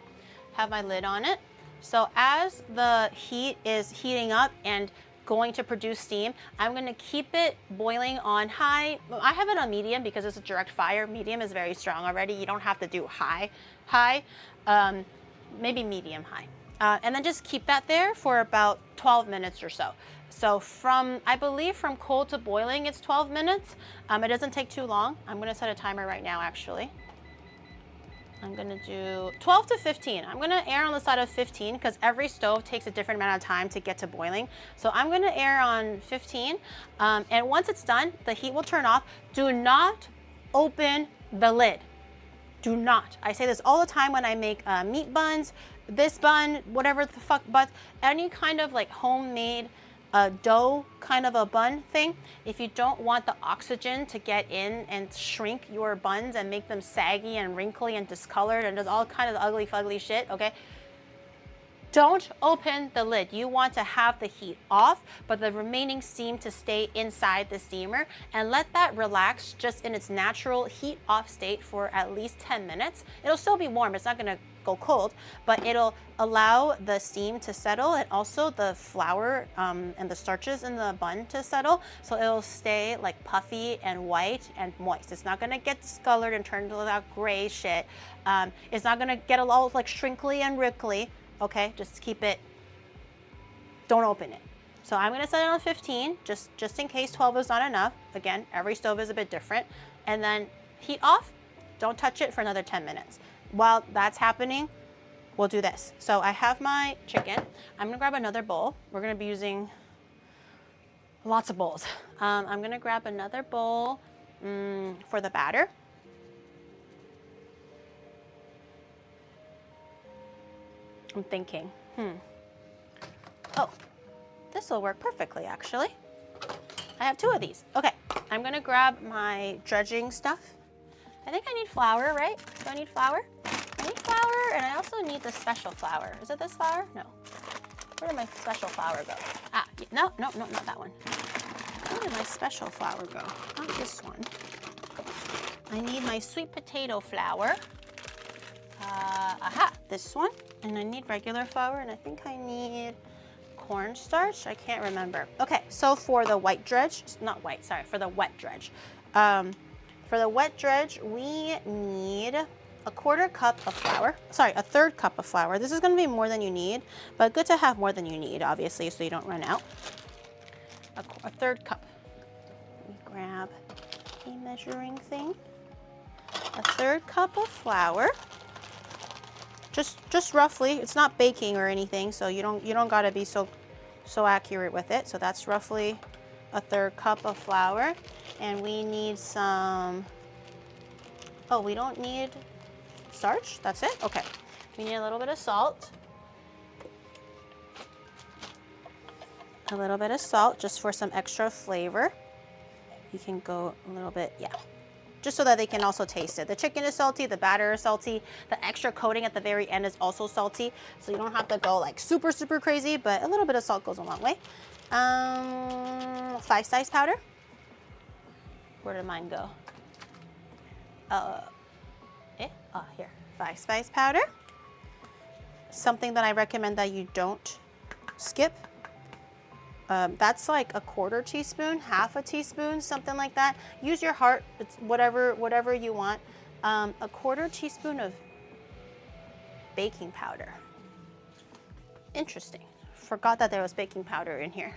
Have my lid on it. So as the heat is heating up and going to produce steam, I'm going to keep it boiling on high. I have it on medium because it's a direct fire. Medium is very strong already. You don't have to do high, maybe medium high. And then just keep that there for about 12 minutes or so. So I believe from cold to boiling, it's 12 minutes. It doesn't take too long. I'm going to set a timer right now, actually. I'm gonna do 12 to 15. I'm gonna err on the side of 15 because every stove takes a different amount of time to get to boiling. So I'm gonna err on 15. And once it's done, the heat will turn off. Do not open the lid. Do not. I say this all the time when I make meat buns, this bun, whatever the fuck, but any kind of like homemade dough kind of a bun thing. If you don't want the oxygen to get in and shrink your buns and make them saggy and wrinkly and discolored and does all kind of ugly fugly shit, okay? Don't open the lid. You want to have the heat off, but the remaining steam to stay inside the steamer, and let that relax just in its natural heat off state for at least 10 minutes. It'll still be warm, it's not gonna go cold, but it'll allow the steam to settle and also the flour and the starches in the bun to settle, so it'll stay like puffy and white and moist. It's not gonna get discolored and turn into that gray shit. It's not gonna get all like shrinkly and wrinkly. Okay, just keep it, don't open it. So I'm gonna set it on 15, just in case 12 is not enough. Again, every stove is a bit different. And then heat off, don't touch it for another 10 minutes. While that's happening, we'll do this. So I have my chicken. I'm gonna grab another bowl. We're gonna be using lots of bowls. I'm gonna grab another bowl for the batter. I'm thinking, Oh, this will work perfectly, actually. I have 2 of these. Okay, I'm gonna grab my dredging stuff. I think I need flour, right? Do I need flour? I need flour, and I also need the special flour. Is it this flour? No. Where did my special flour go? Ah, no, not that one. Where did my special flour go? Not this one. I need my sweet potato flour. Aha, this one. And I need regular flour, and I think I need cornstarch. I can't remember. Okay, so for the white dredge, not white, sorry, for the wet dredge. For the wet dredge, we need a 1/4 cup of flour. Sorry, a 1/3 cup of flour. This is gonna be more than you need, but good to have more than you need, obviously, so you don't run out. A 1/3 cup. Let me grab a measuring thing. A 1/3 cup of flour. Just roughly. It's not baking or anything, so you don't gotta be so accurate with it. So that's roughly a 1/3 cup of flour, and we need some. Oh, we don't need starch. That's it. Okay. We need a little bit of salt. A little bit of salt, just for some extra flavor. You can go a little bit, yeah. Just so that they can also taste it. The chicken is salty, the batter is salty, the extra coating at the very end is also salty, so you don't have to go like super, super crazy, but a little bit of salt goes a long way. 5-spice powder. Where did mine go? Here. 5-spice powder. Something that I recommend that you don't skip. That's like a 1/4 teaspoon, 1/2 teaspoon, something like that. Use your heart, it's whatever you want. A 1/4 teaspoon of baking powder. Interesting. Forgot that there was baking powder in here.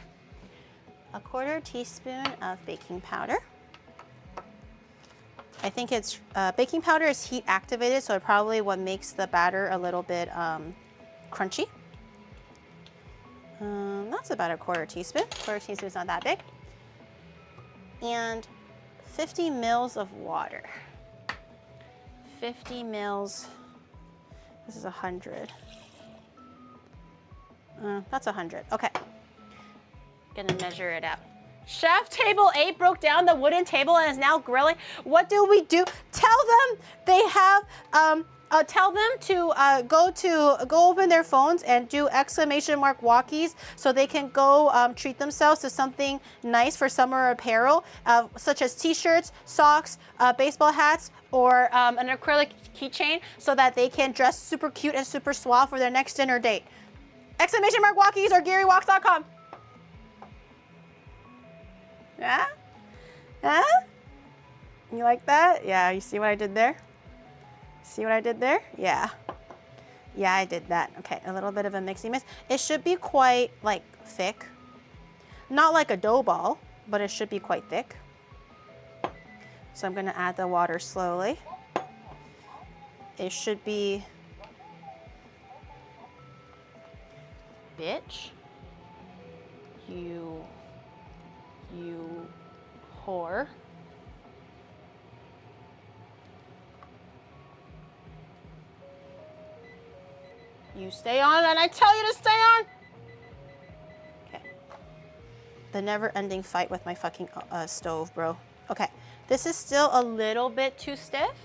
A 1/4 teaspoon of baking powder. I think it's, baking powder is heat activated, so it probably what makes the batter a little bit crunchy. That's about a 1/4 teaspoon. 1/4 teaspoon is not that big. And 50 mils of water. 50 mils, this is 100. That's 100, okay. Gonna measure it out. Chef Table 8 broke down the wooden table and is now grilling. What do we do? Tell them they have, tell them to go open their phones and do !mark walkies so they can go treat themselves to something nice for summer apparel, such as t-shirts, socks, baseball hats, or an acrylic keychain so that they can dress super cute and super suave for their next dinner date. !mark walkies or GaryWalks.com. Yeah? Huh? You like that? Yeah, you see what I did there? See what I did there? Yeah. Yeah, I did that. Okay, a little bit of a mixy mix. It should be quite like thick. Not like a dough ball, but it should be quite thick. So I'm gonna add the water slowly. It should be, bitch, you whore. You stay on and I tell you to stay on. Okay. The never-ending fight with my fucking stove, bro. Okay, this is still a little bit too stiff.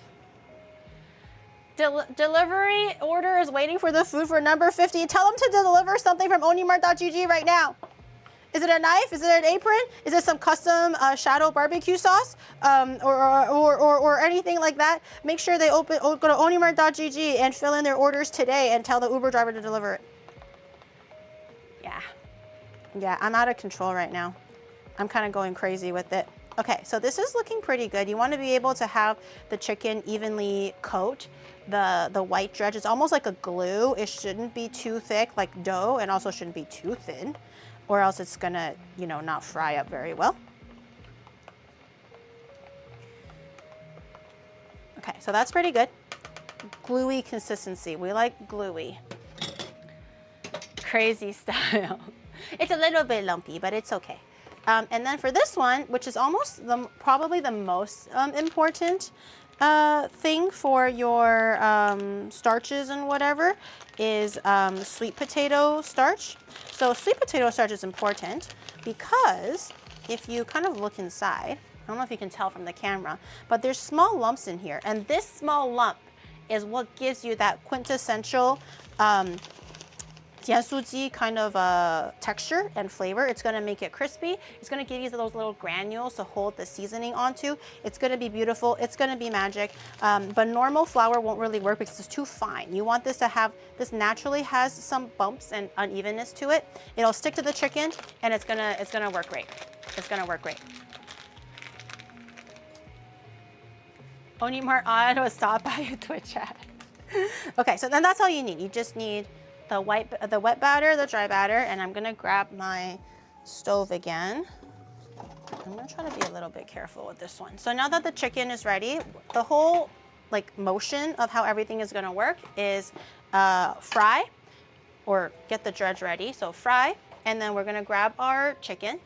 Delivery order is waiting for the food for number 50. Tell them to deliver something from onimart.gg right now. Is it a knife? Is it an apron? Is it some custom shadow barbecue sauce or anything like that? Make sure they go to onimart.gg and fill in their orders today and tell the Uber driver to deliver it. Yeah, I'm out of control right now. I'm kind of going crazy with it. Okay, so this is looking pretty good. You want to be able to have the chicken evenly coat the white dredge. It's almost like a glue. It shouldn't be too thick like dough, and also shouldn't be too thin, or else it's gonna, you know, not fry up very well. Okay, so that's pretty good. Gluey consistency. We like gluey. Crazy style. It's a little bit lumpy, but it's okay. And then for this one, which is almost probably the most important, thing for your starches and whatever is sweet potato starch. So sweet potato starch is important because if you kind of look inside, I don't know if you can tell from the camera, but there's small lumps in here, and this small lump is what gives you that quintessential jiansuji kind of texture and flavor. It's gonna make it crispy. It's gonna give you those little granules to hold the seasoning onto. It's gonna be beautiful. It's gonna be magic. But normal flour won't really work because it's too fine. You want this to have, this naturally has some bumps and unevenness to it. It'll stick to the chicken and it's gonna work great. It's gonna work great. Onimart Auto stop by your Twitch chat. Okay, so then that's all you need. You just need the wet batter, the dry batter, and I'm gonna grab my stove again. I'm gonna try to be a little bit careful with this one. So now that the chicken is ready, the whole like motion of how everything is gonna work is fry or get the dredge ready. So fry, and then we're gonna grab our chicken.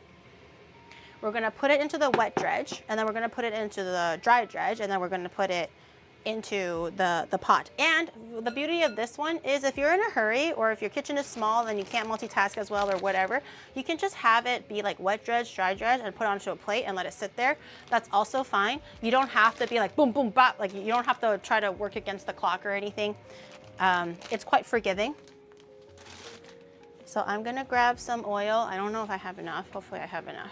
We're gonna put it into the wet dredge, and then we're gonna put it into the dry dredge, and then we're gonna put it into the pot. And the beauty of this one is if you're in a hurry or if your kitchen is small and you can't multitask as well or whatever, you can just have it be like wet dredge, dry dredge, and put it onto a plate and let it sit there. That's also fine. You don't have to be like boom, boom, bop. Like you don't have to try to work against the clock or anything. It's quite forgiving. So I'm gonna grab some oil. I don't know if I have enough. Hopefully I have enough.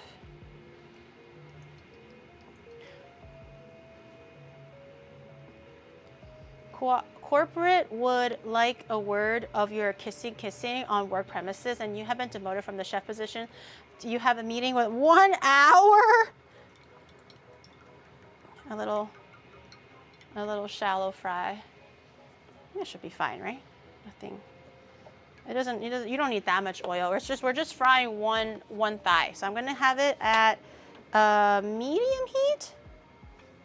Corporate would like a word of your kissing on work premises, and you have been demoted from the chef position. Do you have a meeting with 1 hour? A little shallow fry. That should be fine, right? Nothing. It doesn't. You don't need that much oil. We're just frying one thigh. So I'm gonna have it at medium heat.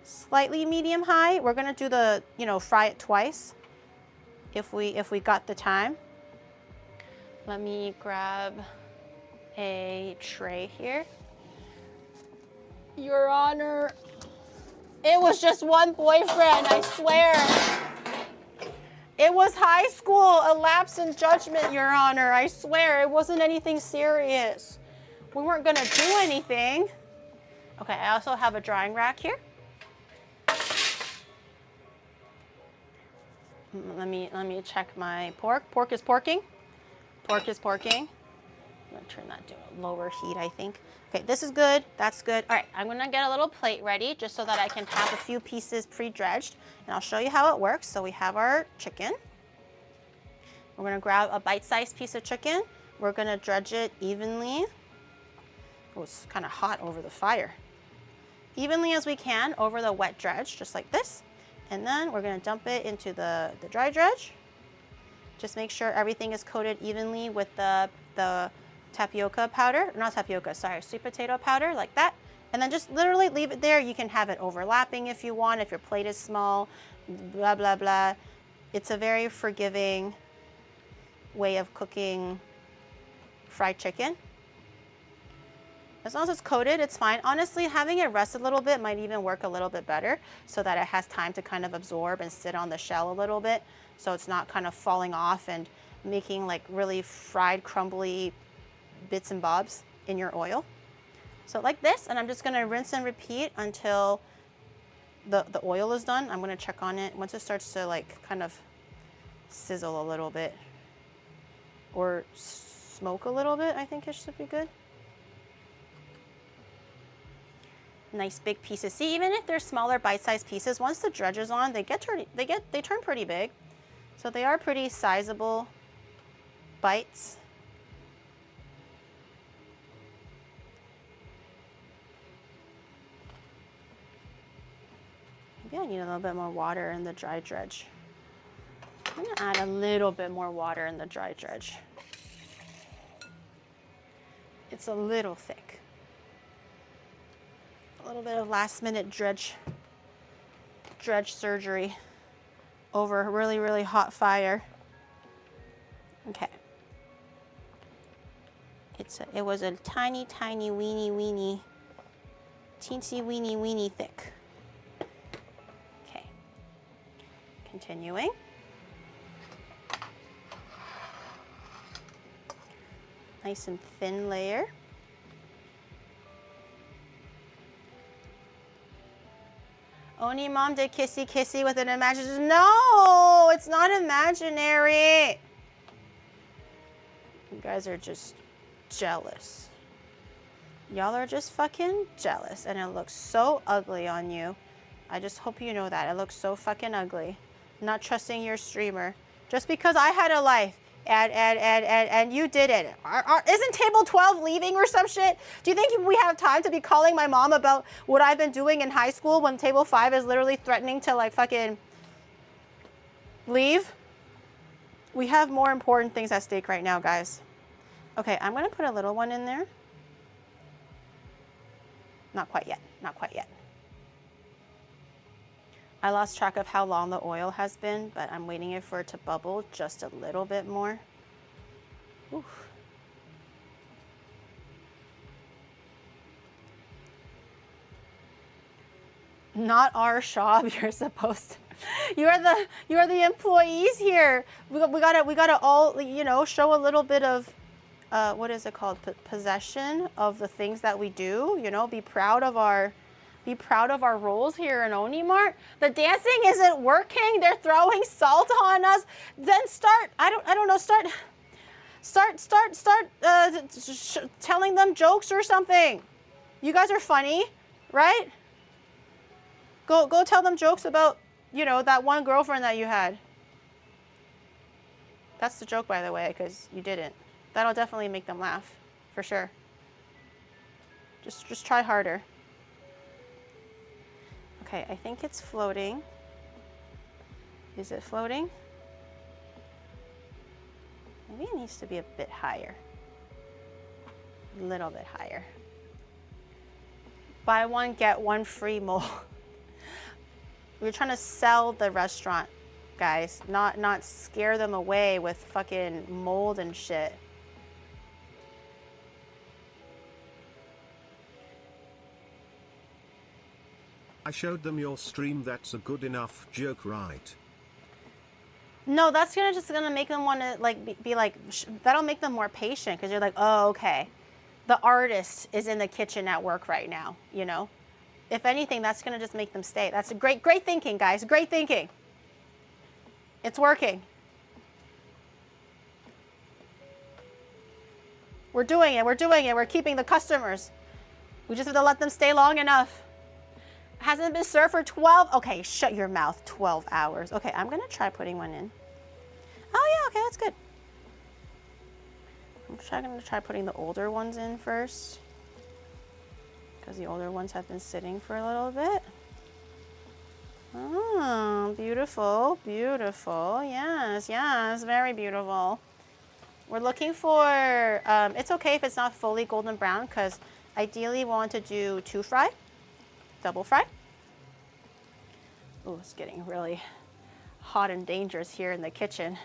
Slightly medium high. We're gonna do the, fry it twice if we got the time. Let me grab a tray here. Your Honor, it was just one boyfriend, I swear. It was high school, a lapse in judgment, Your Honor, I swear. It wasn't anything serious. We weren't gonna do anything. Okay, I also have a drying rack here. Let me check my pork. Pork is porking. Pork is porking. I'm gonna turn that to a lower heat, I think. Okay, this is good. That's good. All right, I'm gonna get a little plate ready just so that I can have a few pieces pre-dredged, and I'll show you how it works. So we have our chicken. We're gonna grab a bite-sized piece of chicken. We're gonna dredge it evenly. Oh, it's kind of hot over the fire. Evenly as we can over the wet dredge, just like this. And then we're gonna dump it into the dry dredge. Just make sure everything is coated evenly with the tapioca powder, not tapioca, sorry, sweet potato powder, like that. And then just literally leave it there. You can have it overlapping if you want, if your plate is small, blah, blah, blah. It's a very forgiving way of cooking fried chicken. As long as it's coated, it's fine. Honestly, having it rest a little bit might even work a little bit better so that it has time to kind of absorb and sit on the shell a little bit so it's not kind of falling off and making like really fried, crumbly bits and bobs in your oil. So like this, and I'm just gonna rinse and repeat until the oil is done. I'm gonna check on it. Once it starts to like kind of sizzle a little bit or smoke a little bit, I think it should be good. Nice big pieces. See, even if they're smaller bite-sized pieces, once the dredge is on, they turn pretty big. So they are pretty sizable bites. Maybe I need a little bit more water in the dry dredge. I'm gonna add a little bit more water in the dry dredge. It's a little thick. A little bit of last minute dredge surgery over a really, really hot fire. Okay. It was a tiny, tiny, weeny, teensy, weeny thick. Okay. Continuing. Nice and thin layer. Oni mom did kissy kissy with an imaginary. No, it's not imaginary. You guys are just jealous. Y'all are just fucking jealous, and it looks so ugly on you. I just hope you know that. It looks so fucking ugly. Not trusting your streamer. Just because I had a life and you didn't. Isn't table 12 leaving or some shit? Do you think we have time to be calling my mom about what I've been doing in high school when table 5 is literally threatening to like fucking leave? We have more important things at stake right now, guys. Okay, I'm gonna put a little one in there. Not quite yet, not quite yet. I lost track of how long the oil has been, but I'm waiting for it to bubble just a little bit more. Oof. Not our shop. You're supposed to. You're the employees here. We gotta all, you know, show a little bit of what is it called? Possession of the things that we do. You know, be proud of our roles here in Onimart. The dancing isn't working. They're throwing salt on us. Then start. I don't know. Start telling them jokes or something. You guys are funny, right? Go tell them jokes about, you know, that one girlfriend that you had. That's the joke, by the way, because you didn't. That'll definitely make them laugh, for sure. Just try harder. Okay, I think it's floating. Is it floating? Maybe it needs to be a bit higher. A little bit higher. Buy one, get one free mold. We're trying to sell the restaurant, guys, not scare them away with fucking mold and shit. I showed them your stream. That's a good enough joke, right? No, that's just gonna make them want to like be like, that'll make them more patient because you're like, oh, okay, the artist is in the kitchen at work right now, you know. If anything, that's gonna just make them stay. That's a great thinking, guys. Great thinking. It's working. We're doing it. We're keeping the customers. We just have to let them stay long enough. Hasn't been served for 12. Okay, shut your mouth. 12 hours. Okay, I'm gonna try putting one in. Oh yeah, okay, that's good. I'm gonna try putting the older ones in first, because the older ones have been sitting for a little bit. Oh, beautiful, beautiful. Yes, yes, very beautiful. We're looking for, it's okay if it's not fully golden brown, because ideally we want to do 2 fry. Double fry. Oh, it's getting really hot and dangerous here in the kitchen.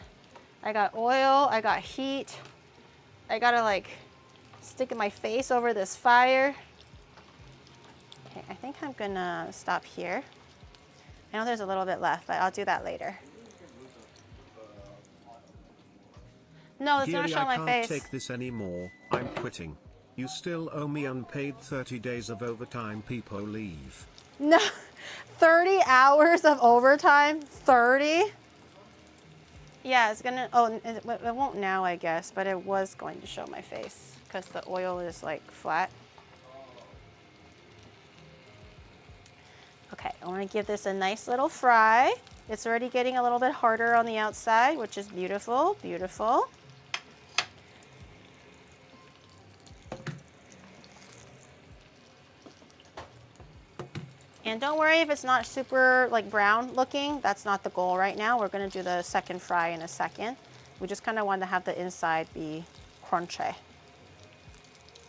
I got oil, I got heat. I gotta like stick my face over this fire. Okay, I think I'm gonna stop here. I know there's a little bit left, but I'll do that later. No, it's not showing my face. I can't take this anymore. I'm quitting. You still owe me unpaid 30 days of overtime. People leave. No, 30 hours of overtime? 30? Yeah, it's gonna, oh, it won't now, I guess, but it was going to show my face because the oil is like flat. Okay, I want to give this a nice little fry. It's already getting a little bit harder on the outside, which is beautiful, beautiful. And don't worry if it's not super like brown looking, that's not the goal right now. We're gonna do the second fry in a second. We just kind of want to have the inside be crunchy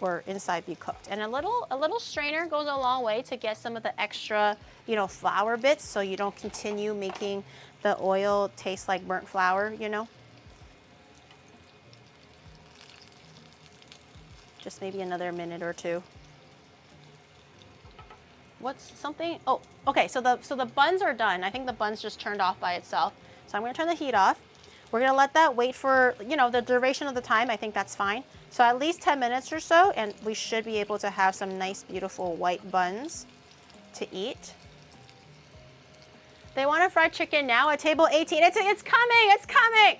or inside be cooked. And a little strainer goes a long way to get some of the extra, you know, flour bits so you don't continue making the oil taste like burnt flour, you know. Just maybe another minute or two. what's something? Oh, okay, so the buns are done. I think the buns just turned off by itself. So I'm gonna turn the heat off. We're gonna let that wait for, you know, the duration of the time. I think that's fine. So at least 10 minutes or so, and we should be able to have some nice, beautiful white buns to eat. They want a fried chicken now at table 18. It's coming, it's coming.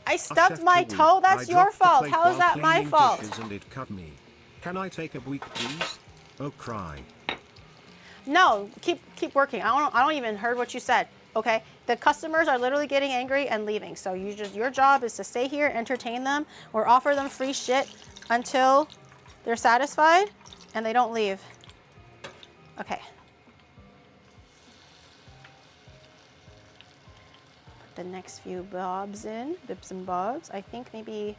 I stubbed my toe, that's your fault. How is that my fault? And it cut me. Can I take a break, please? Oh, cry. No, keep working. I don't even heard what you said. Okay, the customers are literally getting angry and leaving. So your job is to stay here, entertain them, or offer them free shit until they're satisfied and they don't leave. Okay. Put the next few bibs and bobs. I think maybe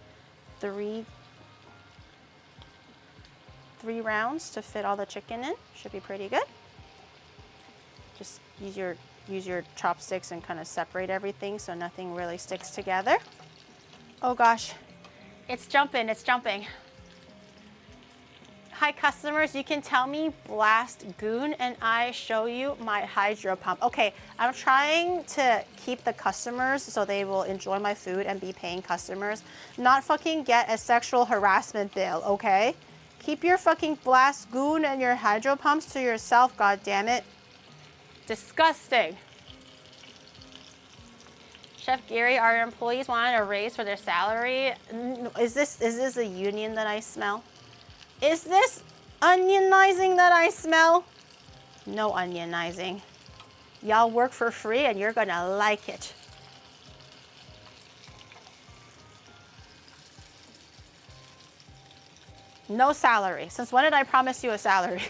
three rounds to fit all the chicken in. Should be pretty good. Just use your chopsticks and kind of separate everything so nothing really sticks together. Oh gosh, it's jumping, it's jumping. Hi customers, you can tell me blast goon and I show you my hydro pump. Okay, I'm trying to keep the customers so they will enjoy my food and be paying customers, not fucking get a sexual harassment bill, okay? Keep your fucking blast goon and your hydro pumps to yourself, god damn it. Disgusting. Chef Gary, our employees wanted a raise for their salary. Is this a union that I smell? Is this onionizing that I smell? No onionizing. Y'all work for free and you're gonna like it. No salary. Since when did I promise you a salary?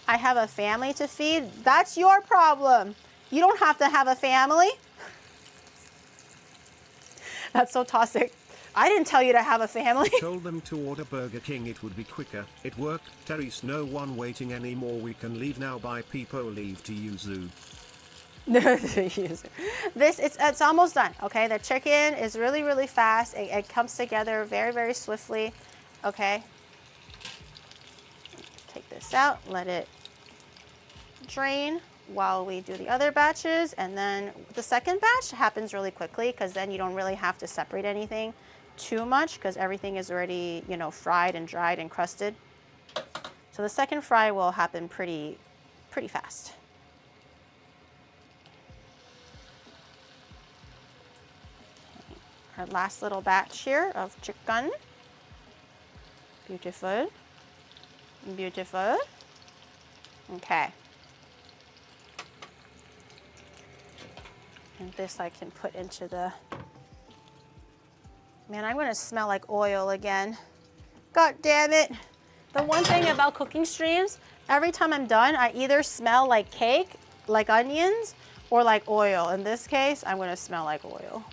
I have a family to feed. That's your problem. You don't have to have a family. That's so toxic. I didn't tell you to have a family. Told them to order Burger King, it would be quicker. It worked. Terry's no one waiting anymore. We can leave now. Bye people, leave to Yuzu. It's almost done. Okay, the chicken is really fast. It comes together very swiftly. Okay. Take this out, let it drain while we do the other batches, and then the second batch happens really quickly because then you don't really have to separate anything too much because everything is already, you know, fried and dried and crusted. So the second fry will happen pretty fast. Our last little batch here of chicken. Beautiful. Beautiful. Okay. And this I can put into the... Man, I'm gonna smell like oil again. God damn it. The one thing about cooking streams, every time I'm done, I either smell like cake, like onions, or like oil. In this case, I'm gonna smell like oil.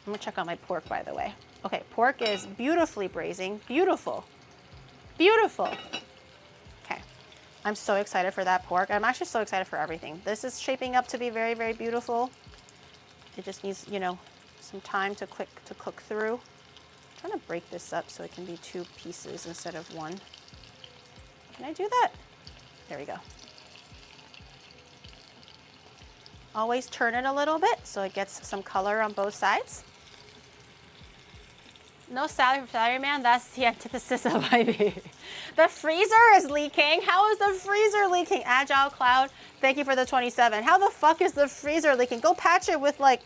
I'm gonna check out my pork, by the way. Okay, pork is beautifully braising. Beautiful. Beautiful. Okay, I'm so excited for that pork. I'm actually so excited for everything. This is shaping up to be very beautiful. It just needs, you know, some time to cook through. I'm trying to break this up so it can be 2 pieces instead of 1. Can I do that? There we go. Always turn it a little bit so it gets some color on both sides. No salary for salary man, that's the antithesis of IB. The freezer is leaking. How is the freezer leaking? Agile Cloud, thank you for the 27. How the fuck is the freezer leaking? Go patch it with, like,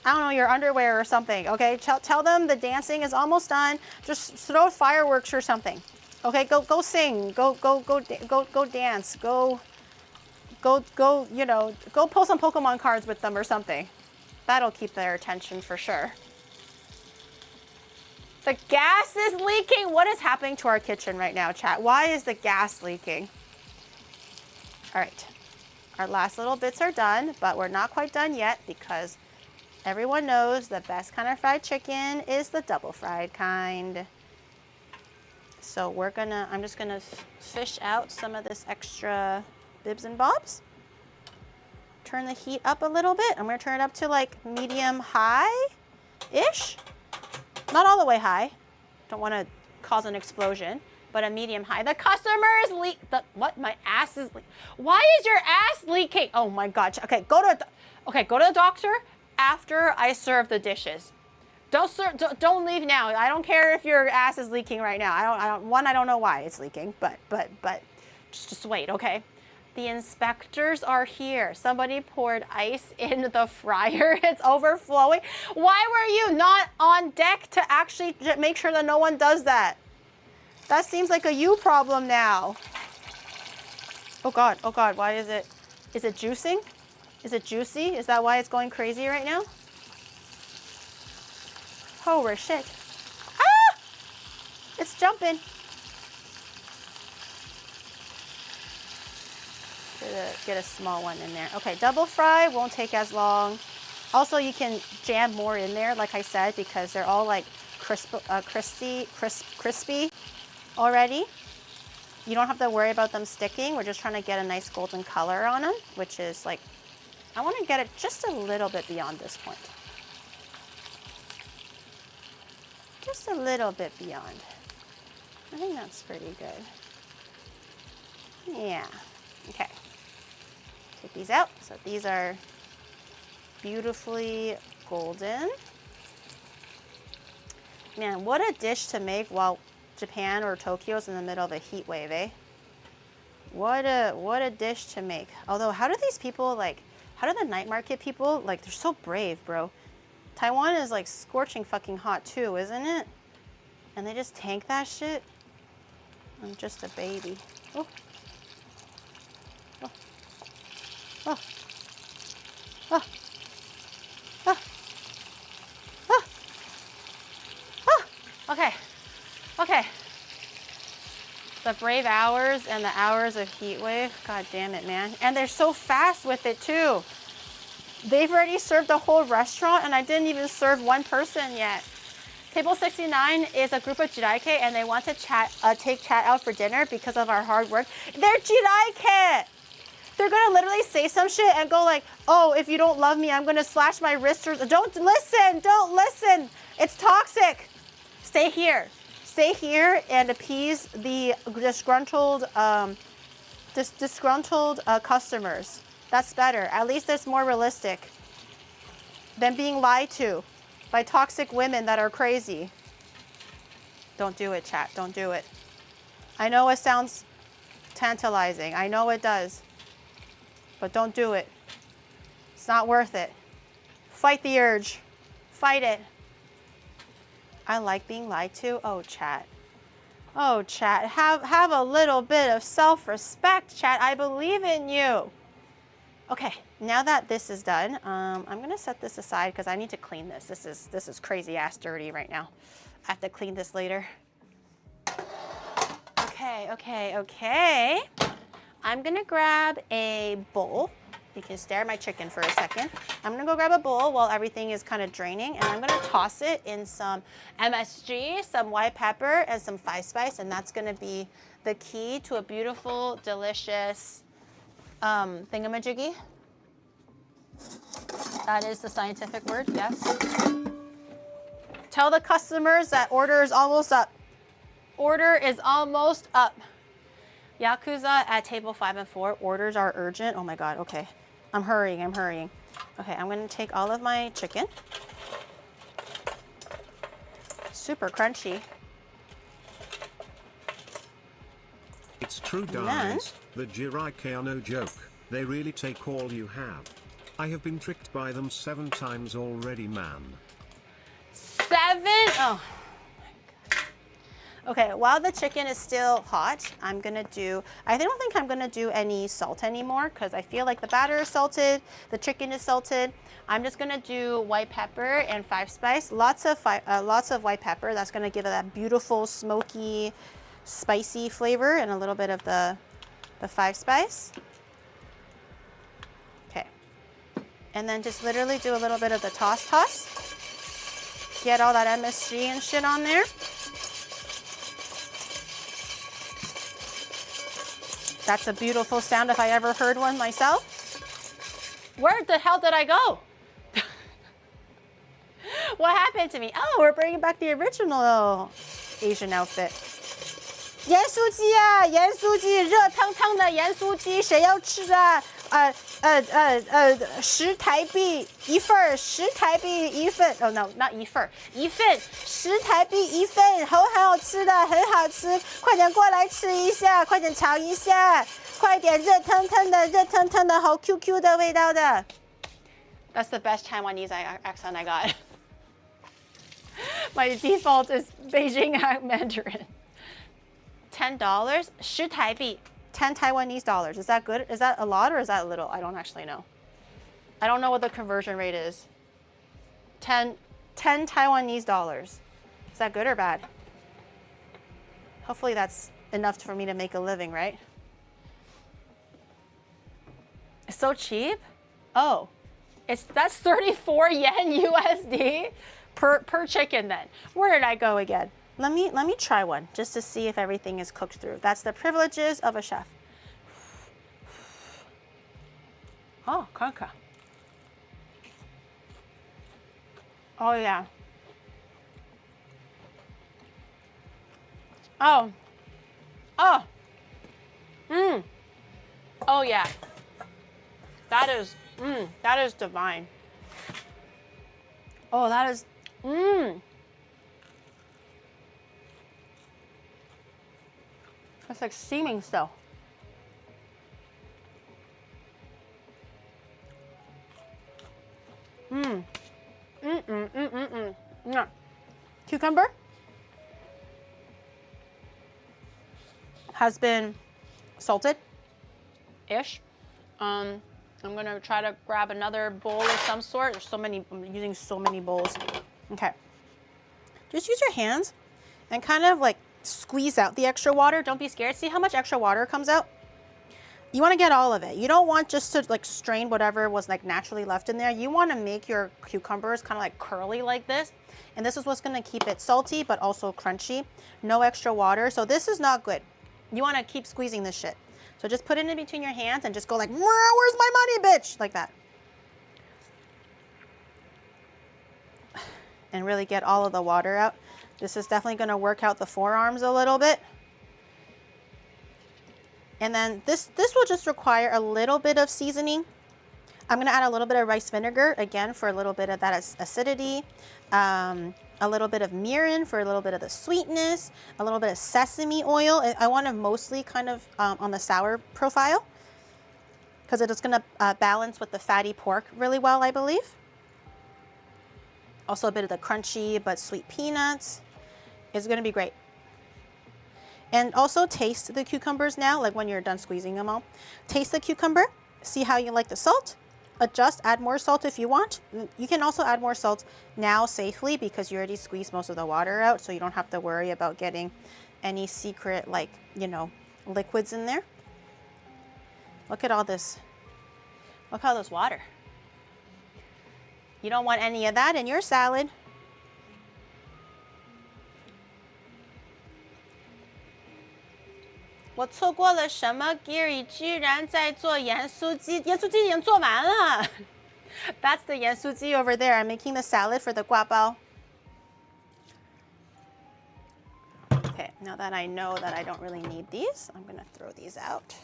I don't know, your underwear or something, okay? Tell them the dancing is almost done. Just throw fireworks or something. Okay, go sing, go dance, go, you know, go pull some Pokemon cards with them or something. That'll keep their attention for sure. The gas is leaking. What is happening to our kitchen right now, chat? Why is the gas leaking? All right, our last little bits are done, but we're not quite done yet because everyone knows the best kind of fried chicken is the double fried kind. So I'm just gonna fish out some of this extra bibs and bobs. Turn the heat up a little bit. I'm gonna turn it up to like medium high-ish. Not all the way high. Don't wanna cause an explosion. but a medium high. The customer is what? My ass is Why is your ass leaking? Oh my God. Okay, go to the doctor after I serve the dishes. Don't leave now. I don't care if your ass is leaking right now. I don't know why it's leaking, but just wait, okay? The inspectors are here. Somebody poured ice in the fryer. It's overflowing. Why were you not on deck to actually make sure that no one does that? That seems like a you problem now. Oh God, why is it juicing? Is it juicy? Is that why it's going crazy right now? Holy shit. Ah! It's jumping. Get a small one in there. Okay, double fry won't take as long. Also, you can jam more in there, like I said, because they're all like crispy already. You don't have to worry about them sticking. We're just trying to get a nice golden color on them, which is like, I want to get it just a little bit beyond this point. Just a little bit beyond. I think that's pretty good. Yeah, okay. Take these out. So these are beautifully golden. Man, what a dish to make while Japan or Tokyo's in the middle of a heat wave, eh? What a dish to make. Although, how do these people how do the night market people, they're so brave, bro. Taiwan is like scorching fucking hot too, isn't it? And they just tank that shit. I'm just a baby. Oh. Oh. Oh. Oh. Oh. Oh. Oh. Okay. Okay. The brave hours and the hours of heat wave. God damn it, man. And they're so fast with it too. They've already served the whole restaurant and I didn't even serve one person yet. Table 69 is a group of jiraike and they want to take chat out for dinner because of our hard work. They're jiraike! They're gonna literally say some shit and go like, oh, if you don't love me, I'm gonna slash my wrist or don't listen. It's toxic. Stay here and appease the disgruntled customers. That's better. At least it's more realistic than being lied to by toxic women that are crazy. Don't do it, chat. Don't do it. I know it sounds tantalizing. I know it does. But don't do it. It's not worth it. Fight the urge. Fight it. I like being lied to. Oh, chat. Oh, chat. Have a little bit of self-respect, chat. I believe in you. Okay, now that this is done, I'm gonna set this aside because I need to clean this. This is crazy ass dirty right now. I have to clean this later. Okay. I'm gonna grab a bowl. You can stare at my chicken for a second. I'm gonna go grab a bowl while everything is kind of draining, and I'm gonna toss it in some MSG, some white pepper, and some 5-spice, and that's gonna be the key to a beautiful, delicious thingamajiggy. That is the scientific word, yes. Tell the customers that order is almost up. Order is almost up. Yakuza at table 5 and 4, orders are urgent. Oh my God, okay. I'm hurrying. Okay, I'm gonna take all of my chicken. Super crunchy. It's true, guys. The jiraike are no joke. They really take all you have. I have been tricked by them 7 times already, man. 7? Oh. Okay, while the chicken is still hot, I don't think I'm gonna do any salt anymore because I feel like the batter is salted, the chicken is salted. I'm just gonna do white pepper and 5-spice, lots of white pepper. That's gonna give it that beautiful, smoky, spicy flavor and a little bit of the 5-spice. Okay, and then just literally do a little bit of the toss. Get all that MSG and shit on there. That's a beautiful sound if I ever heard one myself. Where the hell did I go? What happened to me? Oh, we're bringing back the original Asian outfit. 盐酥鸡啊，盐酥鸡，热腾腾的盐酥鸡，谁要吃啊？10台币一份，10台币一份。Oh no， not 一份，一份10台币一份，很好吃的，很好吃，快点过来吃一下，快点尝一下，快点热腾腾的，好 QQ 的味道的。That's the best Taiwanese accent I got. My default is Beijing Mandarin. $10, 10台币, 10 Taiwanese dollars. Is that good? Is that a lot or is that little? I don't actually know. I don't know what the conversion rate is. 10 Taiwanese dollars. Is that good or bad? Hopefully that's enough for me to make a living, right? It's so cheap? Oh, that's 34 yen USD per chicken then. Where did I go again? Let me try one just to see if everything is cooked through. That's the privileges of a chef. Oh, conca. Oh yeah. Oh. Oh. Oh yeah. That is divine. Oh, that is It's like steaming still. Yeah. Cucumber has been salted-ish. I'm gonna try to grab another bowl of some sort. There's so many, I'm using so many bowls. Okay. Just use your hands and kind of like squeeze out the extra water. Don't be scared. See how much extra water comes out? You want to get all of it. You don't want just to like strain whatever was like naturally left in there. You want to make your cucumbers kind of like curly like this. And this is what's going to keep it salty, but also crunchy. No extra water. So this is not good. You want to keep squeezing this shit. So just put it in between your hands and just go like, where's my money, bitch? Like that. And really get all of the water out. This is definitely going to work out the forearms a little bit. And then this will just require a little bit of seasoning. I'm going to add a little bit of rice vinegar, again, for a little bit of that acidity. A little bit of mirin for a little bit of the sweetness. A little bit of sesame oil. I want to mostly kind of on the sour profile, because it is going to balance with the fatty pork really well, I believe. Also a bit of the crunchy but sweet peanuts. It's going to be great. And also taste the cucumbers now, like when you're done squeezing them all. Taste the cucumber, see how you like the salt. Adjust, add more salt if you want. You can also add more salt now safely because you already squeezed most of the water out, so you don't have to worry about getting any secret, like, you know, liquids in there. Look at all this. Look at all this water. You don't want any of that in your salad. I 错过了什么 Gary 居然在做盐酥鸡，盐酥鸡已经做完了。That's the 盐酥鸡 over there. I'm making the salad for the guapao. Okay, now that I know that I don't really need these, I'm gonna throw these out.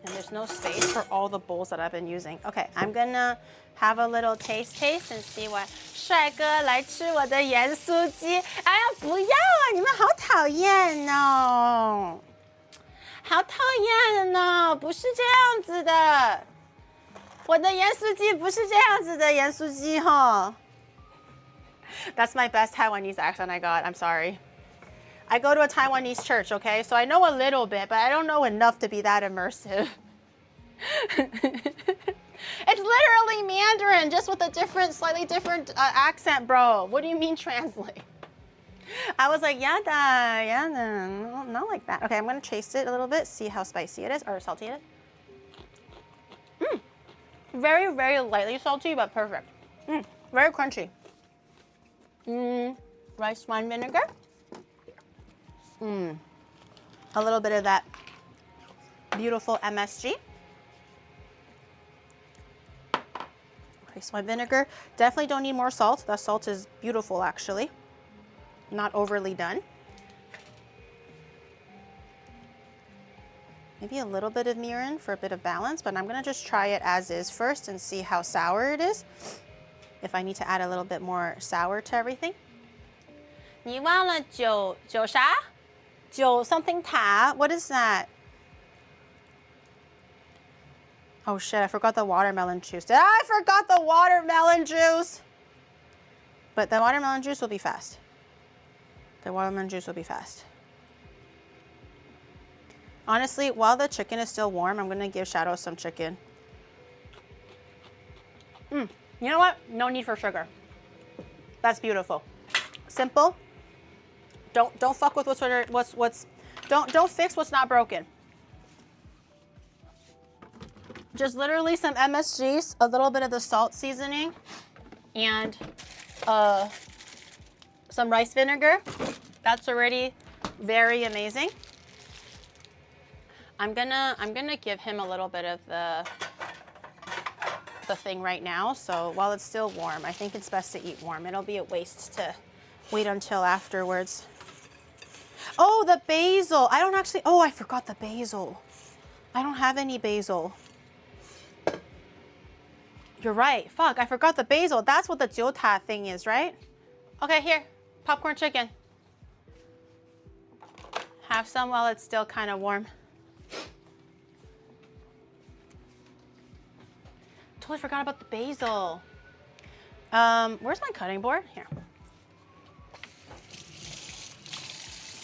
And there's no space for all the bowls that I've been using. Okay, I'm gonna have a little taste and see what. 帅哥来吃我的盐酥鸡。哎呀，不要啊！你们好讨厌哦，好讨厌哦，不是这样子的。我的盐酥鸡不是这样子的盐酥鸡哈。That's my best Taiwanese accent I got. I'm sorry. I go to a Taiwanese church, okay? So I know a little bit, but I don't know enough to be that immersive. It's literally Mandarin, just with a different, slightly different accent, bro. What do you mean translate? I was like, yada, yada, not like that. Okay, I'm gonna taste it a little bit, see how spicy it is, or salty it is. Very, very lightly salty, but perfect. Very crunchy. Rice wine vinegar. A little bit of that beautiful MSG. Okay, so my vinegar, definitely don't need more salt. The salt is beautiful actually, not overly done. Maybe a little bit of mirin for a bit of balance, but I'm gonna just try it as is first and see how sour it is. If I need to add a little bit more sour to everything. 你忘了酒啥? 酒 something ta? What is that? Oh shit, I forgot the watermelon juice. I forgot the watermelon juice! But the watermelon juice will be fast. The watermelon juice will be fast. Honestly, while the chicken is still warm, I'm gonna give Shadow some chicken. You know what? No need for sugar. That's beautiful. Simple. Don't fuck with don't fix what's not broken. Just literally some MSGs, a little bit of the salt seasoning, and some rice vinegar. That's already very amazing. I'm gonna give him a little bit of the thing right now. So while it's still warm, I think it's best to eat warm. It'll be a waste to wait until afterwards. Oh, the basil. I don't actually, oh, I forgot the basil. I don't have any basil. You're right. Fuck, I forgot the basil. That's what the jiuta thing is, right? Okay, here, popcorn chicken. Have some while it's still kind of warm. Totally forgot about the basil. Where's my cutting board? Here.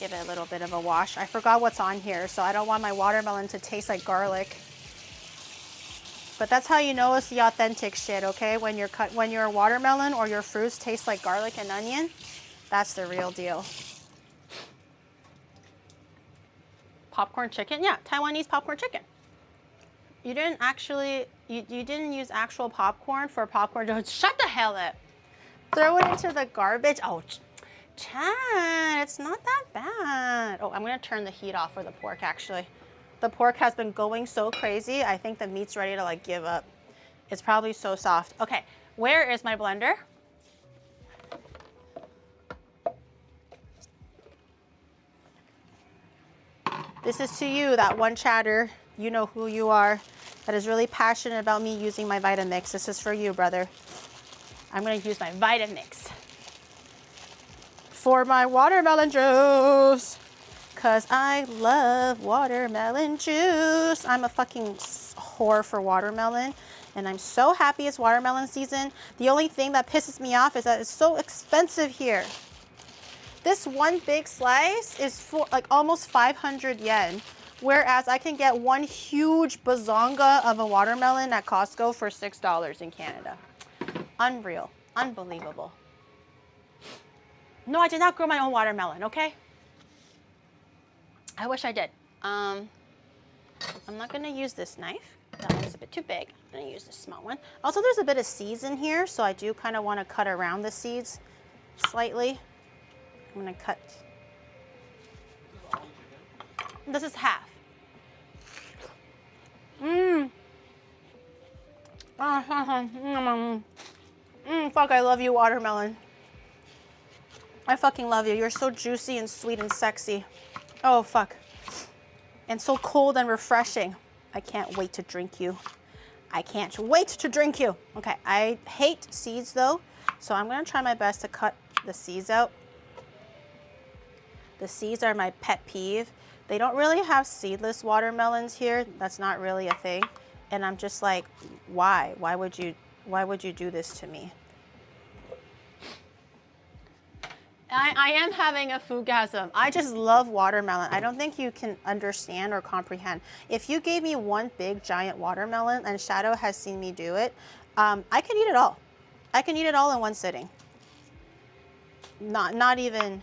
Give it a little bit of a wash. I forgot what's on here, so I don't want my watermelon to taste like garlic. But that's how you know it's the authentic shit, okay? When your watermelon or your fruits taste like garlic and onion, that's the real deal. Popcorn chicken? Yeah, Taiwanese popcorn chicken. You didn't actually, you didn't use actual popcorn for popcorn. Shut the hell up. Throw it into the garbage. Oh, Chad, it's not that bad. Oh, I'm gonna turn the heat off for the pork actually. The pork has been going so crazy. I think the meat's ready to like give up. It's probably so soft. Okay, where is my blender? This is to you, that one chatter. You know who you are. That is really passionate about me using my Vitamix. This is for you, brother. I'm gonna use my Vitamix for my watermelon juice. Cause I love watermelon juice. I'm a fucking whore for watermelon. And I'm so happy it's watermelon season. The only thing that pisses me off is that it's so expensive here. This one big slice is for like almost 500 yen. Whereas I can get one huge bazonga of a watermelon at Costco for $6 in Canada. Unreal, unbelievable. No, I did not grow my own watermelon, okay? I wish I did. I'm not gonna use this knife. That one's a bit too big. I'm gonna use this small one. Also, there's a bit of seeds in here, so I do kind of want to cut around the seeds slightly. I'm gonna cut. This is half. Fuck, I love you, watermelon. I fucking love you. You're so juicy and sweet and sexy. Oh, fuck. And so cold and refreshing. I can't wait to drink you. I can't wait to drink you. Okay, I hate seeds though, so I'm gonna try my best to cut the seeds out. The seeds are my pet peeve. They don't really have seedless watermelons here. That's not really a thing. And I'm just like, why? Why would you do this to me? I am having a foodgasm. I just love watermelon. I don't think you can understand or comprehend. If you gave me one big giant watermelon, and Shadow has seen me do it, I could eat it all. I can eat it all in one sitting. Not even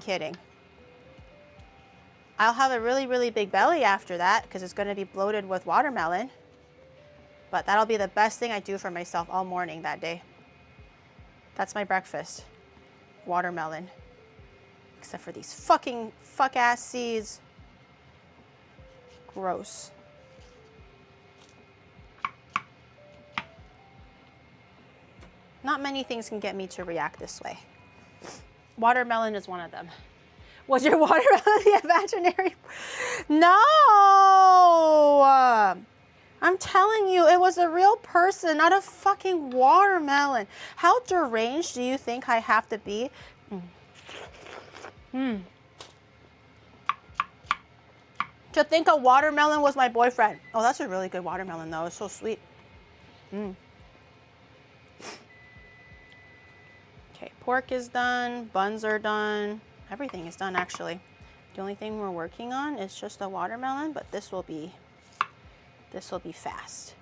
kidding. I'll have a really, really big belly after that because it's going to be bloated with watermelon. But that'll be the best thing I do for myself all morning that day. That's my breakfast. Watermelon. Except for these fucking fuck-ass seeds. Gross. Not many things can get me to react this way. Watermelon is one of them. Was your watermelon the imaginary? No! I'm telling you, it was a real person, not a fucking watermelon. How deranged do you think I have to be? To think a watermelon was my boyfriend. Oh, that's a really good watermelon though. It's so sweet. Okay, pork is done, buns are done. Everything is done actually. The only thing we're working on is just the watermelon, but this will be fast.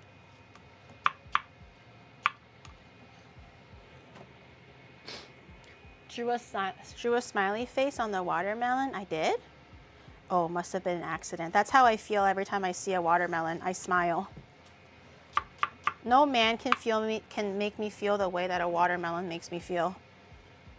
Drew a smiley face on the watermelon. I did? Oh, must have been an accident. That's how I feel every time I see a watermelon. I smile. No man can make me feel the way that a watermelon makes me feel.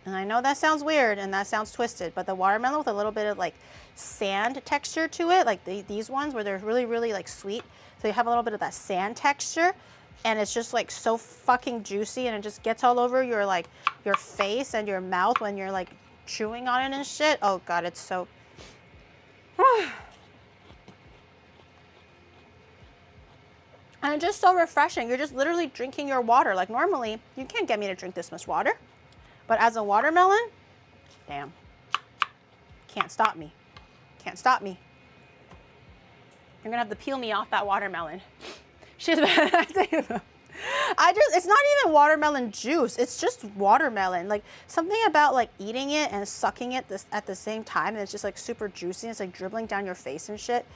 And I know that sounds weird and that sounds twisted, but the watermelon with a little bit of like sand texture to it, like these ones where they're really, really like sweet. So you have a little bit of that sand texture and it's just like so fucking juicy and it just gets all over your like your face and your mouth when you're like chewing on it and shit. Oh God, it's so... And it's just so refreshing. You're just literally drinking your water. Like normally, you can't get me to drink this much water. But as a watermelon, damn, can't stop me. Can't stop me. You're gonna have to peel me off that watermelon. She's it's not even watermelon juice. It's just watermelon. Like something about like eating it and sucking it at the same time. And it's just like super juicy. It's like dribbling down your face and shit.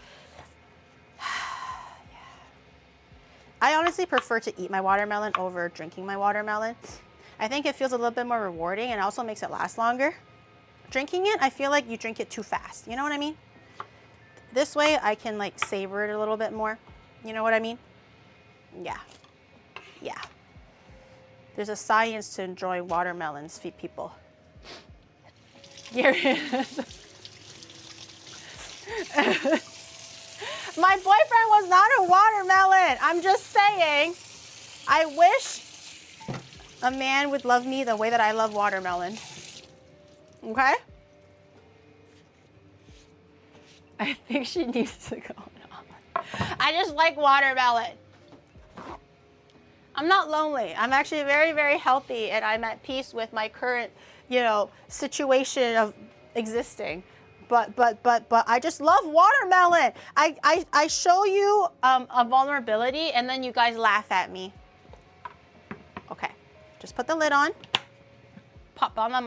I honestly prefer to eat my watermelon over drinking my watermelon. I think it feels a little bit more rewarding and also makes it last longer. Drinking it, I feel like you drink it too fast. You know what I mean? This way I can like savor it a little bit more. You know what I mean? Yeah. Yeah. There's a science to enjoying watermelons, people. Here it is. My boyfriend was not a watermelon. I'm just saying, I wish a man would love me the way that I love watermelon. Okay? I think she needs to go on. I just like watermelon. I'm not lonely. I'm actually very, very healthy and I'm at peace with my current, situation of existing. But I just love watermelon. I show you a vulnerability and then you guys laugh at me. Okay, just put the lid on, pop on the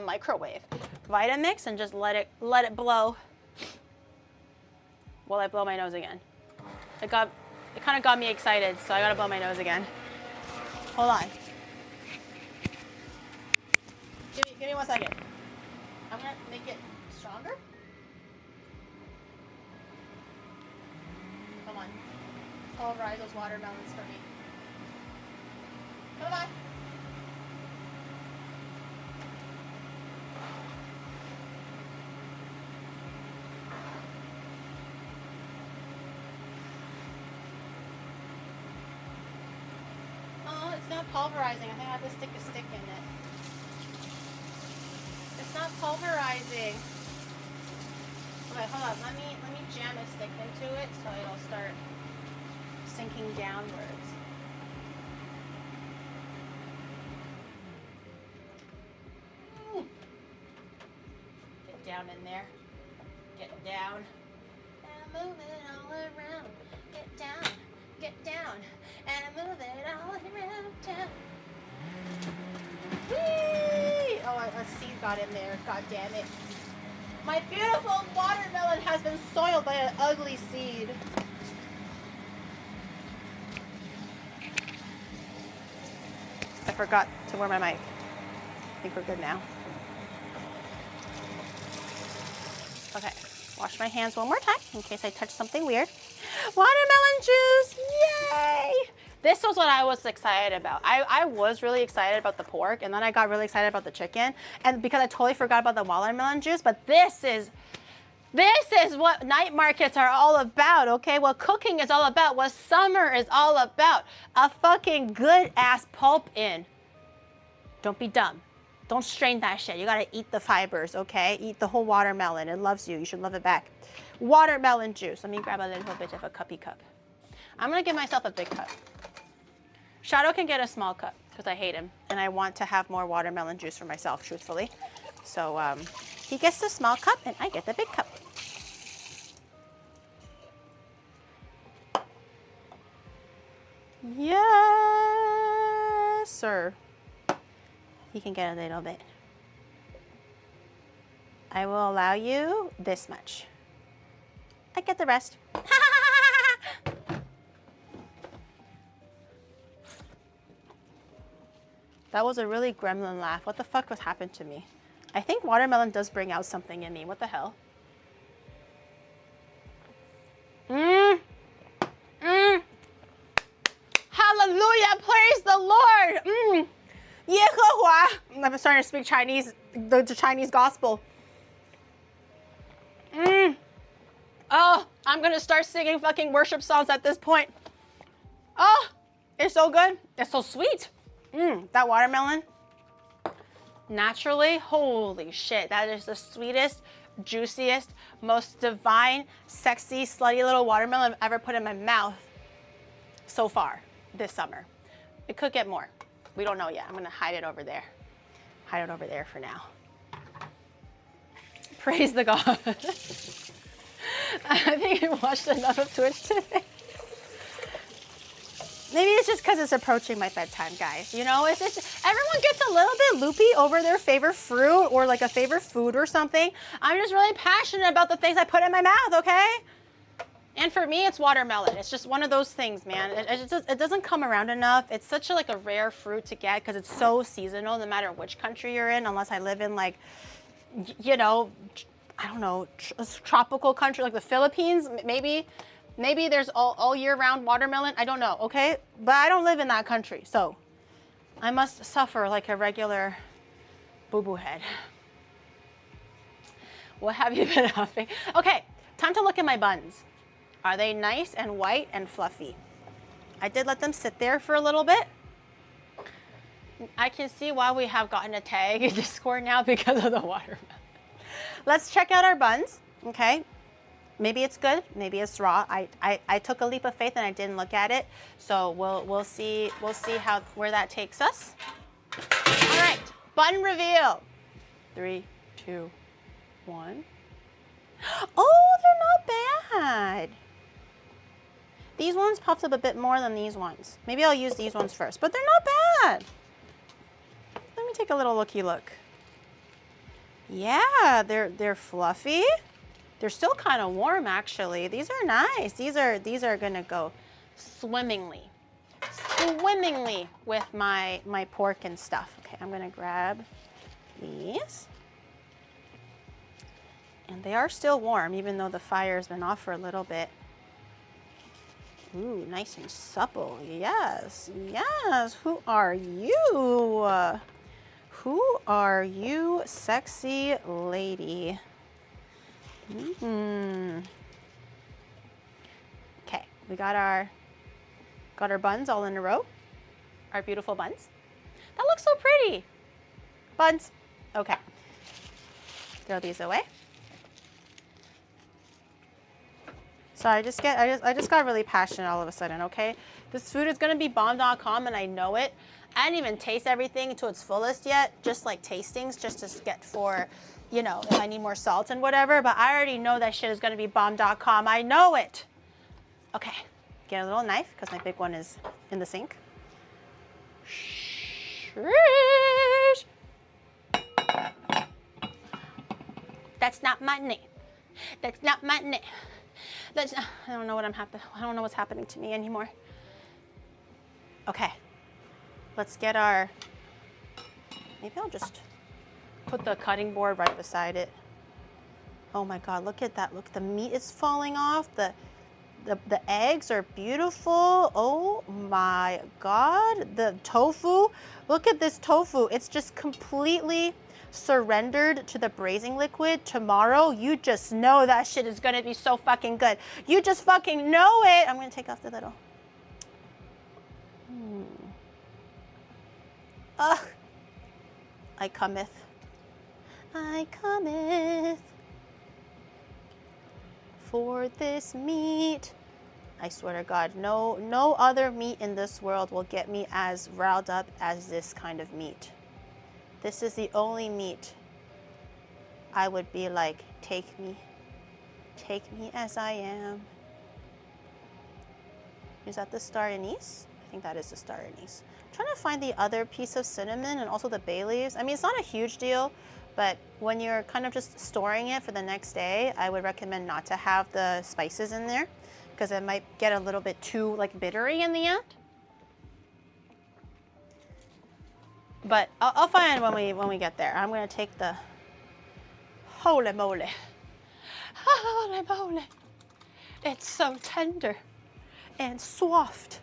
microwave, Vitamix, and just let it blow. Will I blow my nose again? It kind of got me excited, so I gotta blow my nose again. Hold on. Give me 1 second. I'm gonna make it stronger. Come on. Pulverize those watermelons for me. Come on. Oh, it's not pulverizing. I think I have to stick a stick in it. It's not pulverizing. Okay, hold on. Let me jam a stick into it so it'll start sinking downwards. Get down in there. Get down. And move it all around. Get down. Get down. And move it all around town. Whee! Oh, a seed got in there. God damn it. My beautiful watermelon has been soiled by an ugly seed. I forgot to wear my mic. I think we're good now. Okay, wash my hands one more time in case I touch something weird. Watermelon juice, yay! This was what I was excited about. I was really excited about the pork, and then I got really excited about the chicken, and because I totally forgot about the watermelon juice, but this is This is what night markets are all about, okay? What cooking is all about, what summer is all about. A fucking good ass pulp in. Don't be dumb. Don't strain that shit. You gotta eat the fibers, okay? Eat the whole watermelon. It loves you. You should love it back. Watermelon juice. Let me grab a little bit of a cuppy cup. I'm gonna give myself a big cup. Shadow can get a small cup because I hate him and I want to have more watermelon juice for myself, truthfully. So he gets the small cup and I get the big cup. Yes, sir. He can get a little bit. I will allow you this much. I get the rest. That was a really gremlin laugh. What the fuck was happened to me? I think watermelon does bring out something in me. What the hell? Hallelujah! Praise the Lord! Yehova! I'm starting to speak Chinese, the Chinese gospel. Oh, I'm gonna start singing fucking worship songs at this point. Oh, it's so good. It's so sweet. That watermelon, naturally, holy shit, that is the sweetest, juiciest, most divine, sexy, slutty little watermelon I've ever put in my mouth so far this summer. It could get more. We don't know yet. I'm gonna hide it over there. Hide it over there for now. Praise the God. I think I watched enough of Twitch today. Maybe it's just because it's approaching my bedtime, guys. You know, it's just, everyone gets a little bit loopy over their favorite fruit or like a favorite food or something. I'm just really passionate about the things I put in my mouth, okay? And for me, it's watermelon. It's just one of those things, man. It doesn't come around enough. It's such a rare fruit to get because it's so seasonal no matter which country you're in, unless I live in like, you know, I don't know, a tropical country like the Philippines, maybe. Maybe there's all year round watermelon. I don't know, okay? But I don't live in that country, so I must suffer like a regular boo-boo head. What have you been having? Okay, time to look at my buns. Are they nice and white and fluffy? I did let them sit there for a little bit. I can see why we have gotten a tag in Discord now because of the watermelon. Let's check out our buns, okay? Maybe it's good, maybe it's raw. I took a leap of faith and I didn't look at it. So we'll see where that takes us. All right, bun reveal. 3, 2, 1. Oh, they're not bad. These ones puffed up a bit more than these ones. Maybe I'll use these ones first, but they're not bad. Let me take a little looky look. Yeah, they're fluffy. They're still kind of warm, actually. These are nice. These are gonna go swimmingly with my pork and stuff. Okay, I'm gonna grab these. And they are still warm, even though the fire's been off for a little bit. Ooh, nice and supple. Yes, yes. Who are you? Who are you, sexy lady? Okay, we got our buns all in a row. Our beautiful buns. That looks so pretty. Buns. Okay. Throw these away. So I just got really passionate all of a sudden, okay? This food is gonna be bomb.com and I know it. I didn't even taste everything to its fullest yet, just like tastings, just to get for, you know, if I need more salt and whatever, but I already know that shit is gonna be bomb.com. I know it. Okay, get a little knife, because my big one is in the sink. Shrish. That's not my name. That's not my name. That's not, I don't know what's happening to me anymore. Okay, let's get our, maybe I'll just put the cutting board right beside it. Oh my God, look at that. Look, the meat is falling off. The eggs are beautiful. Oh my God, the tofu. Look at this tofu. It's just completely surrendered to the braising liquid, tomorrow you just know that shit is gonna be so fucking good. You just fucking know it. I'm gonna take off the little. Ugh. I cometh. I cometh for this meat. I swear to God, no other meat in this world will get me as riled up as this kind of meat. This is the only meat I would be like, take me as I am. Is that the star anise? I think that is the star anise. I'm trying to find the other piece of cinnamon and also the bay leaves. I mean, it's not a huge deal, but when you're kind of just storing it for the next day, I would recommend not to have the spices in there because it might get a little bit too like bittery in the end. But I'll find when we get there. I'm gonna take the holy moly. Holy moly. It's so tender and soft.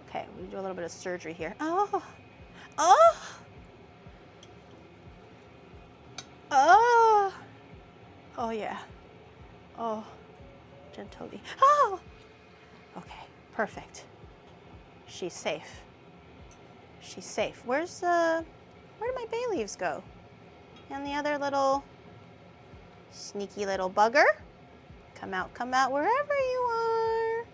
Okay, we do a little bit of surgery here. Oh, oh, oh, oh yeah. Oh, gently. Oh, okay, perfect. She's safe. She's safe. Where did my bay leaves go? And the other little sneaky little bugger. Come out wherever you are.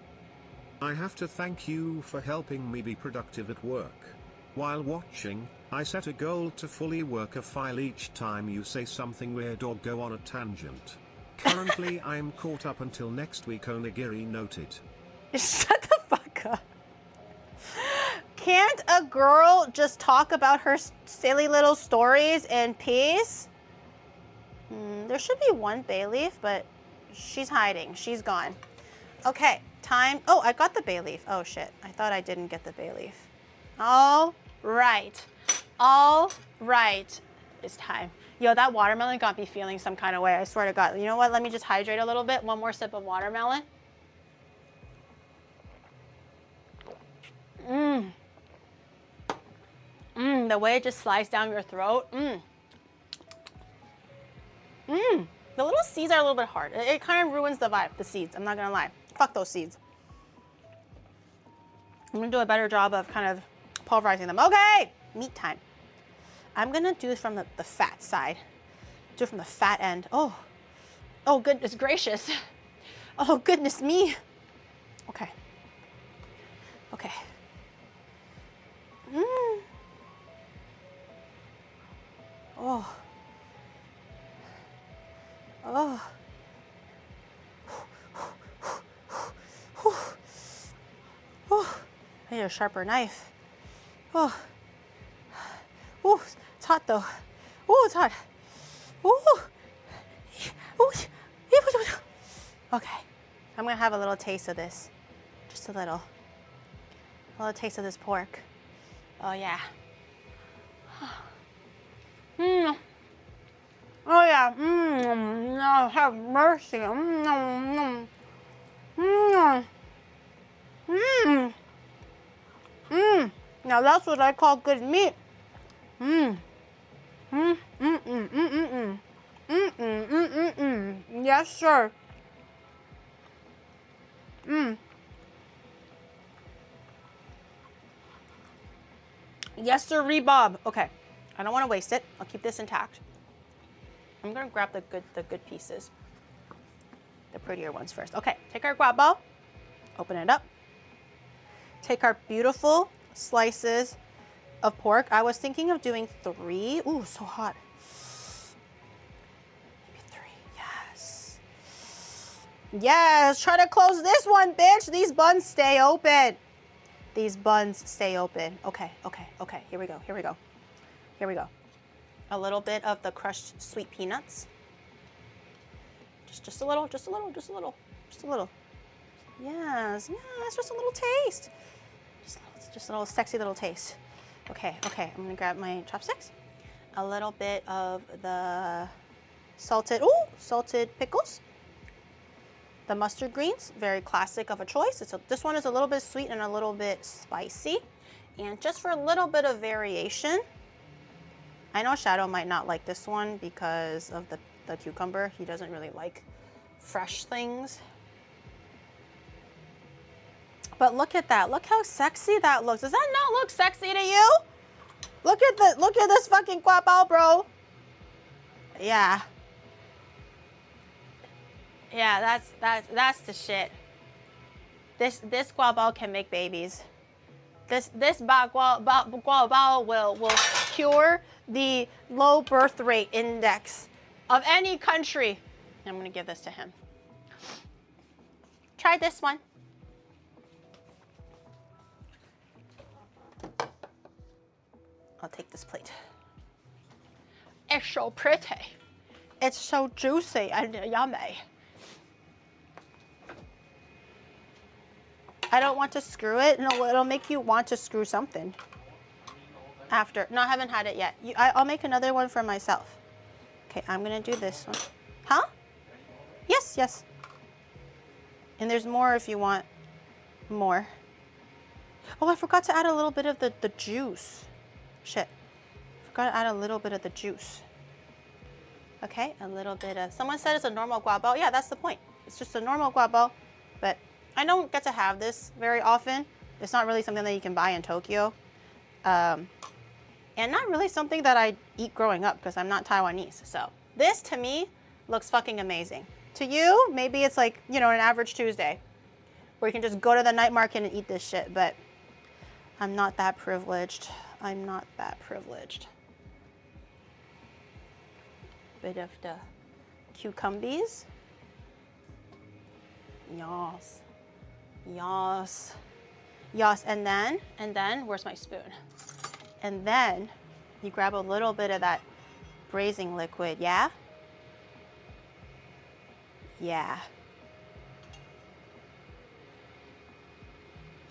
I have to thank you for helping me be productive at work. While watching, I set a goal to fully work a file each time you say something weird or go on a tangent. Currently I'm caught up until next week, Onigiri noted. Shut the fuck up. Can't a girl just talk about her silly little stories in peace? There should be one bay leaf, but she's hiding. She's gone. Okay, time. Oh, I got the bay leaf. Oh shit, I thought I didn't get the bay leaf. All right. All right. It's time. Yo, that watermelon got me feeling some kind of way. I swear to God. You know what? Let me just hydrate a little bit. One more sip of watermelon. The way it just slides down your throat. The little seeds are a little bit hard. It kind of ruins the vibe, the seeds. I'm not gonna lie. Fuck those seeds. I'm gonna do a better job of kind of pulverizing them. Okay, meat time. I'm gonna do it from the fat side. Do it from the fat end. Oh goodness gracious. Oh goodness me. Okay. Okay. Oh. Oh. I need a sharper knife. Oh. Ooh, it's hot though. Ooh, it's hot. Ooh. Ooh. Okay. I'm gonna have a little taste of this. Just a little. A little taste of this pork. Oh yeah. Oh yeah. No, have mercy. Now that's what I call good meat. Yes, sir. Yes, sir, Bob. Okay, I don't want to waste it. I'll keep this intact. I'm gonna grab the good pieces, the prettier ones first. Okay, take our guap bowl, open it up. Take our beautiful slices of pork. I was thinking of doing 3. Ooh, so hot. Maybe 3. Yes. Yes. Try to close this one, bitch. These buns stay open. These buns stay open. Okay. Okay. Okay. Here we go. Here we go. Here we go. A little bit of the crushed sweet peanuts. Just a little. Just a little. Just a little. Just a little. Yes. Yes. Just a little taste. Just a little sexy little taste. Okay, okay, I'm gonna grab my chopsticks. A little bit of the salted pickles. The mustard greens, very classic of a choice. This one is a little bit sweet and a little bit spicy. And just for a little bit of variation, I know Shadow might not like this one because of the cucumber. He doesn't really like fresh things. But look at that. Look how sexy that looks. Does that not look sexy to you? Look at this fucking guapao, bro. Yeah. Yeah, that's the shit. This guapao can make babies. This guapao will cure the low birth rate index of any country. I'm gonna give this to him. Try this one. I'll take this plate. It's so pretty. It's so juicy and yummy. I don't want to screw it. No, it'll make you want to screw something. After. No, I haven't had it yet. I'll make another one for myself. Okay, I'm gonna do this one. Huh? Yes, yes. And there's more if you want more. Oh, I forgot to add a little bit of the juice. Shit. Forgot to add a little bit of the juice. Okay, a little bit of, someone said it's a normal guapao. Yeah, that's the point. It's just a normal guapao, but I don't get to have this very often. It's not really something that you can buy in Tokyo. And not really something that I eat growing up because I'm not Taiwanese. So this to me looks fucking amazing. To you, maybe it's like, you know, an average Tuesday where you can just go to the night market and eat this shit, but I'm not that privileged. I'm not that privileged. Bit of the cucumbers. Yes. Yes. Yes, and then, where's my spoon? And then you grab a little bit of that braising liquid, yeah? Yeah.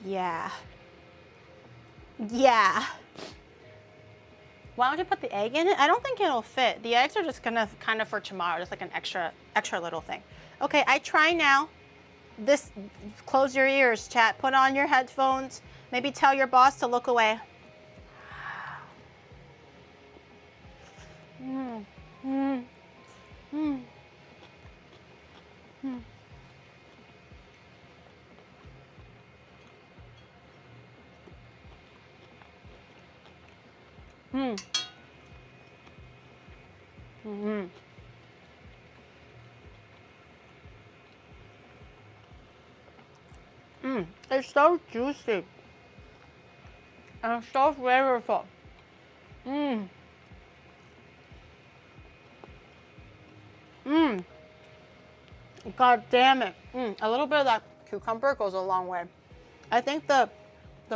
Yeah. Yeah. Why don't you put the egg in it? I don't think it'll fit. The eggs are just gonna kind of for tomorrow, just like an extra little thing. Okay, I try now. This, close your ears, chat. Put on your headphones. Maybe tell your boss to look away. Mm, mm, mm, mm. Mm. Mm-hmm. Mm. It's so juicy and so flavorful. Mm. Mm. God damn it. Mm. A little bit of that cucumber goes a long way. I think the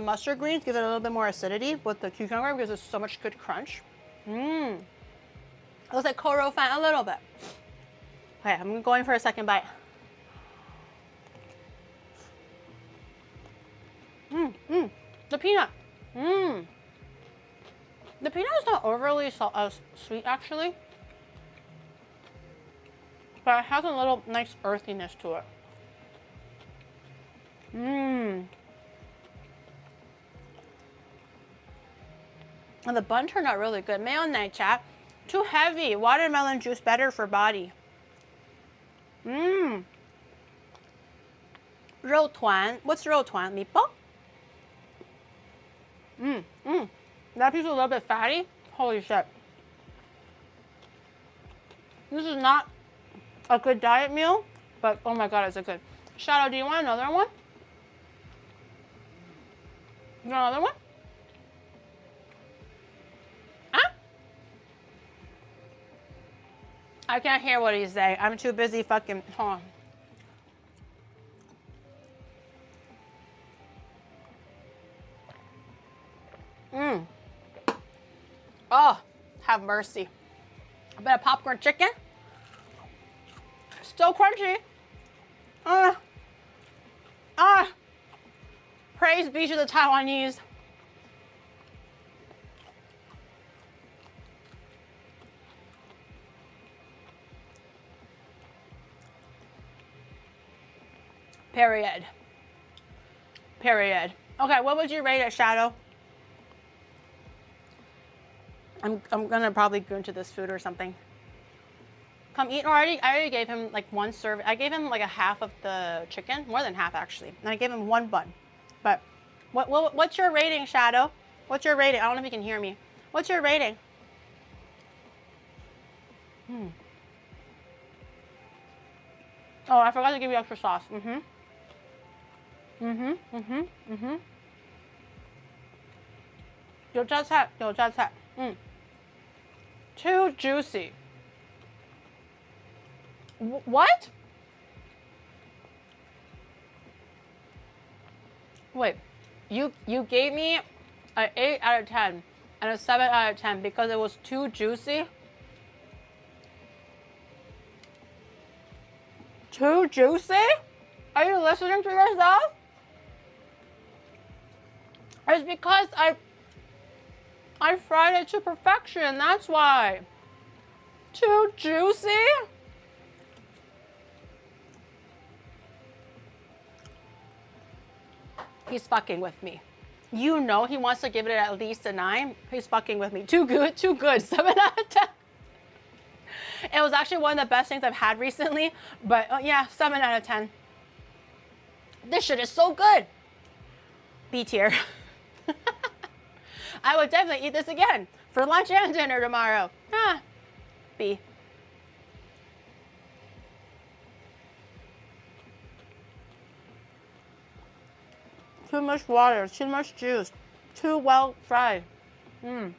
mustard greens give it a little bit more acidity, but the cucumber gives it so much good crunch. Mmm. It looks like Koro fan a little bit. Okay, I'm going for a second bite. Mmm, mmm. The peanut. Mmm. The peanut is not overly sweet actually, but it has a little nice earthiness to it. Mmm. And the buns turned out really good. Mayonnaise, chat. Too heavy. Watermelon juice better for body. Mmm. 肉团. What's 肉团? Meatball? Mmm. Mmm. That piece is a little bit fatty. Holy shit. This is not a good diet meal, but oh my god, it's a good. Shadow, do you want another one? You want another one? Huh? I can't hear what he's saying. I'm too busy fucking. Hold on. Mmm. Oh, have mercy. A bit of popcorn chicken. Still crunchy. Praise be to the Taiwanese. Period. Period. Okay, what would you rate it, Shadow? I'm gonna probably go into this food or something. Come eat. I already gave him like one serve. I gave him like a half of the chicken, more than half actually. And I gave him one bun. But what's your rating, Shadow? What's your rating? I don't know if you can hear me. What's your rating? Oh, I forgot to give you extra sauce. Too juicy. What? Wait, you gave me an 8 out of 10 and a 7 out of 10 because it was too juicy? Too juicy? Are you listening to yourself? It's because I fried it to perfection, that's why. Too juicy? He's fucking with me. You know he wants to give it at least a 9. He's fucking with me. Too good, 7 out of 10. It was actually one of the best things I've had recently, but yeah, 7 out of 10. This shit is so good. B tier. I would definitely eat this again for lunch and dinner tomorrow. B. Too much water, too much juice, too well fried. You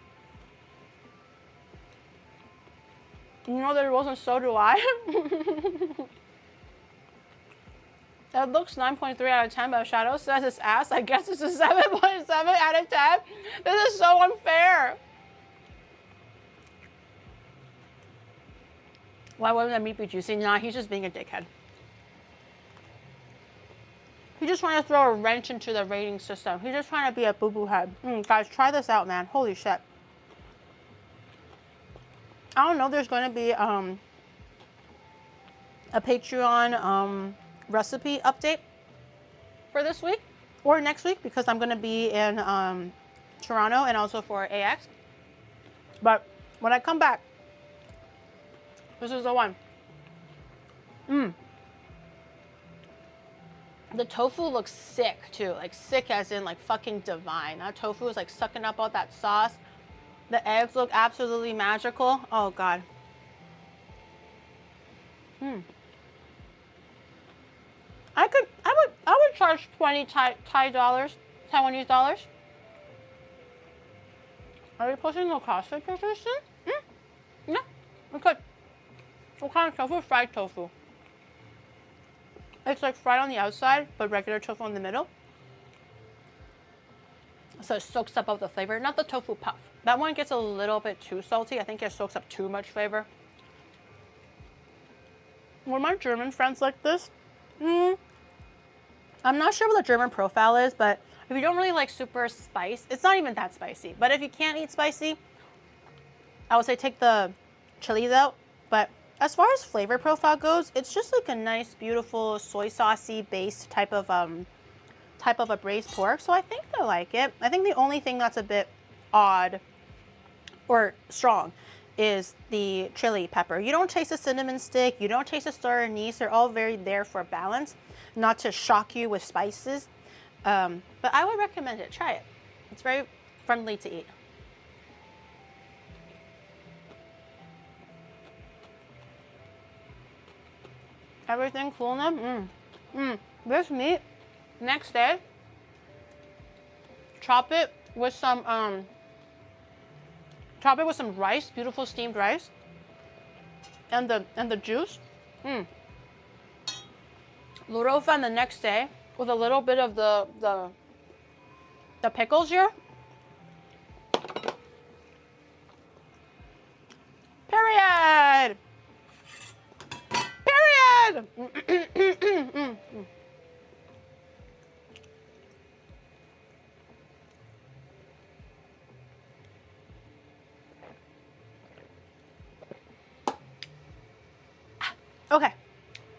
know there wasn't, so do I. It looks 9.3 out of 10, but Shadow says it's ass. I guess it's a 7.7 out of 10. This is so unfair. Why wouldn't the meat be juicy? Nah, he's just being a dickhead. He just trying to throw a wrench into the rating system. He's just trying to be a boo-boo head. Guys, try this out, man. Holy shit. I don't know if there's going to be a Patreon recipe update for this week or next week because I'm going to be in Toronto and also for AX. But when I come back, this is the one. The tofu looks sick too, like sick as in like fucking divine. That tofu is like sucking up all that sauce. The eggs look absolutely magical. Oh God. I would charge 20 Taiwanese dollars. Are we posting the cost of pictures soon? Yeah, we could. What kind of tofu? Fried tofu. It's like fried on the outside, but regular tofu in the middle. So it soaks up all the flavor, not the tofu puff. That one gets a little bit too salty. I think it soaks up too much flavor. Were my German friends like this? I'm not sure what the German profile is, but if you don't really like super spice, it's not even that spicy. But if you can't eat spicy, I would say take the chilies out. But as far as flavor profile goes, it's just like a nice, beautiful soy saucy based type of a braised pork. So I think they like it. I think the only thing that's a bit odd or strong is the chili pepper. You don't taste a cinnamon stick. You don't taste a star anise. They're all very there for balance, not to shock you with spices. But I would recommend it. Try it. It's very friendly to eat. Everything cool now? This meat, next day, chop it with some rice, beautiful steamed rice, and the juice. Lurofen the next day with a little bit of the pickles here. Period. Period. Okay,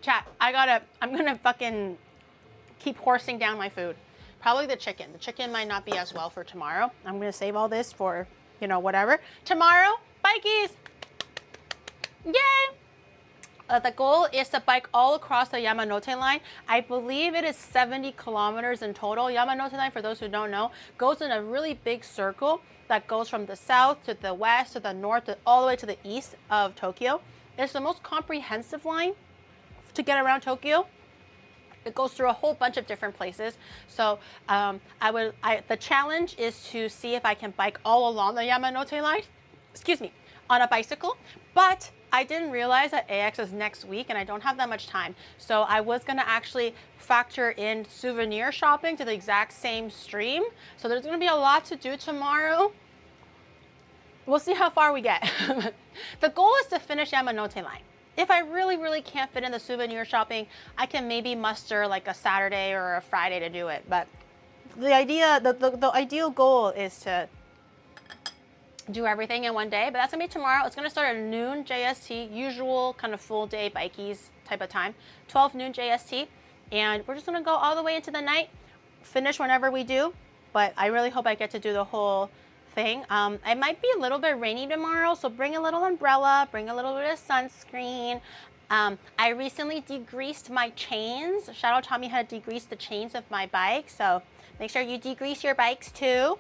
chat, I'm gonna fucking keep horsing down my food. Probably the chicken. The chicken might not be as well for tomorrow. I'm gonna save all this for, you know, whatever. Tomorrow, bikies. Yay! The goal is to bike all across the Yamanote line. I believe it is 70 kilometers in total. Yamanote line, for those who don't know, goes in a really big circle that goes from the south to the west to the north to all the way to the east of Tokyo. It's the most comprehensive line to get around Tokyo. It goes through a whole bunch of different places. So the challenge is to see if I can bike all along the Yamanote line, excuse me, on a bicycle. But I didn't realize that AX is next week and I don't have that much time. So I was gonna actually factor in souvenir shopping to the exact same stream. So there's gonna be a lot to do tomorrow. We'll see how far we get. The goal is to finish Yamanote line. If I really, really can't fit in the souvenir shopping, I can maybe muster like a Saturday or a Friday to do it. But the ideal goal is to do everything in one day, but that's gonna be tomorrow. It's gonna start at noon JST, usual kind of full day bikies type of time, 12 noon JST. And we're just gonna go all the way into the night, finish whenever we do, but I really hope I get to do the whole thing. It might be a little bit rainy tomorrow, so bring a little umbrella, bring a little bit of sunscreen. I recently degreased my chains. Shadow taught me how to degrease the chains of my bike, so make sure you degrease your bikes too.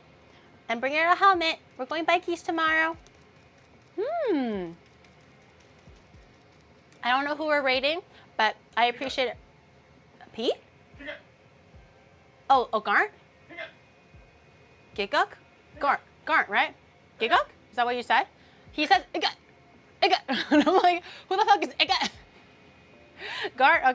And bring your helmet. We're going bikies tomorrow. I don't know who we're rating, but I appreciate it. Pete? Oh, Garnt? Giguk? Garnt, right? Giguk? Is that what you said? He said, Iga. And I'm like, who the fuck is Iga? Garnt, okay.